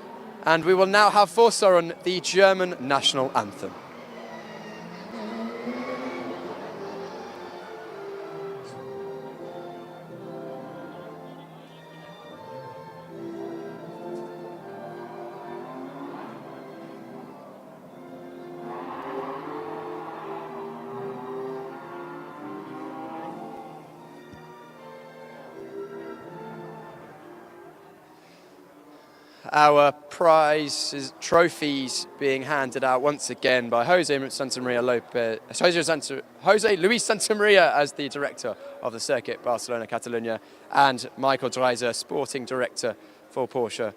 and we will now have for Søren the German national anthem. Our prizes, trophies being handed out once again by Jose Luis Santamaria as the director of the Circuit Barcelona Catalunya, and Michael Dreiser, sporting director for Porsche,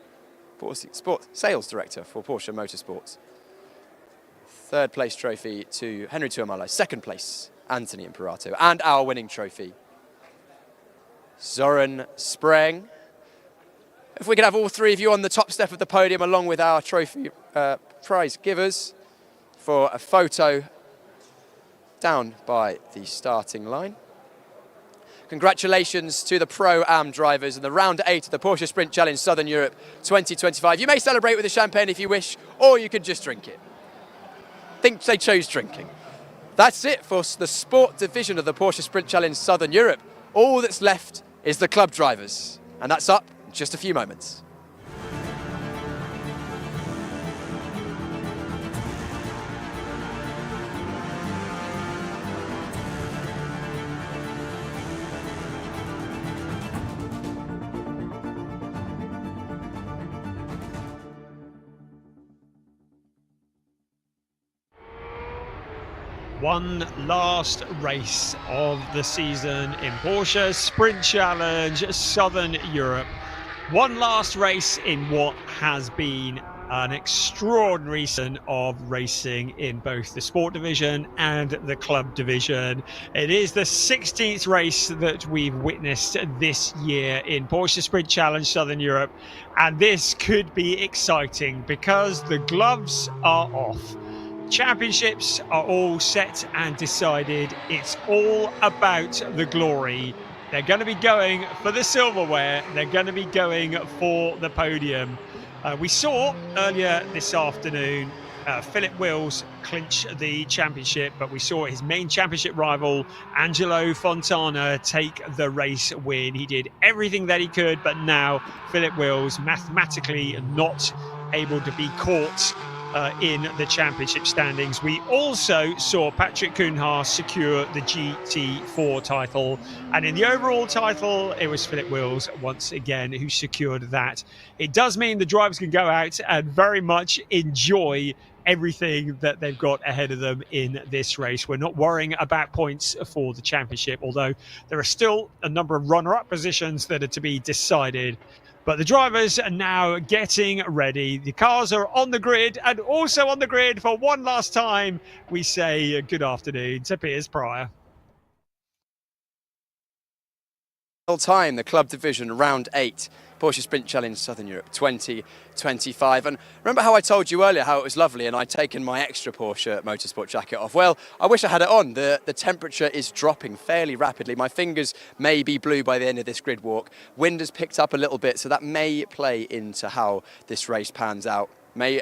sales director for Porsche Motorsports. Third place trophy to Henry Tuomala. Second place, Anthony Imperato. And our winning trophy, Søren Spreng. If we could have all three of you on the top step of the podium along with our trophy prize givers for a photo down by the starting line. Congratulations to the Pro-Am drivers in the round 8 of the Porsche Sprint Challenge Southern Europe 2025. You may celebrate with the champagne if you wish, or you can just drink it. I think they chose drinking. That's it for the sport division of the Porsche Sprint Challenge Southern Europe. All that's left is the club drivers, and that's up in just a few moments. One last race of the season in Porsche Sprint Challenge Southern Europe. One last race in what has been an extraordinary season of racing in both the sport division and the club division. It is the 16th race that we've witnessed this year in Porsche Sprint Challenge Southern Europe, and this could be exciting because the gloves are off. Championships are all set and decided. It's all about the glory. They're going to be going for the silverware. They're going to be going for the podium. We saw earlier this afternoon Philip Wills clinch the championship, but we saw his main championship rival, Angelo Fontana, take the race win. He did everything that he could, but now Philip Wills mathematically not able to be caught in the championship standings. We also saw Patrick Cunha secure the GT4 title, and in the overall title it was Philip Wills once again who secured that. It does mean the drivers can go out and very much enjoy everything that they've got ahead of them in this race. We're not worrying about points for the championship, although there are still a number of runner-up positions that are to be decided. But the drivers are now getting ready. The cars are on the grid, and also on the grid for one last time, we say good afternoon to Piers Pryor. Time, the club division, round 8, Porsche Sprint Challenge Southern Europe 2025. And remember how I told you earlier how it was lovely and I'd taken my extra Porsche Motorsport jacket off? Well, I wish I had it on. The temperature is dropping fairly rapidly. My fingers may be blue by the end of this grid walk. Wind has picked up a little bit, so that may play into how this race pans out. May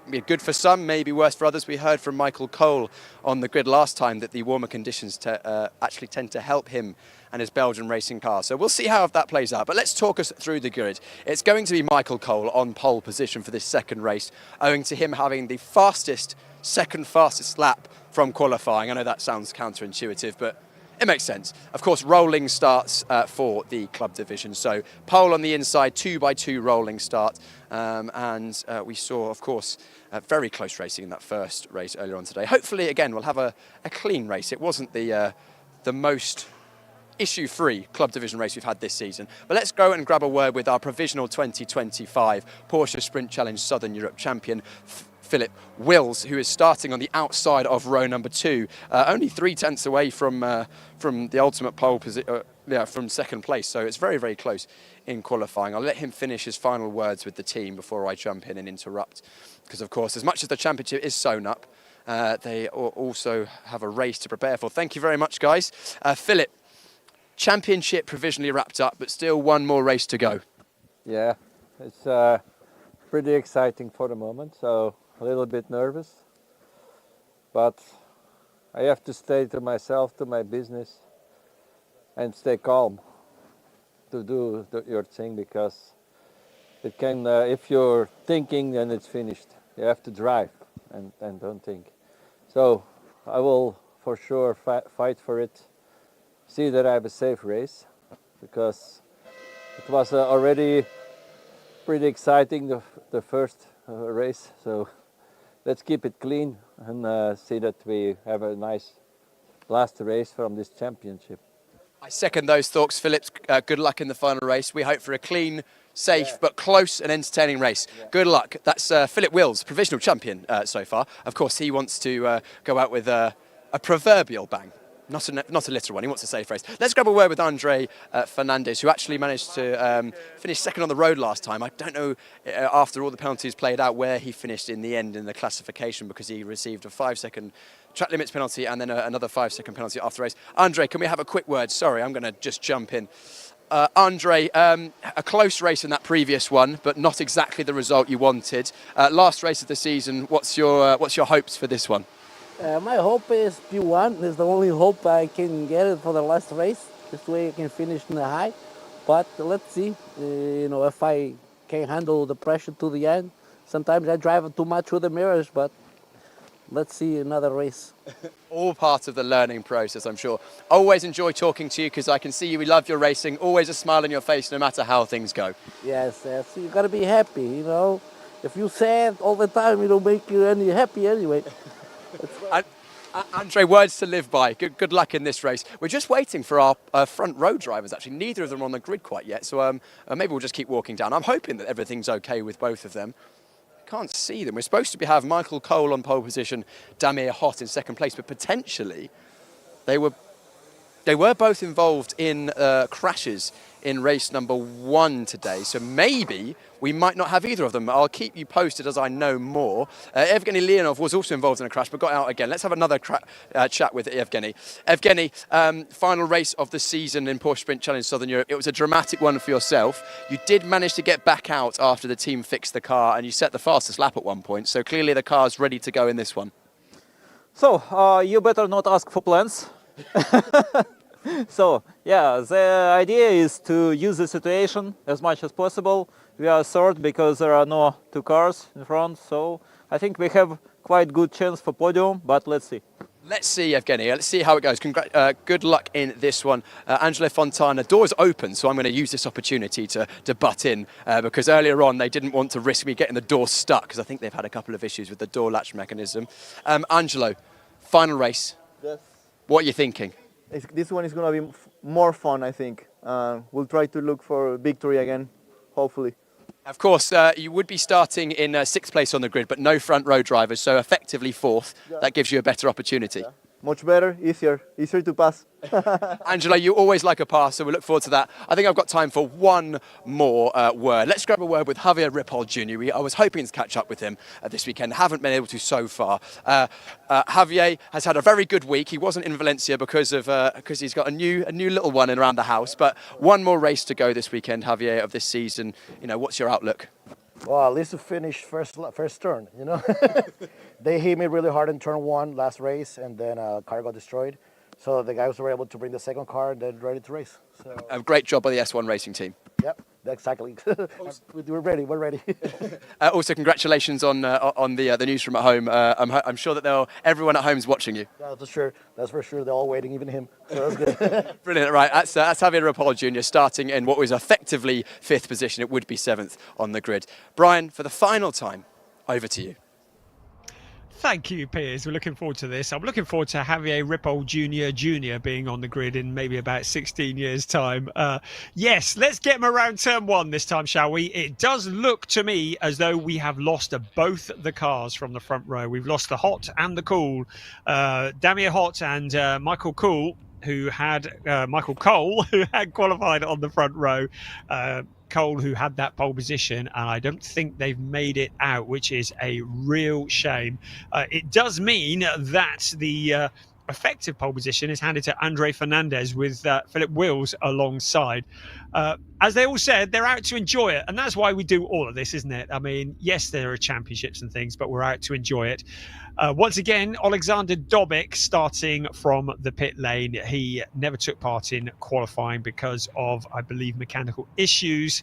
be good for some, may be worse for others. We heard from Michael Cole on the grid last time that the warmer conditions actually tend to help him and his Belgian racing car. So we'll see how that plays out. But let's talk us through the grid. It's going to be Michael Cole on pole position for this second race, owing to him having the second fastest lap from qualifying. I know that sounds counterintuitive, but it makes sense. Of course, rolling starts for the club division. So pole on the inside, 2x2 rolling start. And we saw, of course, very close racing in that first race earlier on today. Hopefully, again, we'll have a clean race. It wasn't the most issue-free club division race we've had this season. But let's go and grab a word with our provisional 2025 Porsche Sprint Challenge Southern Europe champion, Philip Wills, who is starting on the outside of row number 2, only 3/10 away from the ultimate pole position, from second place. So it's very, very close in qualifying. I'll let him finish his final words with the team before I jump in and interrupt. Because, of course, as much as the championship is sewn up, they also have a race to prepare for. Thank you very much, guys. Philip, championship provisionally wrapped up, but still one more race to go. Yeah, it's pretty exciting for the moment, so a little bit nervous. But I have to stay to myself, to my business, and stay calm to do your thing, because it can, if you're thinking, then it's finished. You have to drive and don't think. So I will for sure fight for it. See that I have a safe race, because it was already pretty exciting the first race. So let's keep it clean and see that we have a nice last race from this championship. I second those thoughts, Philip. Good luck in the final race. We hope for a clean, safe, but close and entertaining race. Good luck. That's Philip Wills, provisional champion so far. Of course, he wants to go out with a proverbial bang. Not a literal one. He wants a safe race. Let's grab a word with Andre Fernandez, who actually managed to finish second on the road last time. I don't know, after all the penalties played out, where he finished in the end in the classification, because he received a 5-second track limits penalty and then another 5-second penalty after the race. Andre, can we have a quick word? Sorry, I'm going to just jump in. Andre, a close race in that previous one, but not exactly the result you wanted. Last race of the season, what's your hopes for this one? My hope is P1 is the only hope I can get it for the last race. This way I can finish in the high. But let's see, if I can handle the pressure to the end. Sometimes I drive too much with the mirrors, but let's see another race. All part of the learning process, I'm sure. Always enjoy talking to you, because I can see you love your racing. Always a smile on your face, no matter how things go. Yes, you got to be happy, If you sad all the time, it don't make you any happy anyway. Andre, words to live by. Good luck in this race. We're just waiting for our front row drivers, actually. Neither of them are on the grid quite yet, so maybe we'll just keep walking down. I'm hoping that everything's okay with both of them. Can't see them. We're supposed to have Michael Cole on pole position, Damir Hott in second place, but potentially they were both involved in crashes in race number 1 today. So maybe we might not have either of them. I'll keep you posted as I know more. Evgeny Leonov was also involved in a crash, but got out again. Let's have another chat with Evgeny. Evgeny, final race of the season in Porsche Sprint Challenge Southern Europe. It was a dramatic one for yourself. You did manage to get back out after the team fixed the car, and you set the fastest lap at one point. So clearly the car's ready to go in this one. So, you better not ask for plans. So, yeah, the idea is to use the situation as much as possible. We are third because there are no 2 cars in front, so I think we have quite good chance for podium, but let's see. Let's see, Evgeny. Let's see how it goes. Good luck in this one. Angelo Fontana, door's open, so I'm going to use this opportunity to butt in because earlier on they didn't want to risk me getting the door stuck because I think they've had a couple of issues with the door latch mechanism. Angelo, final race. Yes. What are you thinking? This one is going to be more fun, I think. We'll try to look for victory again, hopefully. Of course, you would be starting in 6th place on the grid, but no front row drivers, so effectively 4th. Yeah. That gives you a better opportunity. Yeah. Much better, easier to pass. Angelo, you always like a pass, so we look forward to that. I think I've got time for one more word. Let's grab a word with Javier Ripoll Jr. I was hoping to catch up with him this weekend. Haven't been able to so far. Javier has had a very good week. He wasn't in Valencia because he's got a new little one in around the house. But one more race to go this weekend, Javier, of this season. You know, what's your outlook? Well, at least to finish first turn, you know. They hit me really hard in turn 1 last race, and then car got destroyed. So the guys were able to bring the second car and then ready to race. So a great job by the S1 racing team. Yep, exactly. We're ready. Also, congratulations on the news from at home. I'm sure that everyone at home is watching you. That's for sure. They're all waiting, even him. So that's good. Brilliant. Right, that's Javier Ripoll Jr. starting in what was effectively 5th position. It would be 7th on the grid. Brian, for the final time, over to you. Thank you, Piers. We're looking forward to this. I'm looking forward to Javier Ripoll Jr. being on the grid in maybe about 16 years' time. Yes, let's get him around turn 1 this time, shall we? It does look to me as though we have lost both the cars from the front row. We've lost the hot and the cool. Damir Hot and Michael Cole, who had qualified on the front row. Cole, who had that pole position, and I don't think they've made it out, which is a real shame. It does mean that the effective pole position is handed to Andre Fernandez with Philip Wills alongside. As they all said, they're out to enjoy it, and that's why we do all of this, isn't it? I mean, yes, there are championships and things, but we're out to enjoy it. Once again, Alexander Dobic starting from the pit lane. He never took part in qualifying because of, I believe, mechanical issues.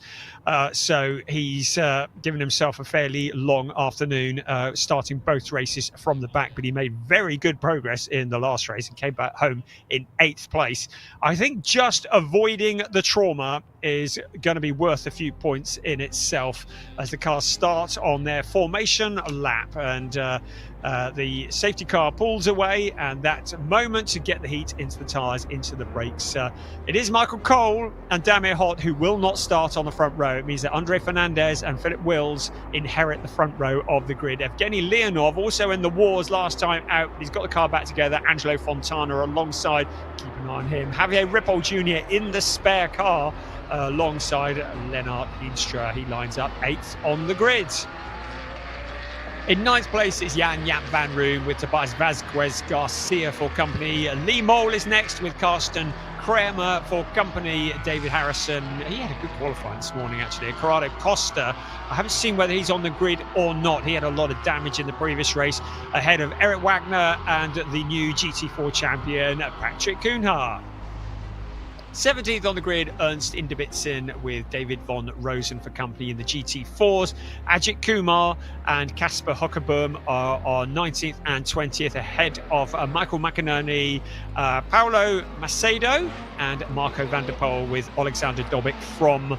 So he's given himself a fairly long afternoon, starting both races from the back. But he made very good progress in the last race and came back home in 8th place. I think just avoiding the trauma is going to be worth a few points in itself as the cars start on their formation lap, and the safety car pulls away, and that moment to get the heat into the tyres, into the brakes. It is Michael Cole and Damir Hot who will not start on the front row. It means that Andre Fernandez and Philip Wills inherit the front row of the grid. Evgeny Leonov also in the wars last time out. He's got the car back together. Angelo Fontana alongside. Keep an eye on him. Javier Ripoll Jr. in the spare car alongside Lennart Hinstra. He lines up 8th on the grid. In 9th place is Jan Jaap van Roon with Tobias Vasquez Garcia for company. Lee Mole is next with Karsten Kramer for company. David Harrison, he had a good qualifying this morning actually. Corrado Costa, I haven't seen whether he's on the grid or not. He had a lot of damage in the previous race, ahead of Eric Wagner and the new GT4 champion Patrick Kuhnhaar. 17th on the grid, Ernst Inderbitzen with David von Rosen for company in the GT4s. Ajith Kumar and Casper Hockerboom are on 19th and 20th, ahead of Michael McInerney, Paolo Macedo and Marco van der Poel, with Alexander Dobic from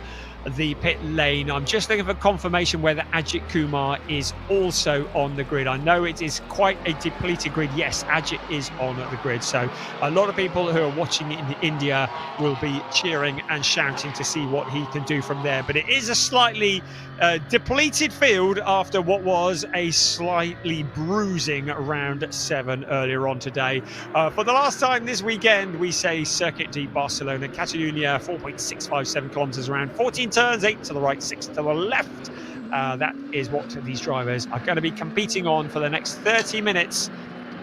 the pit lane. I'm just looking for confirmation whether Ajith Kumar is also on the grid. I know it is quite a depleted grid. Yes, Ajith is on the grid. So a lot of people who are watching in India will be cheering and shouting to see what he can do from there. But it is a slightly depleted field after what was a slightly bruising round 7 earlier on today. For the last time this weekend, we say Circuit de Barcelona, Catalunya, 4.657 kilometers around, 14 turns, 8 to the right, 6 to the left. That is what these drivers are going to be competing on for the next 30 minutes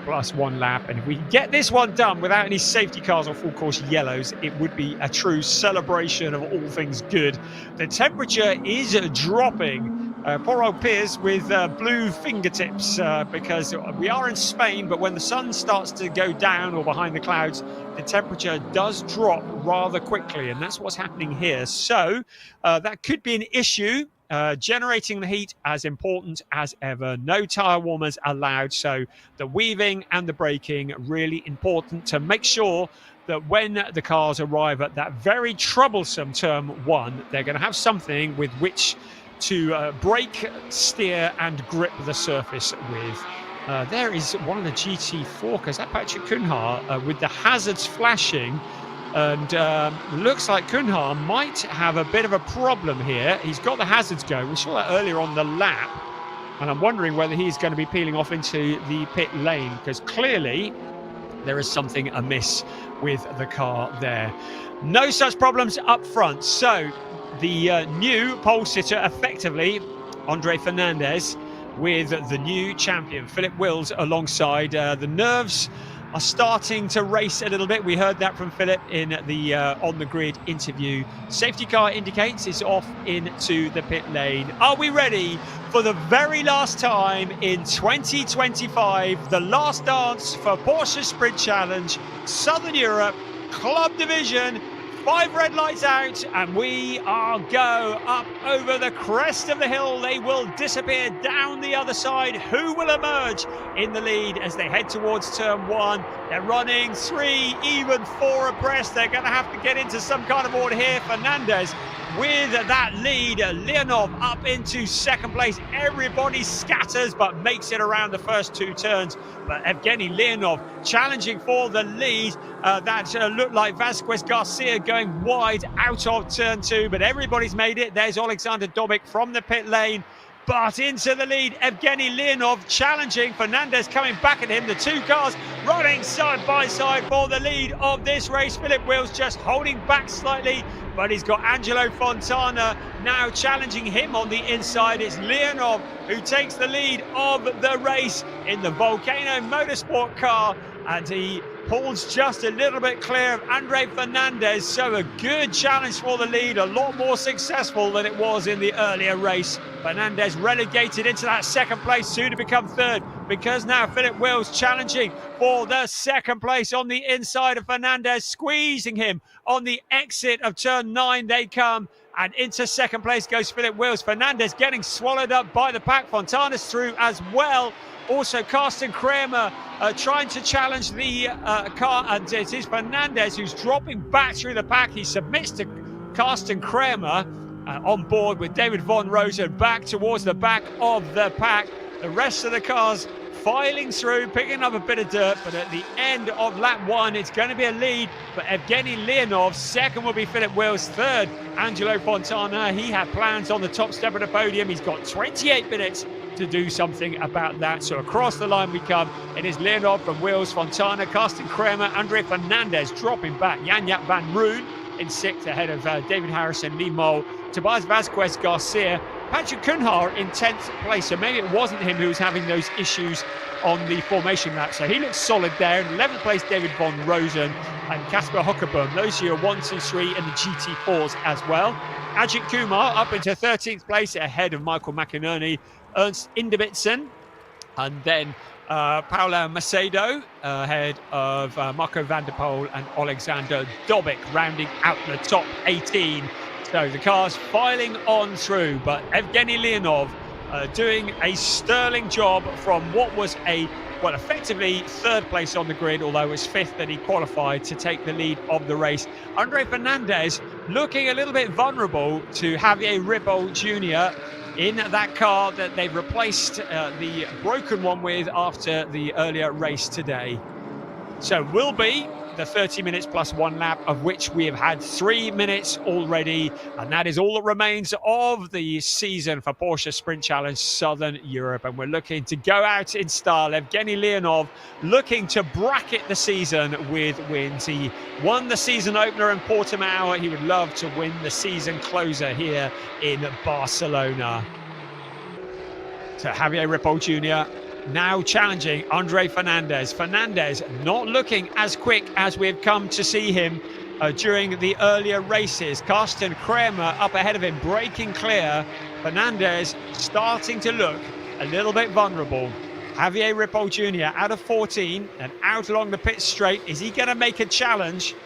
plus 1 lap. And if we can get this one done without any safety cars or full course yellows, it would be a true celebration of all things good. The temperature is dropping. Poor old Piers with blue fingertips because we are in Spain, but when the sun starts to go down or behind the clouds, the temperature does drop rather quickly, and that's what's happening here. So that could be an issue. Generating the heat as important as ever. No tyre warmers allowed, so the weaving and the braking really important to make sure that when the cars arrive at that very troublesome turn 1, they're going to have something with which to brake, steer and grip the surface with. There is one of the GT4 cars, that Patrick Cunha, with the hazards flashing. And looks like Cunha might have a bit of a problem here. He's got the hazards going. We saw that earlier on the lap. And I'm wondering whether he's going to be peeling off into the pit lane, because clearly there is something amiss with the car there. No such problems up front. So the new pole sitter, effectively, Andre Fernandez, with the new champion, Philip Wills, alongside. The nerves are starting to race a little bit. We heard that from Philip in the on the grid interview. Safety car indicates it's off into the pit lane. Are we ready for the very last time in 2025? The last dance for Porsche Sprint Challenge, Southern Europe, Club Division. 5 red lights out, and we are go up over the crest of the hill. They will disappear down the other side. Who will emerge in the lead as they head towards turn 1? They're running 3, even 4 abreast. They're going to have to get into some kind of order here. Fernandez with that lead. Leonov up into second place. Everybody scatters but makes it around the first 2 turns. But Evgeny Leonov challenging for the lead. That looked like Vasquez Garcia going wide out of turn 2, but everybody's made it. There's Alexander Dobic from the pit lane, but into the lead. Evgeny Leonov challenging. Fernandez coming back at him. The 2 cars running side by side for the lead of this race. Philip Wills just holding back slightly, but he's got Angelo Fontana now challenging him on the inside. It's Leonov who takes the lead of the race in the Volcano Motorsport car, and he pulls just a little bit clear of Andre Fernandez. So a good challenge for the lead, a lot more successful than it was in the earlier race. Fernandez relegated into that second place, soon to become third, because now Philip Wills challenging for the second place on the inside of Fernandez, squeezing him on the exit of turn 9. They come, and into second place goes Philip Wills. Fernandez getting swallowed up by the pack. Fontana's through as well. Also, Carsten Kramer trying to challenge the car, and it is Fernandez who's dropping back through the pack. He submits to Carsten Kramer, on board with David Von Rosen back towards the back of the pack. The rest of the cars filing through, picking up a bit of dirt, but at the end of lap 1, it's going to be a lead for Evgeny Leonov. Second will be Philip Wills. Third, Angelo Fontana. He had plans on the top step of the podium. He's got 28 minutes to do something about that. So across the line we come. It is Leonov from Wills, Fontana, Carsten Kramer, Andre Fernandez dropping back. Jan-Jaap van Roon in 6th ahead of David Harrison, Lee Mole, Tobias Vasquez Garcia, Patrick Cunha in 10th place. So maybe it wasn't him who was having those issues on the formation lap. So he looks solid there. In 11th place, David Von Rosen and Kasper Hockerboom. Those are your 1, 2, 3 and the GT4s as well. Ajith Kumar up into 13th place ahead of Michael McInerney, Ernst Inderbitzen, and then Paolo Macedo ahead of Marco van der Poel and Alexander Dobic, rounding out the top 18. So the cars filing on through, but Evgeny Leonov doing a sterling job from what was effectively 3rd place on the grid, although it was 5th that he qualified to take the lead of the race. Andre Fernandez looking a little bit vulnerable to Javier Ripoll Jr. in that car that they've replaced the broken one with after the earlier race today. So will be the 30 minutes plus 1 lap, of which we have had 3 minutes already, and that is all that remains of the season for Porsche Sprint Challenge Southern Europe. And we're looking to go out in style. Evgeny Leonov looking to bracket the season with wins. He won the season opener in Portimao. He would love to win the season closer here in Barcelona. So Javier Ripoll Jr. now challenging Andre Fernandez. Fernandez not looking as quick as we've come to see him during the earlier races. Carsten Kramer up ahead of him, breaking clear. Fernandez starting to look a little bit vulnerable. Javier Ripoll Jr. out of 14 and out along the pit straight. Is he going to make a challenge?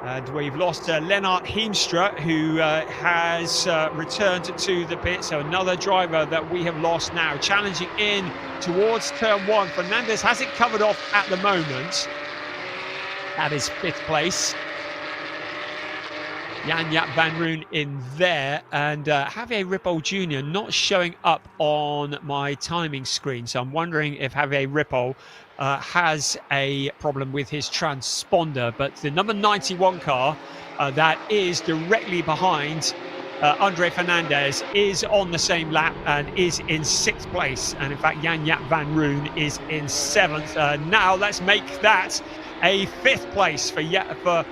And we've lost Lennart Heemstra, who has returned to the pit. So another driver that we have lost now, challenging in towards turn 1. Fernandez has it covered off at the moment. That is 5th place. Jan-Jaap van Roon in there, and Javier Ripoll Jr. not showing up on my timing screen. So I'm wondering if Javier Ripoll has a problem with his transponder. But the number 91 car that is directly behind Andre Fernandez is on the same lap and is in 6th place. And in fact, Jan-Jaap van Roon is in 7th. Now let's make that a 5th place for Javier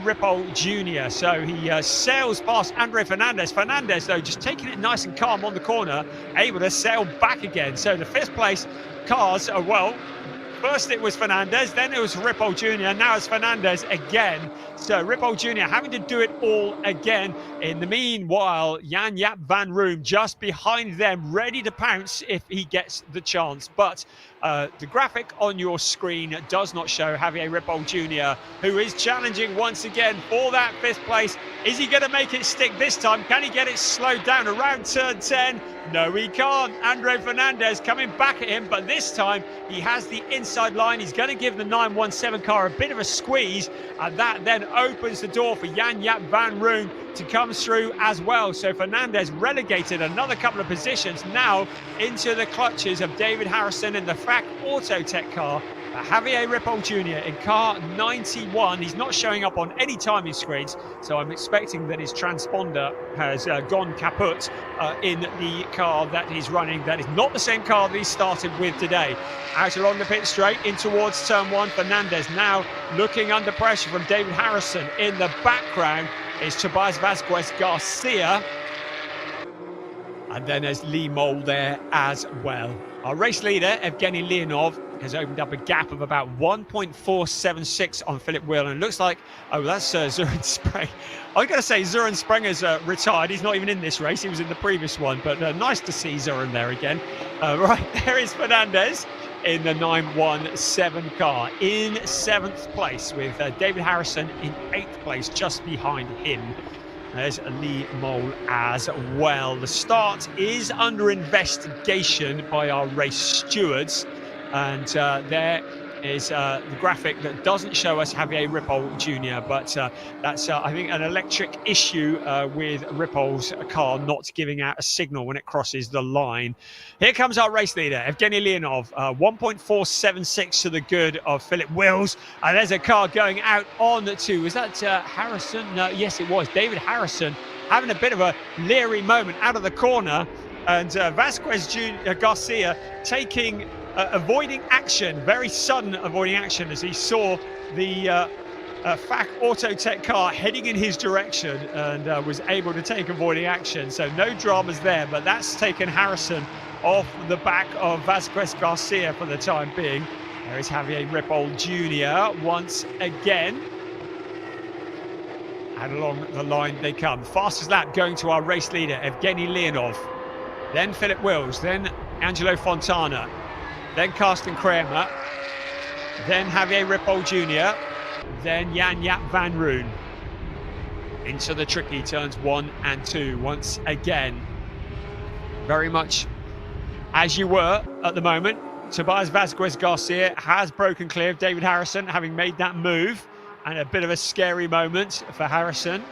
Ripoll Jr. So he sails past Andre Fernandez. Fernandez, though, just taking it nice and calm on the corner, able to sail back again. So the 5th place cars are, well, first it was Fernandez, then it was Ripoll Jr., now it's Fernandez again. So Ripoll Jr. having to do it all again. In the meanwhile, Jan-Jaap van Roon just behind them, ready to pounce if he gets the chance. But the graphic on your screen does not show Javier Ripoll Jr., who is challenging once again for that 5th place. Is he going to make it stick this time? Can he get it slowed down around turn 10? No, he can't. Andre Fernandez coming back at him, but this time he has the inside line. He's going to give the 917 car a bit of a squeeze, and that then opens the door for Jan-Jaap van Roon to come through as well. So Fernandez relegated another couple of positions now into the clutches of David Harrison in the FAC Autotech car. Javier Ripoll Jr. in car 91. He's not showing up on any timing screens, so I'm expecting that his transponder has gone kaput in the car that he's running. That is not the same car that he started with today. Out along the pit straight in towards turn 1. Fernandez now looking under pressure from David Harrison. In the background is Tobias Vasquez Garcia. And then there's Lee Mole there as well. Our race leader, Evgeny Leonov, has opened up a gap of about 1.476 on Philip Wheel. And it looks like, oh, that's Søren Spreng. I was going to say Søren Sprenger's retired. He's not even in this race. He was in the previous one. But nice to see Søren there again. Right, there is Fernandez in the 917 car in 7th place, with David Harrison in 8th place just behind him. There's Lee Mole as well. The start is under investigation by our race stewards, and there is the graphic that doesn't show us Javier Ripoll Jr., but that's, I think, an electric issue with Ripoll's car not giving out a signal when it crosses the line. Here comes our race leader, Evgeny Leonov, 1.476 to the good of Philip Wills. And there's a car going out on to, is that Harrison? No, yes, it was. David Harrison having a bit of a leery moment out of the corner. And Vasquez Garcia taking avoiding action, very sudden avoiding action, as he saw the FAC Autotech car heading in his direction, and was able to take avoiding action. So no dramas there, but that's taken Harrison off the back of Vasquez Garcia for the time being. There is Javier Ripoll Jr. once again. And along the line they come. Fastest lap going to our race leader, Evgeny Leonov. Then Philip Wills, then Angelo Fontana, then Carsten Kramer, then Javier Ripoll Jr., then Jan-Jaap van Roon. Into the tricky turns 1 and 2 once again. Very much as you were at the moment. Tobias Vasquez Garcia has broken clear of David Harrison, having made that move. and a bit of a scary moment for Harrison.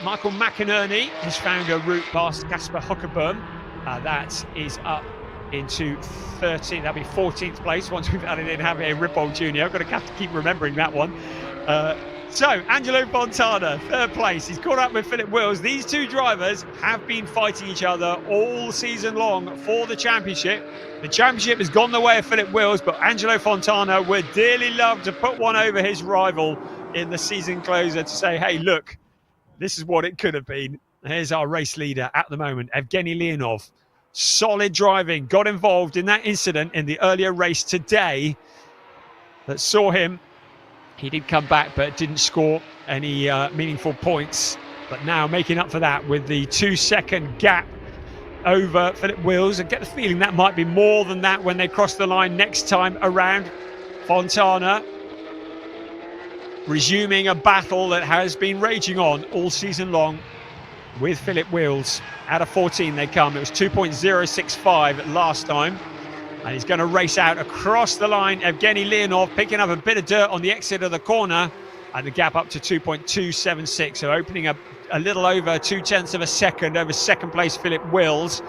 Michael McInerney has found a route past Casper Huckerboom. That is up into 13th, that'll be 14th place once we've added in Javier Ripoll Jr. I've got to have to keep remembering that one. So Angelo Fontana, 3rd place. He's caught up with Philip Wills. These two drivers have been fighting each other all season long for the championship. The championship has gone the way of Philip Wills, but Angelo Fontana would dearly love to put one over his rival in the season closer to say, hey, look, this is what it could have been. Here's our race leader at the moment, Evgeny Leonov. Solid driving, got involved in that incident in the earlier race today that saw him. He did come back, but didn't score any meaningful points. But now making up for that with the 2-second gap over Philip Wills. I get the feeling that might be more than that when they cross the line next time around. Fontana resuming a battle that has been raging on all season long with Philip Wills. Out of 14 they come. It was 2.065 last time. And he's going to race out across the line. Evgeny Leonov picking up a bit of dirt on the exit of the corner. And the gap up to 2.276. So opening up a little over 0.2 of a second over second place Philip Wills.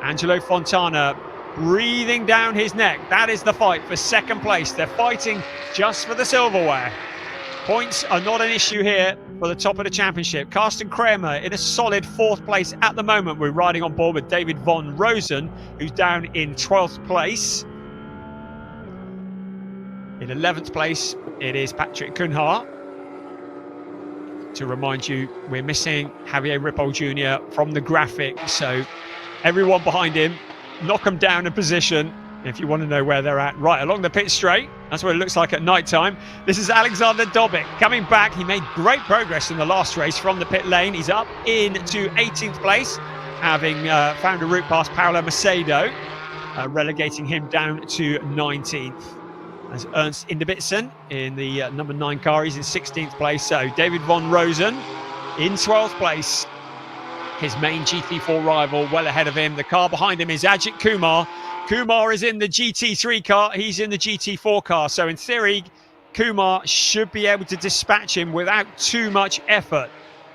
Angelo Fontana breathing down his neck. That is the fight for second place. They're fighting just for the silverware. Points are not an issue here for the top of the championship. Carsten Kramer in a solid 4th place at the moment. We're riding on board with David von Rosen, who's down in 12th place. In 11th place, it is Patrick Cunha. To remind you, we're missing Javier Ripoll Jr. from the graphic, so everyone behind him, knock them down a position if you want to know where they're at. Right, along the pit straight, that's what it looks like at night time. This is Alexander Dobic coming back. He made great progress in the last race from the pit lane. He's up into 18th place, having found a route past Paolo Macedo, relegating him down to 19th. As Ernst Inderbitzen in the number 9 car, he's in 16th place. So David von Rosen in 12th place. His main GT4 rival well ahead of him. The car behind him is Ajith Kumar. Kumar is in the GT3 car. He's in the GT4 car. So in theory, Kumar should be able to dispatch him without too much effort.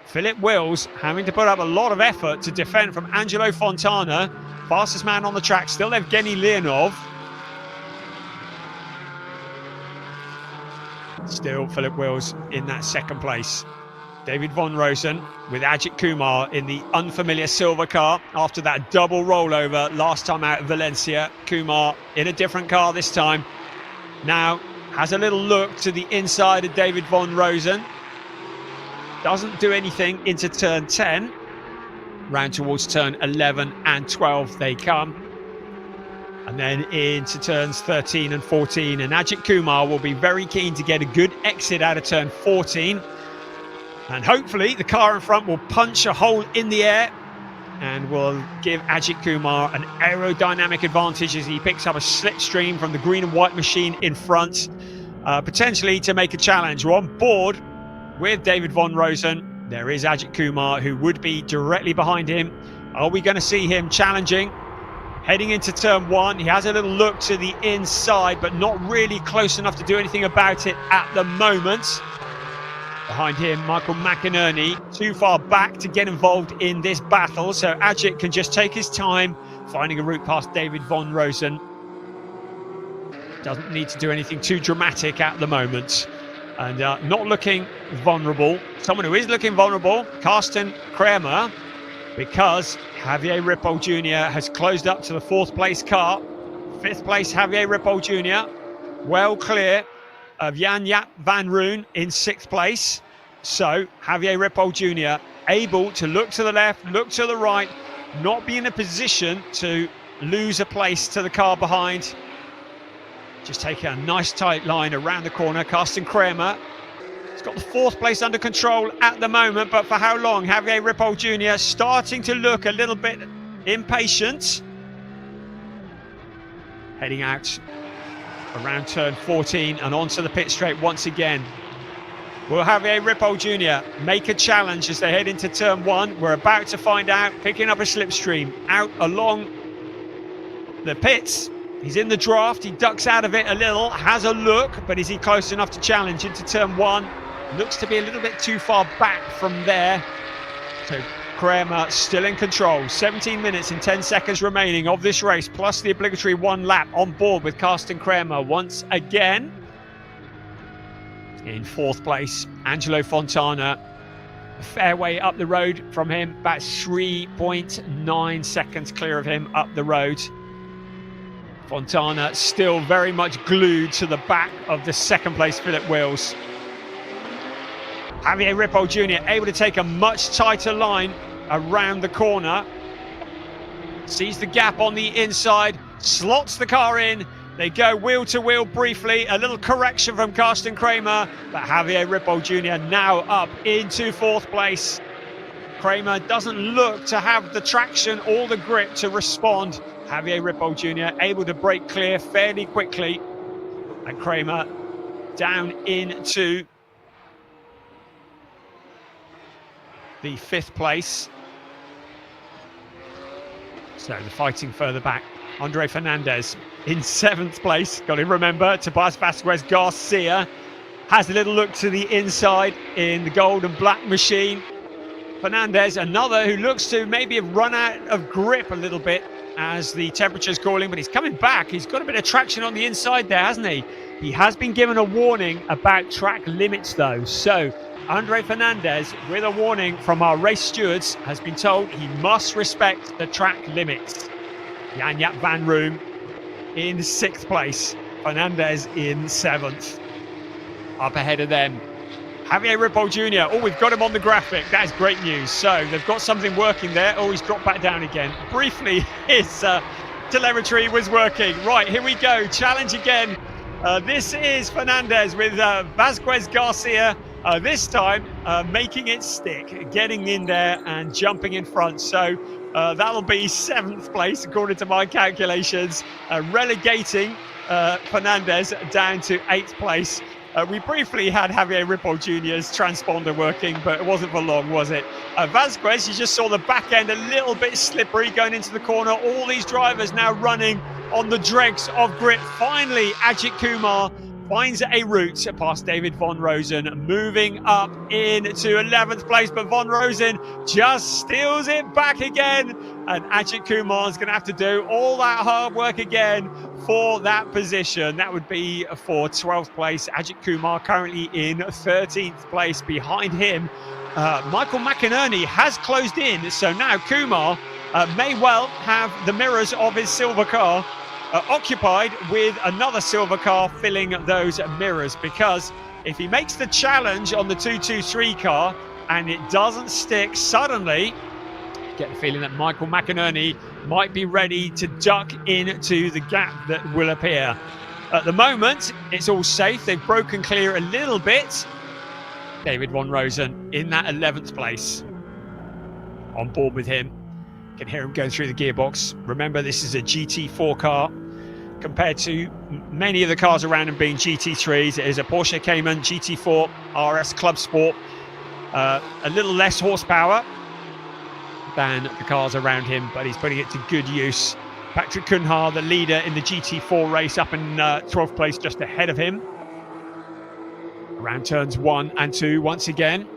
Philip Wills having to put up a lot of effort to defend from Angelo Fontana. Fastest man on the track, still Evgeny Leonov. Still Philip Wills in that second place. David von Rosen with Ajith Kumar in the unfamiliar silver car after that double rollover last time out of Valencia. Kumar in a different car this time. Now has a little look to the inside of David von Rosen. Doesn't do anything into turn 10. Round towards turn 11 and 12 they come. And then into turns 13 and 14. And Ajith Kumar will be very keen to get a good exit out of turn 14. And hopefully the car in front will punch a hole in the air and will give Ajith Kumar an aerodynamic advantage as he picks up a slipstream from the green and white machine in front, potentially to make a challenge. We're on board with David von Rosen. There is Ajith Kumar, who would be directly behind him. Are we going to see him challenging? Heading into turn 1, he has a little look to the inside, but not really close enough to do anything about it at the moment. Behind him, Michael McInerney, too far back to get involved in this battle, so Ajith can just take his time, finding a route past David von Rosen. Doesn't need to do anything too dramatic at the moment. And not looking vulnerable. Someone who is looking vulnerable, Carsten Kramer, because Javier Ripoll Jr. has closed up to the 4th place car. 5th place, Javier Ripoll Jr. Well clear of Jan-Jaap van Roon in 6th place. So Javier Ripoll Jr. able to look to the left, look to the right, not be in a position to lose a place to the car behind. Just taking a nice tight line around the corner. Carsten Kramer has got the 4th place under control at the moment, but for how long? Javier Ripoll Jr. starting to look a little bit impatient. Heading out around turn 14 and onto the pit straight once again. Will Javier Ripoll Jr. make a challenge as they head into turn 1? We're about to find out. Picking up a slipstream out along the pits. He's in the draft, he ducks out of it a little, has a look, but is he close enough to challenge into turn 1? Looks to be a little bit too far back from there. So Kramer still in control. 17 minutes and 10 seconds remaining of this race, plus the obligatory 1 lap on board with Carsten Kramer once again. In 4th place, Angelo Fontana. A fair way up the road from him, about 3.9 seconds clear of him up the road. Fontana still very much glued to the back of the 2nd place Philip Wills. Javier Ripoll Jr. able to take a much tighter line around the corner. Sees the gap on the inside, slots the car in. They go wheel to wheel briefly. A little correction from Carsten Kramer, but Javier Ripoll Jr. now up into 4th place. Kramer doesn't look to have the traction or the grip to respond. Javier Ripoll Jr. able to break clear fairly quickly. And Kramer down into the 5th place. So the fighting further back. Andre Fernandez in 7th place. Got to remember, Tobias Vasquez Garcia has a little look to the inside in the gold and black machine. Fernandez, another who looks to maybe have run out of grip a little bit as the temperature's cooling, but he's coming back. He's got a bit of traction on the inside there, hasn't he? He has been given a warning about track limits though. So Andre Fernandez, with a warning from our race stewards, has been told he must respect the track limits. Jan-Jaap van Room in 6th place. Fernandez in 7th. Up ahead of them, Javier Ripoll Jr. Oh, we've got him on the graphic. That's great news. So they've got something working there. Oh, he's dropped back down again. Briefly, his telemetry was working. Right, here we go. Challenge again. This is Fernandez with Vasquez Garcia. This time, making it stick, getting in there and jumping in front. So that'll be 7th place, according to my calculations, relegating Fernandez down to 8th place. We briefly had Javier Ripoll Jr.'s transponder working, but it wasn't for long, was it? Vasquez, you just saw the back end a little bit slippery going into the corner. All these drivers now running on the dregs of grip. Finally, Ajith Kumar finds a route past David Von Rosen, moving up into 11th place, but Von Rosen just steals it back again, and Ajith Kumar is going to have to do all that hard work again for that position. That would be for 12th place. Ajith Kumar currently in 13th place. Behind him, Michael McInerney has closed in, so now Kumar may well have the mirrors of his silver car occupied with another silver car filling those mirrors, because if he makes the challenge on the 223 car and it doesn't stick, suddenly get the feeling that Michael McInerney might be ready to duck into the gap that will appear. At the moment, it's all safe. They've broken clear a little bit. David Von Rosen in that 11th place. On board with him. Can hear him going through the gearbox. Remember, this is a GT4 car compared to many of the cars around him being GT3s. It is a Porsche Cayman GT4 RS Club Sport. A little less horsepower than the cars around him, but he's putting it to good use. Patrick Cunha, the leader in the GT4 race, up in 12th place, just ahead of him. Around turns 1 and 2 once again.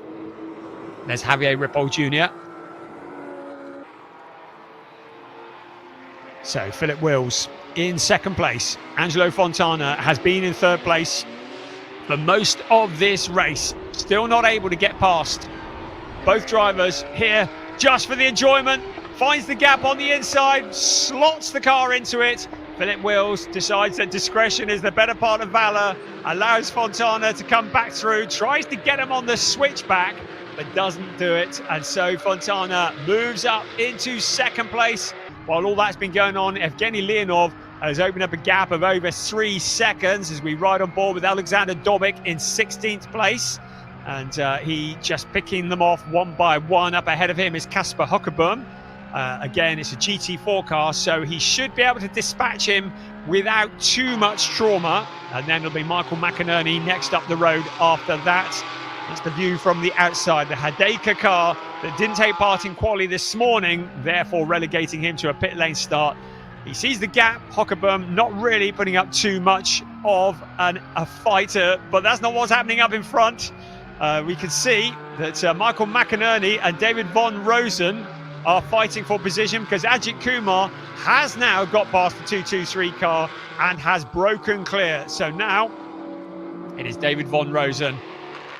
There's Javier Ripoll Jr. So Philip Wills in 2nd place. Angelo Fontana has been in 3rd place for most of this race. Still not able to get past both drivers here just for the enjoyment. Finds the gap on the inside, slots the car into it. Philip Wills decides that discretion is the better part of valor, allows Fontana to come back through, tries to get him on the switchback, but doesn't do it. And so Fontana moves up into 2nd place. While all that's been going on, Evgeny Leonov has opened up a gap of over 3 seconds as we ride on board with Alexander Dobik in 16th place. And he just picking them off one by one. Up ahead of him is Kasper Hockerboom. Again, it's a GT4 car, so he should be able to dispatch him without too much trauma. And then it'll be Michael McInerney next up the road after that. That's the view from the outside. The Hadeka car that didn't take part in quali this morning, therefore relegating him to a pit lane start, He sees the gap. Hockerboom not really putting up too much of a fighter, but that's not what's happening up in front. We can see that Michael McInerney and David Von Rosen are fighting for position because Ajith Kumar has now got past the 223 car and has broken clear. So now it is David Von Rosen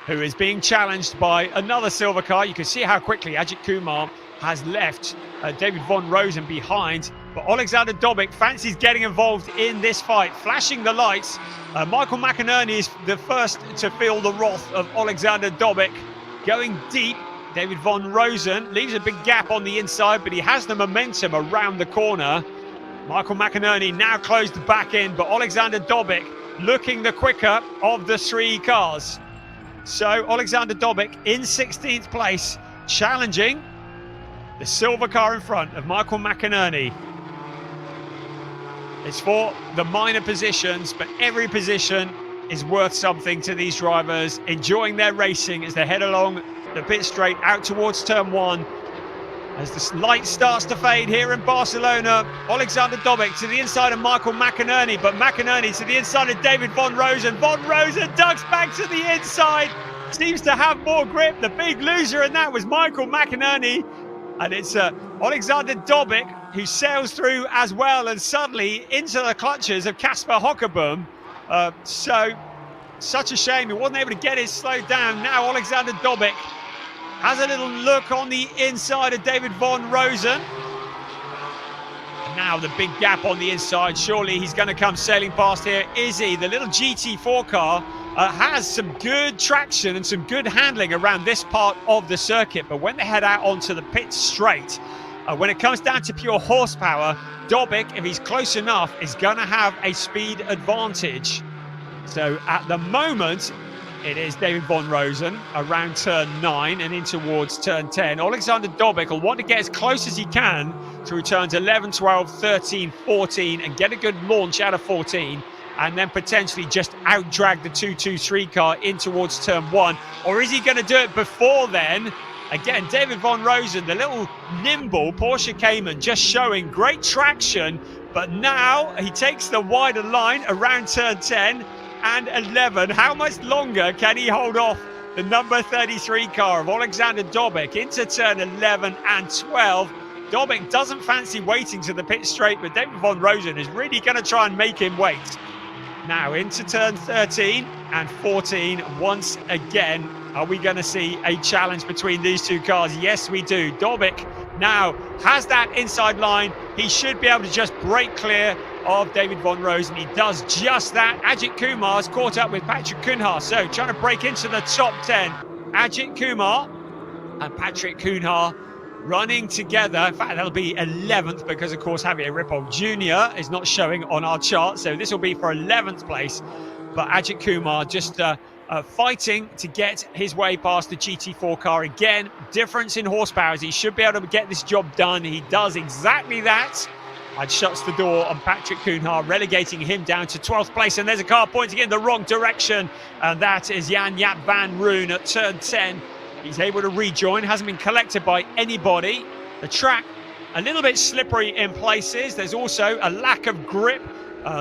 who is being challenged by another silver car. You can see how quickly Ajith Kumar has left David Von Rosen behind. But Alexander Dobic fancies getting involved in this fight, flashing the lights. Michael McInerney is the first to feel the wrath of Alexander Dobic. Going deep, David Von Rosen leaves a big gap on the inside, but he has the momentum around the corner. Michael McInerney now closed the back end, but Alexander Dobic looking the quicker of the three cars. So Alexander Dobic in 16th place, challenging the silver car in front of Michael McInerney. It's for the minor positions, but every position is worth something to these drivers, enjoying their racing as they head along the pit straight out towards turn 1. As the light starts to fade here in Barcelona, Alexander Dobic to the inside of Michael McInerney, but McInerney to the inside of David Von Rosen. Von Rosen ducks back to the inside, seems to have more grip. The big loser in that was Michael McInerney, and it's Alexander Dobic who sails through as well, and suddenly into the clutches of Kasper Hockerboom. Such a shame he wasn't able to get it slowed down. Now Alexander Dobic has a little look on the inside of David Von Rosen. And now the big gap on the inside. Surely he's going to come sailing past here. Is he? The little GT4 car has some good traction and some good handling around this part of the circuit. But when they head out onto the pit straight, when it comes down to pure horsepower, Dobic, if he's close enough, is going to have a speed advantage. So at the moment, it is David Von Rosen around turn 9 and in towards turn 10. Alexander Dobic will want to get as close as he can through turns 11, 12, 13, 14 and get a good launch out of 14, and then potentially just out-drag the 223 car in towards turn 1. Or is he going to do it before then? Again, David Von Rosen, the little nimble Porsche Cayman, just showing great traction. But now he takes the wider line around turn 10 and 11. How much longer can he hold off the number 33 car of Alexander Dobic into turn 11 and 12? Dobic doesn't fancy waiting to the pit straight, but David Von Rosen is really going to try and make him wait. Now into turn 13 and 14 once again. Are we going to see a challenge between these two cars? Yes, we do. Dobic now has that inside line. He should be able to just break clear of David Von Rosen. He does just that. Ajith Kumar's caught up with Patrick Kuhnhaar, so trying to break into the top 10. Ajith Kumar and Patrick Kuhnhaar running together. In fact, that'll be 11th because, of course, Javier Ripoll Jr. is not showing on our chart, so this will be for 11th place. But Ajith Kumar just fighting to get his way past the GT4 car. Again, difference in horsepower. He should be able to get this job done. He does exactly that. And shuts the door on Patrick Kuhnhaar, relegating him down to 12th place. And there's a car pointing in the wrong direction. And that is Jan-Jaap van Roon at turn 10. He's able to rejoin, hasn't been collected by anybody. The track, a little bit slippery in places. There's also a lack of grip.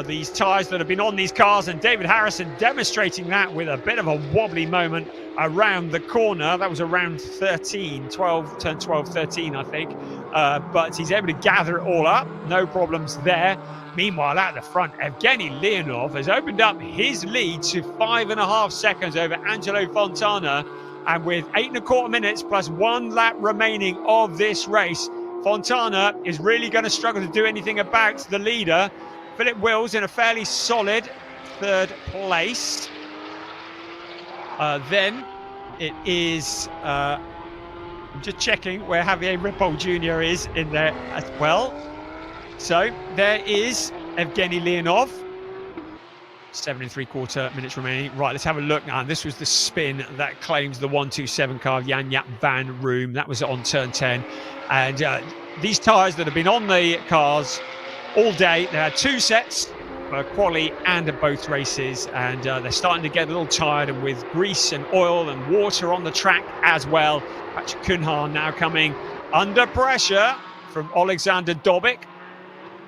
These tyres that have been on these cars, and David Harrison demonstrating that with a bit of a wobbly moment around the corner. That was around 13, 12, turn 12, 13, I think. But he's able to gather it all up. No problems there. Meanwhile, at the front, Evgeny Leonov has opened up his lead to 5.5 seconds over Angelo Fontana. And with 8.25 minutes plus 1 lap remaining of this race, Fontana is really going to struggle to do anything about the leader. Philip Wills in a fairly solid 3rd place. Then it is, I'm just checking where Javier Ripoll Jr. is in there as well. So there is Evgeny Leonov. 7.75 minutes remaining. Right, let's have a look now. This was the spin that claims the 127 car of Jan-Jaap van Roon. That was on turn 10. And these tyres that have been on the cars all day, they had 2 sets for quali and at both races, and they're starting to get a little tired, and with grease and oil and water on the track as well. Patrick Kuhnhaar now coming under pressure from Alexander Dobic.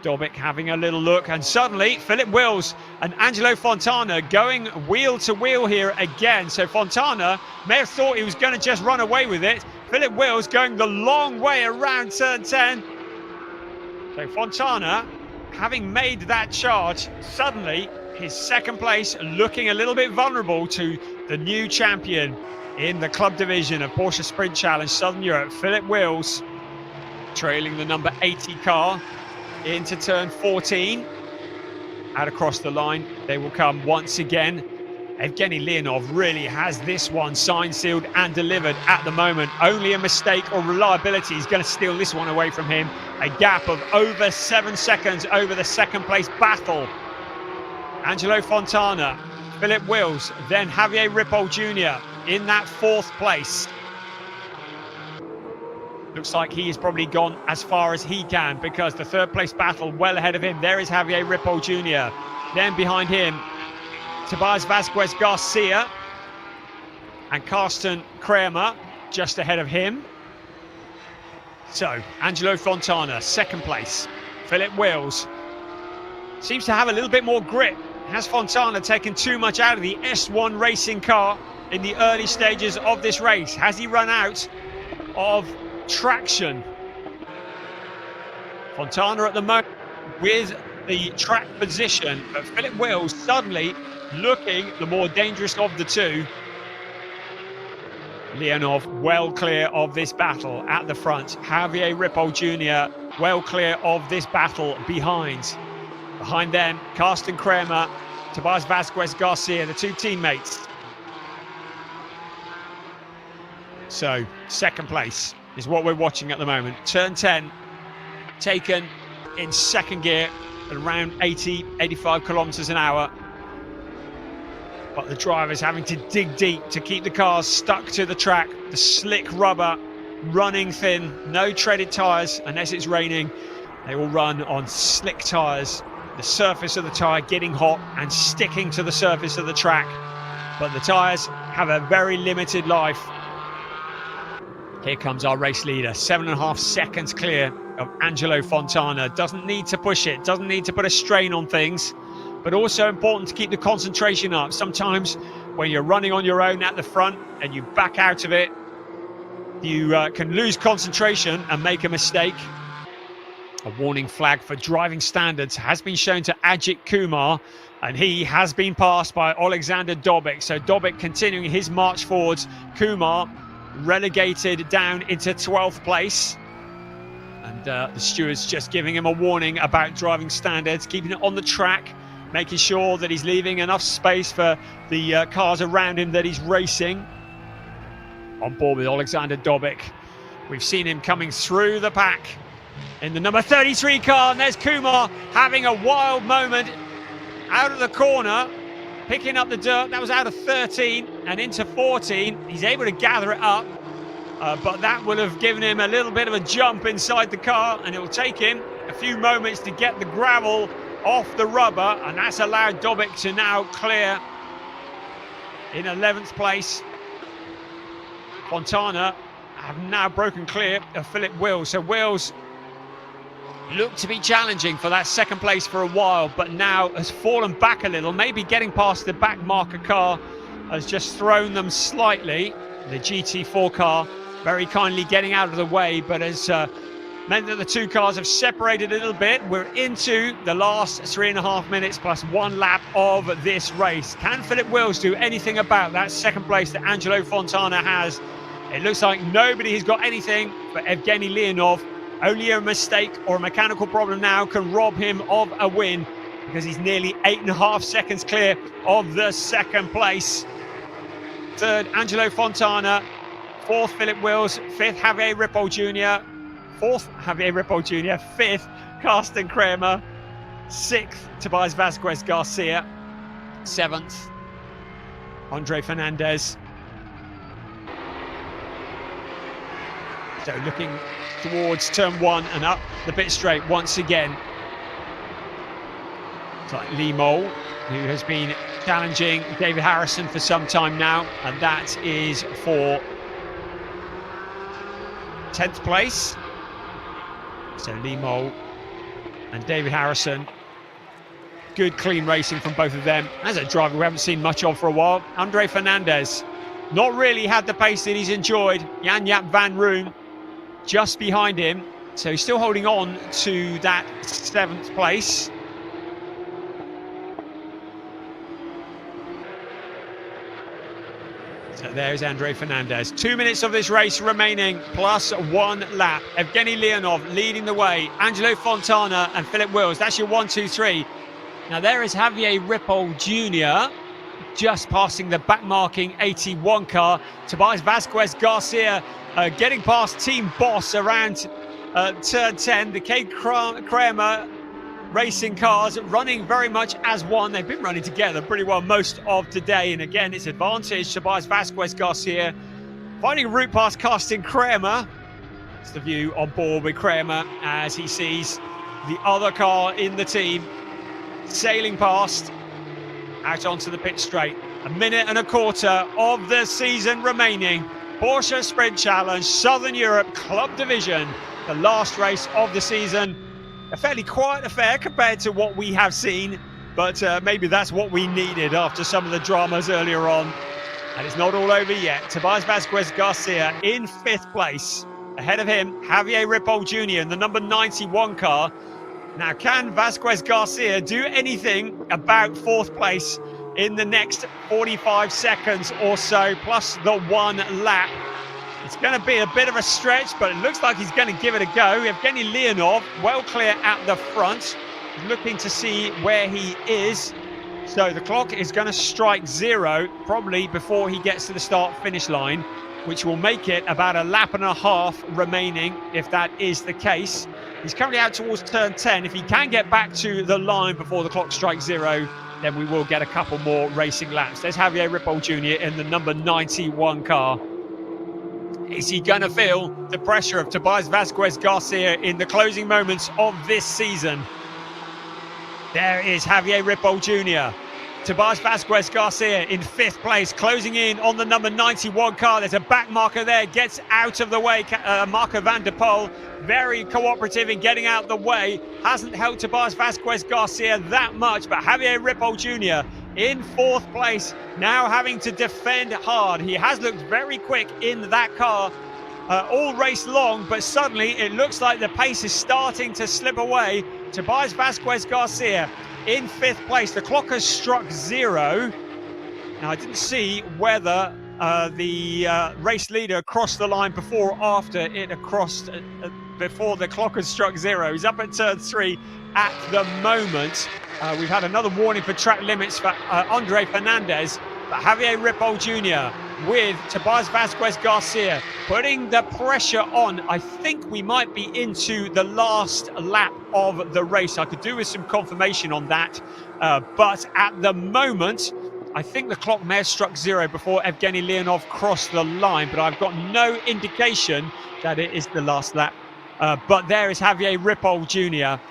Dobic having a little look, and suddenly Philip Wills and Angelo Fontana going wheel to wheel here again. So Fontana may have thought he was going to just run away with it. Philip Wills going the long way around turn 10. So Fontana, having made that charge, suddenly his second place looking a little bit vulnerable to the new champion in the club division of Porsche Sprint Challenge Southern Europe, Philip Wills, trailing the number 80 car into turn 14. Out across the line they will come once again. Evgeny Leonov really has this one signed, sealed and delivered at the moment. Only a mistake or reliability is going to steal this one away from him. A gap of over 7 seconds over the second place battle. Angelo Fontana, Philip Wills, then Javier Ripoll Jr. in that 4th place. Looks like he has probably gone as far as he can, because the 3rd place battle well ahead of him. There is Javier Ripoll Jr. Then behind him, Tobias Vasquez Garcia and Carsten Kramer just ahead of him. So Angelo Fontana, 2nd place. Philip Wills seems to have a little bit more grip. Has Fontana taken too much out of the S1 racing car in the early stages of this race? Has he run out of traction? Fontana at the moment with the track position, but Philip Wills suddenly looking the more dangerous of the two. Leonov well clear of this battle at the front. Javier Ripoll Jr. well clear of this battle behind. Behind them, Carsten Kramer, Tobias Vasquez Garcia, the two teammates. So, 2nd place is what we're watching at the moment. Turn 10, taken in 2nd gear at around 80, 85 kilometers an hour. But the driver's having to dig deep to keep the cars stuck to the track. The slick rubber running thin, no treaded tyres unless it's raining. They all run on slick tyres. The surface of the tyre getting hot and sticking to the surface of the track. But the tyres have a very limited life. Here comes our race leader, 7.5 seconds clear of Angelo Fontana. Doesn't need to push it, doesn't need to put a strain on things, but also important to keep the concentration up. Sometimes when you're running on your own at the front and you back out of it, you can lose concentration and make a mistake. A warning flag for driving standards has been shown to Ajith Kumar, and he has been passed by Alexander Dobic. So Dobic continuing his march forwards. Kumar relegated down into 12th place. And the stewards just giving him a warning about driving standards, keeping it on the track, making sure that he's leaving enough space for the cars around him that he's racing. On board with Alexander Dobic. We've seen him coming through the pack in the number 33 car, and there's Kumar having a wild moment out of the corner, picking up the dirt. That was out of 13 and into 14. He's able to gather it up, but that would have given him a little bit of a jump inside the car, and it will take him a few moments to get the gravel off the rubber, and that's allowed Dobic to now clear in 11th place. Fontana have now broken clear of Philip Wills. So Wills looked to be challenging for that 2nd place for a while, but now has fallen back a little. Maybe getting past the back marker car has just thrown them slightly. The GT4 car very kindly getting out of the way, but has meant that the two cars have separated a little bit. We're into the last 3.5 minutes plus 1 lap of this race. Can Philip Wills do anything about that 2nd place that Angelo Fontana has? It looks like nobody has got anything but Evgeny Leonov. Only a mistake or a mechanical problem now can rob him of a win, because he's nearly 8.5 seconds clear of the 2nd place. 3rd, Angelo Fontana. 4th, Philip Wills. 5th, Javier Ripoll Jr. 4th, Javier Ripoll Jr. 5th, Carsten Kramer. 6th, Tobias Vasquez Garcia. 7th, Andre Fernandez. So looking towards turn 1 and up the pit straight once again. It's like Lee Mole, who has been challenging David Harrison for some time now, and that is for 10th place. So Lee Mole and David Harrison. Good, clean racing from both of them. As a driver we haven't seen much of for a while, Andre Fernandez. Not really had the pace that he's enjoyed. Jan Jaap van Roon just behind him. So he's still holding on to that 7th place. So there's Andre Fernandez. 2 minutes of this race remaining, plus 1 lap. Evgeny Leonov leading the way. Angelo Fontana and Philip Wills. That's your 1, 2, 3. Now there is Javier Ripoll Jr. just passing the back-marking 81 car. Tobias Vasquez Garcia getting past Team Boss around turn 10. The Cade Kramer racing cars running very much as one. They've been running together pretty well most of today. And again, it's advantage Tobias Vasquez Garcia finding a route past Carsten Kramer. It's the view on board with Kramer as he sees the other car in the team sailing past out onto the pit straight. 1.25 minutes of the season remaining. Porsche Sprint Challenge, Southern Europe Club Division, the last race of the season. A fairly quiet affair compared to what we have seen, but maybe that's what we needed after some of the dramas earlier on. And it's not all over yet. Tobias Vasquez Garcia in 5th place. Ahead of him, Javier Ripoll Jr. in the number 91 car. Now, can Vasquez Garcia do anything about 4th place in the next 45 seconds or so, plus the 1 lap? It's going to be a bit of a stretch, but it looks like he's going to give it a go. Evgeny Leonov, well clear at the front, looking to see where he is. So the clock is going to strike 0, probably before he gets to the start-finish line, which will make it about 1.5 laps remaining, if that is the case. He's currently out towards turn 10. If he can get back to the line before the clock strikes 0, then we will get a couple more racing laps. There's Javier Ripoll Jr. in the number 91 car. Is he going to feel the pressure of Tobias Vasquez Garcia in the closing moments of this season? There is Javier Ripoll Jr. Tobias Vasquez Garcia in 5th place, closing in on the number 91 car. There's a back marker there, gets out of the way. Marco van der Poel, very cooperative in getting out the way. Hasn't helped Tobias Vasquez Garcia that much, but Javier Ripoll Jr. in 4th place, now having to defend hard. He has looked very quick in that car all race long, but suddenly it looks like the pace is starting to slip away. Tobias Vasquez Garcia in 5th place. The clock has struck 0. Now, I didn't see whether the race leader crossed the line before or after it crossed, before the clock has struck 0. He's up at turn 3 at the moment. We've had another warning for track limits for Andre Fernandez, but Javier Ripoll Jr. with Tobias Vasquez Garcia putting the pressure on. I think we might be into the last lap of the race. I could do with some confirmation on that, but at the moment, I think the clock may have struck 0 before Evgeny Leonov crossed the line, but I've got no indication that it is the last lap. But there is Javier Ripoll Jr.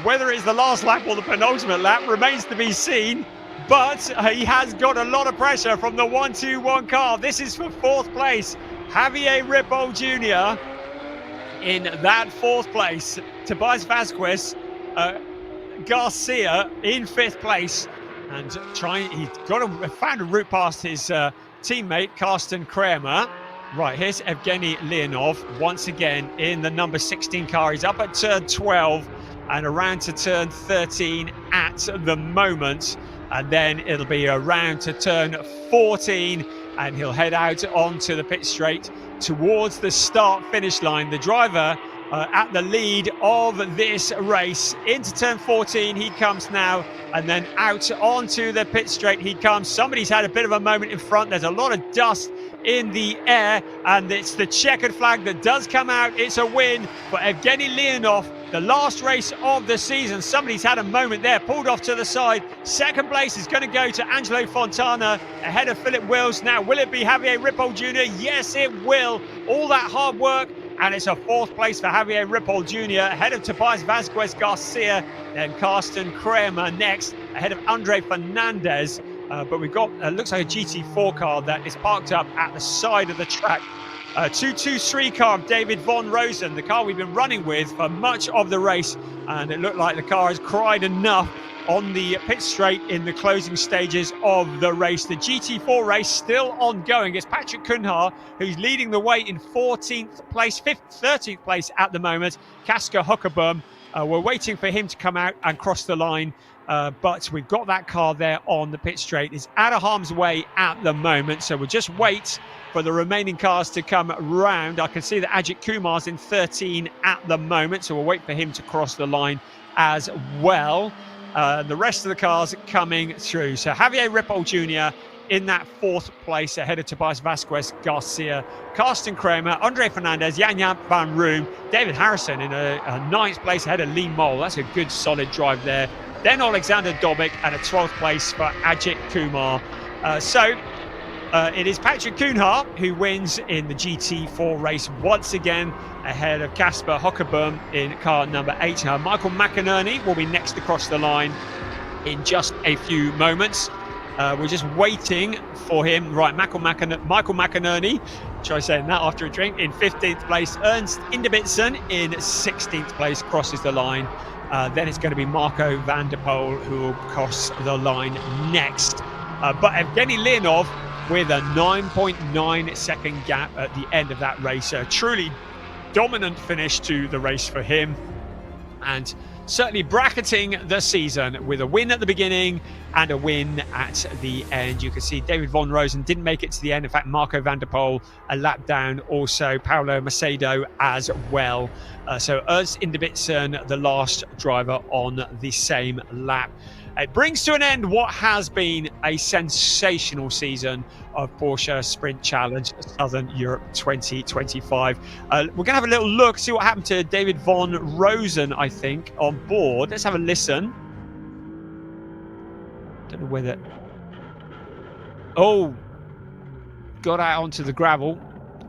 Whether it's the last lap or the penultimate lap remains to be seen, but he has got a lot of pressure from the 1-2-1 car. This is for 4th place. Javier Ripoll Jr. in that 4th place. Tobias Vasquez Garcia in 5th place. And he's found a route past his teammate, Carsten Kramer. Right, here's Evgeny Leonov once again in the number 16 car. He's up at turn 12 and around to turn 13 at the moment. And then it'll be around to turn 14 and he'll head out onto the pit straight towards the start-finish line. The driver at the lead of this race. Into turn 14 he comes now, and then out onto the pit straight he comes. Somebody's had a bit of a moment in front. There's a lot of dust in the air, and it's the checkered flag that does come out. It's a win for Evgeny Leonov, the last race of the season. Somebody's had a moment there, pulled off to the side. 2nd place is going to go to Angelo Fontana ahead of Philip Wills. Now, will it be Javier Ripoll Jr.? Yes, it will. All that hard work, and it's a 4th place for Javier Ripoll Jr. ahead of Tobias Vasquez Garcia, then Carsten Kramer next ahead of Andre Fernandez. But we've got, looks like a GT4 car that is parked up at the side of the track 223 car of David Von Rosen, the car we've been running with for much of the race, and it looked like the car has cried enough on the pit straight in the closing stages of the race. The GT4 race still ongoing. It's Patrick Cunha who's leading the way in 14th place, 13th place at the moment. Casca Huckerbum, we're waiting for him to come out and cross the line. But we've got that car there on the pit straight. It's out of harm's way at the moment, so we'll just wait for the remaining cars to come round. I can see that Ajith Kumar's in 13 at the moment, so we'll wait for him to cross the line as well. The rest of the cars coming through. So Javier Ripoll Jr. in that 4th place ahead of Tobias Vasquez Garcia, Karsten Kramer, Andre Fernandez, Jan van Room, David Harrison in a 9th place ahead of Lee Mole. That's a good solid drive there. Then Alexander Dobic and a 12th place for Ajith Kumar. It is Patrick Cunha who wins in the GT4 race once again ahead of Casper Huckerbum in car number 8. Michael McInerney will be next across the line in just a few moments. We're just waiting for him. Right, Michael McInerney, try saying that after a drink, in 15th place. Ernst Inderbitzen in 16th place crosses the line. Then it's going to be Marco van der Poel who will cross the line next. But Evgeny Leonov with a 9.9 second gap at the end of that race. A truly dominant finish to the race for him. And certainly bracketing the season with a win at the beginning and a win at the end. You can see David Von Rosen didn't make it to the end. In fact, Marco van der Poel a lap down, also Paolo Macedo as well. So Ernst Inderbitzen, the last driver on the same lap. It brings to an end what has been a sensational season of Porsche Sprint Challenge Southern Europe 2025. We're going to have a little look, see what happened to David Von Rosen, I think, on board. Let's have a listen. Don't know whether... Oh, got out onto the gravel.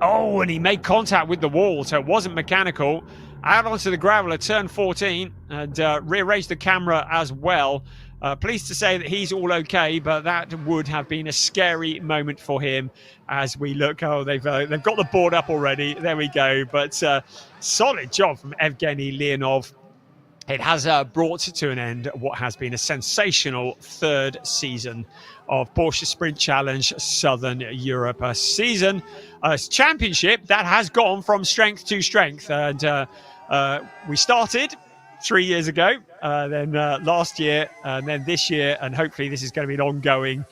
Oh, and he made contact with the wall, so it wasn't mechanical. Out onto the gravel at turn 14 and rearranged the camera as well. Pleased to say that he's all okay, but that would have been a scary moment for him as we look. Oh, they've got the board up already. There we go. But solid job from Evgeny Leonov. It has brought to an end what has been a sensational 3rd season of Porsche Sprint Challenge Southern Europe. A season, a championship that has gone from strength to strength. And we started 3 years ago, then last year, and then this year, and hopefully this is going to be an ongoing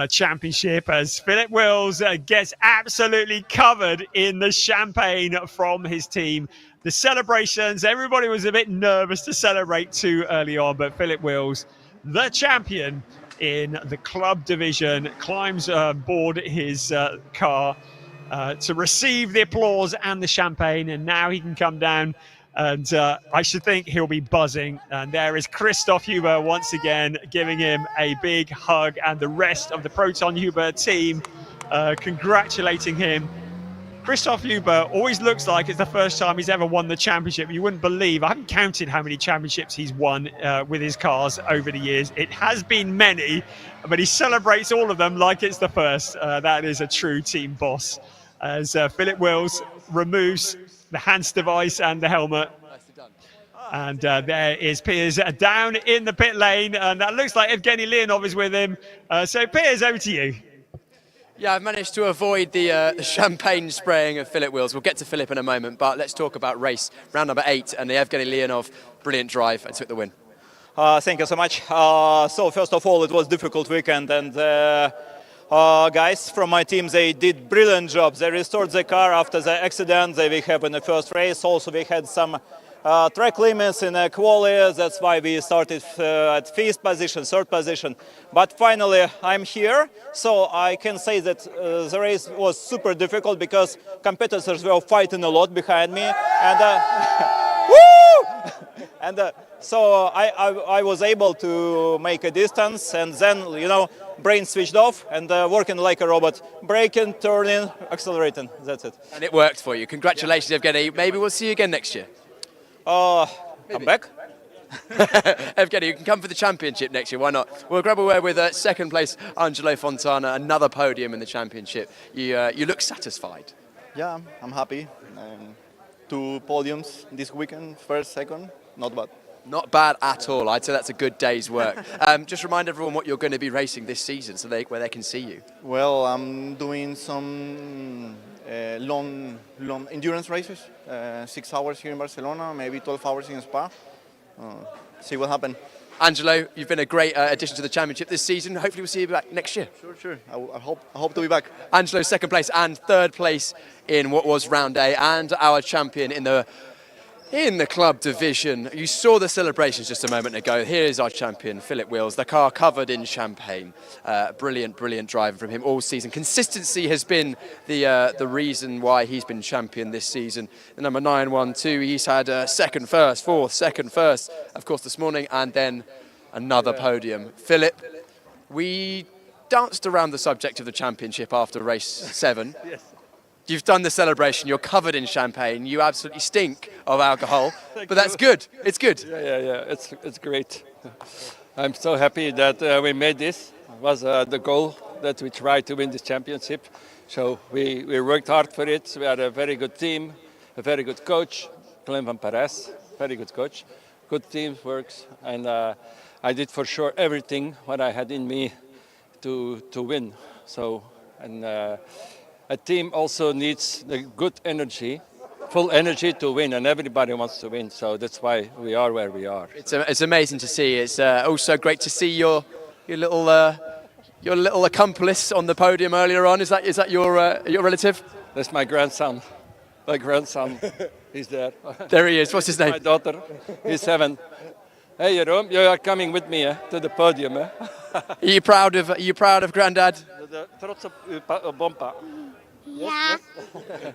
championship as Philip Wills gets absolutely covered in the champagne from his team. The celebrations, everybody was a bit nervous to celebrate too early on, but Philip Wills, the champion in the club division, climbs aboard his car to receive the applause and the champagne, and now he can come down. And I should think he'll be buzzing. And there is Christoph Huber once again giving him a big hug, and the rest of the Proton Huber team congratulating him. Christoph Huber always looks like it's the first time he's ever won the championship. You wouldn't believe, I haven't counted how many championships he's won with his cars over the years. It has been many, but he celebrates all of them like it's the first. That is a true team boss. As Philip Wills removes the hands device and the helmet. And there is Piers down in the pit lane, and that looks like Evgeny Leonov is with him. So Piers, over to you. Yeah, I've managed to avoid the champagne spraying of Philip Wills. We'll get to Philip in a moment, but let's talk about race round number 8 and the Evgeny Leonov brilliant drive and took the win. Thank you so much. So first of all, it was a difficult weekend, and guys from my team, they did brilliant job. They restored the car after the accident that we had in the first race. Also, we had some track limits in quali. That's why we started at 5th position, 3rd position. But finally, I'm here. So I can say that the race was super difficult because competitors were fighting a lot behind me. And woo! And so I was able to make a distance, and then, you know, brain switched off and working like a robot, braking, turning, accelerating. That's it. And it worked for you. Congratulations, Evgeny. Maybe we'll see you again next year. Come back. Evgeny, you can come for the championship next year. Why not? We'll grab away with 2nd place Angelo Fontana, another podium in the championship. You look satisfied. Yeah, I'm happy. 2 podiums this weekend, first, second, not bad. Not bad at all. I'd say that's a good day's work. Just remind everyone what you're going to be racing this season, so where they can see you. Well, I'm doing some long endurance races, 6 hours here in Barcelona, maybe 12 hours in Spa. See what happens. Angelo, you've been a great addition to the championship this season. Hopefully we'll see you back next year. Sure. I hope to be back. Angelo, second place and third place in what was round A, and our champion in the club division. You saw the celebrations just a moment ago. Here is our champion, Philip Wills. The car covered in champagne. Brilliant driving from him all season. Consistency has been the reason why he's been champion this season. The number 912, he's had second first, fourth, second first, of course, this morning, and then another podium. Philip, we danced around the subject of the championship after race 7. Yes. You've done the celebration, you're covered in champagne, you absolutely stink of alcohol, but that's good, it's good. Yeah, it's great. I'm so happy that we made this. It was the goal that we tried to win this championship. So we worked hard for it. We had a very good team, a very good coach, Clem van Perez, very good coach. Good team works, and I did for sure everything what I had in me to win. So, and a team also needs the good energy, full energy to win, and everybody wants to win. So that's why we are where we are. It's amazing to see. It's also great to see your little accomplice on the podium earlier on. Is that your relative? That's my grandson. My grandson, he's there. There he is. What's his name? My daughter. He's 7. Hey, Jeroen, you are coming with me to the podium. Are you proud of Grandad? Trots op bompa. Yeah.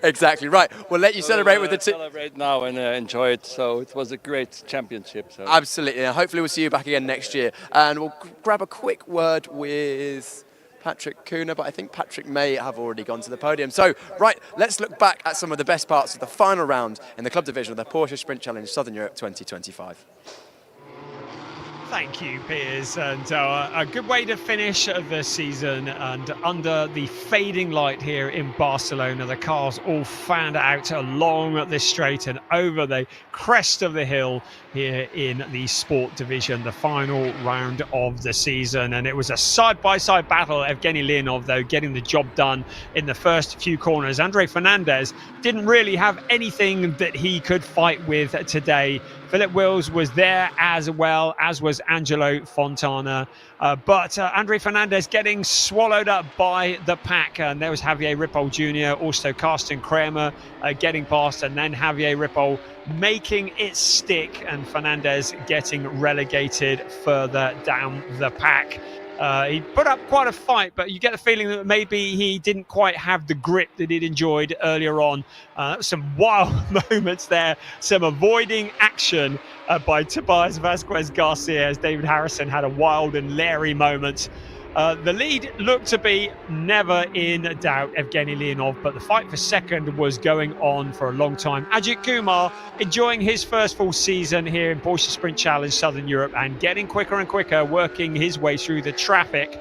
Exactly right. We'll let you celebrate with the team. Celebrate now and enjoy it. So it was a great championship. So. Absolutely. And hopefully we'll see you back again next year. And we'll grab a quick word with Patrick Kuna, but I think Patrick may have already gone to the podium. So, right, let's look back at some of the best parts of the final round in the club division of the Porsche Sprint Challenge Southern Europe 2025. Thank you, Piers, and a good way to finish the season. And under the fading light here in Barcelona, the cars all fanned out along this straight and over the crest of the hill here in the sport division, the final round of the season. And it was a side-by-side battle. Evgeny Leonov, though, getting the job done in the first few corners. Andre Fernandez didn't really have anything that he could fight with today. Philip Wills was there as well, as was Angelo Fontana. But Andre Fernandez getting swallowed up by the pack. And there was Javier Ripoll Jr., also Carsten Kramer getting past, and then Javier Ripoll making it stick, and Fernandez getting relegated further down the pack. He put up quite a fight, but you get the feeling that maybe he didn't quite have the grip that he'd enjoyed earlier on. Some wild moments there, some avoiding action by Tobias Vasquez Garcia, as David Harrison had a wild and leery moment. The lead looked to be never in doubt, Evgeny Leonov, but the fight for second was going on for a long time. Ajith Kumar enjoying his first full season here in Porsche Sprint Challenge Southern Europe and getting quicker and quicker, working his way through the traffic.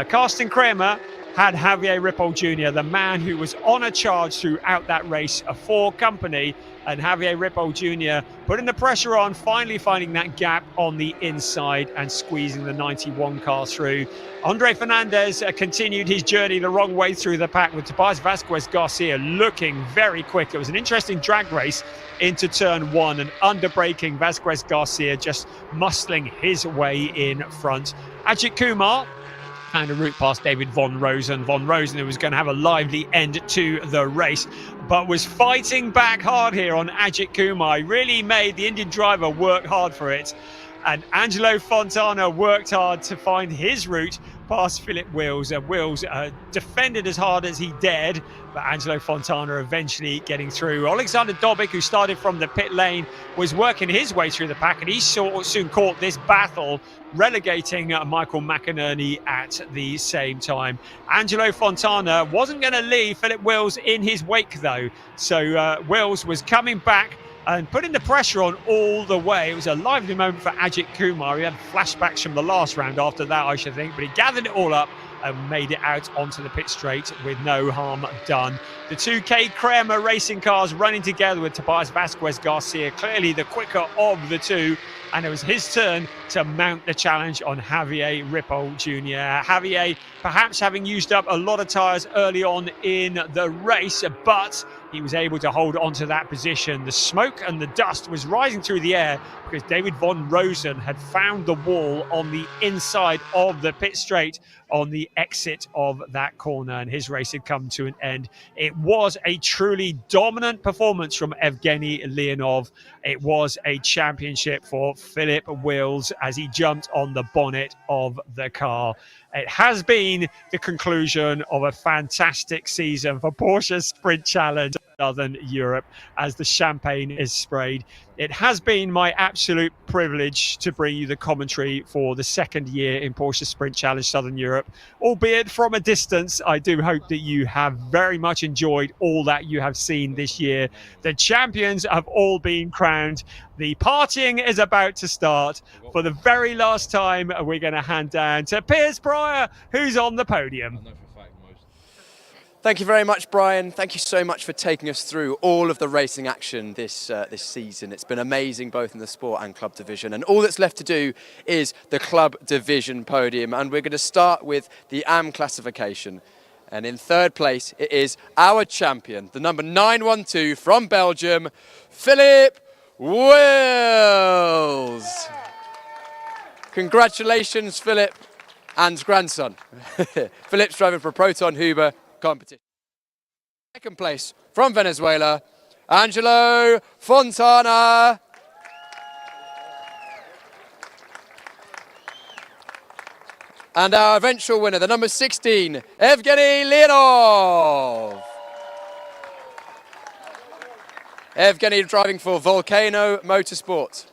Carsten Kramer had Javier Ripoll Jr., the man who was on a charge throughout that race for company, and Javier Ripoll Jr. putting the pressure on, finally finding that gap on the inside and squeezing the 91 car through. Andre Fernandez continued his journey the wrong way through the pack, with Tobias Vasquez Garcia looking very quick. It was an interesting drag race into turn 1, and under-braking Vasquez Garcia just muscling his way in front. Ajith Kumar found a route past David Von Rosen. Von Rosen, who was going to have a lively end to the race, but was fighting back hard here on Ajith Kumar. He really made the Indian driver work hard for it. And Angelo Fontana worked hard to find his route past Philip Wills. Wills defended as hard as he dared, but Angelo Fontana eventually getting through. Alexander Dobic, who started from the pit lane, was working his way through the pack, and he soon caught this battle, relegating Michael McInerney at the same time. Angelo Fontana wasn't going to leave Philip Wills in his wake, though. So Wills was coming back and putting the pressure on all the way. It was a lively moment for Ajith Kumar. He had flashbacks from the last round after that, I should think, but he gathered it all up made it out onto the pit straight with no harm done. The 2K Kremer racing cars running together with Tobias Vasquez Garcia, clearly the quicker of the two. And it was his turn to mount the challenge on Javier Ripoll Jr. Javier, perhaps having used up a lot of tyres early on in the race, but he was able to hold on to that position. The smoke and the dust was rising through the air because David von Rosen had found the wall on the inside of the pit straight on the exit of that corner, and his race had come to an end. It was a truly dominant performance from Evgeny Leonov. It was a championship for Philip Wills as he jumped on the bonnet of the car. It has been the conclusion of a fantastic season for Porsche Sprint Challenge Southern Europe as the champagne is sprayed. It has been my absolute privilege to bring you the commentary for the second year in Porsche Sprint Challenge Southern Europe, albeit from a distance. I do hope that you have very much enjoyed all that you have seen this year. The champions have all been crowned. The partying is about to start. For the very last time, we're going to hand down to Piers Pryor, who's on the podium. Thank you very much, Brian. Thank you so much for taking us through all of the racing action this season. It's been amazing both in the sport and club division. And all that's left to do is the club division podium. And we're going to start with the AM classification. And in third place, it is our champion, the number 912 from Belgium, Philip Wills. Congratulations, Philip and grandson. Philip's driving for Proton Huber competition. Second place from Venezuela, Angelo Fontana. And our eventual winner, the number 16, Evgeny Leonov. Evgeny driving for Volcano Motorsport.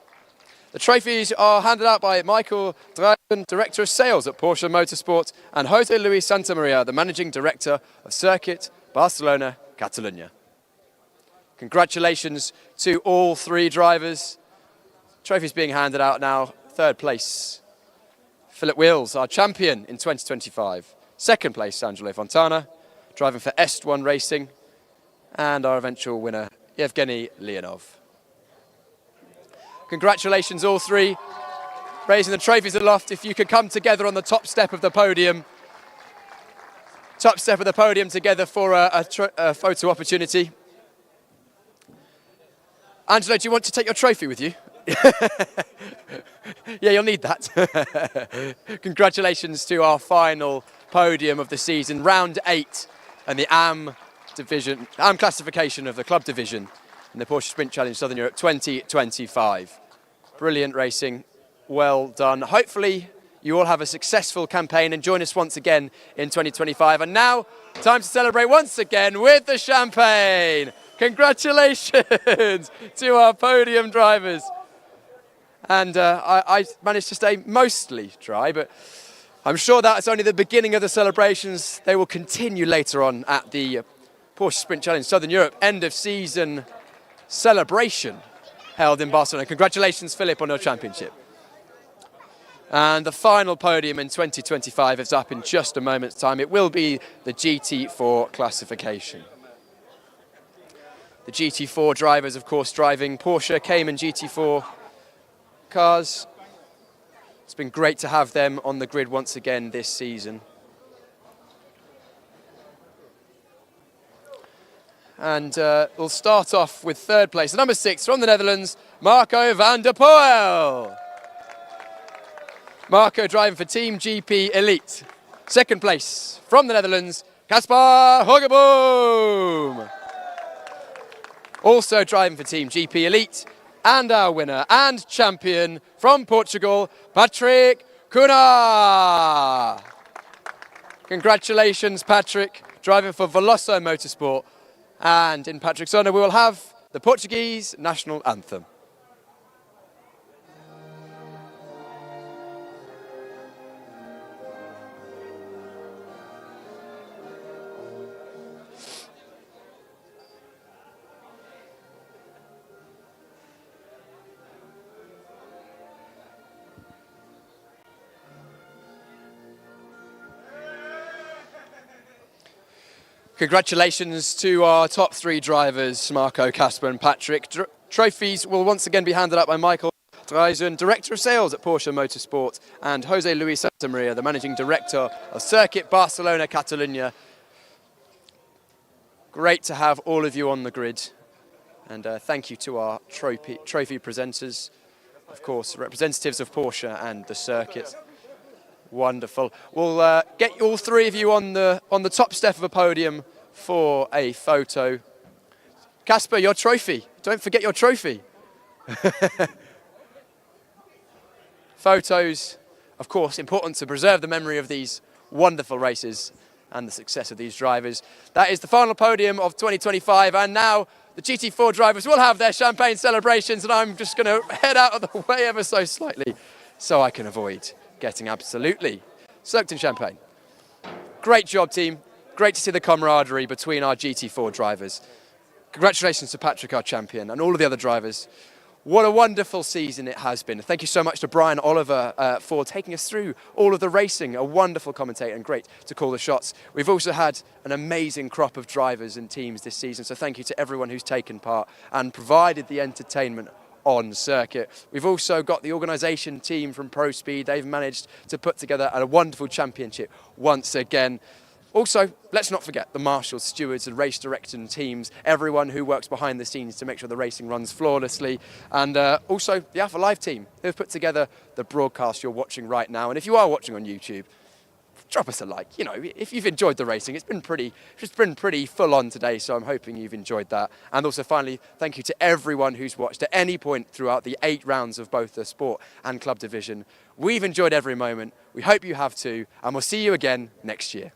The trophies are handed out by Michael Dragon, Director of Sales at Porsche Motorsport, and Jose Luis Santamaria, the Managing Director of Circuit Barcelona, Catalunya. Congratulations to all three drivers. Trophies being handed out now. Third place, Philip Wills, our champion in 2025. Second place, Angelo Fontana, driving for Est1 Racing. And our eventual winner, Evgeny Leonov. Congratulations, all three, raising the trophies aloft. If you could come together on the top step of the podium. Top step of the podium together for a photo opportunity. Angelo, do you want to take your trophy with you? Yeah, you'll need that. Congratulations to our final podium of the season, round 8, and the AM classification of the club division in the Porsche Sprint Challenge Southern Europe 2025. Brilliant racing, well done. Hopefully you all have a successful campaign and join us once again in 2025. And now, time to celebrate once again with the champagne. Congratulations to our podium drivers. And I managed to stay mostly dry, but I'm sure that's only the beginning of the celebrations. They will continue later on at the Porsche Sprint Challenge Southern Europe end of season celebration held in Barcelona. Congratulations, Philip, on your championship. And the final podium in 2025 is up in just a moment's time. It will be the GT4 classification. The GT4 drivers, of course, driving Porsche Cayman GT4 cars. It's been great to have them on the grid once again this season. And we'll start off with third place. The number 6 from the Netherlands, Marco van der Poel. Marco driving for Team GP Elite. Second place from the Netherlands, Kaspar Hogeboom. Also driving for Team GP Elite. And our winner and champion from Portugal, Patrick Cunha. Congratulations, Patrick, driving for Veloso Motorsport. And in Patrick's honour, we will have the Portuguese national anthem. Congratulations to our top 3 drivers, Marco, Casper and Patrick. Trophies will once again be handed out by Michael Dreisen, Director of Sales at Porsche Motorsport, and Jose Luis Santamaria, the Managing Director of Circuit Barcelona Catalunya. Great to have all of you on the grid. And thank you to our trophy presenters, of course, representatives of Porsche and the circuit. Wonderful. We'll get all 3 of you on the top step of a podium for a photo. Casper, your trophy. Don't forget your trophy. Photos, of course, important to preserve the memory of these wonderful races and the success of these drivers. That is the final podium of 2025, and now the GT4 drivers will have their champagne celebrations, and I'm just going to head out of the way ever so slightly so I can avoid getting absolutely soaked in champagne. Great job, team. Great to see the camaraderie between our GT4 drivers. Congratulations to Patrick, our champion, and all of the other drivers. What a wonderful season it has been. Thank you so much to Brian Oliver for taking us through all of the racing. A wonderful commentator and great to call the shots. We've also had an amazing crop of drivers and teams this season, so thank you to everyone who's taken part and provided the entertainment on circuit. We've also got the organisation team from Pro Speed. They've managed to put together a wonderful championship once again. Also, let's not forget the marshals, stewards and race directing teams, everyone who works behind the scenes to make sure the racing runs flawlessly, and also the Alpha Live team who have put together the broadcast you're watching right now. And if you are watching on YouTube, drop us a like. You know, if you've enjoyed the racing, it's been pretty full on today, so I'm hoping you've enjoyed that. And also finally, thank you to everyone who's watched at any point throughout the 8 rounds of both the sport and club division. We've enjoyed every moment. We hope you have too, and we'll see you again next year.